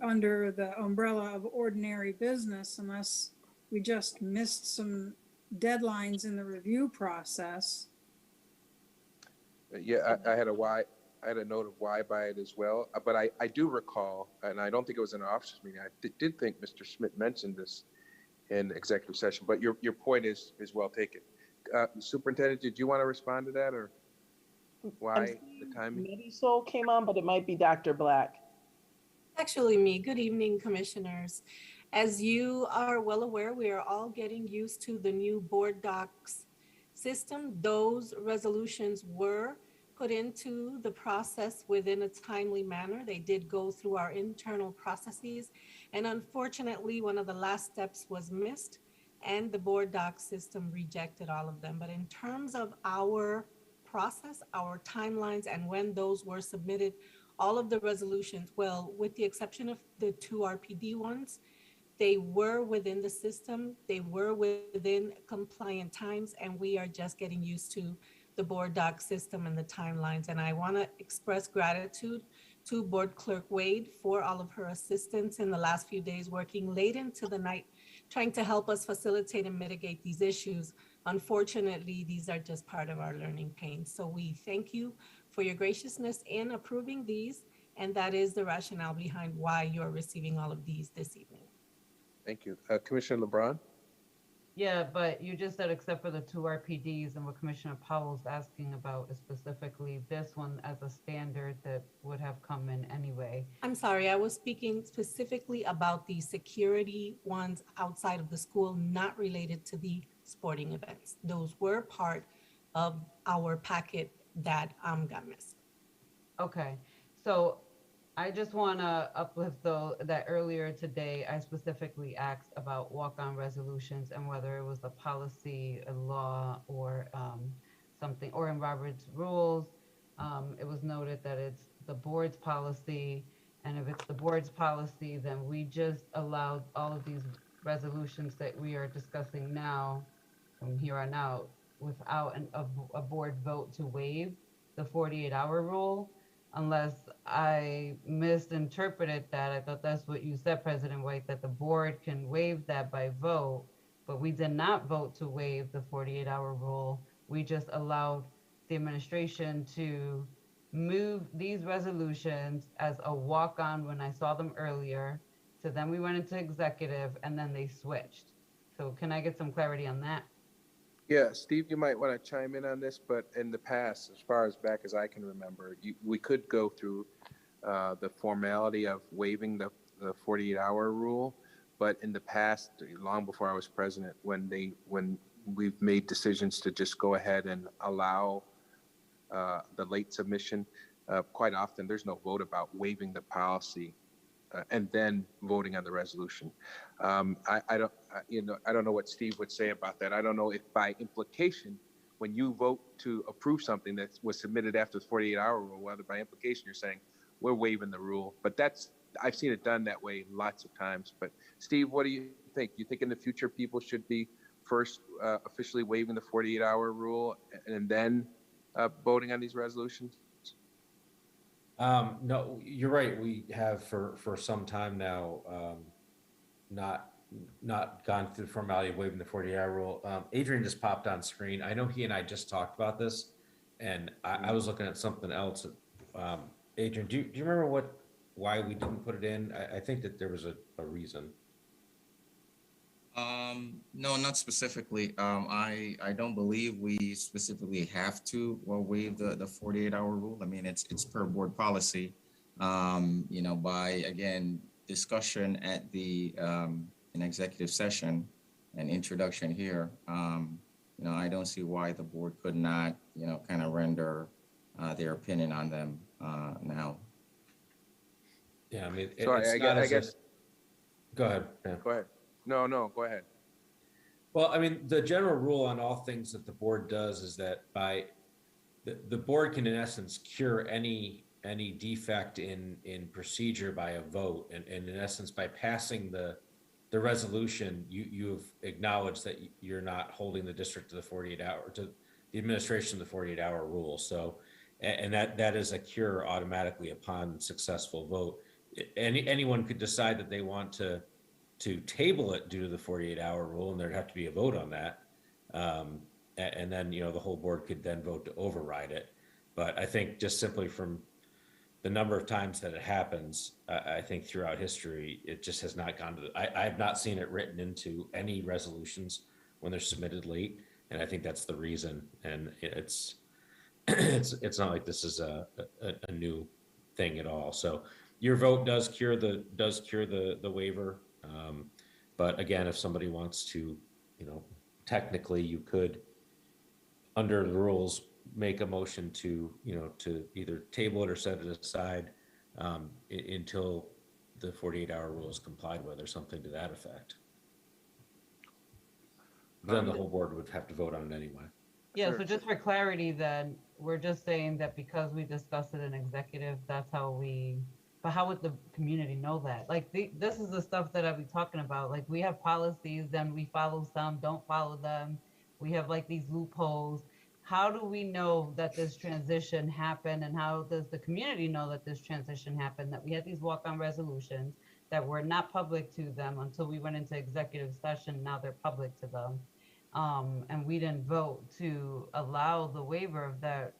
under the umbrella of ordinary business unless we just missed some deadlines in the review process. Yeah, I had a why. I had a note of why by it as well. But I do recall, and I don't think it was in an officers meeting. I did think Mr. Schmidt mentioned this in executive session. But your point is well taken. Superintendent, did you want to respond to that, or why the timing? Medisol came on, but it might be Dr. Black. Actually me. Good evening, commissioners. As you are well aware, we are all getting used to the new board docs system. Those resolutions were put into the process within a timely manner. They did go through our internal processes. And unfortunately, one of the last steps was missed and the board doc system rejected all of them. But in terms of our process, our timelines, and when those were submitted, all of the resolutions, well, with the exception of the 2 RPD ones, they were within the system, they were within compliant times, and we are just getting used to the board doc system and the timelines. And I want to express gratitude to Board Clerk Wade for all of her assistance in the last few days, working late into the night, trying to help us facilitate and mitigate these issues. Unfortunately, these are just part of our learning pains. So we thank you for your graciousness in approving these, and that is the rationale behind why you're receiving all of these this evening. Thank you. Commissioner LeBron? Yeah, but you just said except for the 2 RPDs, and what Commissioner Powell's asking about is specifically this one as a standard that would have come in anyway. I'm sorry, I was speaking specifically about the security ones outside of the school, not related to the sporting events. Those were part of our packet that got missed. Okay, so I just want to uplift though that earlier today I specifically asked about walk-on resolutions and whether it was a policy, a law, or something, or in Robert's rules. It was noted that it's the board's policy, and if it's the board's policy, then we just allowed all of these resolutions that we are discussing now from here on out without a board vote to waive the 48-hour rule. Unless I misinterpreted that. I thought that's what you said, President White, that the board can waive that by vote, but we did not vote to waive the 48-hour rule. We just allowed the administration to move these resolutions as a walk-on when I saw them earlier. So then we went into executive and then they switched. So can I get some clarity on that? Yeah, Steve, you might want to chime in on this, but in the past, as far as back as I can remember, we could go through the formality of waiving the 48-hour rule. But in the past, long before I was president, when we've made decisions to just go ahead and allow the late submission, quite often there's no vote about waiving the policy and then voting on the resolution. I don't know what Steve would say about that. I don't know if by implication, when you vote to approve something that was submitted after the 48-hour rule, whether by implication you're saying we're waiving the rule. But I've seen it done that way lots of times. But Steve, what do you think? Do you think in the future people should be first officially waiving the 48-hour rule and then voting on these resolutions? No, you're right. We have for some time now not gone through the formality of waiving the 48-hour rule. Adrian just popped on screen. I know he and I just talked about this, and I was looking at something else. Adrian, do you remember why we didn't put it in? I think that there was a reason. No, not specifically. I don't believe we specifically have to waive the 48-hour rule. I mean, it's per board policy. By again discussion at the an executive session and introduction here. I don't see why the board could not kind of render their opinion on them now. Yeah, I mean, I guess. Go ahead. Yeah. Go ahead. No, go ahead. Well, I mean, the general rule on all things that the board does is that by the board can in essence cure any defect in procedure by a vote, and in essence by passing the resolution, you've acknowledged that you're not holding the district to the 48-hour to the administration of the 48-hour rule. So, and that is a cure automatically upon successful vote. Anyone could decide that they want to table it due to the 48-hour rule, and there'd have to be a vote on that. And then, the whole board could then vote to override it. But I think just simply from the number of times that it happens, I think throughout history, it just has not gone to I have not seen it written into any resolutions when they're submitted late. And I think that's the reason. And it's not like this is a new thing at all. So your vote does cure the waiver. But again, if somebody wants to, technically you could, under the rules, make a motion to either table it or set it aside until the 48-hour rule is complied with or something to that effect. Then the whole board would have to vote on it anyway. Yeah, so just for clarity, then we're just saying that because we discussed it in executive, that's how but how would the community know that? Like this is the stuff that I'll be talking about. Like we have policies, then we follow some, don't follow them. We have like these loopholes. How do we know that this transition happened, and how does the community know that this transition happened, that we had these walk-on resolutions that were not public to them until we went into executive session, now they're public to them. And we didn't vote to allow the waiver of that.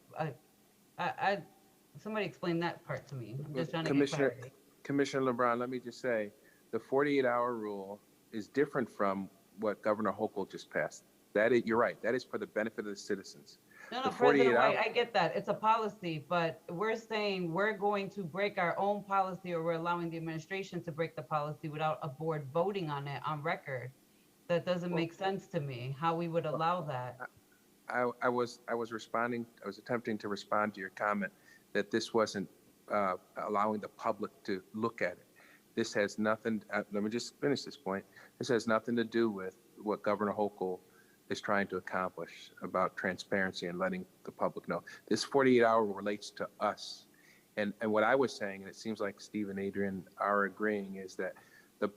Somebody explain that part to me. I'm just trying to get clarity. Commissioner LeBron, let me just say, the 48-hour rule is different from what Governor Hochul just passed. You're right. That is for the benefit of the citizens. No, President White, I get that. It's a policy, but we're saying we're going to break our own policy, or we're allowing the administration to break the policy without a board voting on it on record. That doesn't make sense to me, how we would allow that. I was attempting to respond to your comment that this wasn't allowing the public to look at it. This has nothing, let me just finish this point. This has nothing to do with what Governor Hochul is trying to accomplish about transparency and letting the public know. This 48-hour relates to us. And what I was saying, and it seems like Steve and Adrian are agreeing, is that the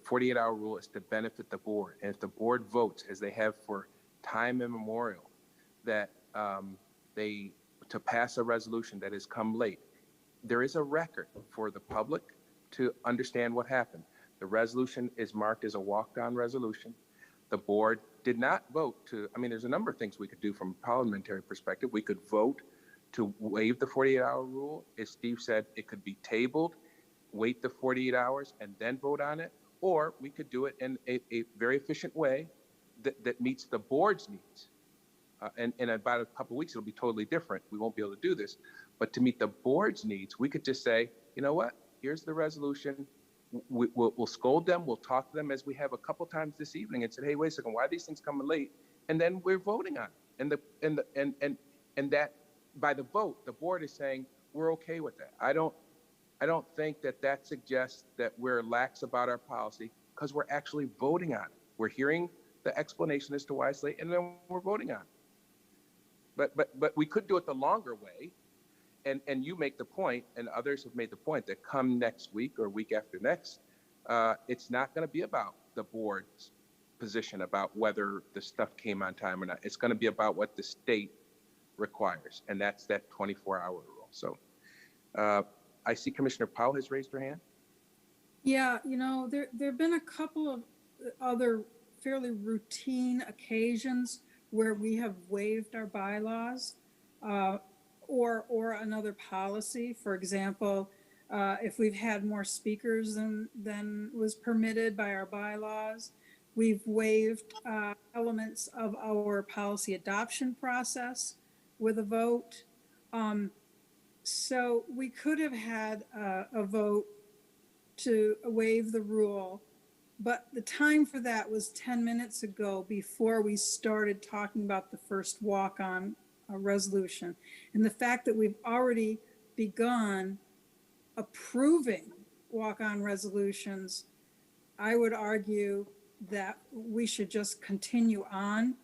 48-hour rule is to benefit the board. And if the board votes, as they have for time immemorial, that to pass a resolution that has come late, there is a record for the public to understand what happened. The resolution is marked as a walk-down resolution. The board did not vote to, there's a number of things we could do from a parliamentary perspective. We could vote to waive the 48-hour rule. As Steve said, it could be tabled, wait the 48 hours, and then vote on it. Or we could do it in a very efficient way that meets the board's needs. And in about a couple of weeks, it'll be totally different. We won't be able to do this. But to meet the board's needs, we could just say, you know what? Here's the resolution. We'll scold them. We'll talk to them, as we have a couple times this evening, and say, hey, wait a second, why are these things coming late? And then we're voting on it. And that by the vote, the board is saying we're okay with that. I don't think that suggests that we're lax about our policy, because we're actually voting on it. We're hearing the explanation as to why it's late, and then we're voting on it. But we could do it the longer way, and you make the point, and others have made the point, that come next week or week after next, it's not going to be about the board's position about whether the stuff came on time or not. It's going to be about what the state requires, and that's that 24-hour rule. So I see Commissioner Powell has raised her hand. Yeah, there have been a couple of other fairly routine occasions where we have waived our bylaws or another policy. For example, if we've had more speakers than was permitted by our bylaws, we've waived elements of our policy adoption process with a vote. So we could have had a vote to waive the rule, but the time for that was 10 minutes ago before we started talking about the first walk-on resolution. And the fact that we've already begun approving walk-on resolutions, I would argue that we should just continue on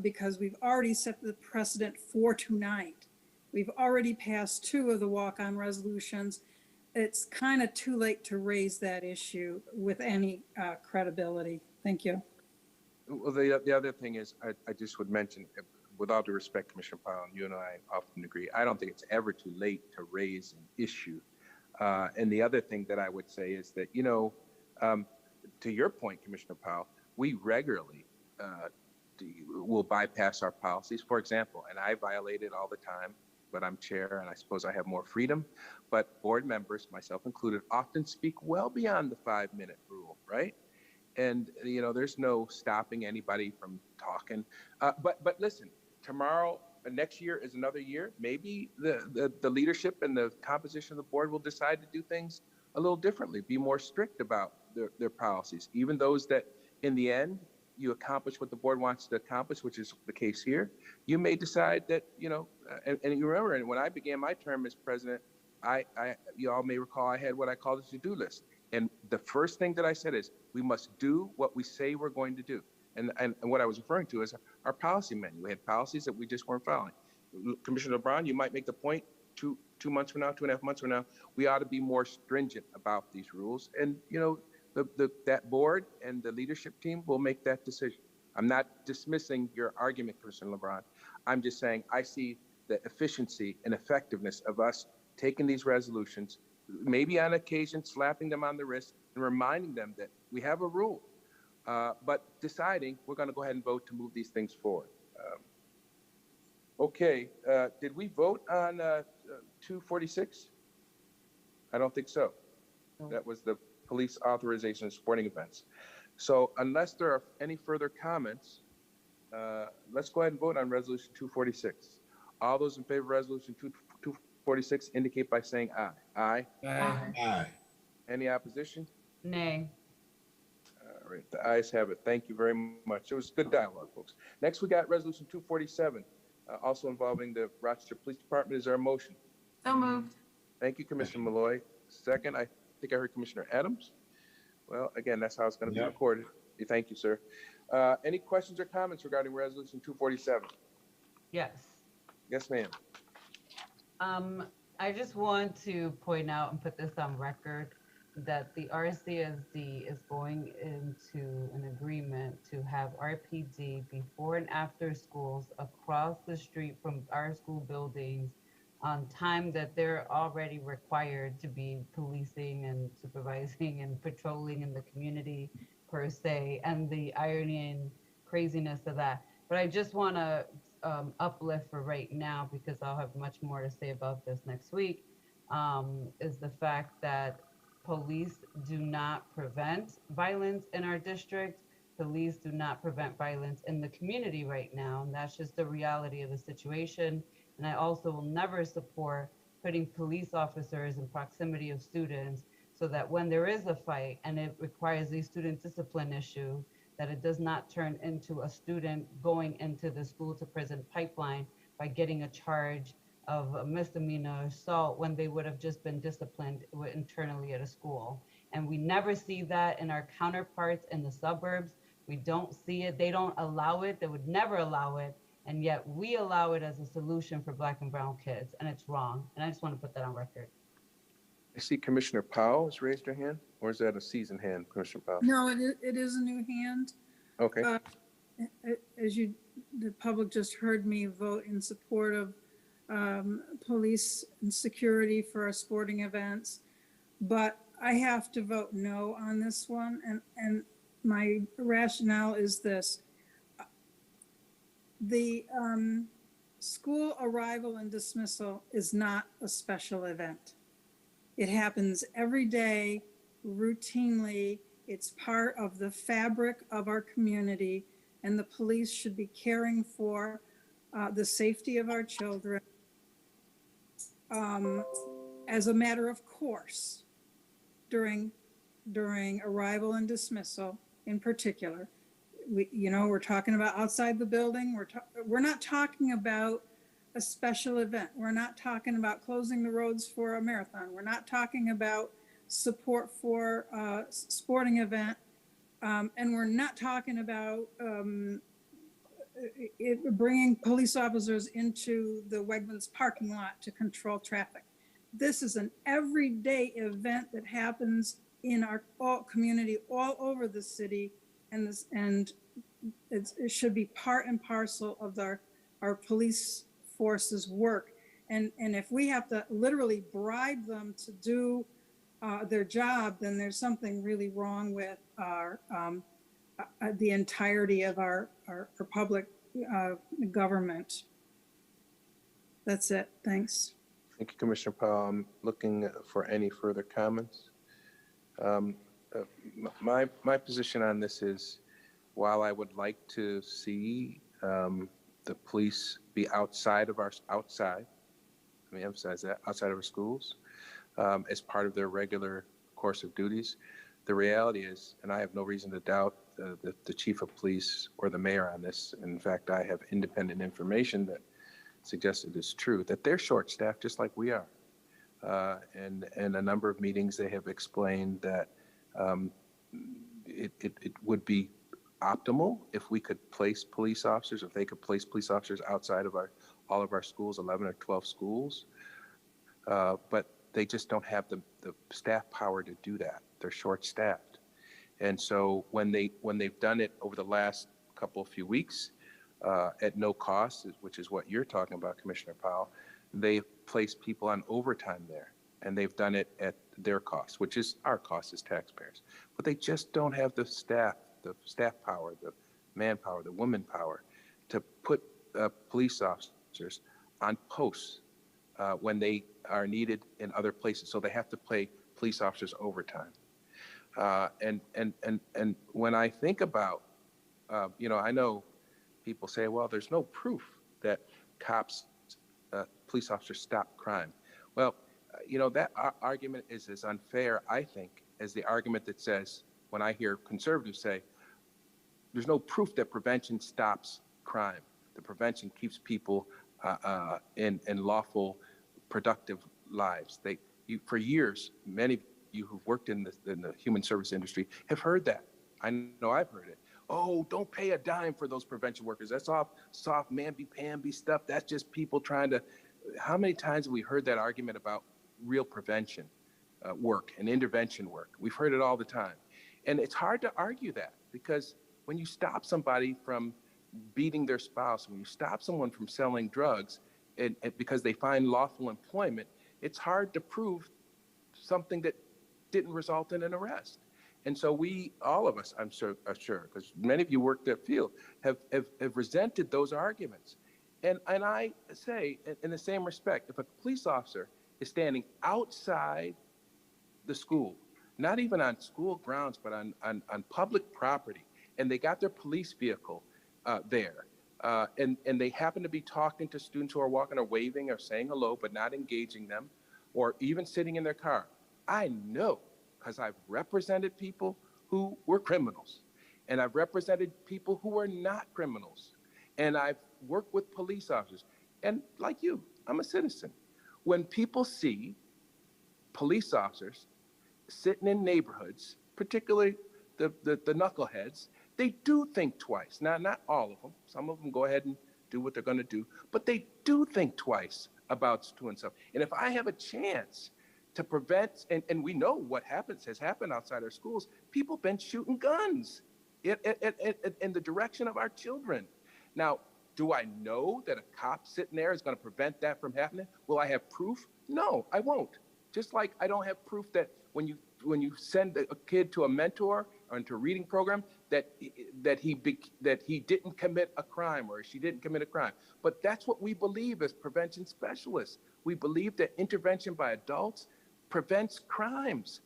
because we've already set the precedent for tonight. We've already passed 2 of the walk-on resolutions. It's kind of too late to raise that issue with any credibility. Thank you. Well, the other thing is, I just would mention, with all due respect, Commissioner Powell, and you and I often agree, I don't think it's ever too late to raise an issue. And the other thing that I would say is that, to your point, Commissioner Powell, we regularly will bypass our policies. For example, and I violate it all the time, but I'm chair and I suppose I have more freedom, but board members, myself included, often speak well beyond the 5-minute rule, right? And, there's no stopping anybody from talking. But listen, tomorrow, next year is another year. Maybe the leadership and the composition of the board will decide to do things a little differently, be more strict about their policies, even those that in the end, you accomplish what the board wants to accomplish, which is the case here. You may decide that, and you remember, and when I began my term as president, you all may recall I had what I called a to-do list. And the first thing that I said is, we must do what we say we're going to do. And what I was referring to is our policy menu. We had policies that we just weren't following. Commissioner LeBron, you might make the point 2 months from now, 2.5 months from now, we ought to be more stringent about these rules. And, that board and the leadership team will make that decision. I'm not dismissing your argument, Commissioner LeBron. I'm just saying I see the efficiency and effectiveness of us taking these resolutions, maybe on occasion slapping them on the wrist and reminding them that we have a rule, but deciding we're going to go ahead and vote to move these things forward. Okay, did we vote on 246? I don't think so. No. That was the police authorization of sporting events. So unless there are any further comments, let's go ahead and vote on resolution 246. All those in favor of resolution 246 indicate by saying aye. Aye. Aye. Aye. Any opposition? Nay. All right, the ayes have it. Thank you very much. It was good dialogue, folks. Next, we got resolution 247, also involving the Rochester Police Department. Is there a motion? So moved. Thank you, Commissioner Malloy. Second, I think I heard Commissioner Adams. Well, again, that's how it's going to be recorded. Thank you, sir. Any questions or comments regarding resolution 247? Yes. Yes, ma'am. I just want to point out and put this on record that the RCSD is going into an agreement to have RPD before and after schools across the street from our school buildings on time that they're already required to be policing and supervising and patrolling in the community per se, and the irony and craziness of that. But I just want to uplift for right now, because I'll have much more to say about this next week, is the fact that police do not prevent violence in our district. Police do not prevent violence in the community right now. And that's just the reality of the situation. And I also will never support putting police officers in proximity of students so that when there is a fight and it requires a student discipline issue, that it does not turn into a student going into the school to prison pipeline by getting a charge of a misdemeanor assault when they would have just been disciplined internally at a school. And we never see that in our counterparts in the suburbs. We don't see it. They don't allow it. They would never allow it. And yet we allow it as a solution for Black and brown kids, and it's wrong. And I just want to put that on record. I see Commissioner Powell has raised her hand, or is that a seasoned hand, Commissioner Powell? No, it is a new hand. Okay. As you, the public just heard me vote in support of police and security for our sporting events, but I have to vote no on this one. And my rationale is this. The school arrival and dismissal is not a special event. It happens every day, routinely. It's part of the fabric of our community, and the police should be caring for the safety of our children as a matter of course during arrival and dismissal in particular. We're talking about outside the building. We're not talking about a special event. We're not talking about closing the roads for a marathon. We're not talking about support for a sporting event. And we're not talking about bringing police officers into the Wegmans parking lot to control traffic. This is an everyday event that happens in our community all over the city. And it should be part and parcel of our police force's work. And if we have to literally bribe them to do their job, then there's something really wrong with our the entirety of our public government. That's it. Thanks. Thank you, Commissioner Powell. I'm looking for any further comments. My position on this is, while I would like to see the police be outside, let me emphasize that, outside of our schools as part of their regular course of duties, the reality is, and I have no reason to doubt the chief of police or the mayor on this. In fact, I have independent information that suggests it is true, that they're short-staffed just like we are. And a number of meetings, they have explained that it would be optimal if we could place police officers, if they could place police officers outside of all of our schools, 11 or 12 schools. But they just don't have the staff power to do that. They're short-staffed. And so when they've done it over the last few weeks at no cost, which is what you're talking about, Commissioner Powell, they've placed people on overtime there, and they've done it at their cost, which is our cost as taxpayers. But they just don't have the staff power, the manpower, the woman power to put police officers on posts when they are needed in other places. So they have to pay police officers overtime. And when I think about, I know people say, well, there's no proof that police officers stop crime. Well, that argument is as unfair, I think, as the argument that says, when I hear conservatives say, there's no proof that prevention stops crime. The prevention keeps people in lawful, productive lives. For years, many of you who've worked in the human service industry have heard that. I know I've heard it. Oh, don't pay a dime for those prevention workers. That's all soft mamby-pamby stuff. That's just people trying to. How many times have we heard that argument about real prevention work and intervention work? We've heard it all the time. And it's hard to argue that, because when you stop somebody from beating their spouse, when you stop someone from selling drugs and because they find lawful employment, it's hard to prove something that didn't result in an arrest. And so all of us, I'm sure, because many of you work that field, have resented those arguments. And I say, in the same respect, if a police officer is standing outside the school, not even on school grounds, but on public property, and they got their police vehicle there, and they happen to be talking to students who are walking or waving or saying hello, but not engaging them, or even sitting in their car, I know, because I've represented people who were criminals, and I've represented people who were not criminals, and I've worked with police officers. And like you, I'm a citizen. When people see police officers sitting in neighborhoods, particularly the knuckleheads, they do think twice. Now, not all of them. Some of them go ahead and do what they're going to do, but they do think twice about doing something. And if I have a chance to prevent, and we know what has happened outside our schools, people have been shooting guns in the direction of our children. Now, do I know that a cop sitting there is going to prevent that from happening? Will I have proof? No, I won't. Just like I don't have proof that when you send a kid to a mentor or into a reading program that he didn't commit a crime or she didn't commit a crime. But that's what we believe as prevention specialists. We believe that intervention by adults prevents crimes,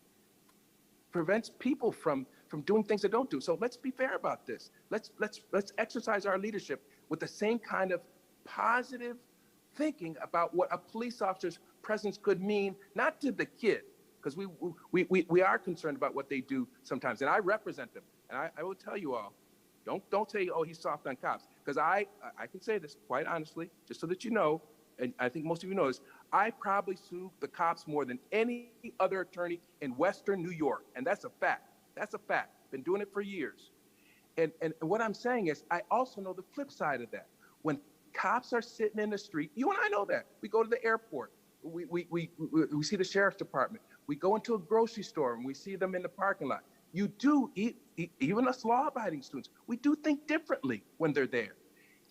prevents people from doing things they don't do. So let's be fair about this. Let's exercise our leadership with the same kind of positive thinking about what a police officer's presence could mean, not to the kid, because we are concerned about what they do sometimes, and I represent them. And I will tell you all, don't say, oh, he's soft on cops, because I can say this quite honestly, just so that you know, and I think most of you know this, I probably sue the cops more than any other attorney in Western New York, and that's a fact. That's a fact. Been doing it for years. And what I'm saying is, I also know the flip side of that. When cops are sitting in the street, you and I know that. We go to the airport, we see the sheriff's department. We go into a grocery store and we see them in the parking lot. You do, even us law-abiding students, we do think differently when they're there.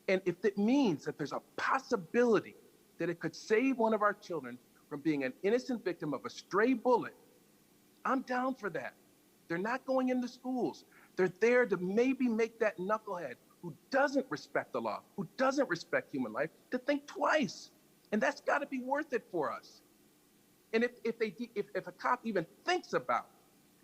And if it means that there's a possibility that it could save one of our children from being an innocent victim of a stray bullet, I'm down for that. They're not going into schools. They're there to maybe make that knucklehead who doesn't respect the law, who doesn't respect human life, to think twice. And that's got to be worth it for us. And if a cop even thinks about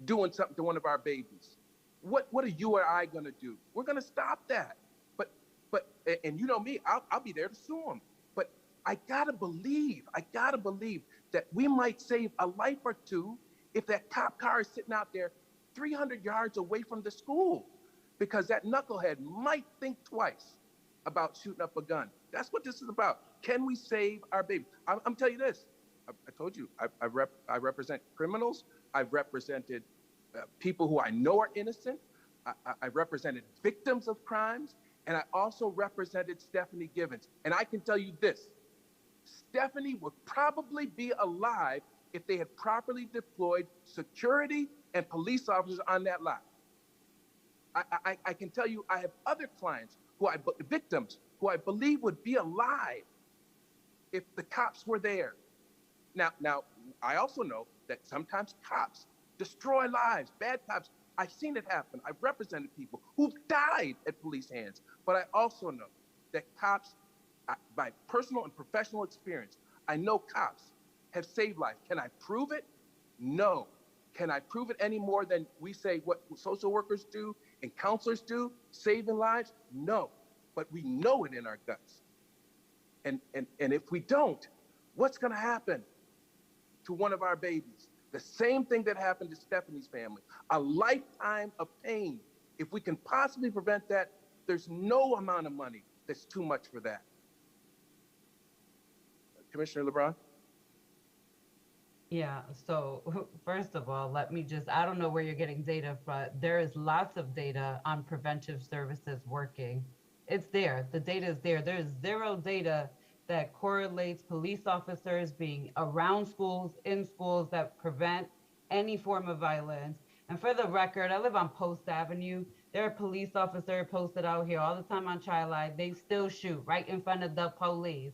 doing something to one of our babies, what are you or I going to do? We're going to stop that. But and you know me, I'll be there to sue him. But I gotta believe that we might save a life or two if that cop car is sitting out there 300 yards away from the school, because that knucklehead might think twice about shooting up a gun. That's what this is about. Can we save our baby? I'm telling you this. I told you, I represent criminals. I've represented people who I know are innocent. I represented victims of crimes. And I also represented Stephanie Givens. And I can tell you this, Stephanie would probably be alive if they had properly deployed security and police officers on that lot. I can tell you, I have other clients victims who I believe would be alive if the cops were there. Now, I also know that sometimes cops destroy lives, bad cops. I've seen it happen. I've represented people who've died at police hands. But I also know that cops, by personal and professional experience, I know cops have saved lives. Can I prove it? No. Can I prove it any more than we say what social workers do and counselors do, saving lives? No. But we know it in our guts. And if we don't, what's going to happen to one of our babies? The same thing that happened to Stephanie's family, a lifetime of pain. If we can possibly prevent that, there's no amount of money that's too much for that. Commissioner LeBron? Yeah, so first of all, I don't know where you're getting data, but there is lots of data on preventive services working. It's there, the data is there. There's zero data that correlates police officers being around schools, in schools, that prevent any form of violence. And for the record, I live on Post Avenue. There are police officers posted out here all the time on Child Eye. They still shoot right in front of the police.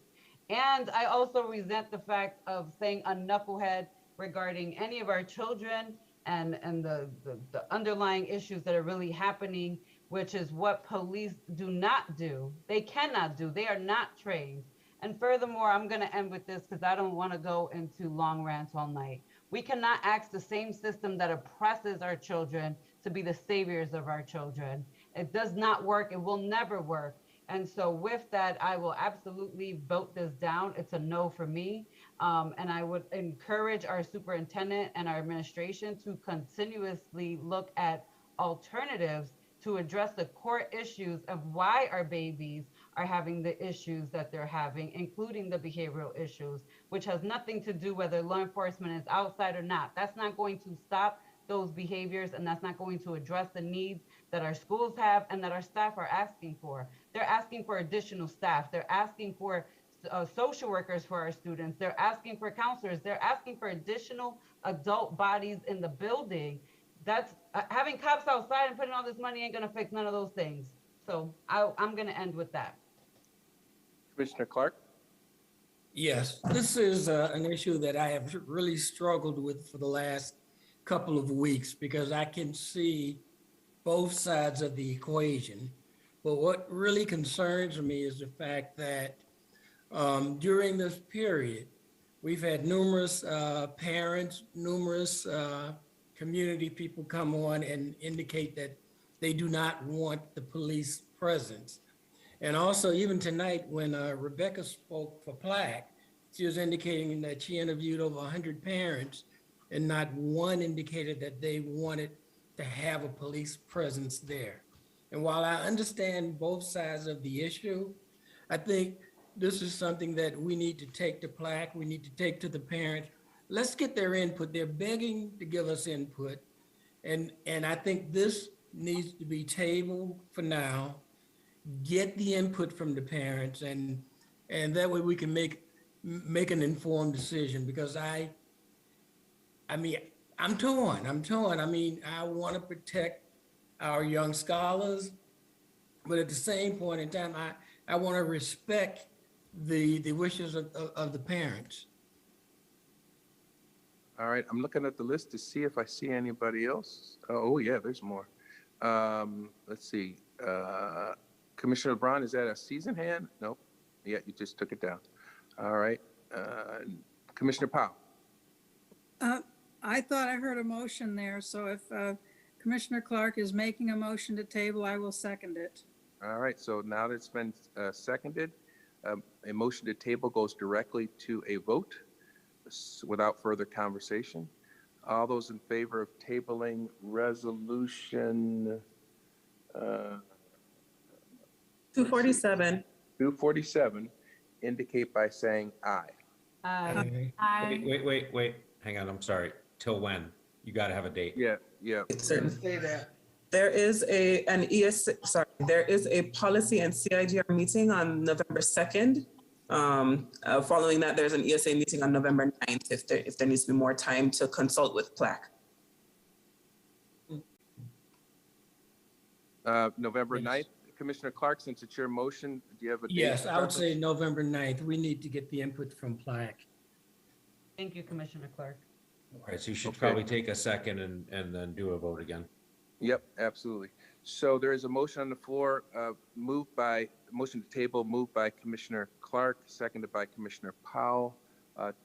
And I also resent the fact of saying a knucklehead regarding any of our children and the underlying issues that are really happening, which is what police do not do. They cannot do. They are not trained. And furthermore, I'm going to end with this because I don't want to go into long rants all night. We cannot ask the same system that oppresses our children to be the saviors of our children. It does not work. It will never work. And so with that, I will absolutely vote this down. It's a no for me. And I would encourage our superintendent and our administration to continuously look at alternatives to address the core issues of why our babies are having the issues that they're having, including the behavioral issues, which has nothing to do whether law enforcement is outside or not. That's not going to stop those behaviors, and that's not going to address the needs that our schools have and that our staff are asking for. They're asking for additional staff. They're asking for social workers for our students. They're asking for counselors. They're asking for additional adult bodies in the building that's having cops outside and putting all this money ain't gonna fix none of those things. So I'm gonna end with that. Commissioner Clark? Yes, this is an issue that I have really struggled with for the last couple of weeks because I can see both sides of the equation. But what really concerns me is the fact that during this period, we've had numerous parents, numerous community people come on and indicate that they do not want the police presence. And also, even tonight, when Rebecca spoke for Plaque, she was indicating that she interviewed over 100 parents, and not one indicated that they wanted to have a police presence there. And while I understand both sides of the issue, I think this is something that we need to take to Plaque, we need to take to the parents. Let's get their input. They're begging to give us input. And I think this needs to be tabled for now. Get the input from the parents, and that way we can make an informed decision, because I mean, I'm torn. I mean, I want to protect our young scholars, but at the same point in time, I want to respect the wishes of the parents. All right, I'm looking at the list to see if I see anybody else. Oh, yeah, there's more. Let's see. Commissioner Braun, is that a seasoned hand? No. Yeah, you just took it down. All right. Commissioner Powell. I thought I heard a motion there, so if Commissioner Clark is making a motion to table, I will second it. All right, so now that it's been seconded, a motion to table goes directly to a vote without further conversation. All those in favor of tabling resolution 247. 247 indicate by saying aye. Wait. Hang on, I'm sorry. Till when? You got to have a date. Yeah. Say that. There is there is a policy and CIGR meeting on November 2nd. Following that, there's an ESA meeting on November 9th if there needs to be more time to consult with Plaque. November 9th. Commissioner Clark, since it's your motion, do you have a date? Yes, I would say November 9th. We need to get the input from Plaque. Thank you, Commissioner Clark. All right, so you should probably take a second and then do a vote again. Yep, absolutely. So there is a motion on the floor, motion to table, moved by Commissioner Clark, seconded by Commissioner Powell,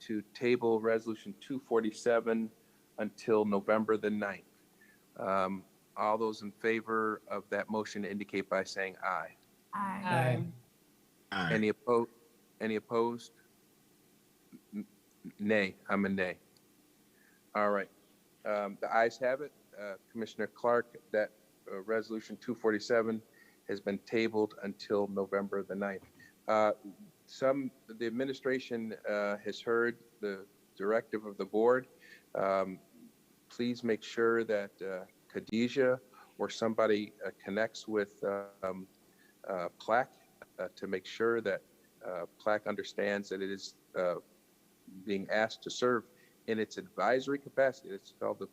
to table resolution 247 until November the 9th. All those in favor of that motion indicate by saying aye. Aye. Aye. Any opposed? Nay, I'm a nay. All right, the ayes have it. Commissioner Clark, that resolution 247 has been tabled until November the 9th. The administration has heard the directive of the board. Please make sure that Khadijah or somebody connects with Plaque to make sure that Plaque understands that it is being asked to serve in its advisory capacity. It's called the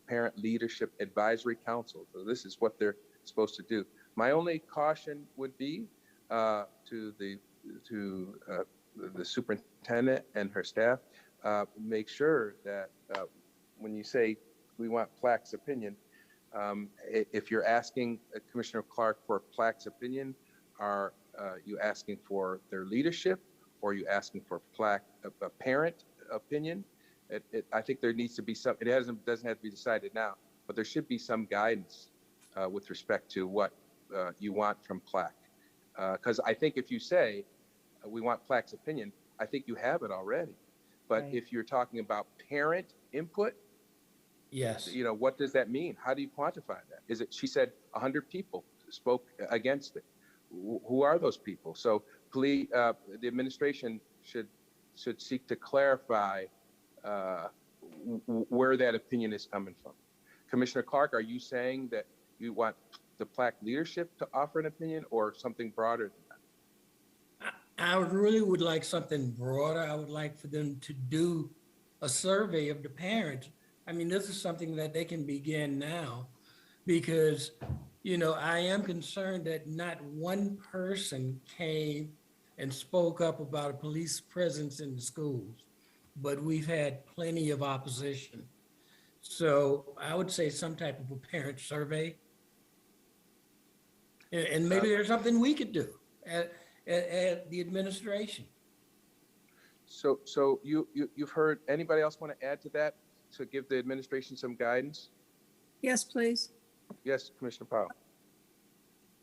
Parent Leadership Advisory Council. So this is what they're supposed to do. My only caution would be to the superintendent and her staff, make sure that when you say we want Plaque's opinion, if you're asking Commissioner Clark for Plaque's opinion, are you asking for their leadership, or are you asking for Plaque a parent opinion? I think there needs to be some. It doesn't have to be decided now, but there should be some guidance with respect to what you want from Plaque. Because I think if you say we want Plaque's opinion, I think you have it already. But Right. if you're talking about parent input, Yes. What does that mean? How do you quantify that? Is it? She said 100 people spoke against it. Who are those people? So please, the administration should seek to clarify where that opinion is coming from. Commissioner Clark, are you saying that you want the Plaque leadership to offer an opinion, or something broader than that? I really would like something broader. I would like for them to do a survey of the parents I mean, this is something that they can begin now because, I am concerned that not one person came and spoke up about a police presence in the schools, but we've had plenty of opposition. So I would say some type of a parent survey. And maybe there's something we could do at the administration. So you've heard, anybody else want to add to that to give the administration some guidance? Yes, please. Yes, Commissioner Powell.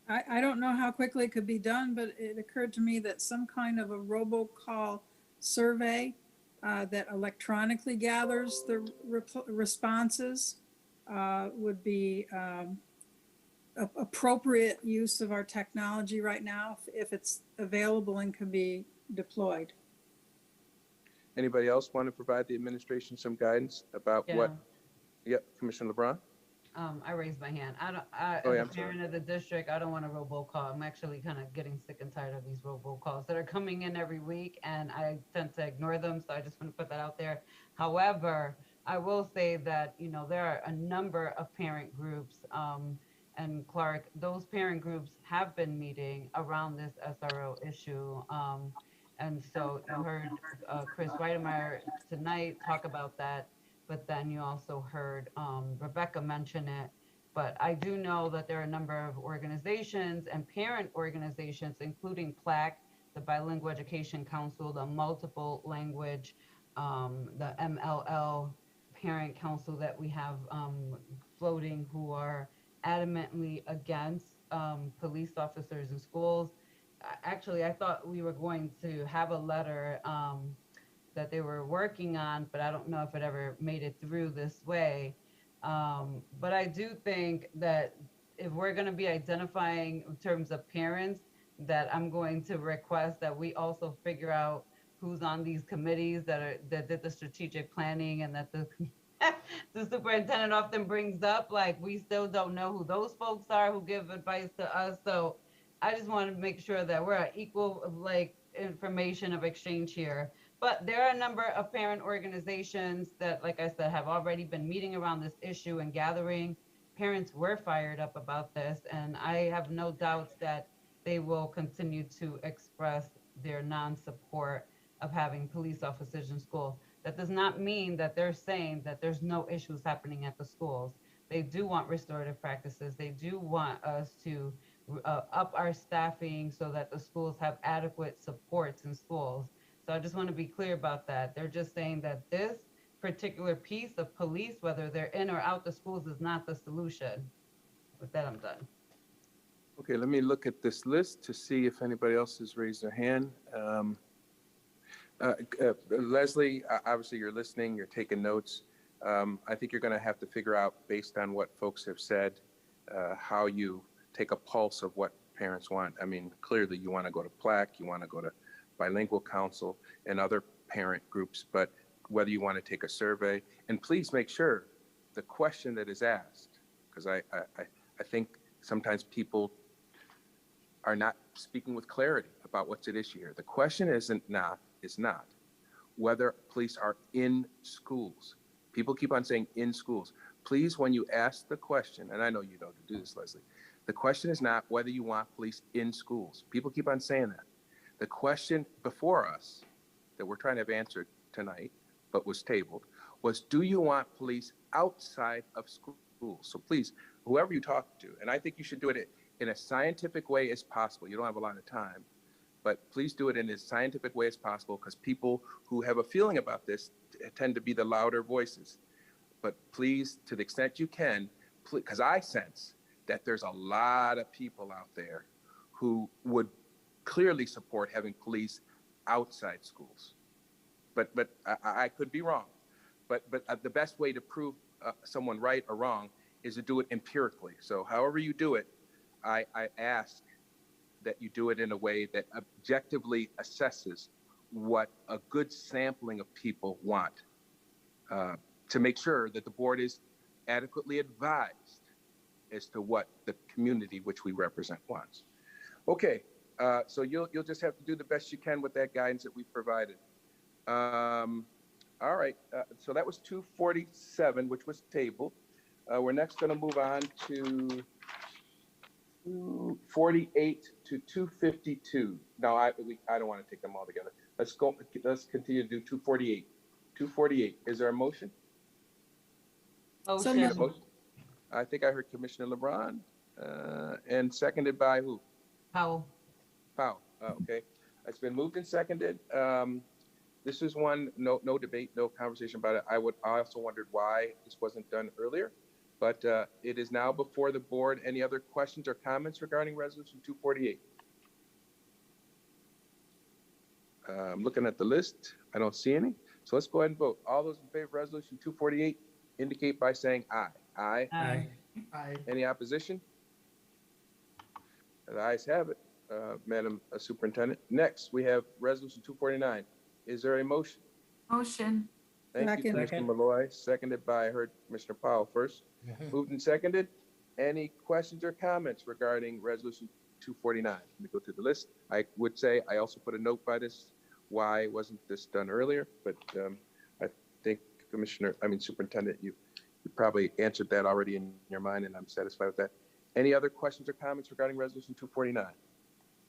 I don't know how quickly it could be done, but it occurred to me that some kind of a robocall survey that electronically gathers the responses would be appropriate use of our technology right now if it's available and can be deployed. Anybody else want to provide the administration some guidance about what? Yep, Commissioner LeBron. I raised my hand. As a parent of the district, I don't want a robocall. I'm actually kind of getting sick and tired of these robocalls that are coming in every week, and I tend to ignore them. So I just want to put that out there. However, I will say that, there are a number of parent groups, and Clark, those parent groups have been meeting around this SRO issue. And so you heard Chris Weidemeyer tonight talk about that. But then you also heard Rebecca mention it. But I do know that there are a number of organizations and parent organizations, including PLAC, the Bilingual Education Council, the Multiple Language, the MLL Parent Council that we have floating, who are adamantly against police officers in schools. Actually, I thought we were going to have a letter that they were working on, but I don't know if it ever made it through this way. But I do think that if we're going to be identifying in terms of parents, that I'm going to request that we also figure out who's on these committees that did the strategic planning, and that the superintendent often brings up, like, we still don't know who those folks are who give advice to us. So I just want to make sure that we're at equal information of exchange here. But there are a number of parent organizations that, like I said, have already been meeting around this issue and gathering. Parents were fired up about this, and I have no doubts that they will continue to express their non-support of having police officers in school. That does not mean that they're saying that there's no issues happening at the schools. They do want restorative practices. They do want us to up our staffing so that the schools have adequate supports in schools. So I just want to be clear about that. They're just saying that this particular piece of police, whether they're in or out the schools, is not the solution. With that, I'm done. Okay, let me look at this list to see if anybody else has raised their hand. Leslie, obviously you're listening, you're taking notes. I think you're going to have to figure out, based on what folks have said, how you take a pulse of what parents want. I mean, clearly you want to go to PLAC, you want to go to Bilingual Council and other parent groups, but whether you want to take a survey, and please make sure the question that is asked, because I think sometimes people are not speaking with clarity about what's at issue here. The question is not whether police are in schools. People keep on saying in schools. Please, when you ask the question, and I know you don't do this, Leslie, the question is not whether you want police in schools. People keep on saying that. The question before us that we're trying to have answered tonight, but was tabled, was, do you want police outside of schools? So please, whoever you talk to, and I think you should do it in a scientific way as possible. You don't have a lot of time, but please do it in as scientific way as possible, because people who have a feeling about this tend to be the louder voices. But please, to the extent you can, because I sense that there's a lot of people out there who would clearly support having police outside schools. But I could be wrong. But the best way to prove someone right or wrong is to do it empirically. So however you do it, I ask that you do it in a way that objectively assesses what a good sampling of people want, to make sure that the board is adequately advised as to what the community which we represent wants. Okay, so you'll just have to do the best you can with that guidance that we provided. All right, so that was 247, which was tabled. We're next going to move on to 248 to 252. No, I don't want to take them all together. Let's continue to do 248. 248, is there a motion? Motion. Motion. I think I heard Commissioner LeBron, and seconded by who? Powell. Powell, okay. It's been moved and seconded. This is one, no debate, no conversation about it. I also wondered why this wasn't done earlier, but it is now before the board. Any other questions or comments regarding Resolution 248? I'm looking at the list. I don't see any. So let's go ahead and vote. All those in favor of Resolution 248 indicate by saying aye. Aye. Aye. Aye. Any opposition? The ayes have it, Madam Superintendent. Next, we have Resolution 249. Is there a motion? Motion. Thank you, Second. Commissioner Malloy. Seconded by, I heard Commissioner Powell first. Moved and seconded. Any questions or comments regarding Resolution 249? Let me go through the list. I would say I also put a note by this, why wasn't this done earlier? But I think Superintendent, you probably answered that already in your mind, and I'm satisfied with that. Any other questions or comments regarding Resolution 249?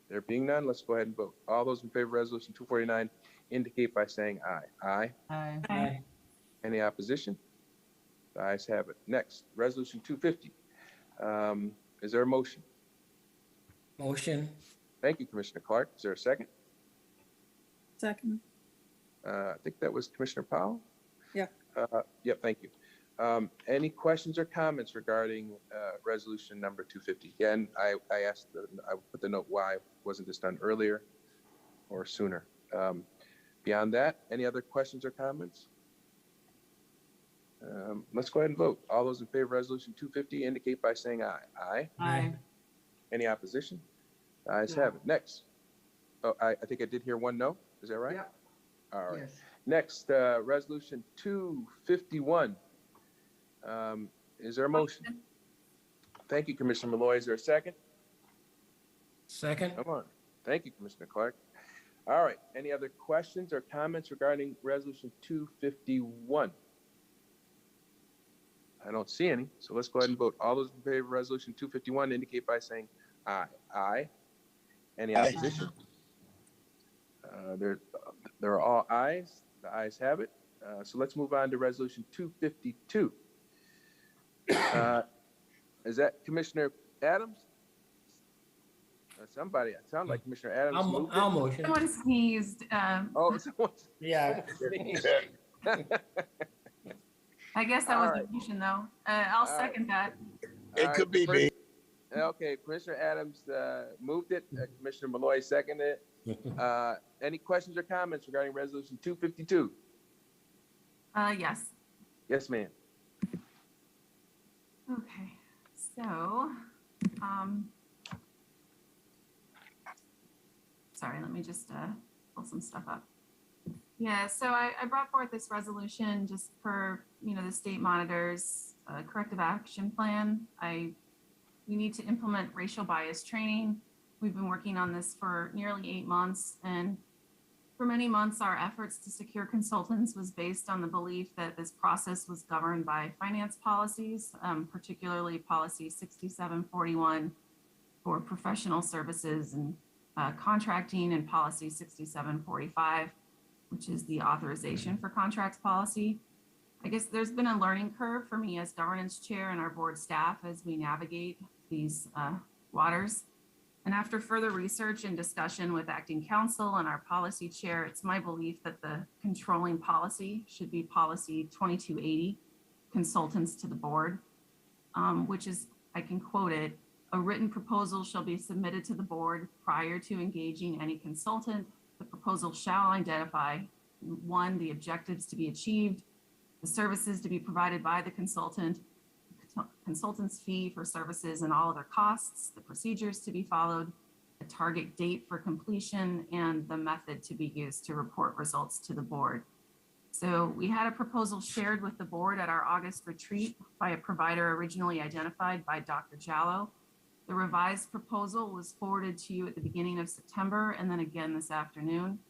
There being none, let's go ahead and vote. All those in favor of Resolution 249 indicate by saying aye. Aye. Aye. Aye. Any opposition? The ayes have it. Next, Resolution 250. Is there a motion? Motion. Thank you, Commissioner Clark. Is there a second? Second. I think that was Commissioner Powell. Yeah. Yep, thank you. Any questions or comments regarding resolution number 250? Again, I put the note, why wasn't this done earlier or sooner? Beyond that, any other questions or comments? Let's go ahead and vote. All those in favor of resolution 250 indicate by saying aye. Aye. Aye. Any opposition? The ayes have it. Next. Oh, I think I did hear one no. Is that right? Yeah. All right. Yes. Next, resolution 251. Is there a motion? Thank you, Commissioner Malloy. Is there a second? Second. Come on. Thank you, Commissioner Clark. All right. Any other questions or comments regarding resolution 251? I don't see any, so let's go ahead and vote. All those in favor of resolution 251 indicate by saying aye. Aye. Any opposition? There are all ayes. The ayes have it. So let's move on to resolution 252. Is that Commissioner Adams? Somebody, it sounded like Commissioner Adams. moved it. I'll motion. Someone sneezed. Oh, someone. Yeah. I guess that was the motion, though. I'll second that. It could be me. Okay, Commissioner Adams moved it. Commissioner Malloy seconded it. Any questions or comments regarding resolution 252? Yes. Yes, ma'am. Okay, so, sorry, let me just pull some stuff up. Yeah, so I brought forth this resolution just per, the state monitor's corrective action plan. We need to implement racial bias training. We've been working on this for nearly 8 months, and for many months, our efforts to secure consultants was based on the belief that this process was governed by finance policies, particularly policy 6741 for professional services and contracting, and policy 6745, which is the authorization for contracts policy. I guess there's been a learning curve for me as governance chair and our board staff as we navigate these waters. And after further research and discussion with acting counsel and our policy chair, it's my belief that the controlling policy should be policy 2280, consultants to the board, which is, I can quote it, a written proposal shall be submitted to the board prior to engaging any consultant. The proposal shall identify, 1, the objectives to be achieved, the services to be provided by the consultant, consultant's fee for services and all other costs, the procedures to be followed, a target date for completion, and the method to be used to report results to the board. So we had a proposal shared with the board at our August retreat by a provider originally identified by Dr. Jallo. The revised proposal was forwarded to you at the beginning of September and then again this afternoon.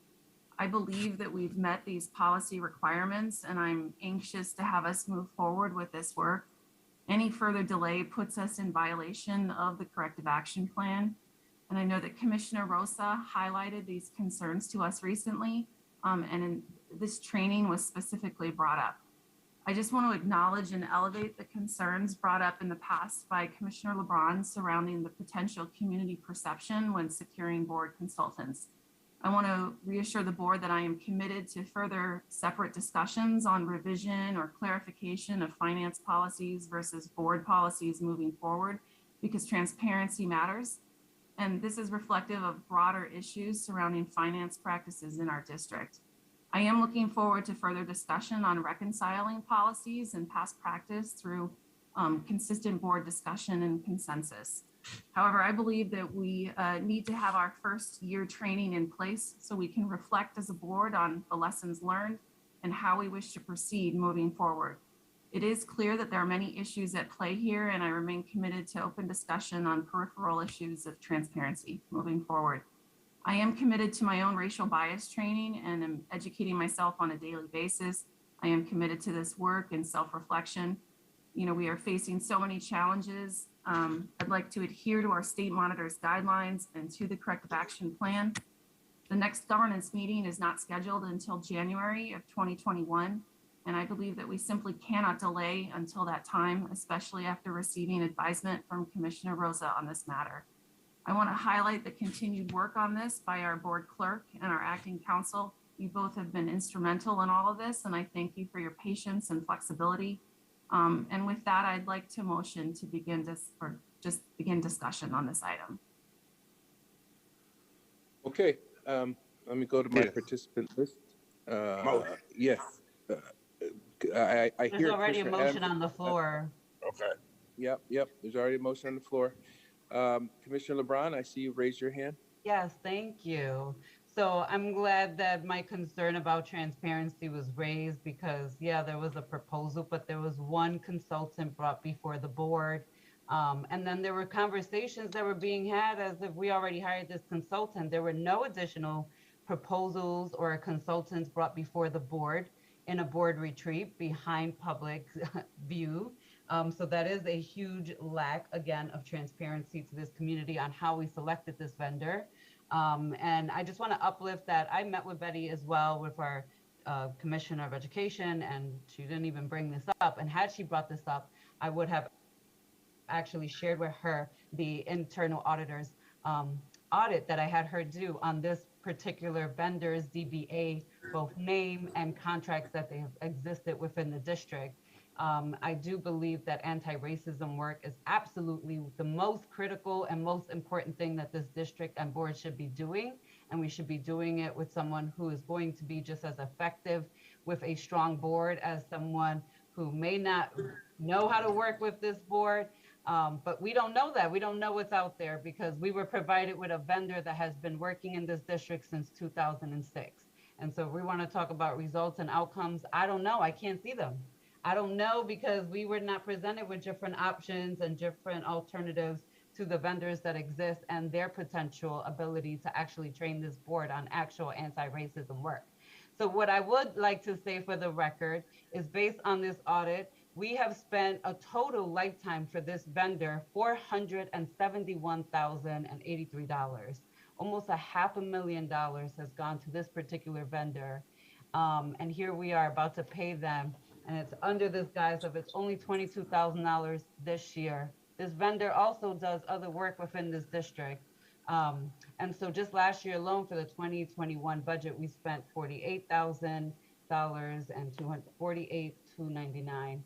I believe that we've met these policy requirements, and I'm anxious to have us move forward with this work. Any further delay puts us in violation of the corrective action plan. And I know that Commissioner Rosa highlighted these concerns to us recently, and this training was specifically brought up. I just want to acknowledge and elevate the concerns brought up in the past by Commissioner LeBron surrounding the potential community perception when securing board consultants. I want to reassure the board that I am committed to further separate discussions on revision or clarification of finance policies versus board policies moving forward, because transparency matters. And this is reflective of broader issues surrounding finance practices in our district. I am looking forward to further discussion on reconciling policies and past practice through consistent board discussion and consensus. However, I believe that we need to have our first year training in place so we can reflect as a board on the lessons learned and how we wish to proceed moving forward. It is clear that there are many issues at play here, and I remain committed to open discussion on peripheral issues of transparency moving forward. I am committed to my own racial bias training and am educating myself on a daily basis. I am committed to this work and self-reflection. You know, we are facing so many challenges. I'd like to adhere to our state monitor's guidelines and to the corrective action plan. The next governance meeting is not scheduled until January of 2021. And I believe that we simply cannot delay until that time, especially after receiving advisement from Commissioner Rosa on this matter. I want to highlight the continued work on this by our board clerk and our acting counsel. You both have been instrumental in all of this, and I thank you for your patience and flexibility. And with that, I'd like to motion to begin begin discussion on this item. Okay, let me go to my participant list. Yes. I There's hear already a Commissioner motion Adams. on the floor. Okay. Yep. There's already a motion on the floor. Commissioner LeBron, I see you raise your hand. Yes, thank you. So I'm glad that my concern about transparency was raised because, yeah, there was a proposal, but there was one consultant brought before the board. And then there were conversations that were being had as if we already hired this consultant. There were no additional proposals or consultants brought before the board in a board retreat behind public view. So that is a huge lack, again, of transparency to this community on how we selected this vendor. And I just want to uplift that I met with Betty as well, with our Commissioner of Education, and she didn't even bring this up. And had she brought this up, I would have actually shared with her the internal auditor's audit that I had her do on this particular vendor's DBA, both name and contracts that they have existed within the district. I do believe that anti-racism work is absolutely the most critical and most important thing that this district and board should be doing. And we should be doing it with someone who is going to be just as effective with a strong board as someone who may not know how to work with this board. But we don't know that. We don't know what's out there because we were provided with a vendor that has been working in this district since 2006. And so we want to talk about results and outcomes. I don't know. I can't see them. I don't know because we were not presented with different options and different alternatives to the vendors that exist and their potential ability to actually train this board on actual anti-racism work. So what I would like to say for the record is based on this audit, we have spent a total lifetime for this vendor $471,083. Almost $500,000 has gone to this particular vendor. And here we are about to pay them. And it's under this guise of it's only $22,000 this year. This vendor also does other work within this district. And so just last year alone for the 2021 budget, we spent $48,000 and $248,299.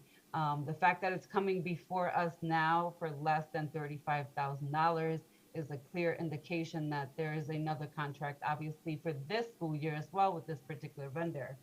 The fact that it's coming before us now for less than $35,000 is a clear indication that there is another contract, obviously, for this school year as well with this particular vendor.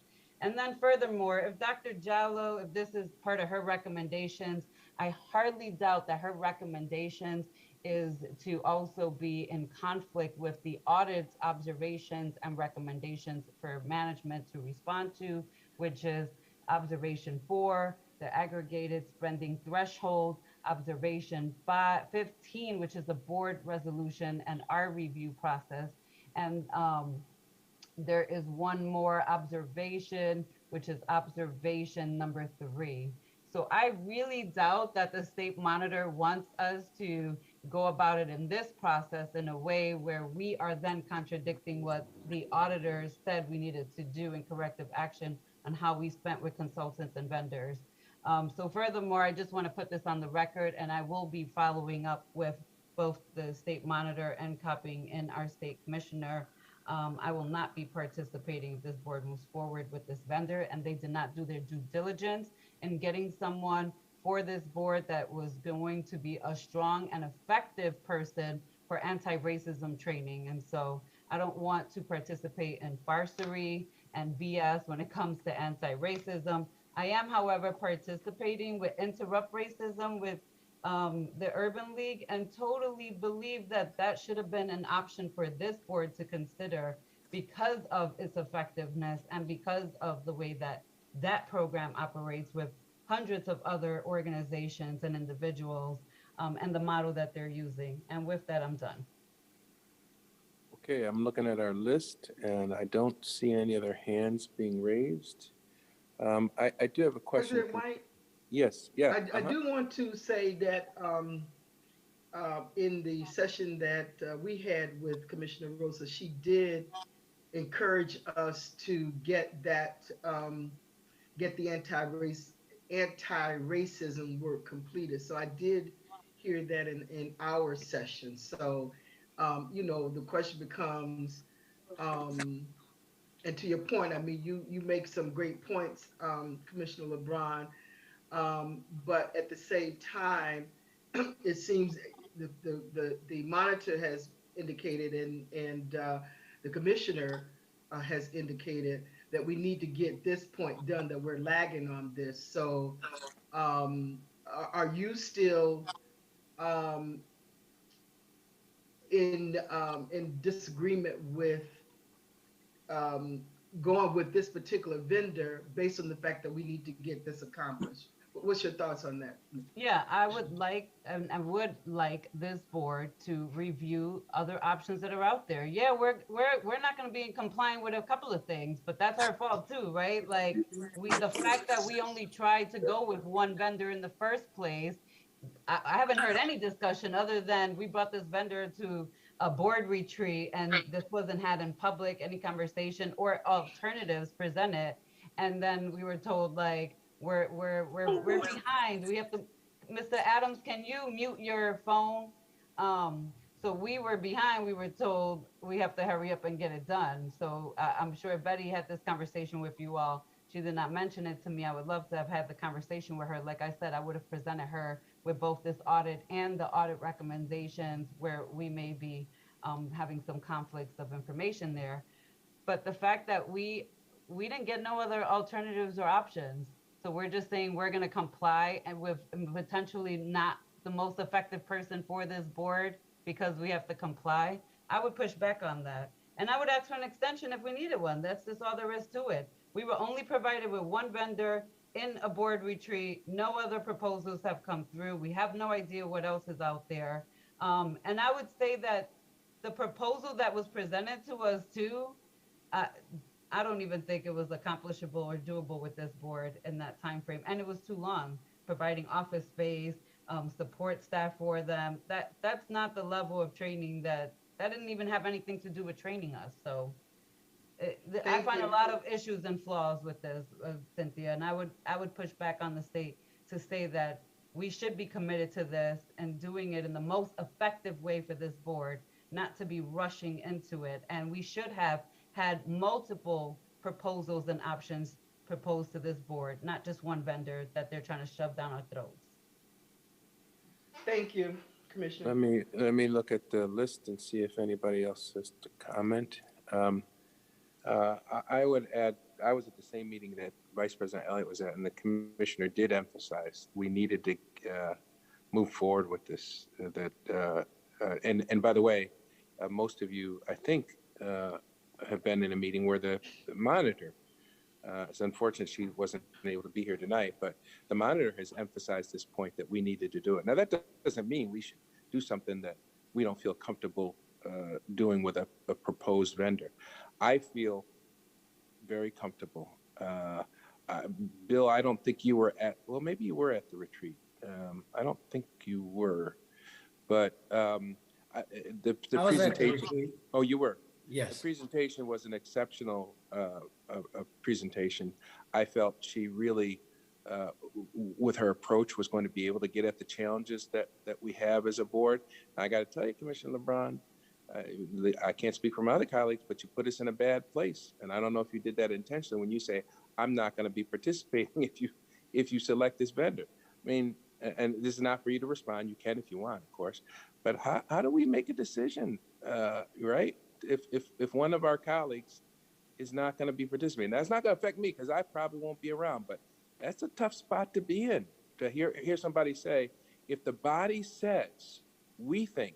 And then furthermore, if Dr. Jallo, if this is part of her recommendations, I hardly doubt that her recommendations is to also be in conflict with the audit's observations and recommendations for management to respond to, which is observation 4, the aggregated spending threshold, observation 15, which is the board resolution and our review process. And there is one more observation, which is observation number 3. So I really doubt that the state monitor wants us to go about it in this process in a way where we are then contradicting what the auditors said we needed to do in corrective action on how we spent with consultants and vendors. So furthermore, I just want to put this on the record, and I will be following up with both the state monitor and copying in our state commissioner. I will not be participating if this board moves forward with this vendor, and they did not do their due diligence in getting someone for this board that was going to be a strong and effective person for anti-racism training. And so I don't want to participate in farcery and BS when it comes to anti-racism. I am, however, participating with Interrupt Racism with the Urban League, and totally believe that that should have been an option for this board to consider because of its effectiveness and because of the way that that program operates with hundreds of other organizations and individuals, and the model that they're using. And with that, I'm done. Okay, I'm looking at our list and I don't see any other hands being raised. I do have a question. President White? Yes, yeah. I do want to say that in the session that we had with Commissioner Rosa, she did encourage us to get that, get the anti-racism work completed. So I did hear that in our session. So, you know, the question becomes, and to your point, I mean, you make some great points, Commissioner LeBron, but at the same time, it seems the monitor has indicated and the commissioner has indicated that we need to get this point done, that we're lagging on this. So are you still in disagreement with going with this particular vendor based on the fact that we need to get this accomplished? What's your thoughts on that? Yeah, I would like, and I would like this board to review other options that are out there. Yeah, we're not going to be complying with a couple of things, but that's our fault too, right? Like the fact that we only tried to go with one vendor in the first place, I haven't heard any discussion other than we brought this vendor to a board retreat and this wasn't had in public, any conversation or alternatives presented, and then we were told like, we're behind. We have to, Mr. Adams, can you mute your phone? So we were behind. We were told we have to hurry up and get it done. So I'm sure Betty had this conversation with you all. She did not mention it to me. I would love to have had the conversation with her. Like I said, I would have presented her with both this audit and the audit recommendations where we may be having some conflicts of information there. But the fact that we didn't get no other alternatives or options. So we're just saying we're going to comply and with potentially not the most effective person for this board because we have to comply. I would push back on that. And I would ask for an extension if we needed one. That's just all there is to it. We were only provided with one vendor in a board retreat. No other proposals have come through. We have no idea what else is out there. And I would say that the proposal that was presented to us too, I don't even think it was accomplishable or doable with this board in that time frame, and it was too long. Providing office space, support staff for them. That's not the level of training that didn't even have anything to do with training us. So I find a lot of issues and flaws with this, Cynthia, and I would push back on the state to say that we should be committed to this and doing it in the most effective way for this board, not to be rushing into it. And we should have had multiple proposals and options proposed to this board, not just one vendor that they're trying to shove down our throats. Thank you, Commissioner. Let me look at the list and see if anybody else has to comment. I would add, I was at the same meeting that Vice President Elliott was at, and the commissioner did emphasize we needed to move forward with this. And by the way, most of you, I think, have been in a meeting where the monitor, it's unfortunate she wasn't able to be here tonight, but the monitor has emphasized this point that we needed to do it. Now, that doesn't mean we should do something that we don't feel comfortable doing with a proposed vendor. I feel very comfortable. Bill, I don't think you were at, well, maybe you were at the retreat. I don't think you were, but the I was at the presentation. retreat. Oh, you were? Yes. The presentation was an exceptional presentation. I felt she really, with her approach, was going to be able to get at the challenges that we have as a board. And I got to tell you, Commissioner LeBron, I can't speak for my other colleagues, but you put us in a bad place. And I don't know if you did that intentionally when you say, I'm not going to be participating if you select this vendor. I mean, and this is not for you to respond. You can if you want, of course. But how do we make a decision, right? If one of our colleagues is not going to be participating, that's not going to affect me because I probably won't be around. But that's a tough spot to be in, to hear somebody say, if the body says, we think,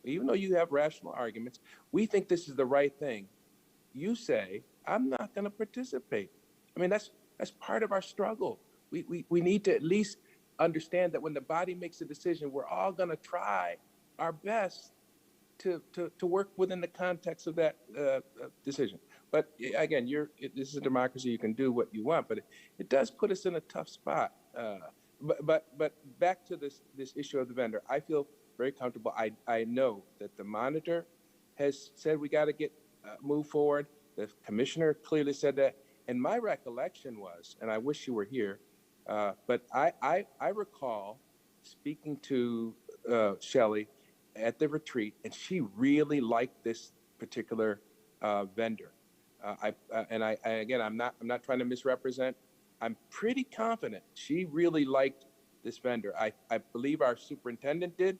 even though you have rational arguments, we think this is the right thing, you say, I'm not going to participate. I mean, that's part of our struggle. We need to at least understand that when the body makes a decision, we're all going to try our best to work within the context of that decision. But again, this is a democracy. You can do what you want, but it does put us in a tough spot. But back to this issue of the vendor, I feel very comfortable. I know that the monitor has said we got to get move forward. The commissioner clearly said that. And my recollection was, and I wish you were here, but I recall speaking to Shelley at the retreat, and she really liked this particular vendor. Again, I'm not trying to misrepresent. I'm pretty confident she really liked this vendor. I believe our superintendent did,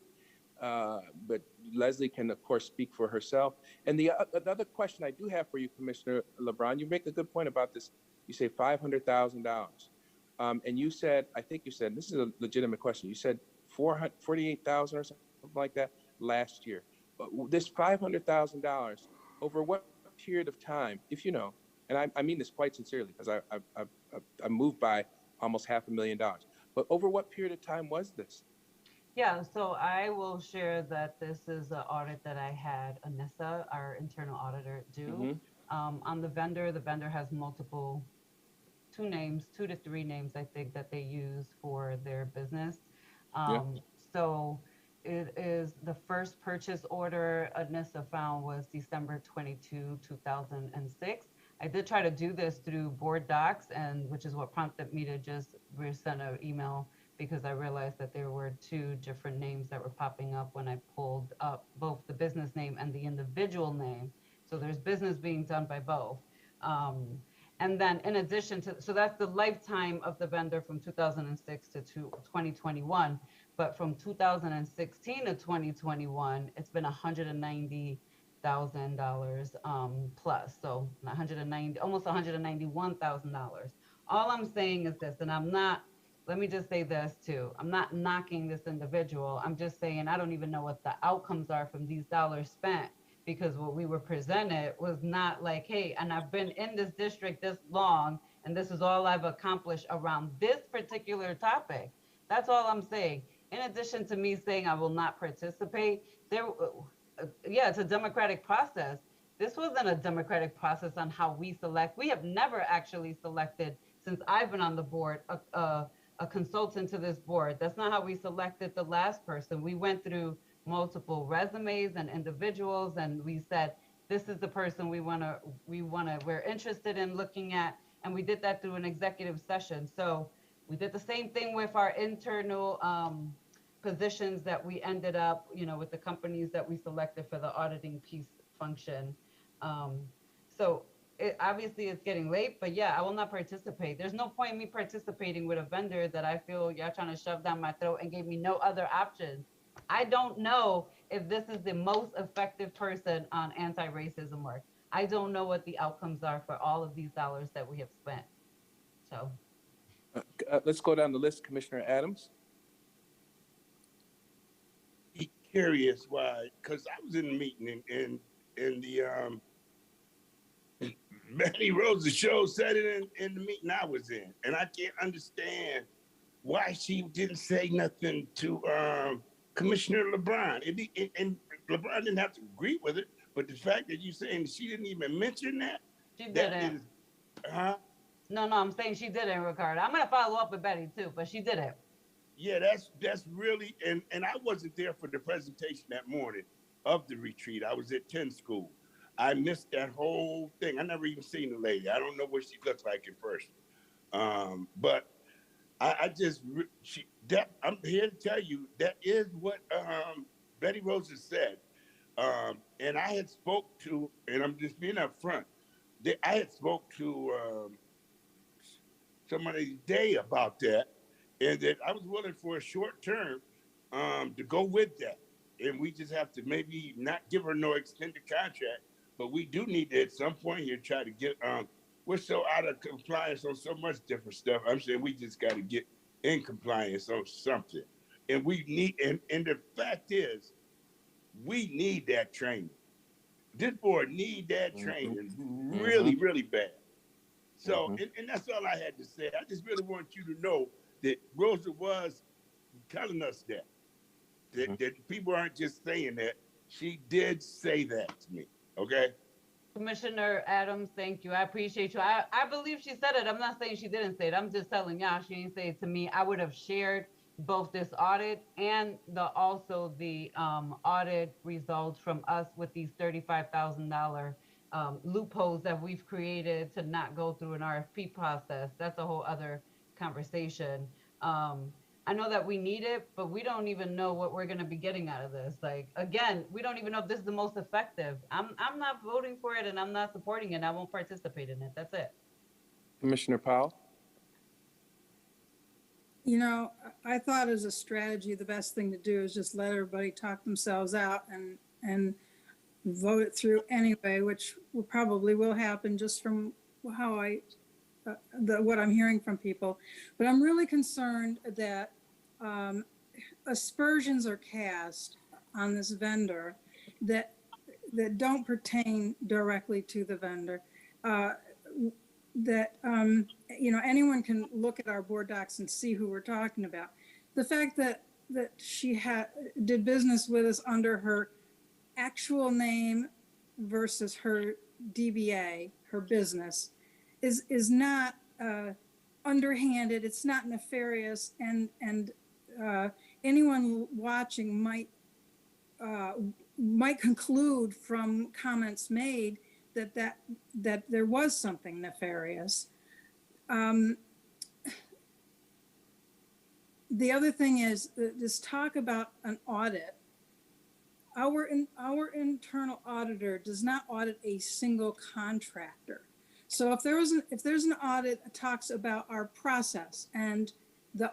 but Leslie can, of course, speak for herself. And the other question I do have for you, Commissioner LeBron, you make a good point about this. You say $500,000. And you said, I think you said, this is a legitimate question, you said 48,000 or something like that last year. But this $500,000, over what period of time, if you know, and I mean this quite sincerely, because I'm moved by almost $500,000, but over what period of time was this? Yeah, so I will share that this is an audit that I had Anissa, our internal auditor, do. On the vendor has multiple, 2 to 3 names, I think, that they use for their business. So it is the first purchase order Anissa found was December 22, 2006. I did try to do this through board docs, and which is what prompted me to just resend an email, because I realized that there were 2 different names that were popping up when I pulled up both the business name and the individual name. So there's business being done by both. And then in addition to, so that's the lifetime of the vendor from 2006 to 2021. But from 2016 to 2021, it's been $190,000 plus. So almost $191,000. All I'm saying is this, and let me just say this too. I'm not knocking this individual. I'm just saying, I don't even know what the outcomes are from these dollars spent, because what we were presented was not like, hey, and I've been in this district this long, and this is all I've accomplished around this particular topic. That's all I'm saying. In addition to me saying I will not participate, it's a democratic process. This wasn't a democratic process on how we select. We have never actually selected, since I've been on the board, a consultant to this board. That's not how we selected the last person. We went through multiple resumes and individuals, and we said, this is the person we're interested in looking at. And we did that through an executive session. So we did the same thing with our internal positions that we ended up, with the companies that we selected for the auditing piece function. So obviously it's getting late, but yeah, I will not participate. There's no point in me participating with a vendor that I feel y'all trying to shove down my throat and gave me no other options. I don't know if this is the most effective person on anti-racism work. I don't know what the outcomes are for all of these dollars that we have spent. So let's go down the list. Commissioner Adams. Curious why, because I was in the meeting and the Betty Rosa show said it in the meeting I was in, and I can't understand why she didn't say nothing to Commissioner LeBron. And LeBron didn't have to agree with it, But the fact that you saying she didn't even mention that, She that didn't. is, huh? No, I'm saying she didn't, Ricardo. I'm gonna follow up with Betty too, but she didn't. Yeah, that's really, and I wasn't there for the presentation that morning of the retreat. I was at 10 school. I missed that whole thing. I never even seen the lady. I don't know what she looked like in person. But I just, I'm here to tell you that is what Betty Rosa said. And I had spoke to, and I'm just being upfront, I had spoke to somebody today about that, and that I was willing for a short term to go with that. And we just have to maybe not give her no extended contract, but we do need to at some point here try to get, we're so out of compliance on so much different stuff. I'm saying we just got to get in compliance on something. And we need, and the fact is, we need that training. This board need that training really, really bad. So, and that's all I had to say. I just really want you to know that Rosa was telling us that people aren't just saying that. She did say that to me, okay? Commissioner Adams, thank you. I appreciate you. I believe she said it. I'm not saying she didn't say it. I'm just telling y'all she didn't say it to me. I would have shared both this audit and also the audit results from us with these $35,000 loopholes that we've created to not go through an RFP process. That's a whole other conversation. I know that we need it, but we don't even know what we're going to be getting out of this. Like, again, we don't even know if this is the most effective. I'm not voting for it, and I'm not supporting it. I won't participate in it. That's it. Commissioner Powell? You know, I thought as a strategy, the best thing to do is just let everybody talk themselves out and vote it through anyway, which probably will happen just from how what I'm hearing from people. But I'm really concerned that aspersions are cast on this vendor that don't pertain directly to the vendor. You know, anyone can look at our board docs and see who we're talking about. The fact that she did business with us under her actual name versus her DBA, her business, is not underhanded. It's not nefarious, and anyone watching might conclude from comments made that there was something nefarious. The other thing is this talk about an audit. Our internal auditor does not audit a single contractor. So if there's an audit that talks about our process and the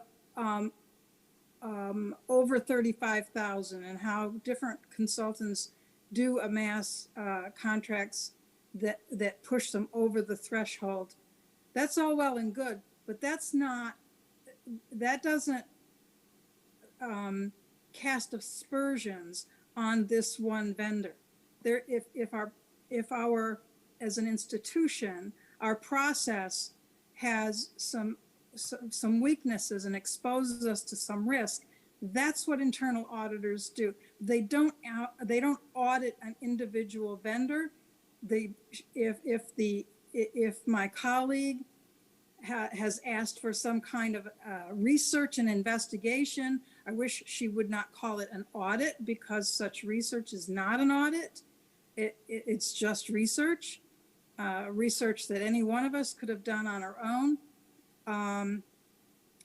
over 35,000 and how different consultants do amass contracts that push them over the threshold, that's all well and good, but that doesn't cast aspersions on this one vendor. If our as an institution, our process has some weaknesses and exposes us to some risk, that's what internal auditors do. They don't audit an individual vendor. If my colleague has asked for some kind of research and investigation, I wish she would not call it an audit, because such research is not an audit. It's just research, research that any one of us could have done on our own.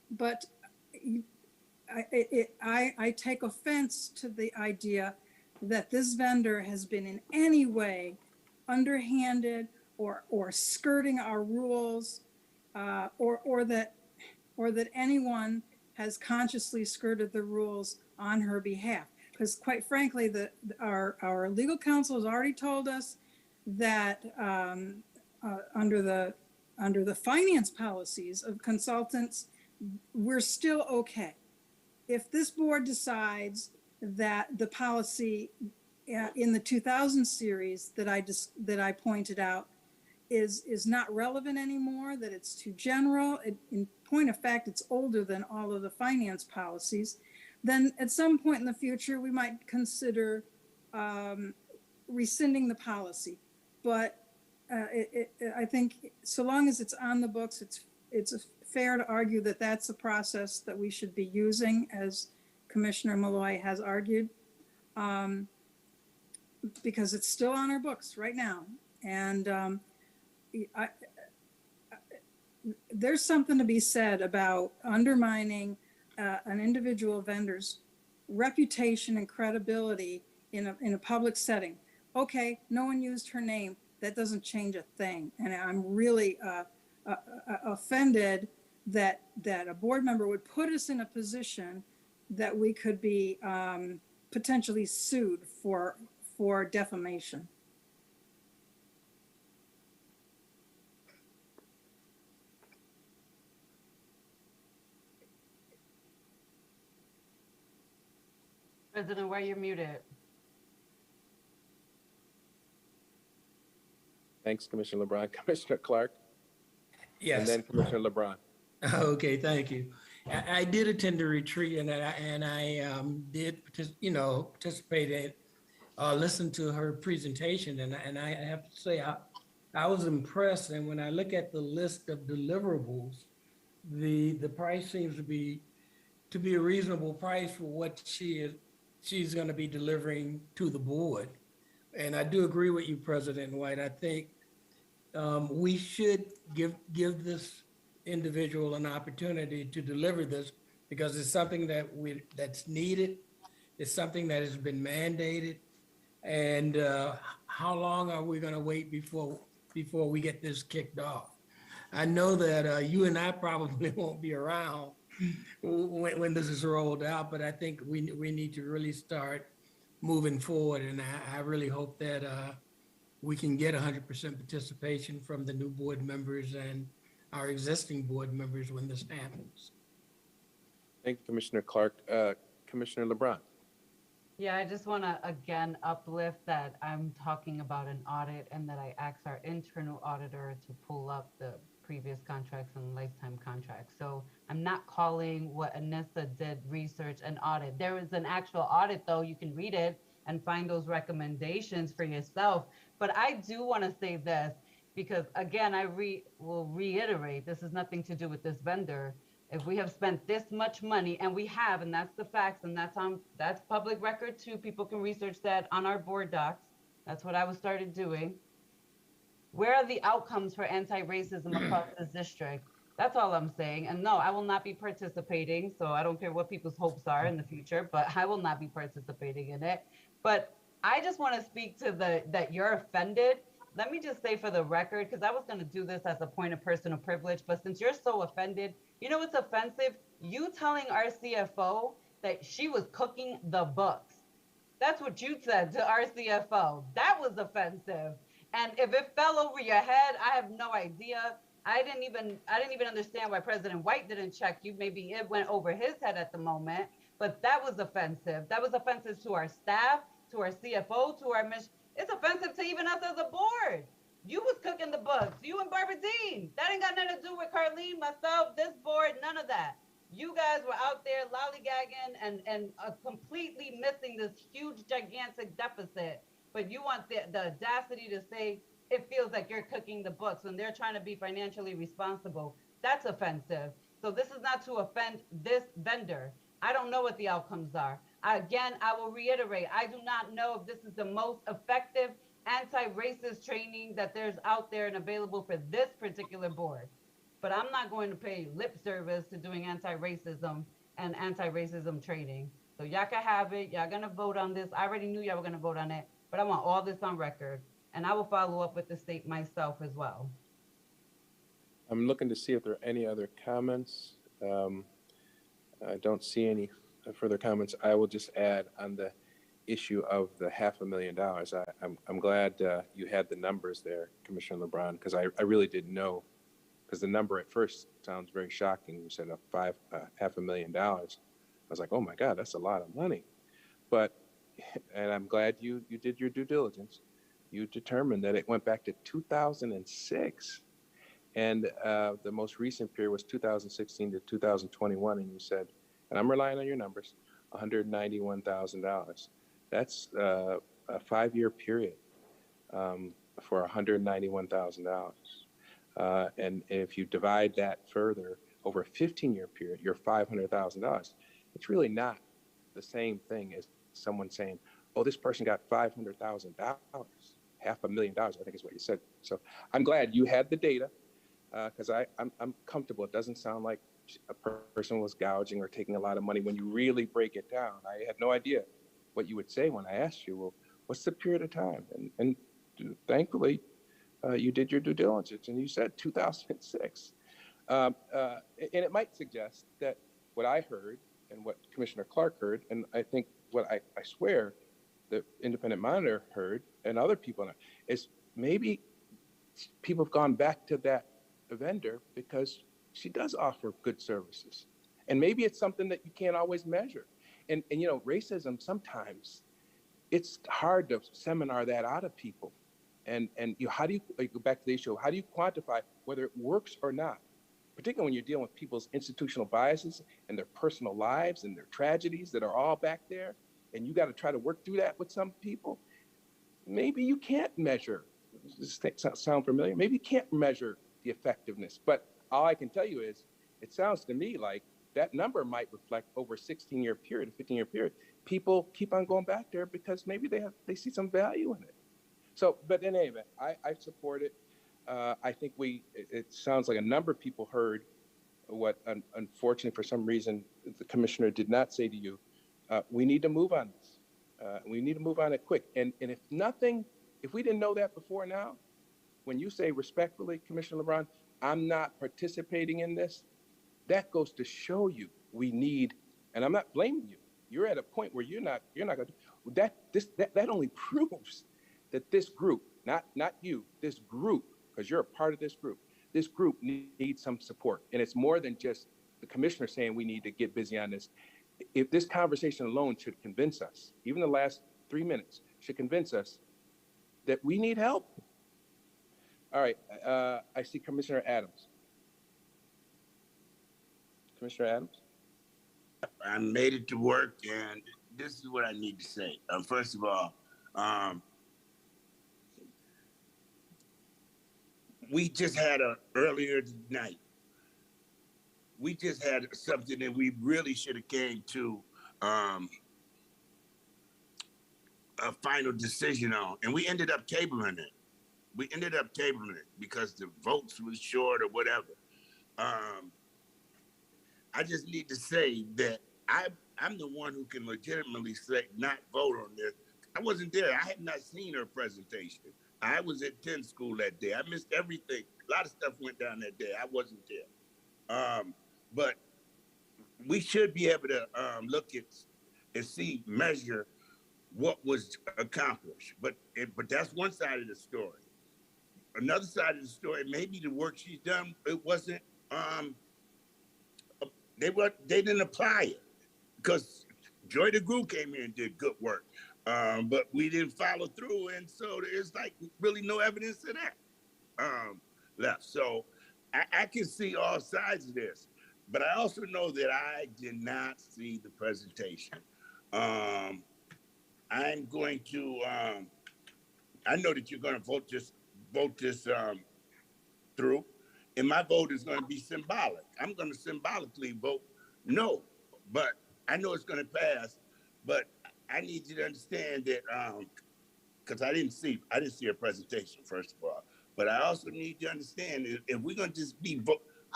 But I take offense to the idea that this vendor has been in any way underhanded or skirting our rules, or that anyone has consciously skirted the rules on her behalf. Because quite frankly, our legal counsel has already told us that under the finance policies of consultants, we're still okay. If this board decides that the policy in the 2000 series that I pointed out is not relevant anymore, that it's too general, in point of fact, it's older than all of the finance policies, then at some point in the future, we might consider rescinding the policy. But I think so long as it's on the books, it's fair to argue that that's the process that we should be using, as Commissioner Malloy has argued, because it's still on our books right now. And there's something to be said about undermining an individual vendor's reputation and credibility in a public setting. Okay, no one used her name. That doesn't change a thing. And I'm really offended that a board member would put us in a position that we could be potentially sued for defamation. President White, you're muted. Thanks, Commissioner LeBron. Commissioner Clark? Yes. And then Commissioner LeBron. Okay, thank you. I did attend the retreat, and I did participate in listen to her presentation, and I have to say I was impressed. And when I look at the list of deliverables, the price seems to be a reasonable price for what she's going to be delivering to the board. And I do agree with you, President White. I think we should give this individual an opportunity to deliver this, because it's something that's needed. It's something that has been mandated. And how long are we going to wait before we get this kicked off? I know that you and I probably won't be around when this is rolled out, but I think we need to really start moving forward. And I really hope that we can get 100% participation from the new board members and our existing board members when this happens. Thank you, Commissioner Clark. Commissioner LeBron. Yeah, I just want to again uplift that I'm talking about an audit, and that I asked our internal auditor to pull up the previous contracts and lifetime contracts. So I'm not calling what Anissa did research an audit. There is an actual audit, though. You can read it and find those recommendations for yourself. But I do want to say this, because again, I will reiterate, this has nothing to do with this vendor. If we have spent this much money, and we have, and that's the facts, and that's public record too. People can research that on our board docs. That's what I started doing. Where are the outcomes for anti-racism across this district? That's all I'm saying. And no, I will not be participating. So I don't care what people's hopes are in the future, but I will not be participating in it. But I just want to speak to that you're offended. Let me just say for the record, because I was going to do this as a point of personal privilege, but since you're so offended, you know what's offensive? You telling our CFO that she was cooking the books. That's what you said to our CFO. That was offensive. And if it fell over your head, I have no idea. I didn't even understand why President White didn't check you. Maybe it went over his head at the moment, but that was offensive. That was offensive to our staff, to our CFO, to our mission. It's offensive to even us as a board. You was cooking the books, you and Barbara Dean. That ain't got nothing to do with Carlene, myself, this board, none of that. You guys were out there lollygagging and completely missing this huge, gigantic deficit. But you want the audacity to say it feels like you're cooking the books when they're trying to be financially responsible. That's offensive. So this is not to offend this vendor. I don't know what the outcomes are. Again, I will reiterate, I do not know if this is the most effective anti-racist training that there's out there and available for this particular board. But I'm not going to pay lip service to doing anti-racism and anti-racism training. So y'all can have it. Y'all gonna vote on this. I already knew y'all were gonna vote on it, but I want all this on record. And I will follow up with the state myself as well. I'm looking to see if there are any other comments. I don't see any further comments. I will just add on the issue of the $500,000. I'm glad you had the numbers there, Commissioner LeBron, because I really didn't know, because the number at first sounds very shocking. You said $500,000. I was like, oh my God, that's a lot of money. But, and I'm glad you did your due diligence. You determined that it went back to 2006. And the most recent period was 2016 to 2021. And you said, and I'm relying on your numbers, $191,000. That's a 5-year period for $191,000. And if you divide that further over a 15-year period, you're $500,000. It's really not the same thing as someone saying, oh, this person got $500,000, $500,000, I think is what you said. So I'm glad you had the data, because I'm comfortable. It doesn't sound like a person was gouging or taking a lot of money when you really break it down. I had no idea what you would say when I asked you, well, what's the period of time? And thankfully, you did your due diligence and you said 2006. And it might suggest that what I heard and what Commissioner Clark heard, and I think what I swear the independent monitor heard and other people know, is maybe people have gone back to that vendor because she does offer good services. And maybe it's something that you can't always measure. And you know, racism, sometimes it's hard to seminar that out of people. And you know, how do you, like, go back to the issue, how do you quantify whether it works or not? Particularly when you're dealing with people's institutional biases and their personal lives and their tragedies that are all back there, and you got to try to work through that with some people. Maybe you can't measure, does this sound familiar? Maybe you can't measure the effectiveness, but all I can tell you is, it sounds to me like that number might reflect over a 16-year period, a 15-year period. People keep on going back there because maybe they see some value in it. So, but in any event, I support it. I think it sounds like a number of people heard what, unfortunately, for some reason, the commissioner did not say to you. We need to move on this. We need to move on it quick. And if we didn't know that before now, when you say respectfully, Commissioner LeBron, I'm not participating in this, that goes to show you we need, and I'm not blaming you. You're at a point where you're not going to, that only proves that this group, not you, this group, because you're a part of this group needs some support. And it's more than just the commissioner saying we need to get busy on this. If this conversation alone should convince us, even the last 3 minutes should convince us that we need help. All right, I see Commissioner Adams. Commissioner Adams? I made it to work, and this is what I need to say. First of all, we just had earlier tonight, we just had something that we really should have came to a final decision on, and we ended up tabling it. Because the votes was short or whatever. I just need to say that I'm the one who can legitimately say not vote on this. I wasn't there. I had not seen her presentation. I was at 10 school that day. I missed everything. A lot of stuff went down that day. I wasn't there. But we should be able to look at and measure what was accomplished. But that's one side of the story. Another side of the story, maybe the work she's done, it wasn't, they didn't apply it, because Joy DeGroot came in and did good work, but we didn't follow through, and so there's like really no evidence of that left. So I can see all sides of this, but I also know that I did not see the presentation. I'm going to, I know that you're going to vote this through, and my vote is going to be symbolic. I'm going to symbolically vote no, but I know it's going to pass. But I need you to understand that, because I didn't see a presentation, first of all. But I also need you to understand that if we're going to just be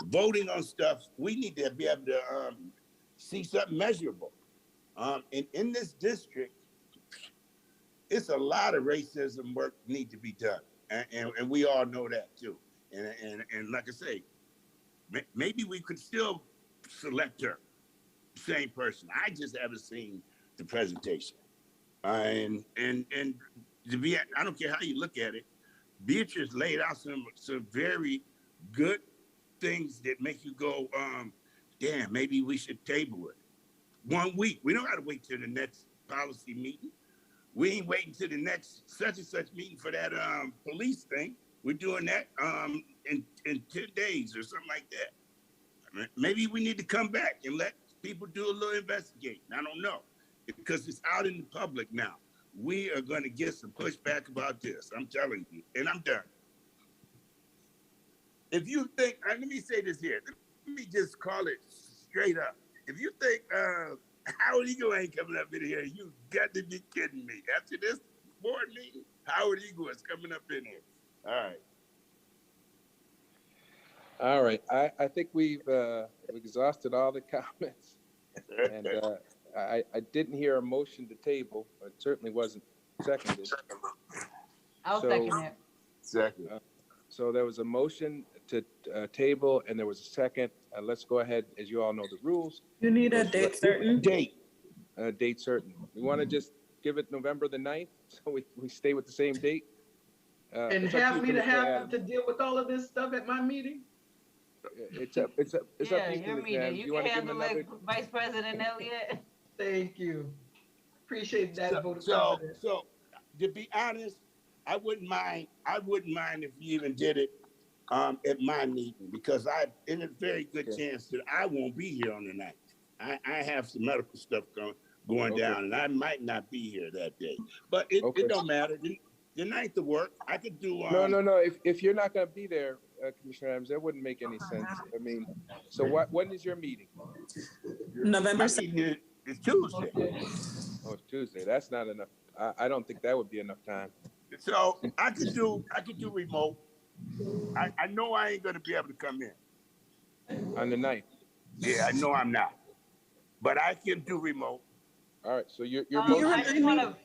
voting on stuff, we need to be able to see something measurable. And in this district, it's a lot of racism work need to be done. And we all know that too. And like I say, maybe we could still select her, same person. I just haven't seen the presentation. And to be, I don't care how you look at it, Beatrice laid out some very good things that make you go, damn, maybe we should table it. 1 week. We don't have to wait till the next policy meeting. We ain't waiting till the next such and such meeting for that police thing. We're doing that in 10 days or something like that. Maybe we need to come back and let people do a little investigating. I don't know, because it's out in the public now. we are going to get some pushback about this. I'm telling you, and I'm done. If you think, let me say this here. Let me just call it straight up. If you think Howard Eagle ain't coming up in here, you got to be kidding me. After this board meeting, Howard Eagle is coming up in here. All right. All right. I think we've exhausted all the comments. And I didn't hear a motion to table. It certainly wasn't seconded. I'll second it. Second. So there was a motion to table and there was a second. Let's go ahead, as you all know the rules. You need a date certain? Date. Date certain. We want to just give it November the 9th, so we stay with the same date. And have me to deal with all of this stuff at my meeting? It's up to you, your Ms. meeting. Adams. You wanna can give handle it, Vice President Elliott. Thank you. Appreciate that vote of So, confidence. to be honest, I wouldn't mind if you even did it at my meeting, because in a very good chance that I won't be here on the 9th. I have some medical stuff going down, and I might not be here that day. But it don't matter. The 9th will work. I could do. No. If you're not going to be there, Commissioner Adams, that wouldn't make any sense. I mean, so when is your meeting? November 2nd. It's Tuesday. Oh, it's Tuesday. That's not enough. I don't think that would be enough time. So I could do remote. I know I ain't gonna be able to come in on the 9th. Yeah, I know I'm not, but I can do remote. All right. So you're. I just want to.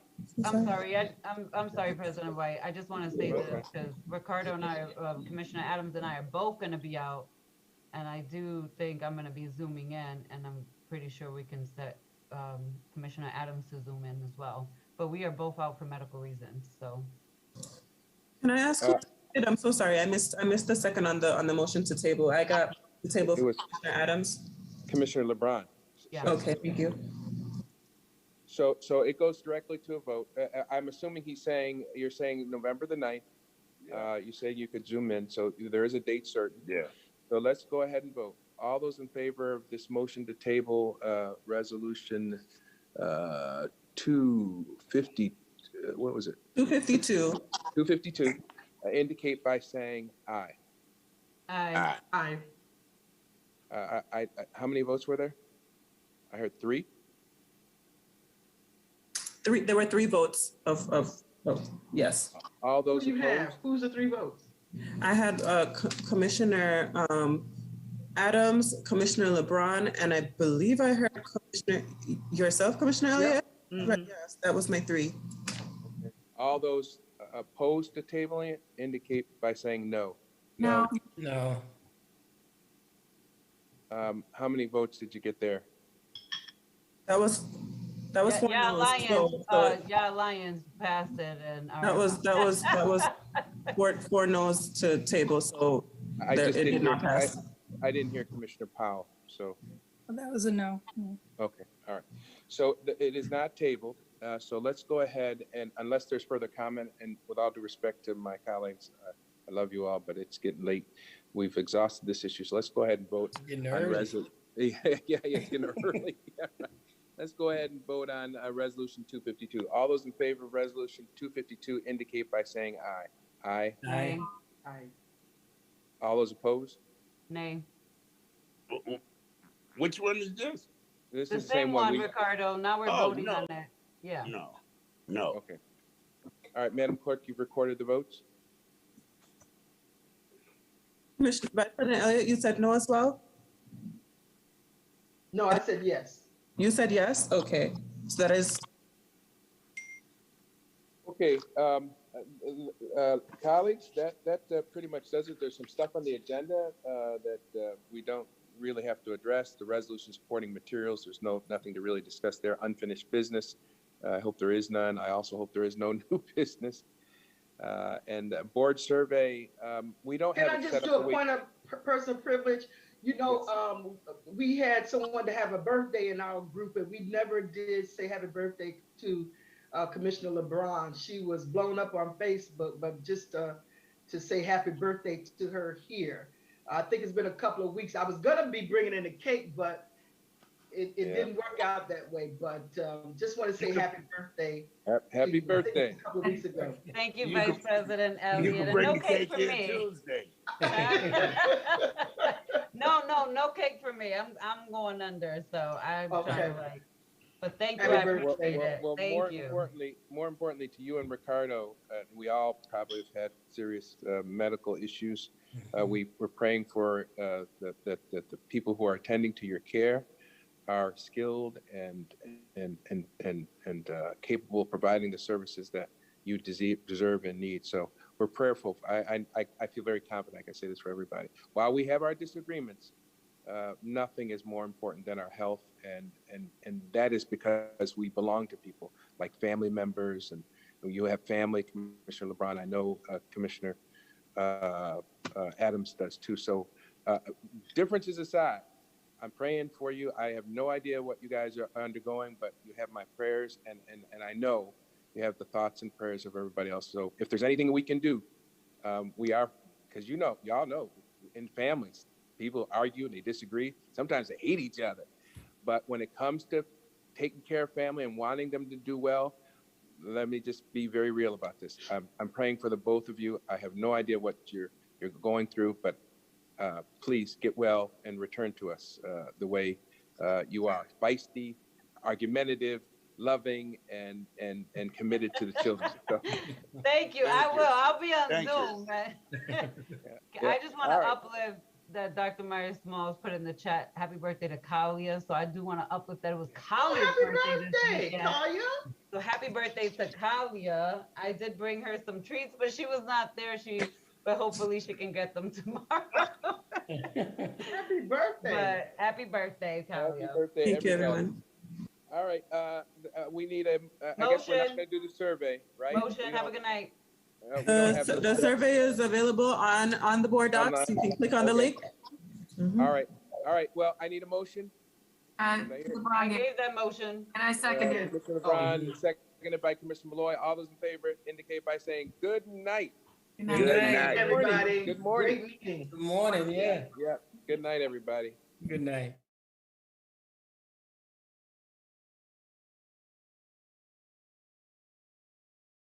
I'm sorry. I'm sorry, President White. I just want to say this because Ricardo and I, Commissioner Adams and I, are both going to be out, and I do think I'm going to be zooming in, and I'm pretty sure we can set Commissioner Adams to zoom in as well. But we are both out for medical reasons. So. Can I ask? I'm so sorry. I missed the second on the motion to table. I got the table for Commissioner Adams. Commissioner LeBron. Yeah. Okay. Thank you. So it goes directly to a vote. I'm assuming you're saying November the 9th. You say you could zoom in, so there is a date certain. Yeah. So let's go ahead and vote. All those in favor of this motion to table resolution 250, what was it? 252. 252, indicate by saying aye. Aye. Aye. How many votes were there? I heard 3. There were 3 votes of yes. All those Who do you opposed? have? Who's the 3 votes? I had Commissioner Adams, Commissioner LeBron, and I believe I heard yourself, Commissioner Elliott? Mm-hmm. Right, yes, that was my 3. Okay. All those opposed to tabling it indicate by saying no. No. No. How many votes did you get there? That was 4 Yeah, no's, Lions. so Lions passed it, and that was 4 no's to table. So I it just did didn't not hear. pass. I didn't hear Commissioner Powell. So Well, that was a no. okay, all right. So it is not tabled. So let's go ahead and unless there's further comment, and with all due respect to my colleagues, I love you all, but it's getting late. We've exhausted this issue, so let's go ahead and vote Getting on early. Yeah, getting early. Yeah, right. Let's go ahead and vote on resolution 252. All those in favor of resolution 252 indicate by saying aye. Aye. Aye. Aye. All those opposed? Nay. Which one is this? This The is the same one, we. Ricardo. Now we're voting on that. Yeah. No. Okay. All right, Madam Clerk, you've recorded the votes. Commissioner Vice President Elliott, you said no as well? No, I said yes. You said yes? Okay. So that is. Okay, colleagues, that pretty much does it. There's some stuff on the agenda that we don't really have to address. The resolution supporting materials, there's nothing to really discuss there. Unfinished business. I hope there is none. I also hope there is no new business. And board survey, we don't have. Can I just do a point of personal privilege? You know, we had someone to have a birthday in our group, and we never did say happy birthday to Commissioner LeBron. She was blown up on Facebook, but just to say happy birthday to her here. I think it's been a couple of weeks. I was gonna be bringing in a cake, but it Yeah. didn't work out that way, but just want to say happy birthday. Happy to you. I think it birthday. was a couple of weeks ago. Thank you, You Vice can- President You Elliott. can And bring no the cake cake for in me. Tuesday. No cake for me. I'm going under, so I'm trying Okay. to like. But thank you, Happy I birthday. appreciate it. Well, Thank you. more importantly to you and Ricardo, we all probably have had serious medical issues. We're praying for that the people who are attending to your care are skilled and capable of providing the services that you deserve and need. So we're prayerful. I feel very confident I can say this for everybody. While we have our disagreements, nothing is more important than our health, and that is because we belong to people like family members, and you have family. Commissioner LeBron, I know Commissioner Adams does too. So differences aside, I'm praying for you. I have no idea what you guys are undergoing, but you have my prayers, and I know you have the thoughts and prayers of everybody else. So if there's anything we can do, we are, because y'all know, in families, people argue and they disagree. Sometimes they hate each other. But when it comes to taking care of family and wanting them to do well, let me just be very real about this. I'm praying for the both of you. I have no idea what you're going through, but please get well and return to us the way you are. Feisty, argumentative, loving, and committed to the children. So, Thank you. I will. I'll be on Thank you. Zoom, man. Yeah. I just want to All right. uplift that Dr. Myers Smalls put in the chat. Happy birthday to Kalia. So I do want to uplift that it was Kalia's Happy birthday this birthday, weekend. Talia. So happy birthday to Kalia. I did bring her some treats, but she was not there. But hopefully she can get them tomorrow. Happy birthday. But happy birthday, happy Kalia. birthday, Thank you, everybody. everyone. All right, we need I guess we're not Motion. going to do the survey, right? Motion. We Have a don't- good night. we don't have The survey is available on the board docs. You can click on the Okay. link. Mhm. All right. Well, I need a motion. I LeBron gave that motion. and I second it. Commissioner LeBron, seconded by Commissioner Malloy. All those in favor indicate by saying good night. Good Good night. night. Everybody. Good morning. Great meeting. Good morning, yeah. Yeah. Good night, everybody. Good night.